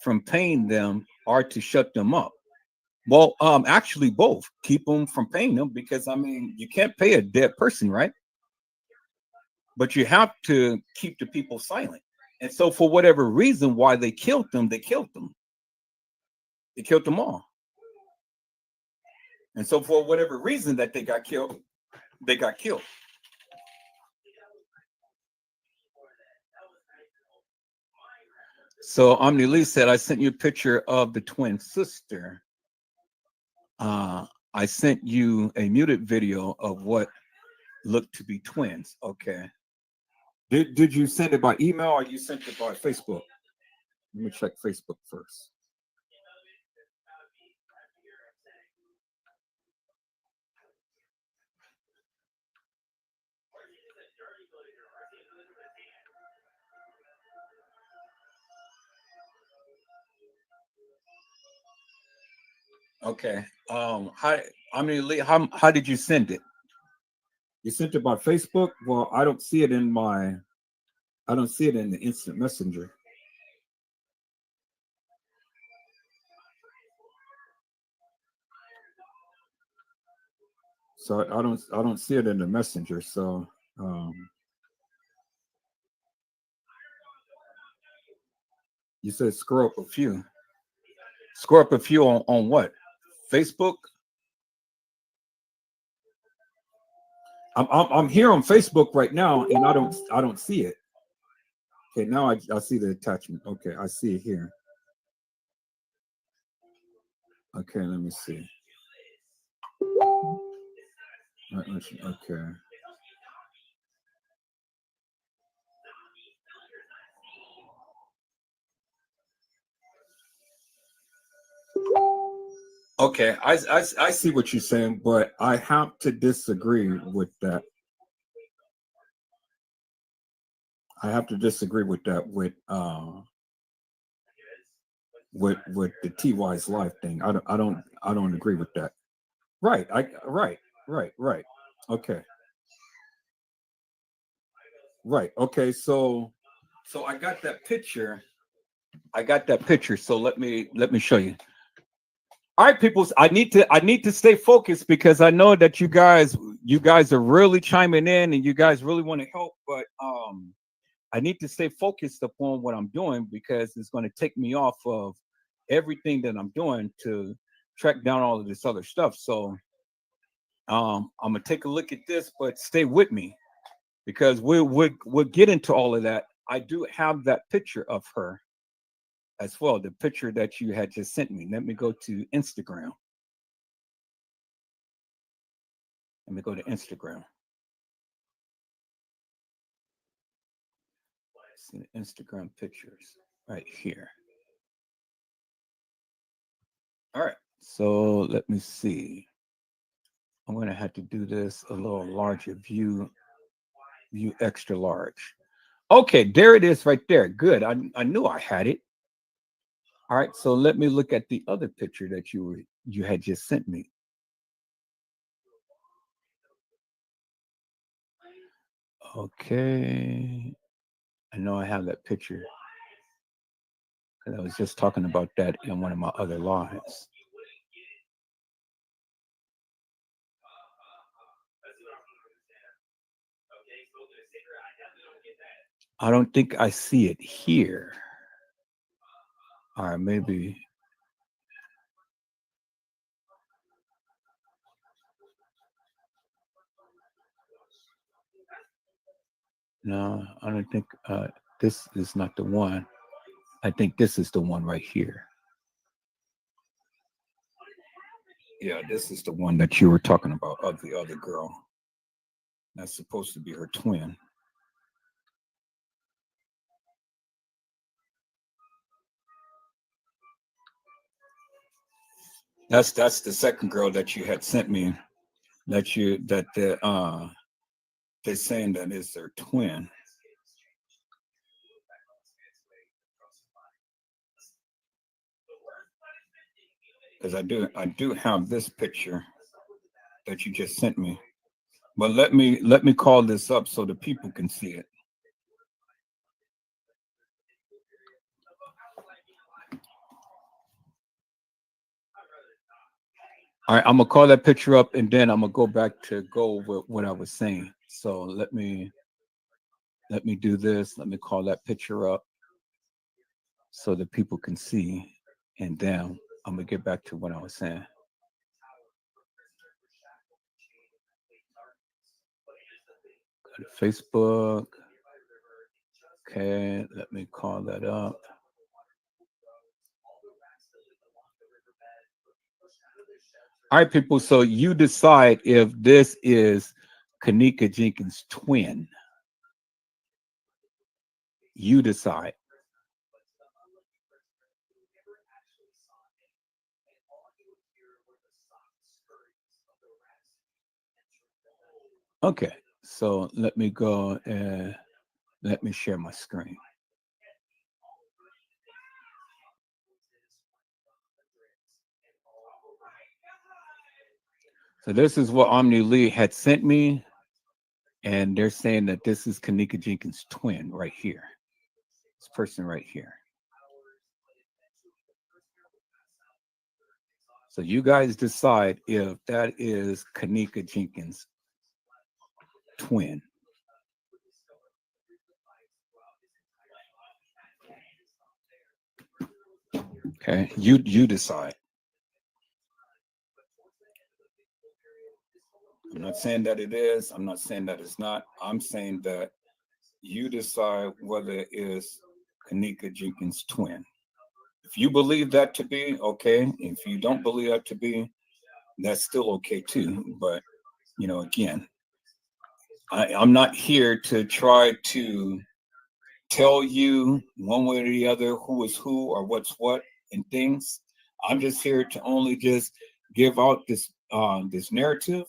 from paying them or to shut them up. Well, actually both. Keep them from paying them because you can't pay a dead person, right? But you have to keep the people silent. And so for whatever reason why they killed them. They killed them all. And so for whatever reason that they got killed, they got killed. So Omni Lee said, I sent you a picture of the twin sister. I sent you a muted video of what looked to be twins. Okay. Did you send it by email or you sent it by Facebook? Let me check Facebook first. Okay. How did you send it? You sent it by Facebook? Well, I don't see it in the instant messenger. So I don't see it in the messenger. So you said scroll up a few. Scroll up a few on what? Facebook? I'm here on Facebook right now, and I don't see it. Okay, now I see the attachment. Okay, I see it here. Okay, let me see. Okay. Okay, I see what you're saying, but I have to disagree with that. I have to disagree with that with the TY's life thing. I don't agree with that. Right. Right. Okay. Right. Okay. So I got that picture. I got that picture. So let me show you. All right, people. I need to stay focused because I know that you guys are really chiming in and you guys really want to help, but I need to stay focused upon what I'm doing because it's going to take me off of everything that I'm doing to track down all of this other stuff. So I'm gonna take a look at this, but stay with me because we'll get into all of that. I do have that picture of her as well, the picture that you had just sent me. Let me go to Instagram. Let me go to Instagram. See the Instagram pictures right here. All right. So let me see. I'm going to have to do this a little larger view extra large. Okay, there it is right there. Good. I knew I had it. All right, so let me look at the other picture that you had just sent me. Okay. I know I have that picture because I was just talking about that in one of my other lives. I don't think I see it here. All right, maybe. No, I don't think this is not the one. I think this is the one right here. Yeah, this is the one that you were talking about of the other girl. That's supposed to be her twin. That's the second girl that you had sent me that they're saying that is their twin. Because I do have this picture that you just sent me. But let me call this up so the people can see it. All right, I'm gonna call that picture up and then I'm gonna go back to go with what I was saying. So let me do this. Let me call that picture up so that people can see. And then I'm gonna get back to what I was saying. Go to Facebook. Okay, let me call that up. All right, people. So you decide if this is kENNEka Jenkins' twin. You decide. Okay, so let me go and let me share my screen. So this is what Omni Lee had sent me, and they're saying that this is kENNEka Jenkins' twin right here. This person right here. So you guys decide if that is kENNEka Jenkins' twin. Okay, you decide. I'm not saying that it is. I'm not saying that it's not. I'm saying that you decide whether it is kENNEka Jenkins' twin. If you believe that to be, okay. If you don't believe that to be, that's still okay too. But again, I'm not here to try to tell you one way or the other who is who or what's what and things. I'm just here to only just give out this narrative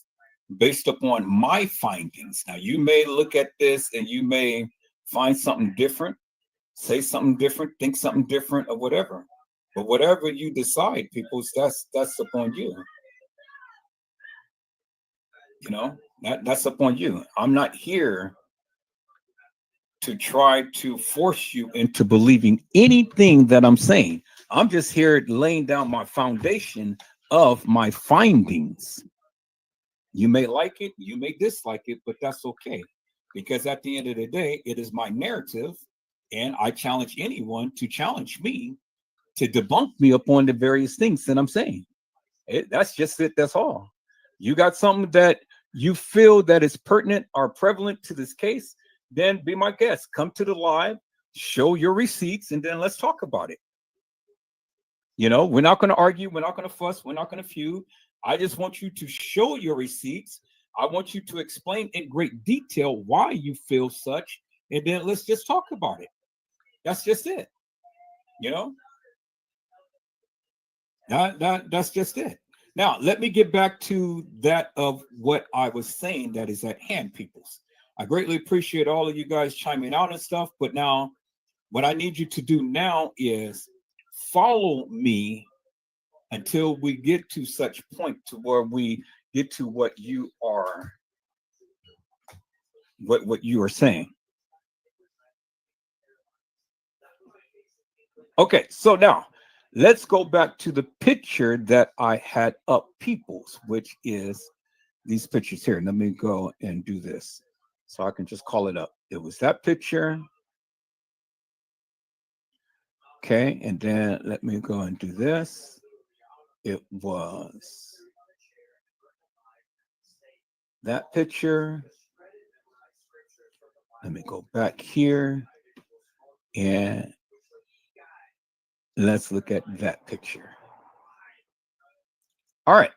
based upon my findings. Now you may look at this and you may find something different, say something different, think something different, or whatever. But whatever you decide, people, that's upon you. You know, that's upon you. I'm not here to try to force you into believing anything that I'm saying. I'm just here laying down my foundation of my findings. You may like it, you may dislike it, but that's okay. Because at the end of the day, it is my narrative, and I challenge anyone to challenge me to debunk me upon the various things that I'm saying. That's just it. That's all. You got something that you feel that is pertinent or prevalent to this case, then be my guest. Come to the live, show your receipts, and then let's talk about it. You know, we're not going to argue. We're not going to fuss. We're not going to feud. I just want you to show your receipts. I want you to explain in great detail why you feel such, and then let's just talk about it. That's just it. You know, that's just it. Now, let me get back to that of what I was saying that is at hand, peoples. I greatly appreciate all of you guys chiming out and stuff, but now what I need you to do now is follow me until we get to such point to where we get to what you are saying. Okay, so now let's go back to the picture that I had up, peoples, which is these pictures here. Let me go and do this so I can just call it up. It was that picture. Okay, and then let me go and do this. It was that picture. Let me go back here and let's look at that picture. All right.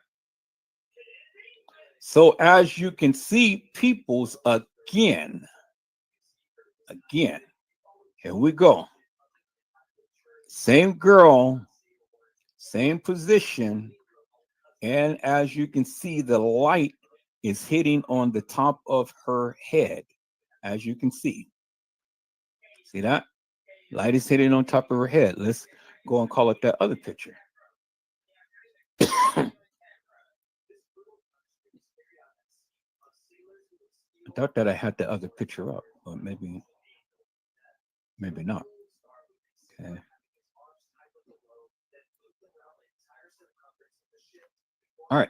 So as you can see, peoples, again, here we go. Same girl, same position. And as you can see, the light is hitting on the top of her head. As you can see that? Light is hitting on top of her head. Let's go and call it that other picture. I thought that I had the other picture up, but maybe not. Okay. All right.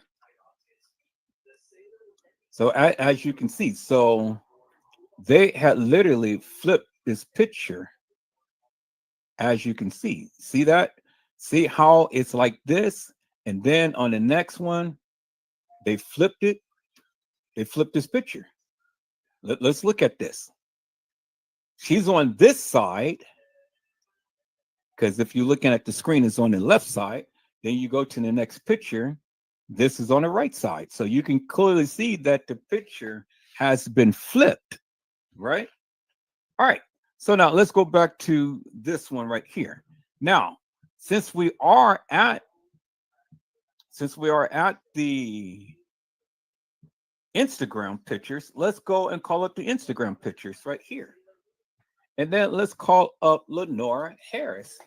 So as you can see, so they had literally flipped this picture. As you can see that? See how it's like this? And then on the next one, they flipped it. They flipped this picture. Let's look at this. She's on this side, because if you're looking at the screen, it's on the left side. Then you go to the next picture. This is on the right side. So you can clearly see that the picture has been flipped, right? All right. So now let's go back to this one right here. Now, since we are at the Instagram pictures, let's go and call up the Instagram pictures right here. And then let's call up Lenora Harris.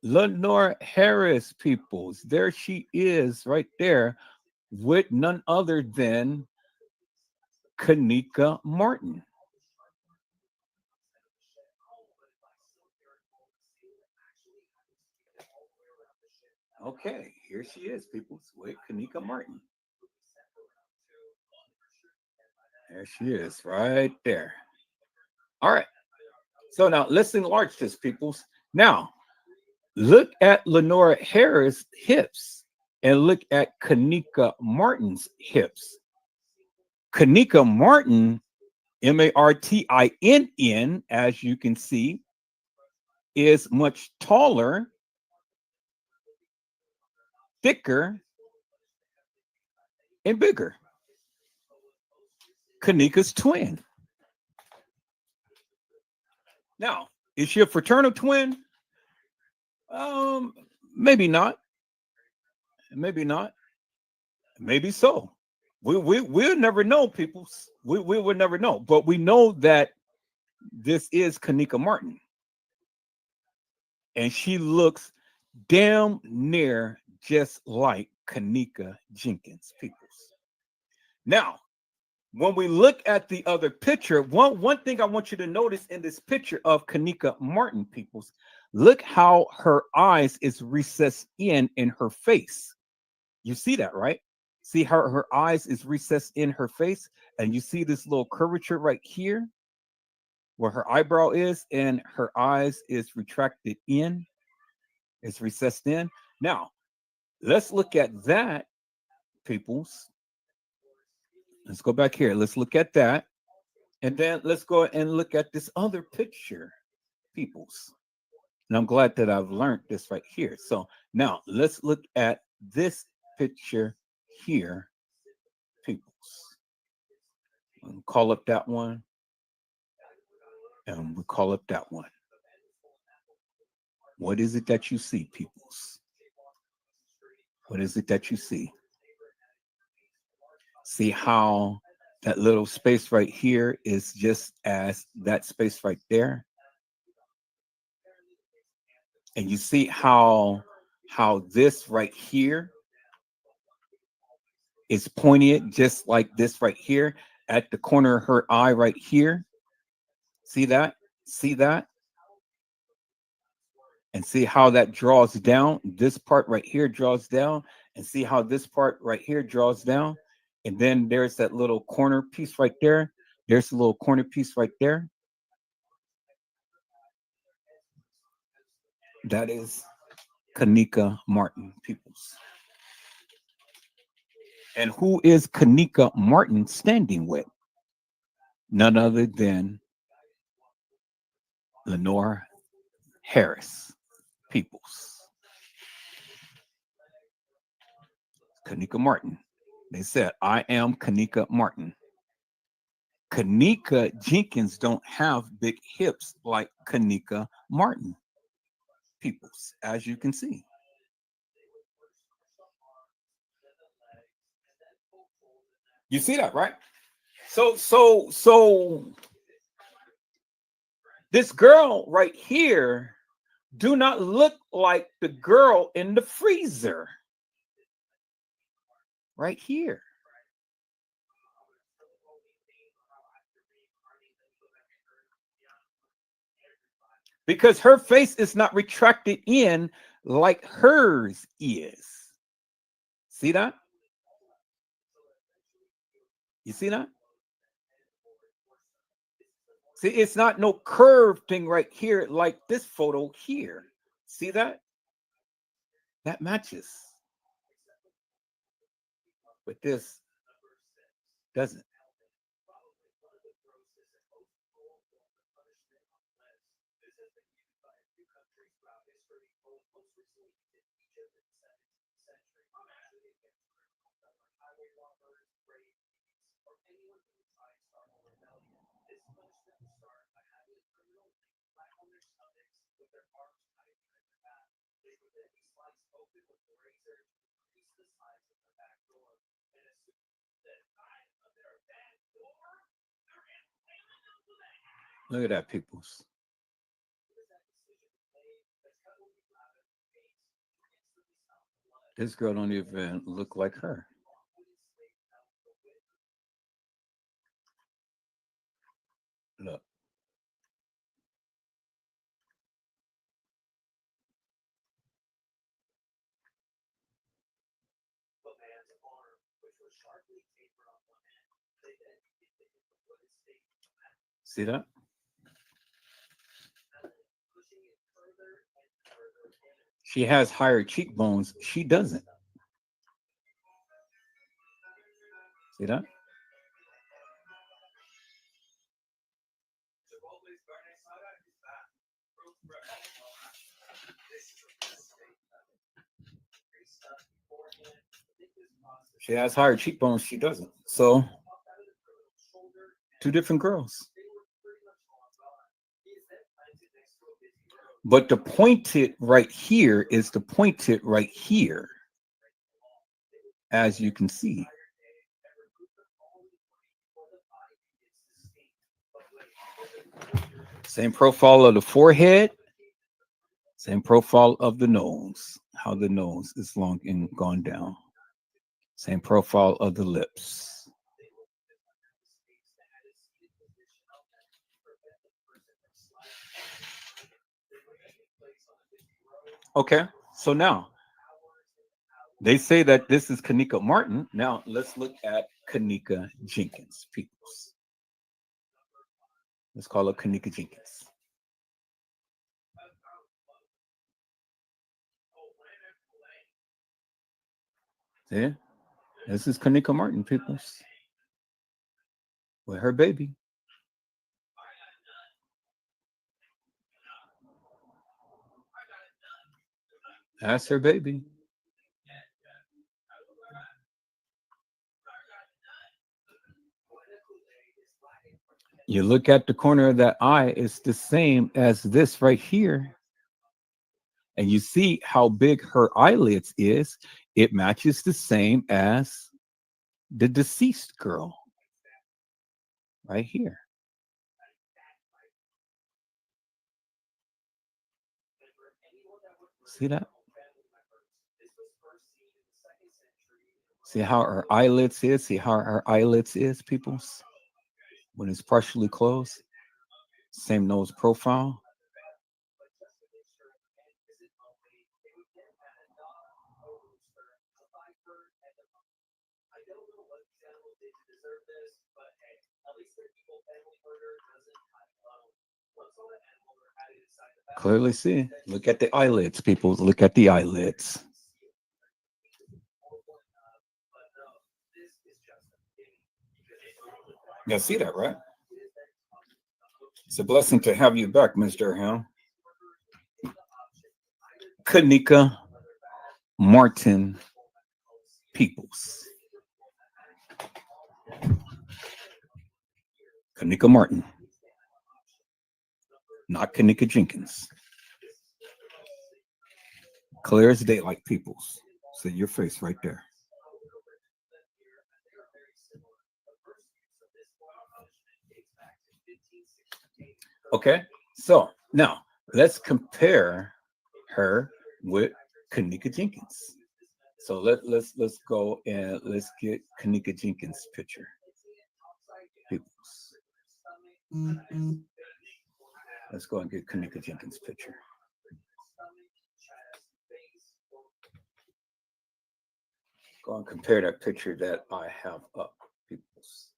Lenora Harris, peoples. There she is right there with none other than KENNEka Martin. Okay, here she is, people, with KENNEka Martin. There she is, right there. All right. So now let's enlarge this, peoples. Now, look at Lenora Harris' hips and look at KENNEka Martin's hips. KENNEka Martin, Martinn, as you can see, is much taller, thicker, and bigger. KENNEka's twin. Now, is she a fraternal twin? Maybe not. Maybe not. Maybe so. We'll never know, people. We will never know. But we know that this is kENNEka Martin. And she looks damn near just like kENNEka jENkINs, peoples. Now, when we look at the other picture, one thing I want you to notice in this picture of kENNEka Martin, peoples, look how her eyes is recessed in her face. You see that, right? See how her eyes is recessed in her face, and you see this little curvature right here where her eyebrow is, and her eyes is retracted in, it's recessed in. Now, let's look at that, peoples. Let's go back here. Let's look at that. And then let's go and look at this other picture, peoples. And I'm glad that I've learned this right here. So now let's look at this picture here, peoples. We'll call up that one. And we'll call up that one. What is it that you see, peoples? What is it that you see? See how that little space right here is just as that space right there? And you see how this right here is pointed just like this right here at the corner of her eye right here. See that? See that? And see how that draws down. This part right here draws down. And see how this part right here draws down. And then there's that little corner piece right there. There's a little corner piece right there. That is kENNEka Martin, peoples. And who is kENNEka Martin standing with? None other than Lenore Harris, peoples. kENNEka Martin. They said, I am kENNEka Martin. kENNEka jENkINs don't have big hips like kENNEka Martin, peoples, as you can see. You see that, right? So this girl right here do not look like the girl in the freezer right here. Because her face is not retracted in like hers is. See that? You see that? See, it's not no curved thing right here like this photo here. See that? That matches. But this doesn't. Look at that, peoples. This girl don't even look like her. Look. See that? She has higher cheekbones. She doesn't. See that? She has higher cheekbones. She doesn't. So, two different girls. But the pointed right here is the pointed right here, as you can see. Same profile of the forehead, same profile of the nose, how the nose is long and gone down. Same profile of the lips. Okay, so now they say that this is kENNEka Martin. Now let's look at kENNEka JENkINs, peoples. Let's call her kENNEka JENkINs. See? This is kENNEka Martin, peoples. With her baby. That's her baby. You look at the corner of that eye, it's the same as this right here. And you see how big her eyelids is. It matches the same as the deceased girl right here. See that? See how her eyelids is? See how her eyelids is, peoples? When it's partially closed. Same nose profile. Clearly see. Look at the eyelids, people. Look at the eyelids. You see that, right? It's a blessing to have you back, Mr. Ham. kENNEka Martin peoples. kENNEka Martin. Not kENNEka JENkINs. Clear as daylight, peoples. See your face right there. Okay, so now let's compare her with kENNEka JENkINs. So let's go and let's get kENNEka JENkINs picture. Peoples. Let's go and get kENNEka JENkINs picture. Go and compare that picture that I have up, peoples.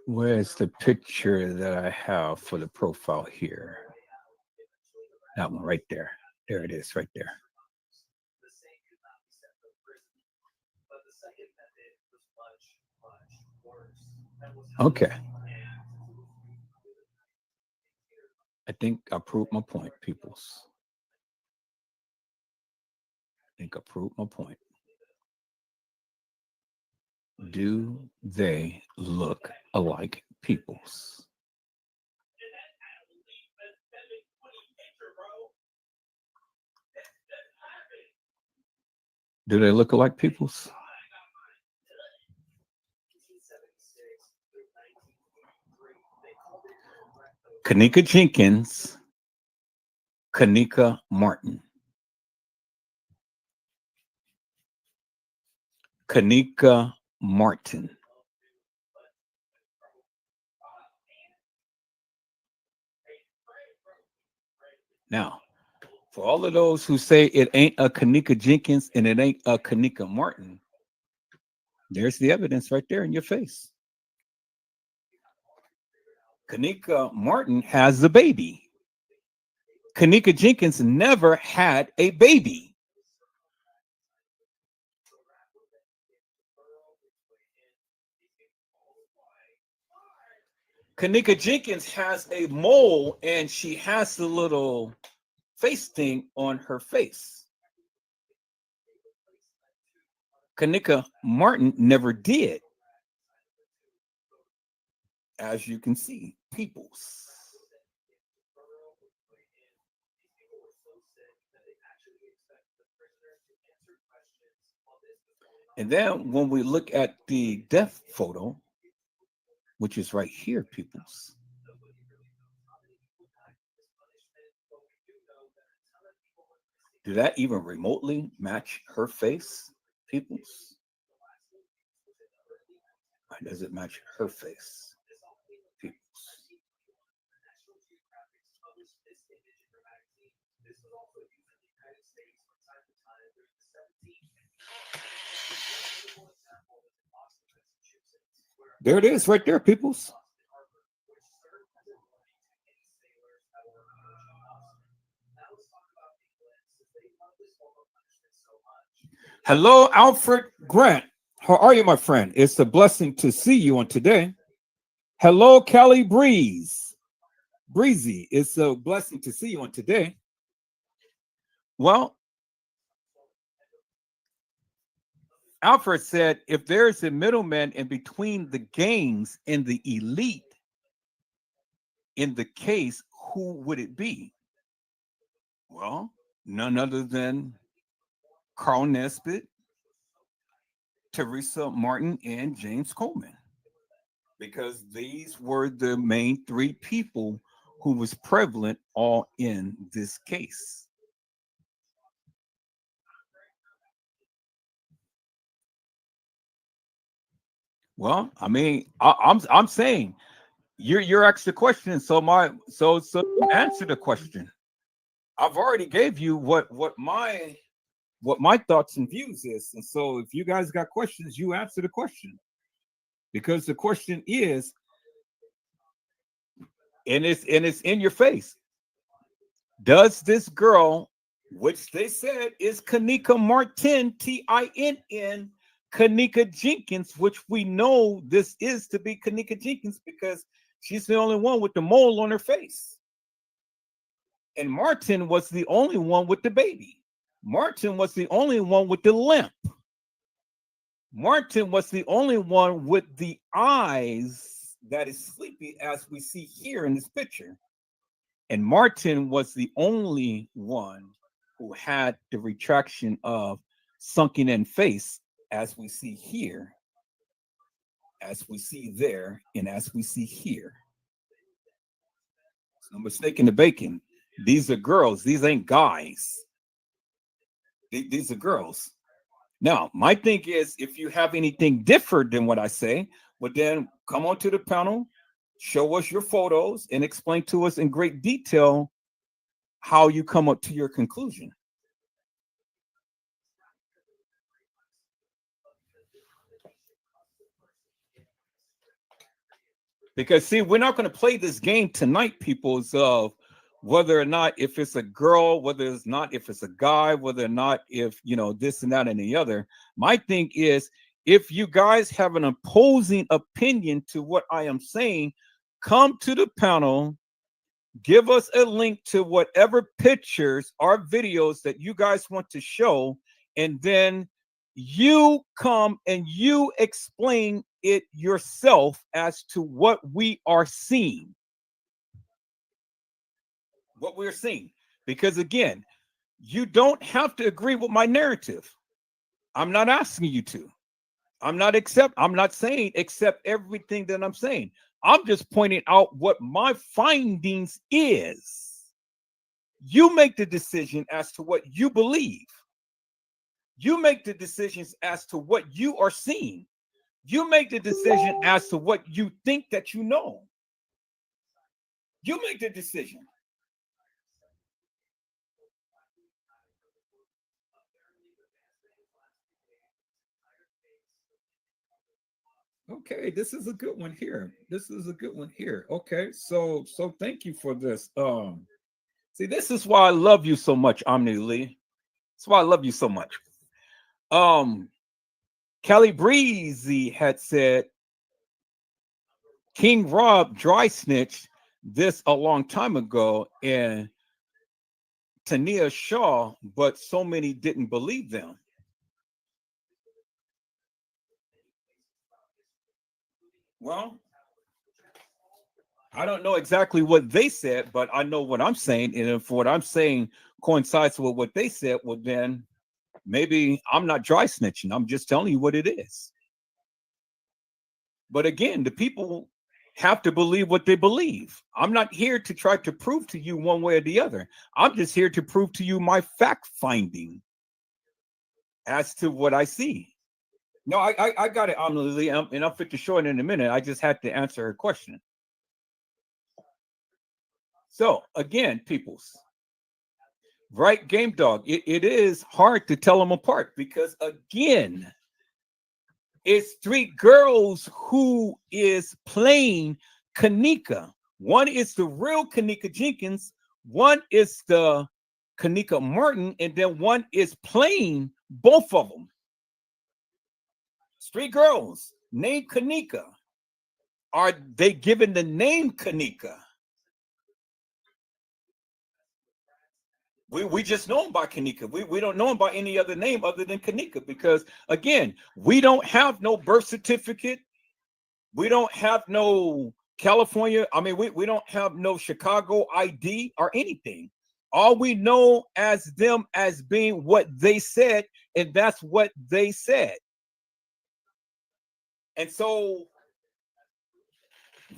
Where's the picture that I have for the profile here? That one right there. There it is, right there. Okay. I think I proved my point, peoples. I think I proved my point. Do they look alike, peoples? Do they look alike, peoples? kENNEka JENkINs, kENNEka Martin. kENNEka Martin. Now, for all of those who say it ain't a kENNEka JENkINs and it ain't a kENNEka Martin, there's the evidence right there in your face. kENNEka Martin has a baby. kENNEka JENkINs never had a baby. kENNEka JENkINs has a mole and she has the little face thing on her face. kENNEka Martin never did, as you can see, peoples. And then when we look at the death photo, which is right here, peoples, do that even remotely match her face, peoples? Or does it match her face, peoples? There it is, right there, peoples. Hello, Alfred Grant. How are you, my friend? It's a blessing to see you on today. Hello, Kelly Breezy. It's a blessing to see you on today. Well, Alfred said, if there's a middleman in between the gangs and the elite in the case, who would it be? Well, none other than Carl Nesbitt, Teresa Martin, and James Coleman, because these were the main three people who was prevalent all in this case. Well, I mean, I'm saying you're asking the question, so answer the question. I've already gave you what my thoughts and views is, and so if you guys got questions, you answer the question, because the question is, and it's in your face. Does this girl, which they said is kENNEka Martin, TINN, kENNEka Jenkins, which we know this is to be kENNEka Jenkins because she's the only one with the mole on her face. And Martin was the only one with the baby. Martin was the only one with the limp. Martin was the only one with the eyes that is sleepy, as we see here in this picture. And Martin was the only one who had the retraction of sunken in face, as we see here, as we see there, and as we see here. No mistake in the bacon. These are girls. These ain't guys. These are girls. Now, my thing is, if you have anything different than what I say, well, then come on to the panel, show us your photos, and explain to us in great detail how you come up to your conclusion. Because see, we're not going to play this game tonight, peoples, of whether or not if it's a girl, whether it's not if it's a guy, whether or not if this and that and the other. My thing is, if you guys have an opposing opinion to what I am saying, come to the panel, give us a link to whatever pictures or videos that you guys want to show, and then you come and you explain it yourself as to what we are seeing. What we're seeing. Because again, you don't have to agree with my narrative. I'm not asking you to. I'm not saying accept everything that I'm saying. I'm just pointing out what my findings is. You make the decision as to what you believe. You make the decisions as to what you are seeing. You make the decision as to what you think that you know. You make the decision. Okay, this is a good one here. This is a good one here. Okay, so thank you for this. See, this is why I love you so much, Omni Lee. That's why I love you so much. Kelly Breezy had said King Rob dry snitched this a long time ago, and Tania Shaw, but so many didn't believe them. Well, I don't know exactly what they said, but I know what I'm saying. And if what I'm saying coincides with what they said, well, then maybe I'm not dry snitching. I'm just telling you what it is. But again, the people have to believe what they believe. I'm not here to try to prove to you one way or the other. I'm just here to prove to you my fact finding as to what I see. No, I got it, Lily, and I'll fit to show it in a minute. I just had to answer her question. So again, peoples, right? Game Dog, it is hard to tell them apart because again, it's three girls who is playing kENNEka. One is the real kENNEka Jenkins, one is the kENNEka Martin, and then one is playing both of them. It's three girls named kENNEka. Are they given the name kENNEka? We just know him by kENNEka. We don't know him by any other name other than kENNEka because, again, we don't have no birth certificate. We don't have no California. I mean, we don't have no Chicago ID or anything. All we know as them as being what they said, and that's what they said. And so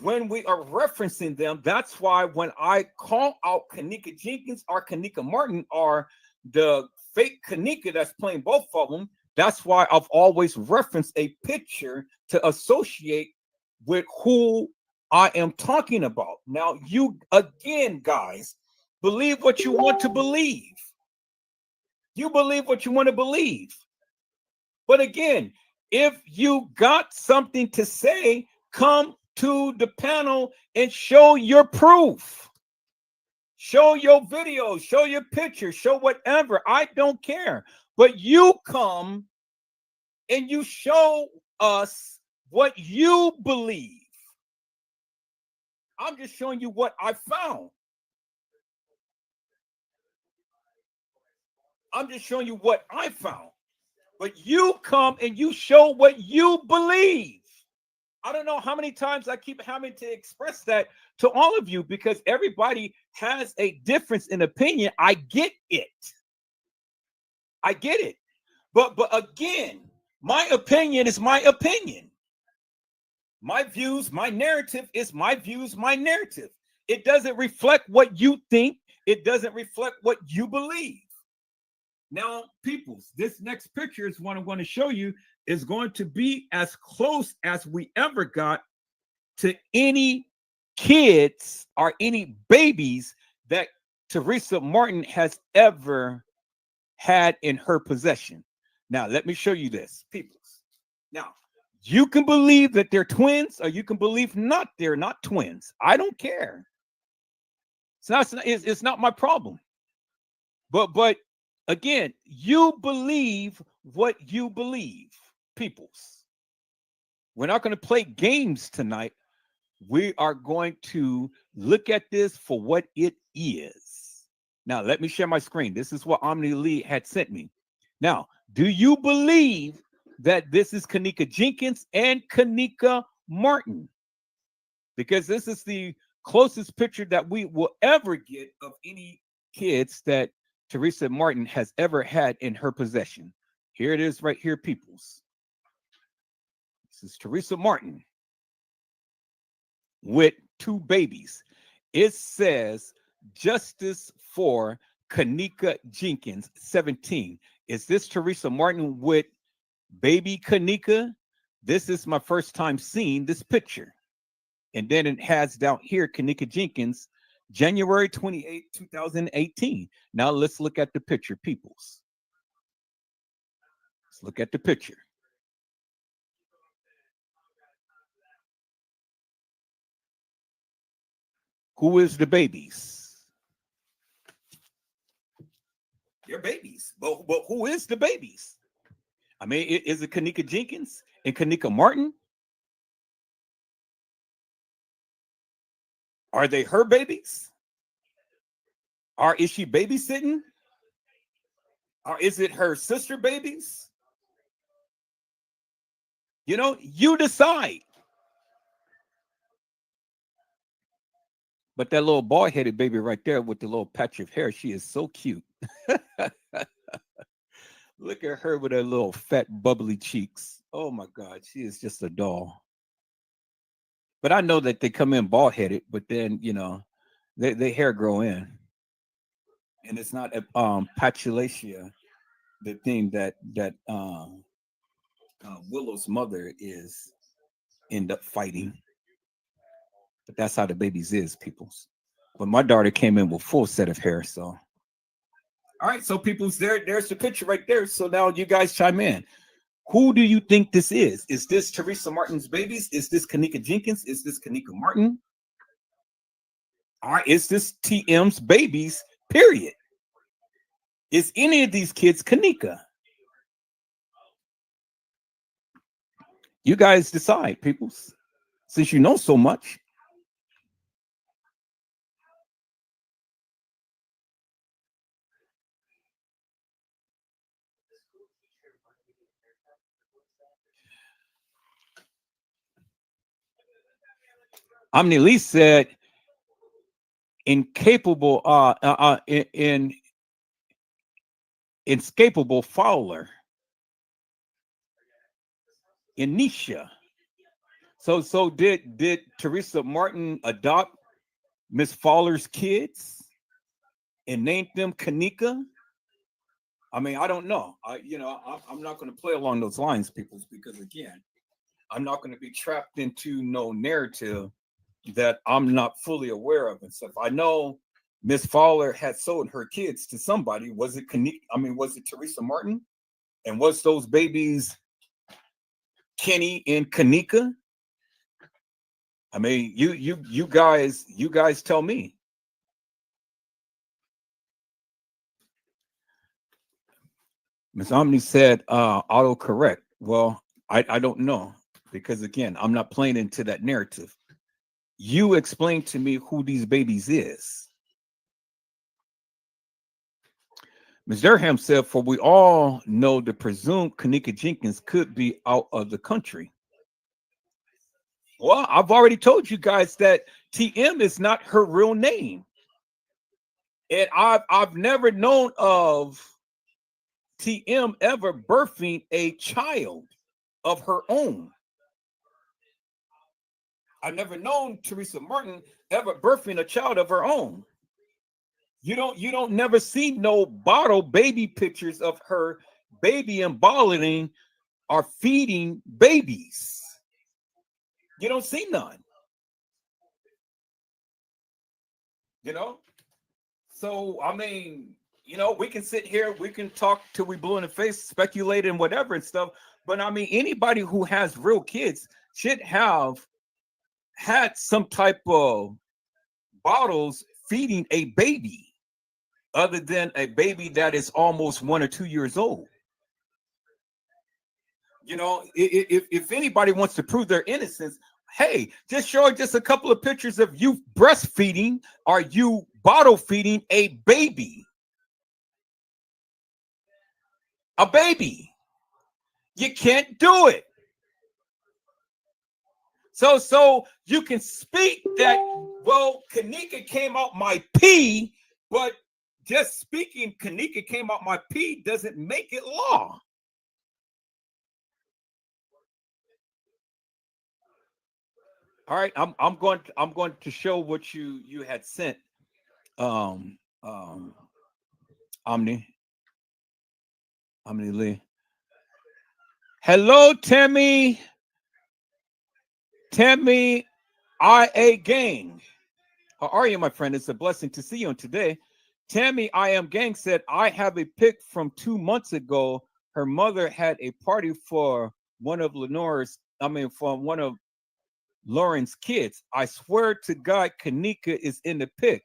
when we are referencing them, that's why when I call out kENNEka Jenkins or kENNEka Martin or the fake kENNEka that's playing both of them, that's why I've always referenced a picture to associate with who I am talking about. Now, you, again, guys, believe what you want to believe. You believe what you want to believe. But again, if you got something to say, come to the panel and show your proof. Show your video, show your picture, show whatever. I don't care. But you come and you show us what you believe. I'm just showing you what I found. I'm just showing you what I found. But you come and you show what you believe. I don't know how many times I keep having to express that to all of you because everybody has a difference in opinion. I get it. I get it. But again, my opinion is my opinion. My views, my narrative is my views, my narrative. It doesn't reflect what you think. It doesn't reflect what you believe. Now, peoples, this next picture is what I'm going to show you is going to be as close as we ever got to any kids or any babies that Teresa Martin has ever had in her possession. Now, let me show you this, peoples. Now, you can believe that they're twins or you can believe they're not twins. I don't care. It's not my problem. But again, you believe what you believe, peoples. We're not going to play games tonight. We are going to look at this for what it is. Now, let me share my screen. This is what Omni Lee had sent me. Now, do you believe that this is kENNEka Jenkins and kENNEka Martin? Because this is the closest picture that we will ever get of any kids that Teresa Martin has ever had in her possession. Here it is right here, peoples. This is Teresa Martin with two babies. It says justice for kENNEka Jenkins, 17. Is this Teresa Martin with baby kENNEka? This is my first time seeing this picture. And then it has down here kENNEka Jenkins, January 28, 2018. Now let's look at the picture, peoples. Let's look at the picture. Who is the babies? They're babies. But who is the babies? I mean, is it kENNEka Jenkins and kENNEka Martin? Are they her babies? Or is she babysitting? Or is it her sister babies? You know, you decide. But that little bald-headed baby right there with the little patch of hair, she is so cute. Look at her with her little fat, bubbly cheeks. Oh my God, she is just a doll. But I know that they come in bald-headed, but then they hair grow in, and it's not patulatia, the thing that Willow's mother is end up fighting. But that's how the babies is, peoples. But my daughter came in with full set of hair, so. All right, so people's there's the picture right there. So now you guys chime in. Who do you think this is? Is this Teresa Martin's babies? Is this kENNEka Jenkins? Is this kENNEka Martin? All right, is this TM's babies, period? Is any of these kids kENNEka? You guys decide, peoples, since you know so much. Lee said, incapable, inescapable Fowler. Inisha. So did Teresa Martin adopt Miss Fowler's kids and named them kENNEka? I mean, I don't know. I'm not going to play along those lines, people, because again, I'm not going to be trapped into no narrative that I'm not fully aware of and stuff. I know Miss Fowler had sold her kids to somebody. Was it kENNEka? I mean, was it Teresa Martin? And was those babies Kenny and kENNEka? I mean, you guys tell me. Miss Omni said autocorrect. Well, I don't know, because again, I'm not playing into that narrative. You explain to me who these babies is. Ms. Durham said, for we all know the presumed kENNEka Jenkins could be out of the country. Well, I've already told you guys that TM is not her real name. And I've never known of TM ever birthing a child of her own. I've never known Teresa Martin ever birthing a child of her own. You don't never see no bottle baby pictures of her baby embottling or feeding babies. You don't see none. So I mean, we can sit here, we can talk till we blue in the face, speculate and whatever and stuff. But I mean, anybody who has real kids should have had some type of bottles feeding a baby, other than a baby that is almost 1 or 2 years old. If anybody wants to prove their innocence, hey, just show just a couple of pictures of you breastfeeding or you bottle feeding a baby. A baby. You can't do it. So you can speak that, well, kENNEka came out my pee, but just speaking kENNEka came out my pee doesn't make it law. All right, I'm going to show what you had sent. Omni Lee. Hello, Tammy IA Gang. How are you, my friend? It's a blessing to see you on today. Tammy I Am Gang said, I have a pic from 2 months ago. Her mother had a party for one of Lauren's kids. I swear to God, kENNEka is in the pic.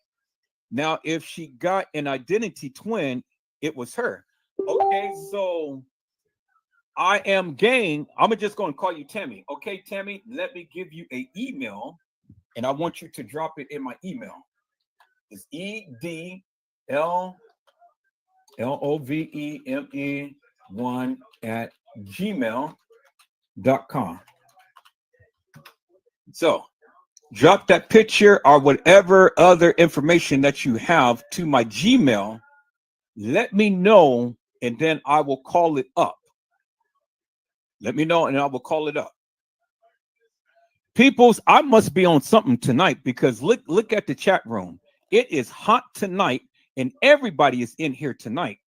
Now, if she got an identity twin, it was her. Okay, so I Am Gang. I'm just going to call you Tammy. Okay, Tammy, let me give you an email, and I want you to drop it in my email. It's EDLOVEME1 @gmail.com. So Drop that picture or whatever other information that you have to my Gmail. Let me know, and then I will call it up. Let me know, and I will call it up. Peoples, I must be on something tonight because look at the chat room. It is hot tonight, and everybody is in here tonight.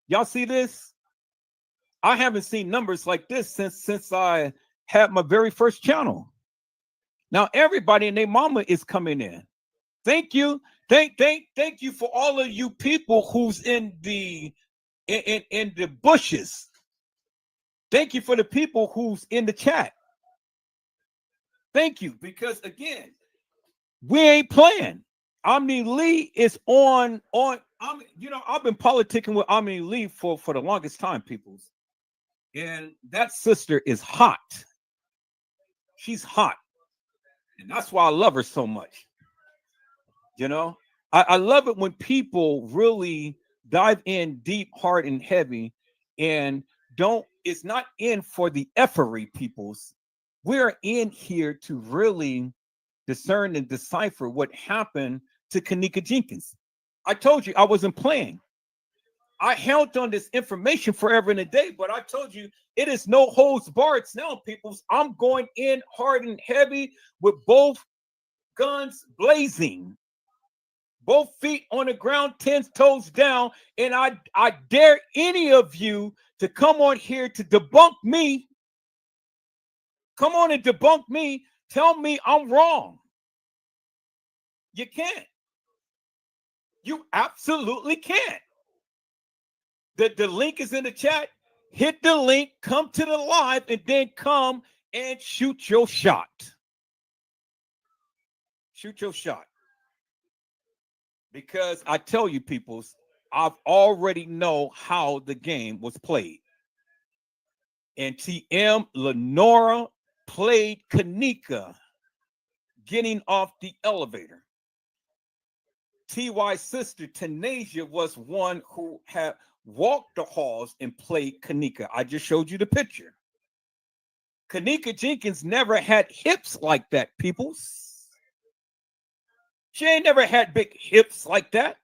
Y'all see this? I haven't seen numbers like this since I had my very first channel. Now everybody and their mama is coming in. Thank you. Thank you for all of you people who's in the bushes. Thank you for the people who's in the chat. Thank you, because again, we ain't playing. Omni Lee is on. I've been politicking with Omni Lee for the longest time, peoples. And that sister is hot. She's hot. And that's why I love her so much. You know, I love it when people really dive in deep, hard, and heavy, and it's not in for the effery, peoples. We're in here to really discern and decipher what happened to kENNEka JENKINs. I told you I wasn't playing. I held on this information forever and a day, but I told you it is no holds barred now, peoples. I'm going in hard and heavy with both guns blazing. Both feet on the ground, 10 toes down, and I dare any of you to come on here to debunk me. Come on and debunk me. Tell me I'm wrong. You can't. You absolutely can't. The link is in the chat. Hit the link, come to the live, and then come and shoot your shot. Shoot your shot. Because I tell you, peoples, I've already know how the game was played. And TM Lenora played kENNEka getting off the elevator. TY's sister Tanasia was one who had walked the halls and played kENNEka. I just showed you the picture. kENNEka JENKINs never had hips like that, peoples. She ain't never had big hips like that.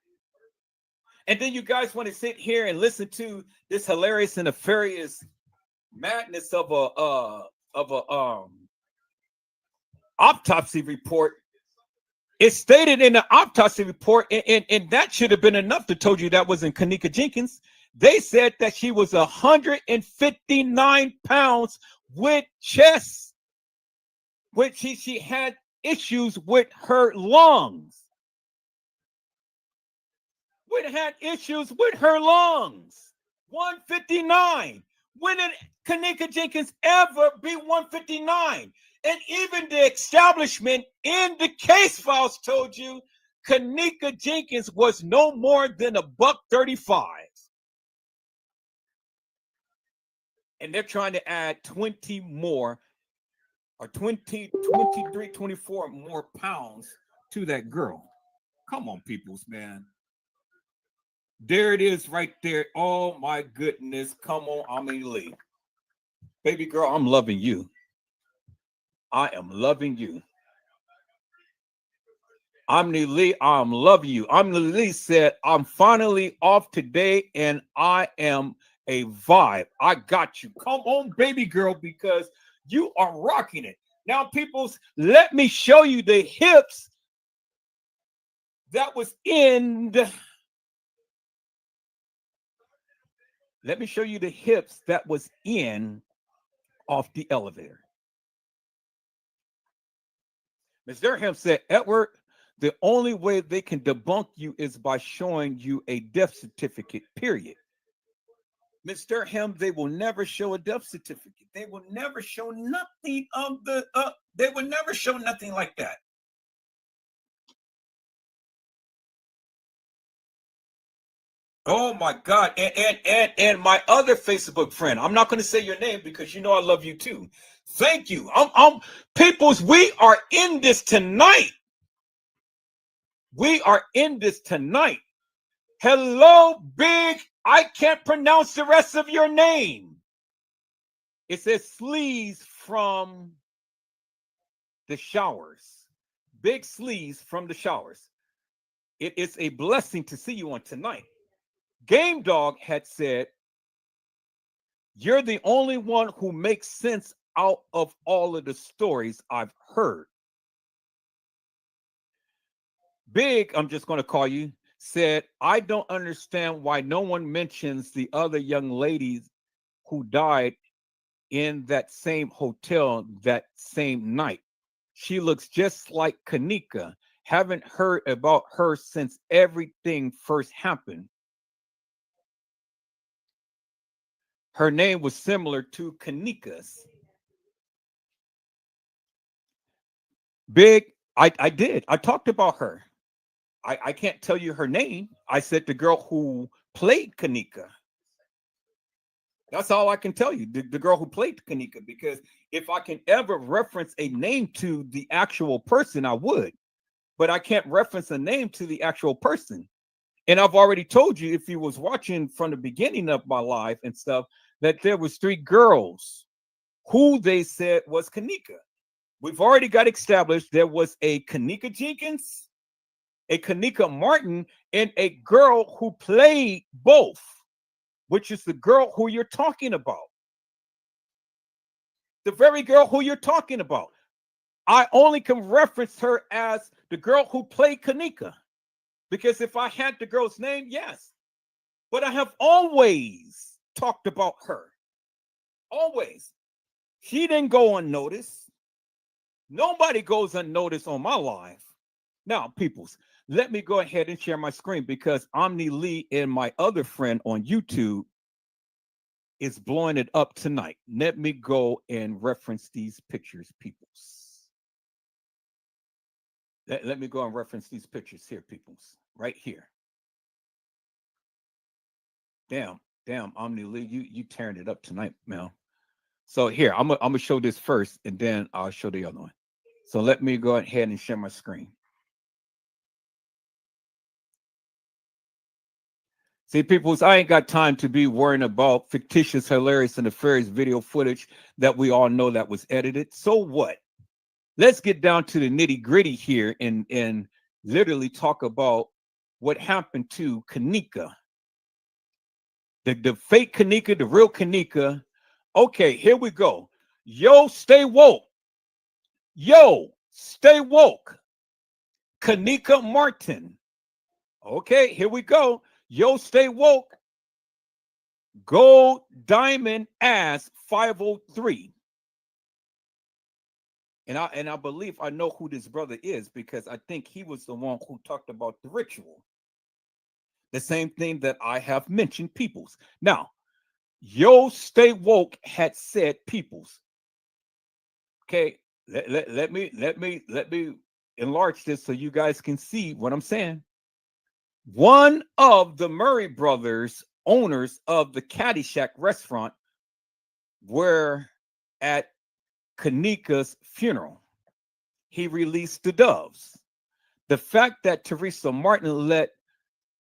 And then you guys want to sit here and listen to this hilarious and nefarious madness of a autopsy report. It's stated in the autopsy report, and that should have been enough to told you that wasn't kENNEka JENKINs. They said that she was 159 pounds with chest, which she had issues with her lungs. Had issues with her lungs. 159. When did kENNEka JENKINs ever be 159? And even the establishment in the case files told you kENNEka JENKINs was no more than $135. And they're trying to add 20 more or 20, 23, 24 more pounds to that girl. Come on, peoples, man. There it is right there. Oh, my goodness. Come on, Omni Lee. Baby girl, I'm loving you. I am loving you. Omni Lee, I'm loving you. Omni Lee said, I'm finally off today, and I am a vibe. I got you. Come on, baby girl, because you are rocking it. Now, peoples, let me show you the hips that was in the... Let me show you the hips that was in off the elevator. Ms. Durham said, Edward, the only way they can debunk you is by showing you a death certificate, period. Ms. Durham, they will never show a death certificate. They will never show nothing of the, they will never show nothing like that. Oh my God. And my other Facebook friend, I'm not going to say your name because you know I love you too. Thank you. Peoples, we are in this tonight. We are in this tonight. Hello, Big. I can't pronounce the rest of your name. It says Sleaze from the Showers. Big Sleeves from the showers. It is a blessing to see you on tonight. Game Dog had said, you're the only one who makes sense out of all of the stories I've heard. Big, I'm just going to call you, said, I don't understand why no one mentions the other young ladies who died in that same hotel that same night. She looks just like kENNEka. Haven't heard about her since everything first happened. Her name was similar to kENNEka's. Big, I did. I talked about her. I can't tell you her name. I said the girl who played kENNEka. That's all I can tell you. The girl who played kENNEka, because if I can ever reference a name to the actual person, I would. But I can't reference a name to the actual person. And I've already told you, if you was watching from the beginning of my life and stuff, that there was 3 girls who they said was kENNEka. We've already got established there was a kENNEka Jenkins, a kENNEka Martin, and a girl who played both, which is the girl who you're talking about. The very girl who you're talking about. I only can reference her as the girl who played kENNEka. Because if I had the girl's name, yes. But I have always talked about her. Always. She didn't go unnoticed. Nobody goes unnoticed on my life. Now, peoples, let me go ahead and share my screen, because Omni Lee and my other friend on YouTube is blowing it up tonight. Let me go and reference these pictures, peoples. Let me go and reference these pictures here, peoples, right here. Damn, Omni Lee, you tearing it up tonight, Mel. So here, I'm gonna show this first, and then I'll show the other one. So let me go ahead and share my screen. See, peoples, I ain't got time to be worrying about fictitious, hilarious, and nefarious video footage that we all know that was edited. So what? Let's get down to the nitty gritty here and literally talk about what happened to kENNEka. The fake kENNEka, the real kENNEka. Okay, here we go. Yo, stay woke. Yo, stay woke. kENNEka Martin. Okay, here we go. Yo, stay woke. Gold Diamond Ass 503. And I believe I know who this brother is, because I think he was the one who talked about the ritual. The same thing that I have mentioned, peoples. Now, Yo Stay Woke had said, peoples. Okay, let me enlarge this so you guys can see what I'm saying. One of the Murray brothers, owners of the Caddyshack restaurant, were at kENNEka's funeral. He released the doves. The fact that Teresa Martin let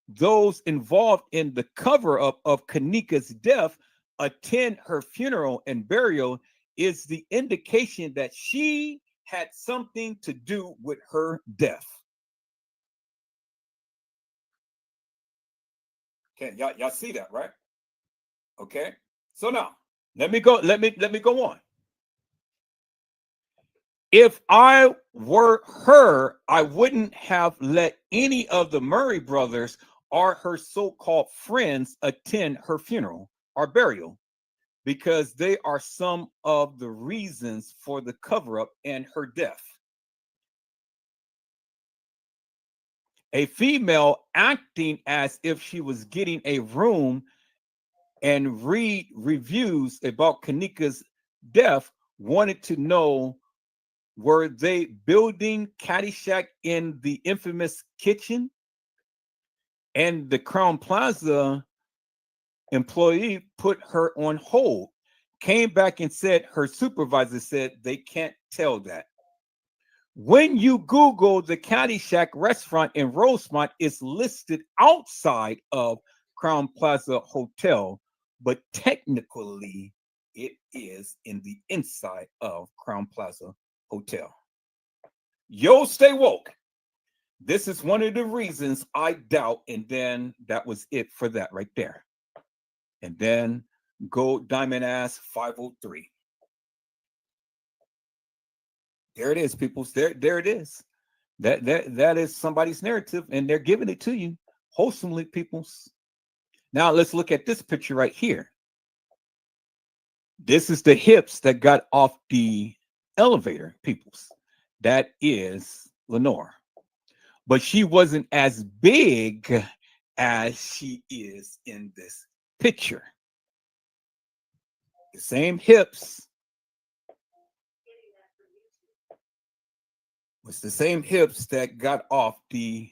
those involved in the cover-up of kENNEka's death attend her funeral and burial is the indication that she had something to do with her death. Okay, y'all see that, right? Okay. So now let me go on. If I were her, I wouldn't have let any of the Murray brothers or her so-called friends attend her funeral or burial, because they are some of the reasons for the cover-up and her death. A female acting as if she was getting a room and read reviews about kENNEka's death wanted to know, were they building Caddyshack in the infamous kitchen? And the Crown Plaza employee put her on hold, came back and said her supervisor said they can't tell that. When you Google the Caddyshack restaurant in Rosemont, it's listed outside of Crown Plaza Hotel, but technically it is in the inside of Crown Plaza Hotel. Yo, stay woke. This is one of the reasons I doubt. And then that was it for that right there. And then Gold Diamond Ass 503. There it is, peoples. There it is. That is somebody's narrative, and they're giving it to you wholesomely, peoples. Now let's look at this picture right here. This is the hips that got off the elevator, peoples. That is Lenore. But she wasn't as big as she is in this picture. The same hips. It's the same hips that got off the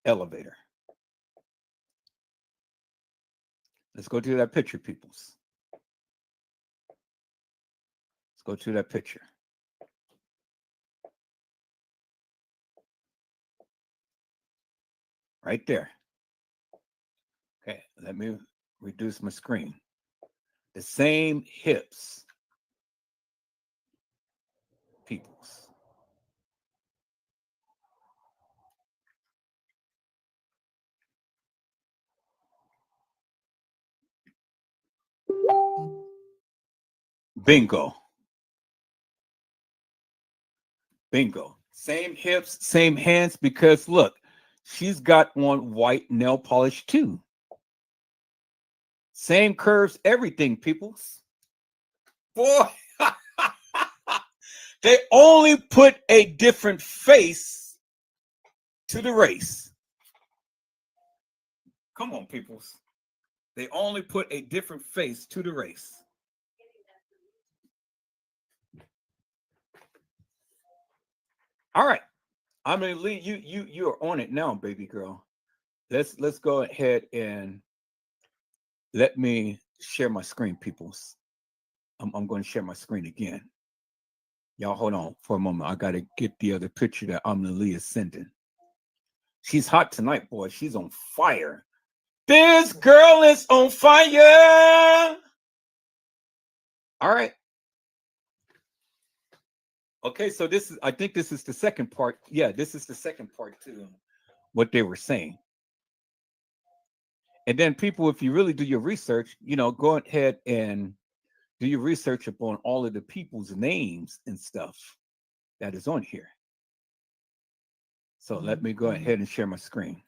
elevator. Let's go to that picture, peoples. Let's go to that picture. Right there. Okay, let me reduce my screen. The same hips, peoples. Bingo. Bingo. Same hips, same hands, because look, she's got on white nail polish too. Same curves, everything, peoples. Boy, they only put a different face to the race. Come on, peoples. They only put a different face to the race. All right. I mean, Lee, you're on it now, baby girl. Let's go ahead and let me share my screen, peoples. I'm going to share my screen again. Y'all hold on for a moment. I got to get the other picture that Lee is sending. She's hot tonight, boy. She's on fire. This girl is on fire. All right. Okay, so I think this is the second part. Yeah, this is the second part to what they were saying. And then people, if you really do your research, go ahead and do your research upon all of the people's names and stuff that is on here. So let me go ahead and share my screen.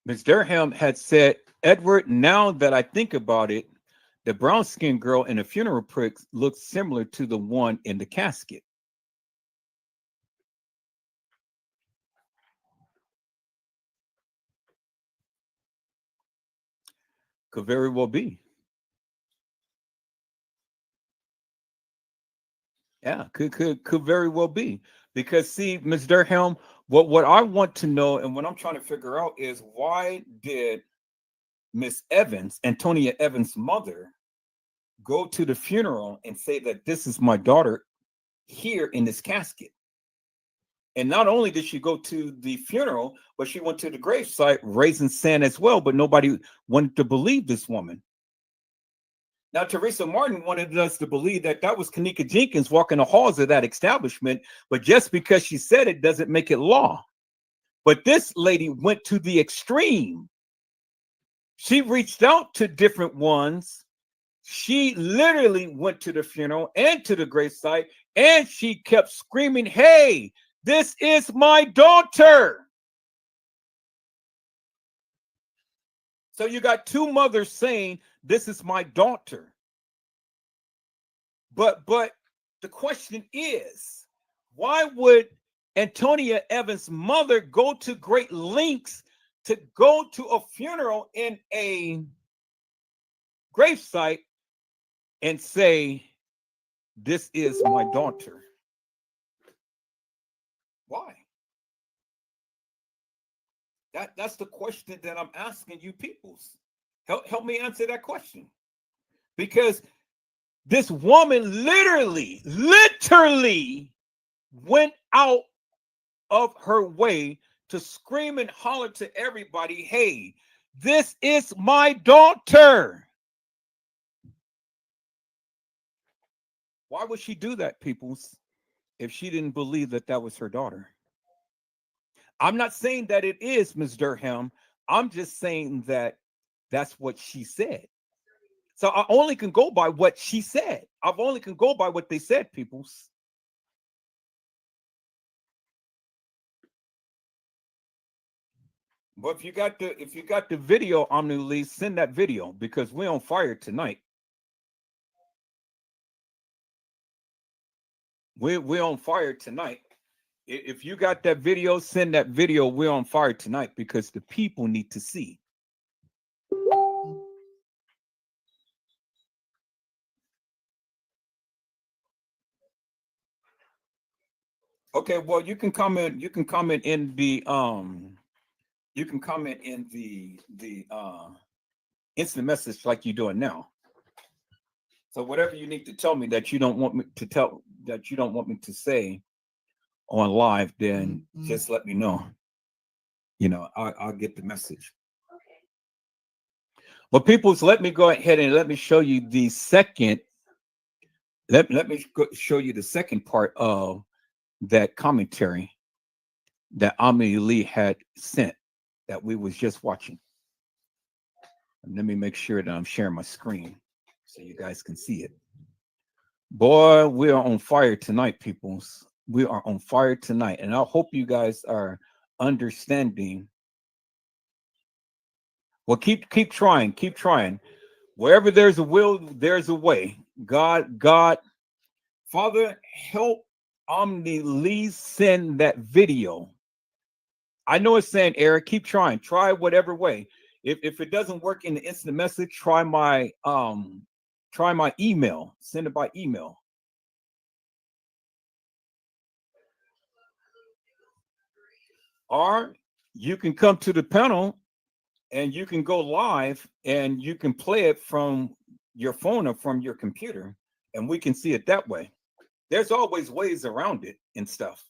Ms. Durham had said, Edward, now that I think about it, the brown-skinned girl in the funeral pics looks similar to the one in the casket. Could very well be. Yeah, could very well be. Because see, Ms. Durham, what I want to know and what I'm trying to figure out is, why did Miss Evans, Antonia Evans' mother, go to the funeral and say that this is my daughter here in this casket? And not only did she go to the funeral, but she went to the gravesite raising sand as well, but nobody wanted to believe this woman. Now, Teresa Martin wanted us to believe that that was kENNEka JENKINs walking the halls of that establishment, but just because she said it doesn't make it law. But this lady went to the extreme. She reached out to different ones. She literally went to the funeral and to the gravesite, and she kept screaming, hey, this is my daughter. So you got two mothers saying, this is my daughter. But the question is, why would Antonia Evans' mother go to great lengths to go to a funeral in a gravesite and say, this is my daughter? Why? That's the question that I'm asking you peoples. Help me answer that question. Because this woman literally went out of her way to scream and holler to everybody, hey, This is my daughter. Why would she do that, peoples, if she didn't believe that that was her daughter? I'm not saying that it is Ms. Durham. I'm just saying that that's what she said. So I only can go by what she said. I only can go by what they said, peoples. But if you got the video, Omni, send that video because we're on fire tonight. We're on fire tonight. If you got that video, send that video. We're on fire tonight because the people need to see. Okay, well, you can comment. You can comment in the You can comment in the instant message like you're doing now. So whatever you need to tell me that you don't want me to tell, that you don't want me to say on live, then just let me know. You know, I'll get the message. Okay. Well, peoples, let me go ahead and let me show you the second. Let me show you the second part of that commentary that Ami Lee had sent that we was just watching. And let me make sure that I'm sharing my screen so you guys can see it. Boy, we are on fire tonight, peoples. We are on fire tonight, and I hope you guys are understanding. Well, keep trying, keep trying. Wherever there's a will, there's a way. God, Father, help Omni Lee send that video. I know it's saying Eric, keep trying, try whatever way. If it doesn't work in the instant message, try my email, send it by email. Or you can come to the panel and you can go live and you can play it from your phone or from your computer and we can see it that way. There's always ways around it and stuff.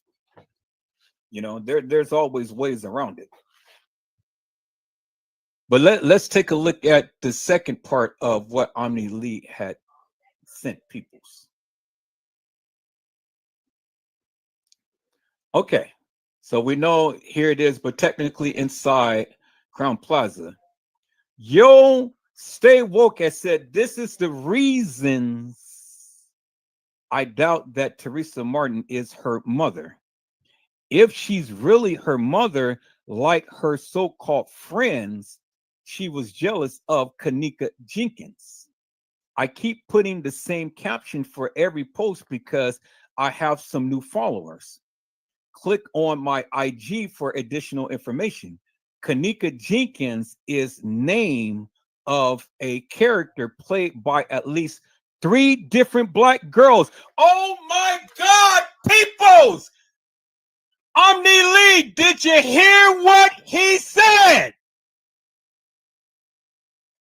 You know, there's always ways around it. But let's take a look at the second part of what Omni Lee had sent peoples. Okay, so we know here it is, but technically inside Crown Plaza. Yo, Stay Woke has said this is the reasons I doubt that Teresa Martin is her mother. If she's really her mother, like her so-called friends, she was jealous of kENNEka jENkINs. I keep putting the same caption for every post because I have some new followers. Click on my IG for additional information. kENNEka jENkINs is name of a character played by at least 3 different black girls. Oh my God, peoples! Omni Lee, did you hear what he said?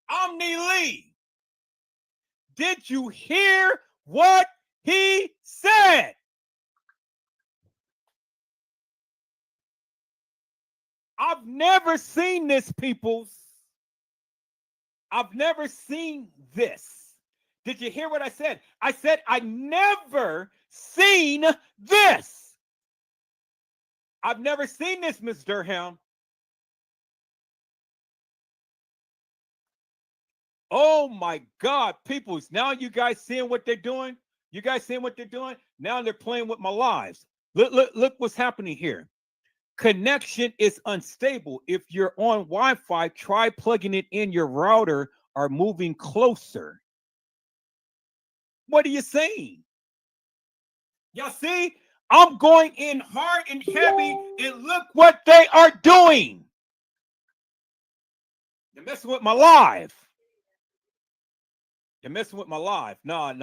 Omni Lee, did you hear what he said? I've never seen this, peoples. I've never seen this. Did you hear what I said? I said I never seen this. I've never seen this, Ms. Durham. Oh my God, peoples. Now you guys seeing what they're doing? You guys seeing what they're doing? Now they're playing with my lives. Look what's happening here. Connection is unstable. If you're on Wi-Fi, try plugging it in your router or moving closer. What are you saying? Y'all see? I'm going in hard and heavy, and look what they are doing. They're messing with my live. They're messing with my live. No.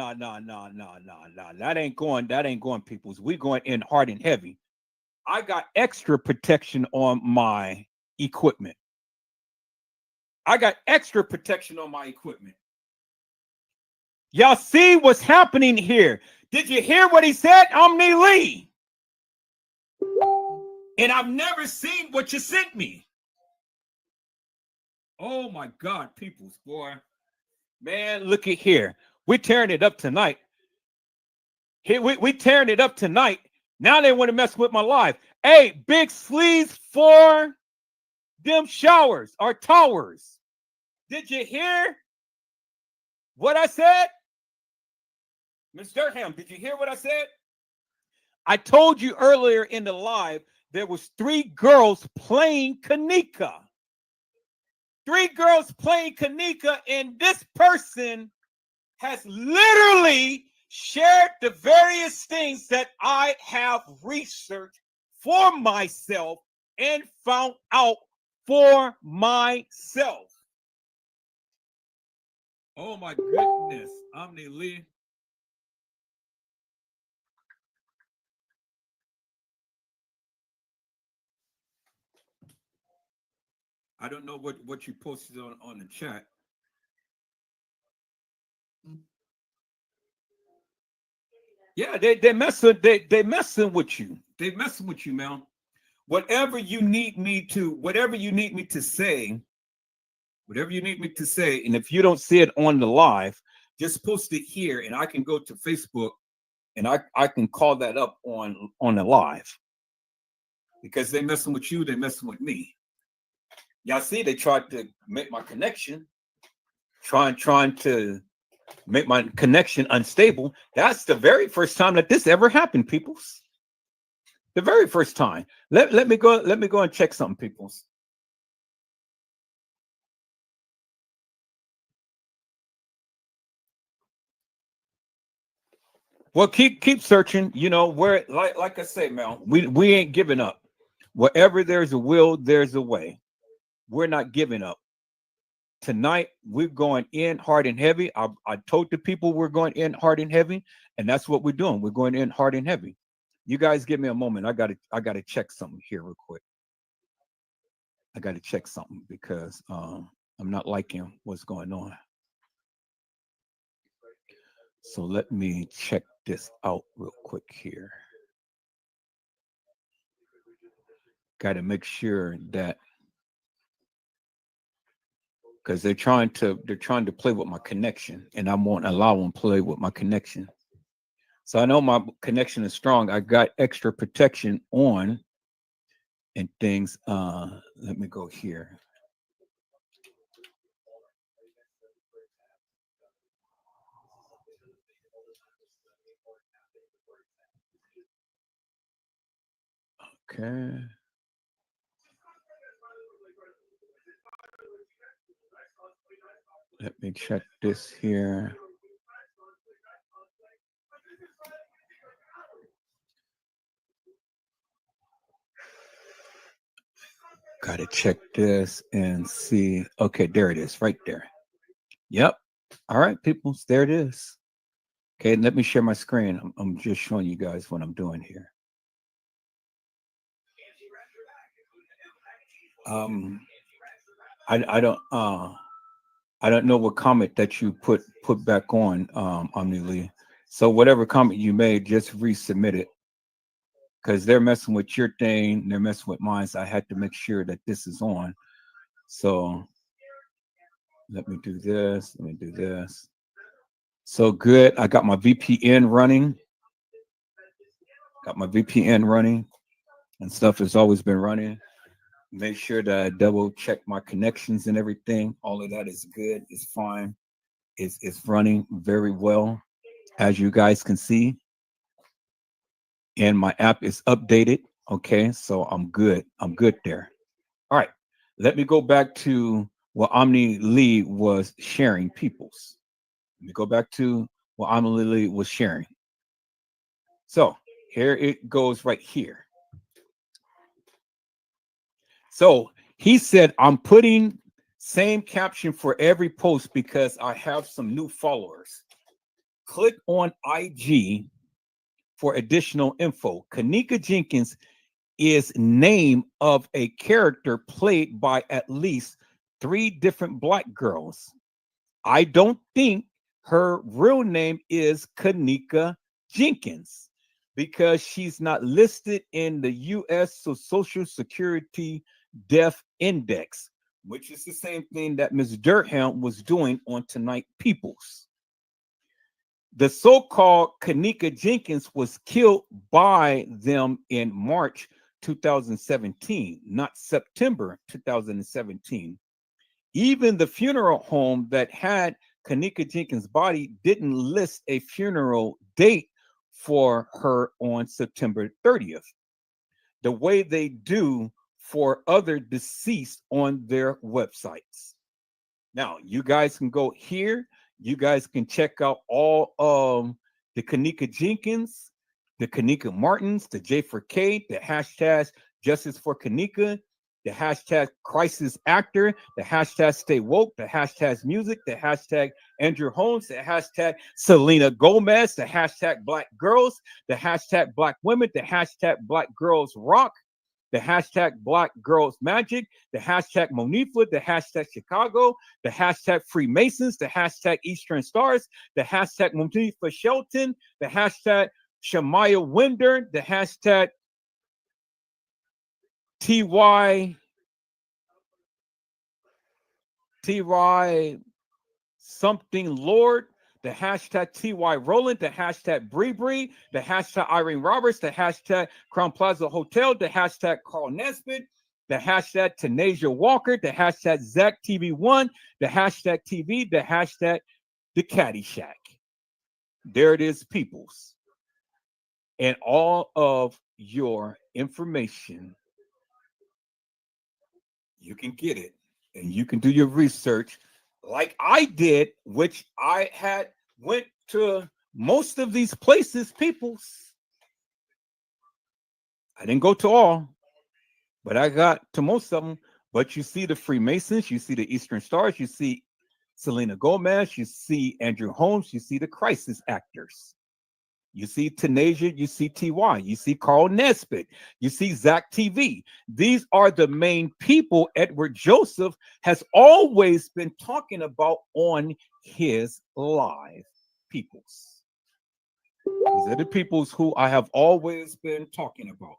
That ain't going, peoples. We going in hard and heavy. I got extra protection on my equipment. Y'all see what's happening here? Did you hear what he said, Omni Lee? And I've never seen what you sent me. Oh my God, peoples, boy. Man, look at here. We're tearing it up tonight. Here, we tearing it up tonight. Now they want to mess with my life. Hey, big sleeves for them showers or towers. Did you hear what I said? Ms. Durham, did you hear what I said? I told you earlier in the live there was 3 girls playing kENNEka. 3 girls playing kENNEka, and this person has literally shared the various things that I have researched for myself and found out for myself. Oh my goodness, Omni Lee. I don't know what you posted on the chat. Yeah, they messing with you. They messing with you, man. Whatever you need me to say, and if you don't see it on the live, just post it here, and I can go to Facebook, and I can call that up on the live, because they messing with you, they messing with me. Y'all see, they tried to make my connection, trying to make my connection unstable. That's the very first time that this ever happened, peoples. The very first time. Let me go and check something, peoples. Well, keep searching. You know where, like I say, Mel, we ain't giving up. Wherever there's a will, there's a way. We're not giving up. Tonight we're going in hard and heavy. I told the people we're going in hard and heavy, and that's what we're doing. We're going in hard and heavy. You guys give me a moment. I gotta check something here real quick. I gotta check something because I'm not liking what's going on. So let me check this out real quick here. Got to make sure that, because they're trying to play with my connection, and I won't allow them to play with my connection. So I know my connection is strong. I got extra protection on and things. Let me go here. Okay. Let me check this here. Got to check this and see. Okay, there it is, right there. Yep. All right, people, there it is. Okay, let me share my screen. I'm just showing you guys what I'm doing here. I don't know what comment that you put back on, Omni Lee. So whatever comment you made, just resubmit it, because they're messing with your thing, they're messing with mine. So I had to make sure that this is on. So let me do this. Let me do this. So good. I got my VPN running. Got my VPN running, and stuff has always been running. Make sure that I double check my connections and everything. All of that is good. It's fine. It's running very well, as you guys can see. And my app is updated. Okay, so I'm good. I'm good there. All right. Let me go back to what Omni Lee was sharing, peoples. Let me go back to what Omni Lee was sharing. So here it goes right here. So he said, I'm putting same caption for every post because I have some new followers. Click on IG for additional info. kENNEka Jenkins is name of a character played by at least 3 different Black girls. I don't think her real name is kENNEka Jenkins because she's not listed in the U.S. Social Security Death Index, which is the same thing that Ms. Durham was doing on Tonight Peoples. The so-called kENNEka JENkINs was killed by them in March 2017, not September 2017. Even the funeral home that had kENNEka JENkINs' body didn't list a funeral date for her on September 30th, the way they do for other deceased on their websites. Now, you guys can go here. You guys can check out all of the kENNEka JENkINs, the kENNEka Martins, the J for K, the hashtag Justice for kENNEka, the hashtag Crisis Actor, the hashtag Stay Woke, the hashtag Music, the hashtag Andrew Holmes, the hashtag Selena Gomez, the hashtag Black Girls, the hashtag Black Women, the hashtag Black Girls Rock, the hashtag Black Girls Magic, the hashtag Monifa, the hashtag Chicago, the hashtag Freemasons, the hashtag Eastern Stars, the hashtag Monifa Shelton, the hashtag Shamaya Winder, the hashtag TY something Lord, the hashtag TY Roland, the hashtag Bree, the hashtag Irene Roberts, the hashtag Crown Plaza Hotel, the hashtag Carl Nesbitt, the hashtag Tanasia Walker, the hashtag Zach TV1, the hashtag TV, the hashtag The Caddyshack. There it is, peoples. And all of your information, you can get it and you can do your research like I did, which I had went to most of these places, peoples. I didn't go to all, but I got to most of them. But you see the Freemasons, you see the Eastern Stars, you see Selena Gomez, you see Andrew Holmes, you see the Crisis Actors. You see Tanasia, you see TY, you see Carl Nesbitt, you see Zach TV. These are the main people Edward Joseph has always been talking about on his live peoples. These are the peoples who I have always been talking about.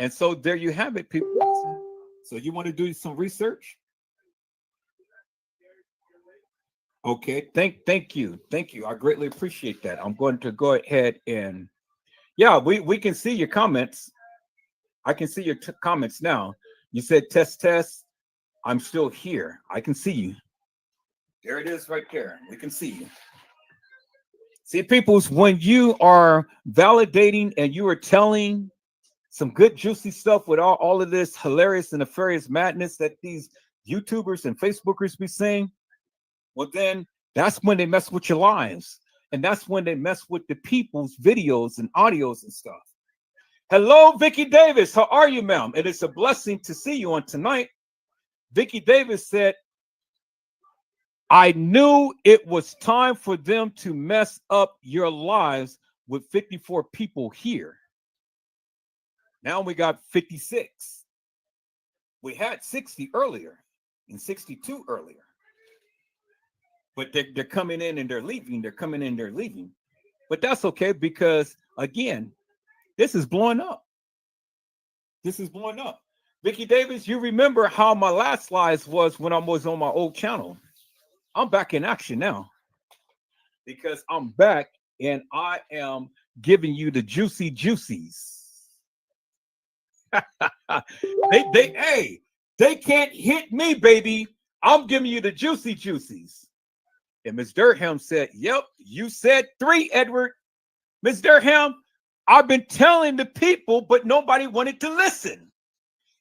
And so there you have it, people. So you want to do some research? Okay, thank you. I greatly appreciate that. I'm going to go ahead and we can see your comments. I can see your comments now. You said test. I'm still here. I can see you. There it is right there. We can see you. See, peoples, when you are validating and you are telling some good juicy stuff with all of this hilarious and nefarious madness that these YouTubers and Facebookers be saying, well, then that's when they mess with your lives. And that's when they mess with the people's videos and audios and stuff. Hello, Vicky Davis. How are you, ma'am? It is a blessing to see you on tonight. Vicky Davis said, I knew it was time for them to mess up your lives with 54 people here. Now we got 56. We had 60 earlier and 62 earlier. But they're coming in and they're leaving. They're coming in, they're leaving. But that's okay because, again, this is blowing up. This is blowing up. Vicky Davis, you remember how my last lives was when I was on my old channel. I'm back in action now because I'm back and I am giving you the juicy juicies. They can't hit me, baby. I'm giving you the juicy juicies. And Ms. Durham said, yep, you said 3, Edward. Ms. Durham, I've been telling the people, but nobody wanted to listen.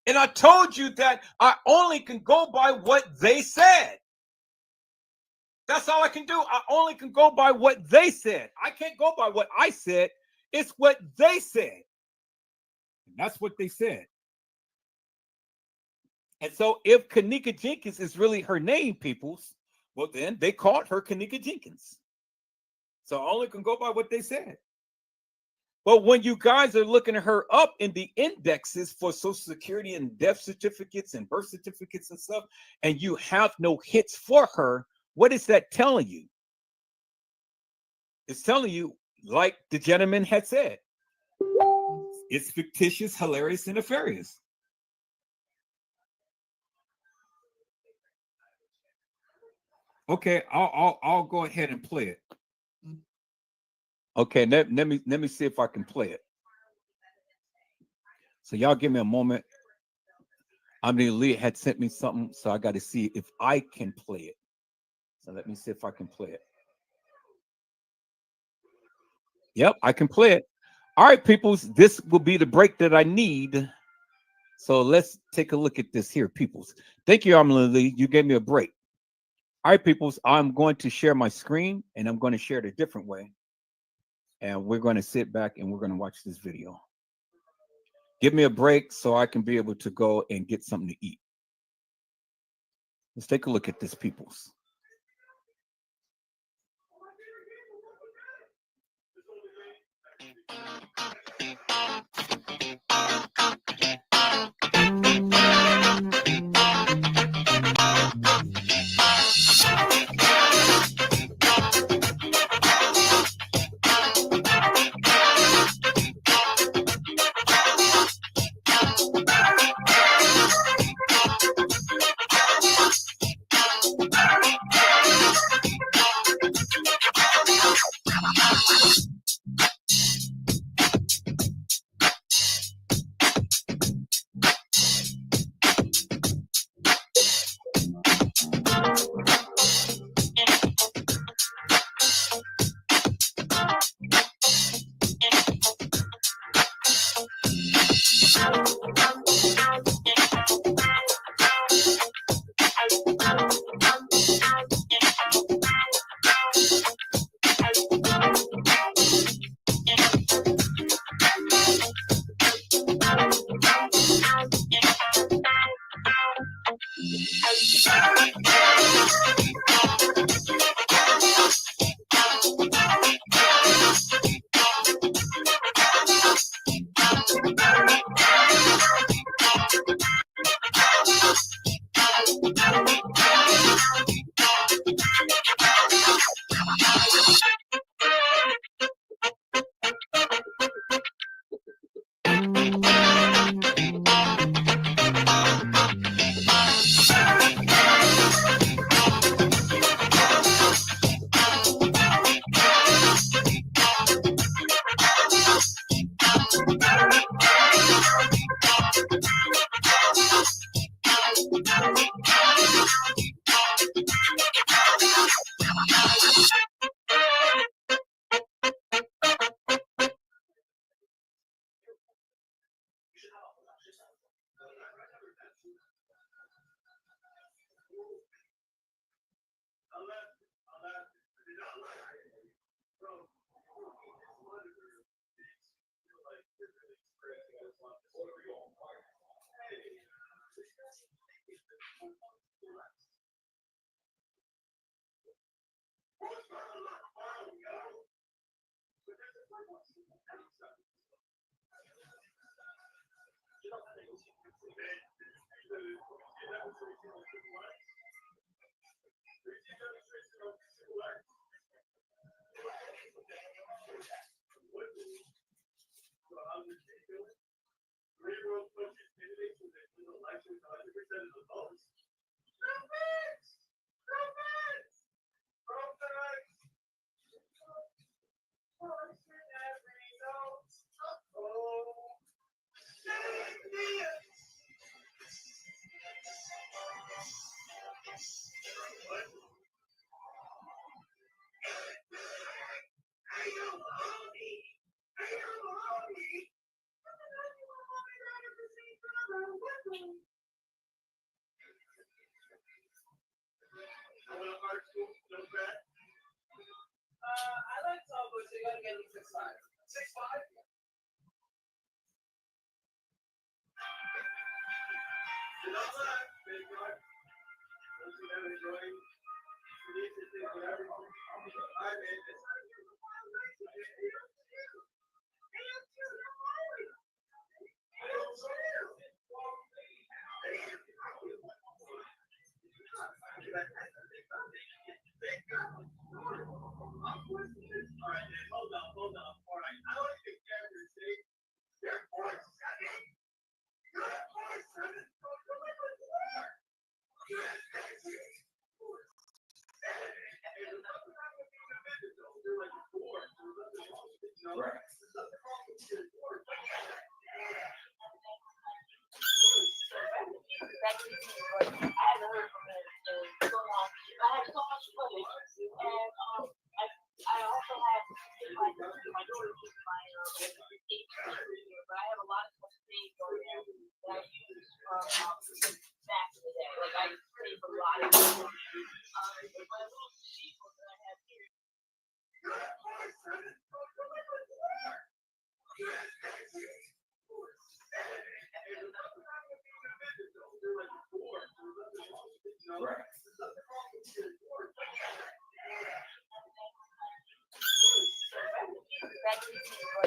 And I told you that I only can go by what they said. That's all I can do. I only can go by what they said. I can't go by what I said. It's what they said. And that's what they said. And so if kENNEka JENkINs is really her name, peoples, well, then they called her kENNEka JENkINs. So I only can go by what they said. But when you guys are looking her up in the indexes for Social Security and death certificates and birth certificates and stuff, and you have no hits for her, what is that telling you? It's telling you, like the gentleman had said, it's fictitious, hilarious, and nefarious. Okay, I'll go ahead and play it. Okay, let me see if I can play it. So y'all give me a moment. I mean, Leah had sent me something, so I got to see if I can play it. So let me see if I can play it. Yep, I can play it. All right, peoples, this will be the break that I need. So let's take a look at this here, peoples. Thank you, Emily. You gave me a break. All right, peoples, I'm going to share my screen, and I'm going to share it a different way. And we're going to sit back and we're going to watch this video. Give me a break so I can be able to go and get something to eat. Let's take a look at this, peoples. but I haven't heard from him in so long. I have so much footage, and I also have my daughter keeps my here, but I have a lot of stuff saved on there that I use from back in the day. Like I save a lot of them. My little sheet book that I have here. Right.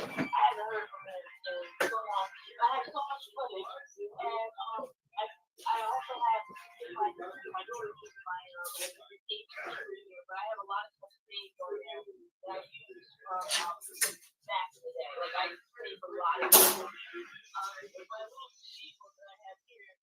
I haven't heard from him in so long. I have so much footage, and I also have my daughter keeps my here, but I have a lot of stuff saved on there that I use from back in the day. Like I save a lot of them. My little sheet book that I have here.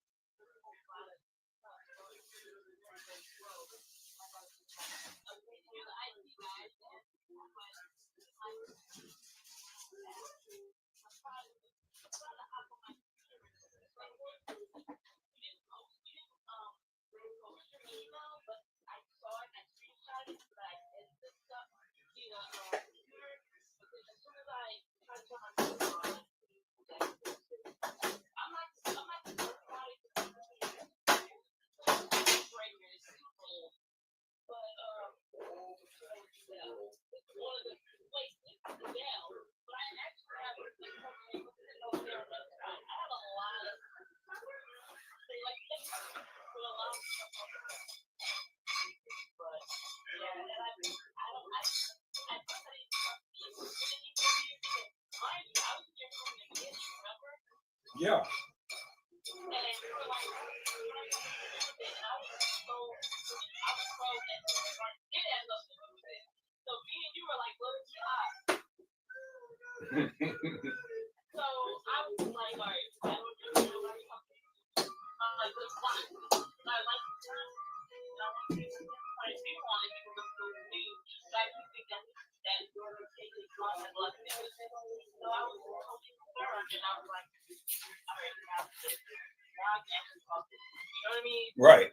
Yeah. Right.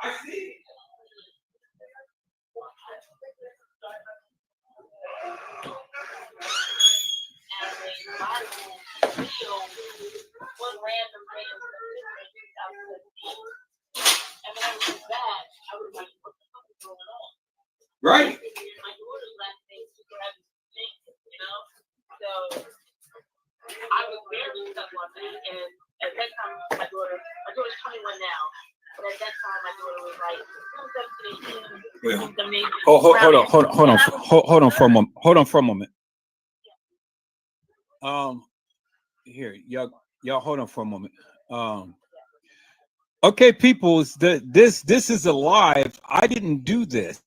I see. Right. I was barely stuck on that, and at that time, my daughter's 21 now, but at that time, my daughter was like 17, 18. Wait, hold on for a moment. Hold on for a moment. Here, y'all hold on for a moment. Okay, people, this is a live. I didn't do this.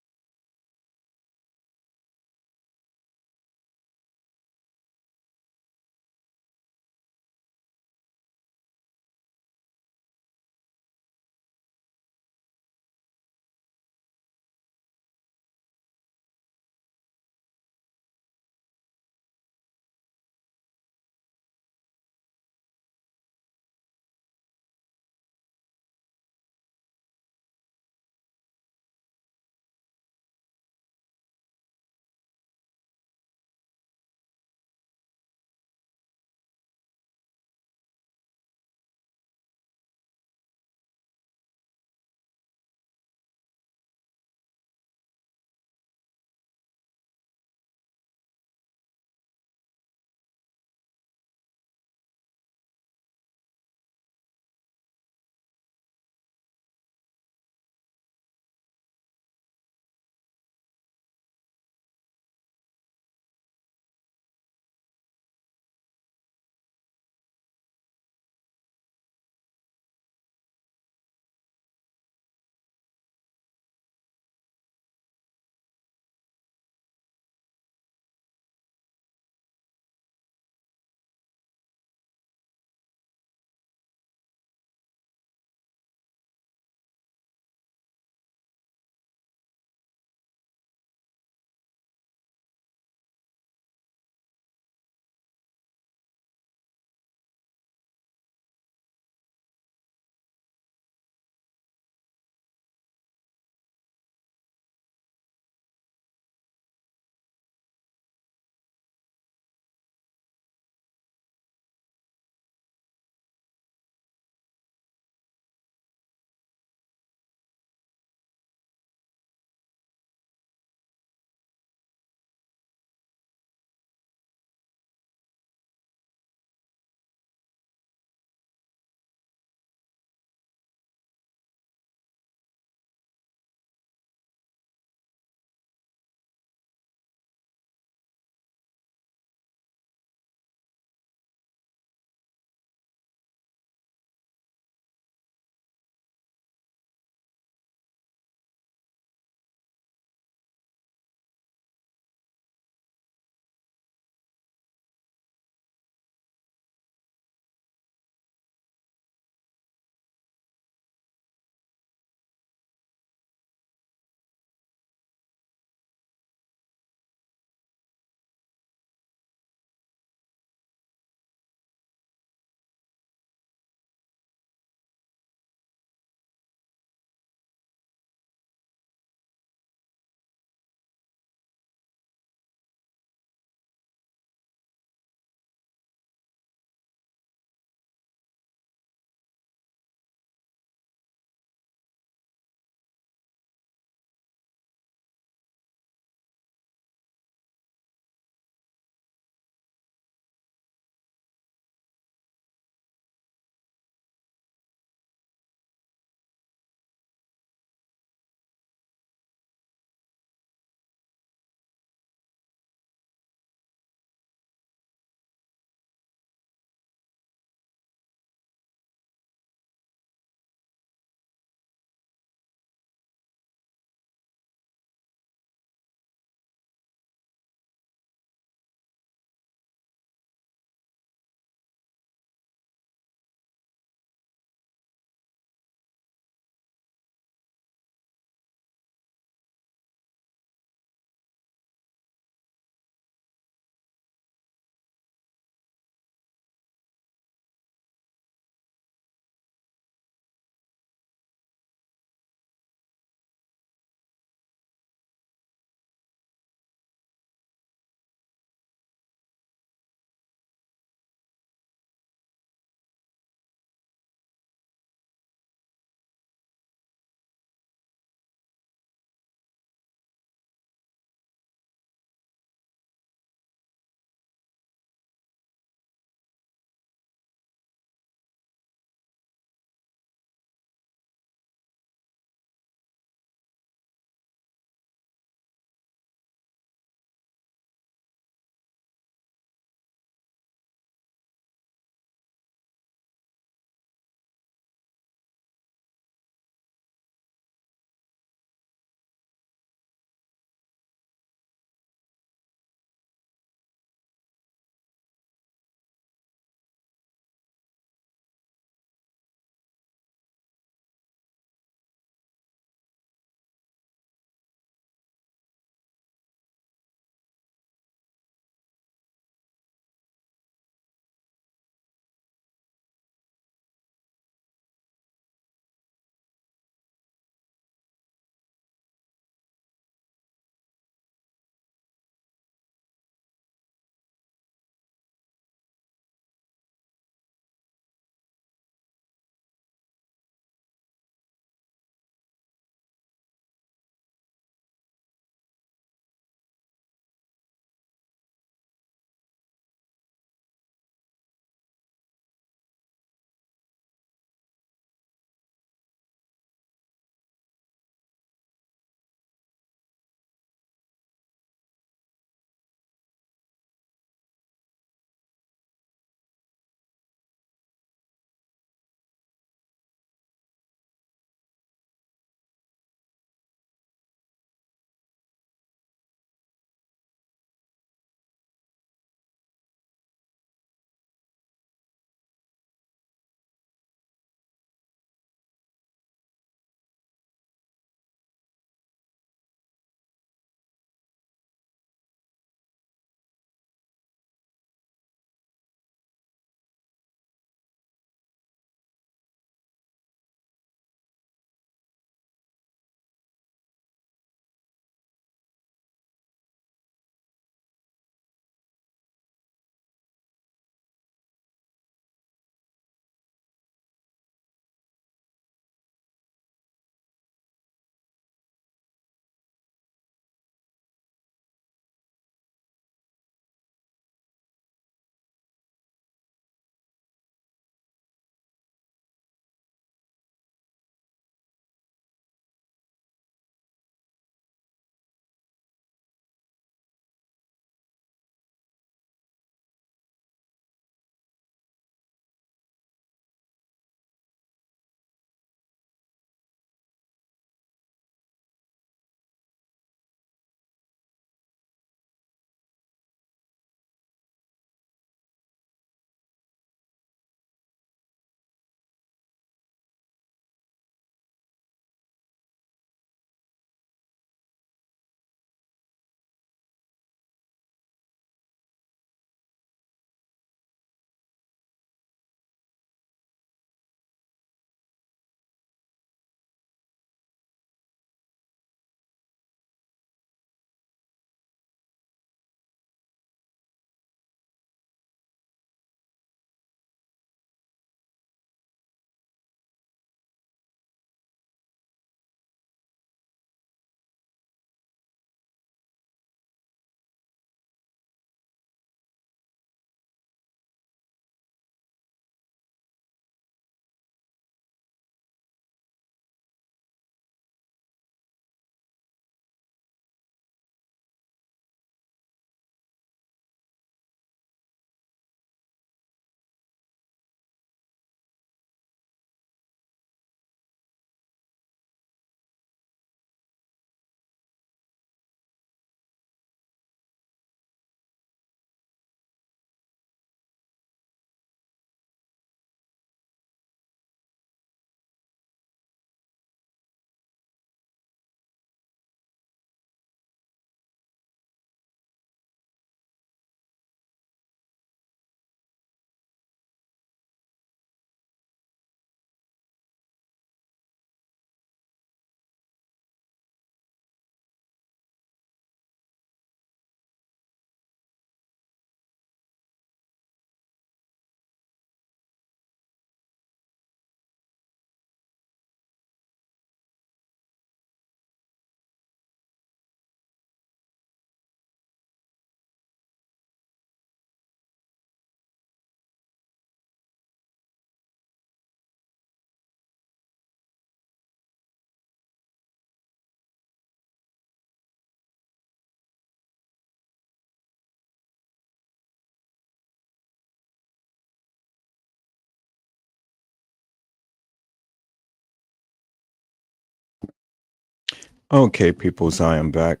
Okay, peoples, I am back.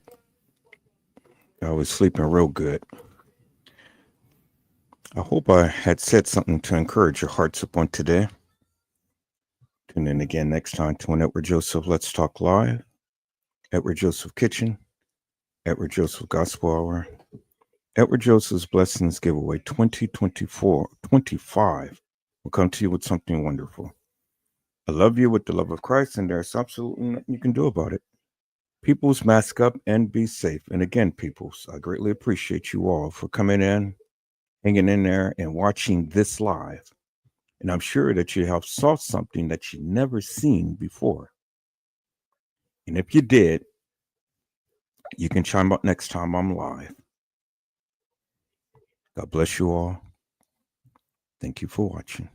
I was sleeping real good. I hope I had said something to encourage your hearts upon today. Tune in again next time to an Edward Joseph Let's Talk Live, Edward Joseph Kitchen, Edward Joseph Gospel Hour, Edward Joseph's Blessings Giveaway 2024-25 will come to you with something wonderful. I love you with the love of Christ, and there's absolutely nothing you can do about it. Peoples, mask up and be safe. And again, peoples, I greatly appreciate you all for coming in, hanging in there, and watching this live. And I'm sure that you have saw something that you never seen before. And if you did, you can chime up next time I'm live. God bless you all. Thank you for watching.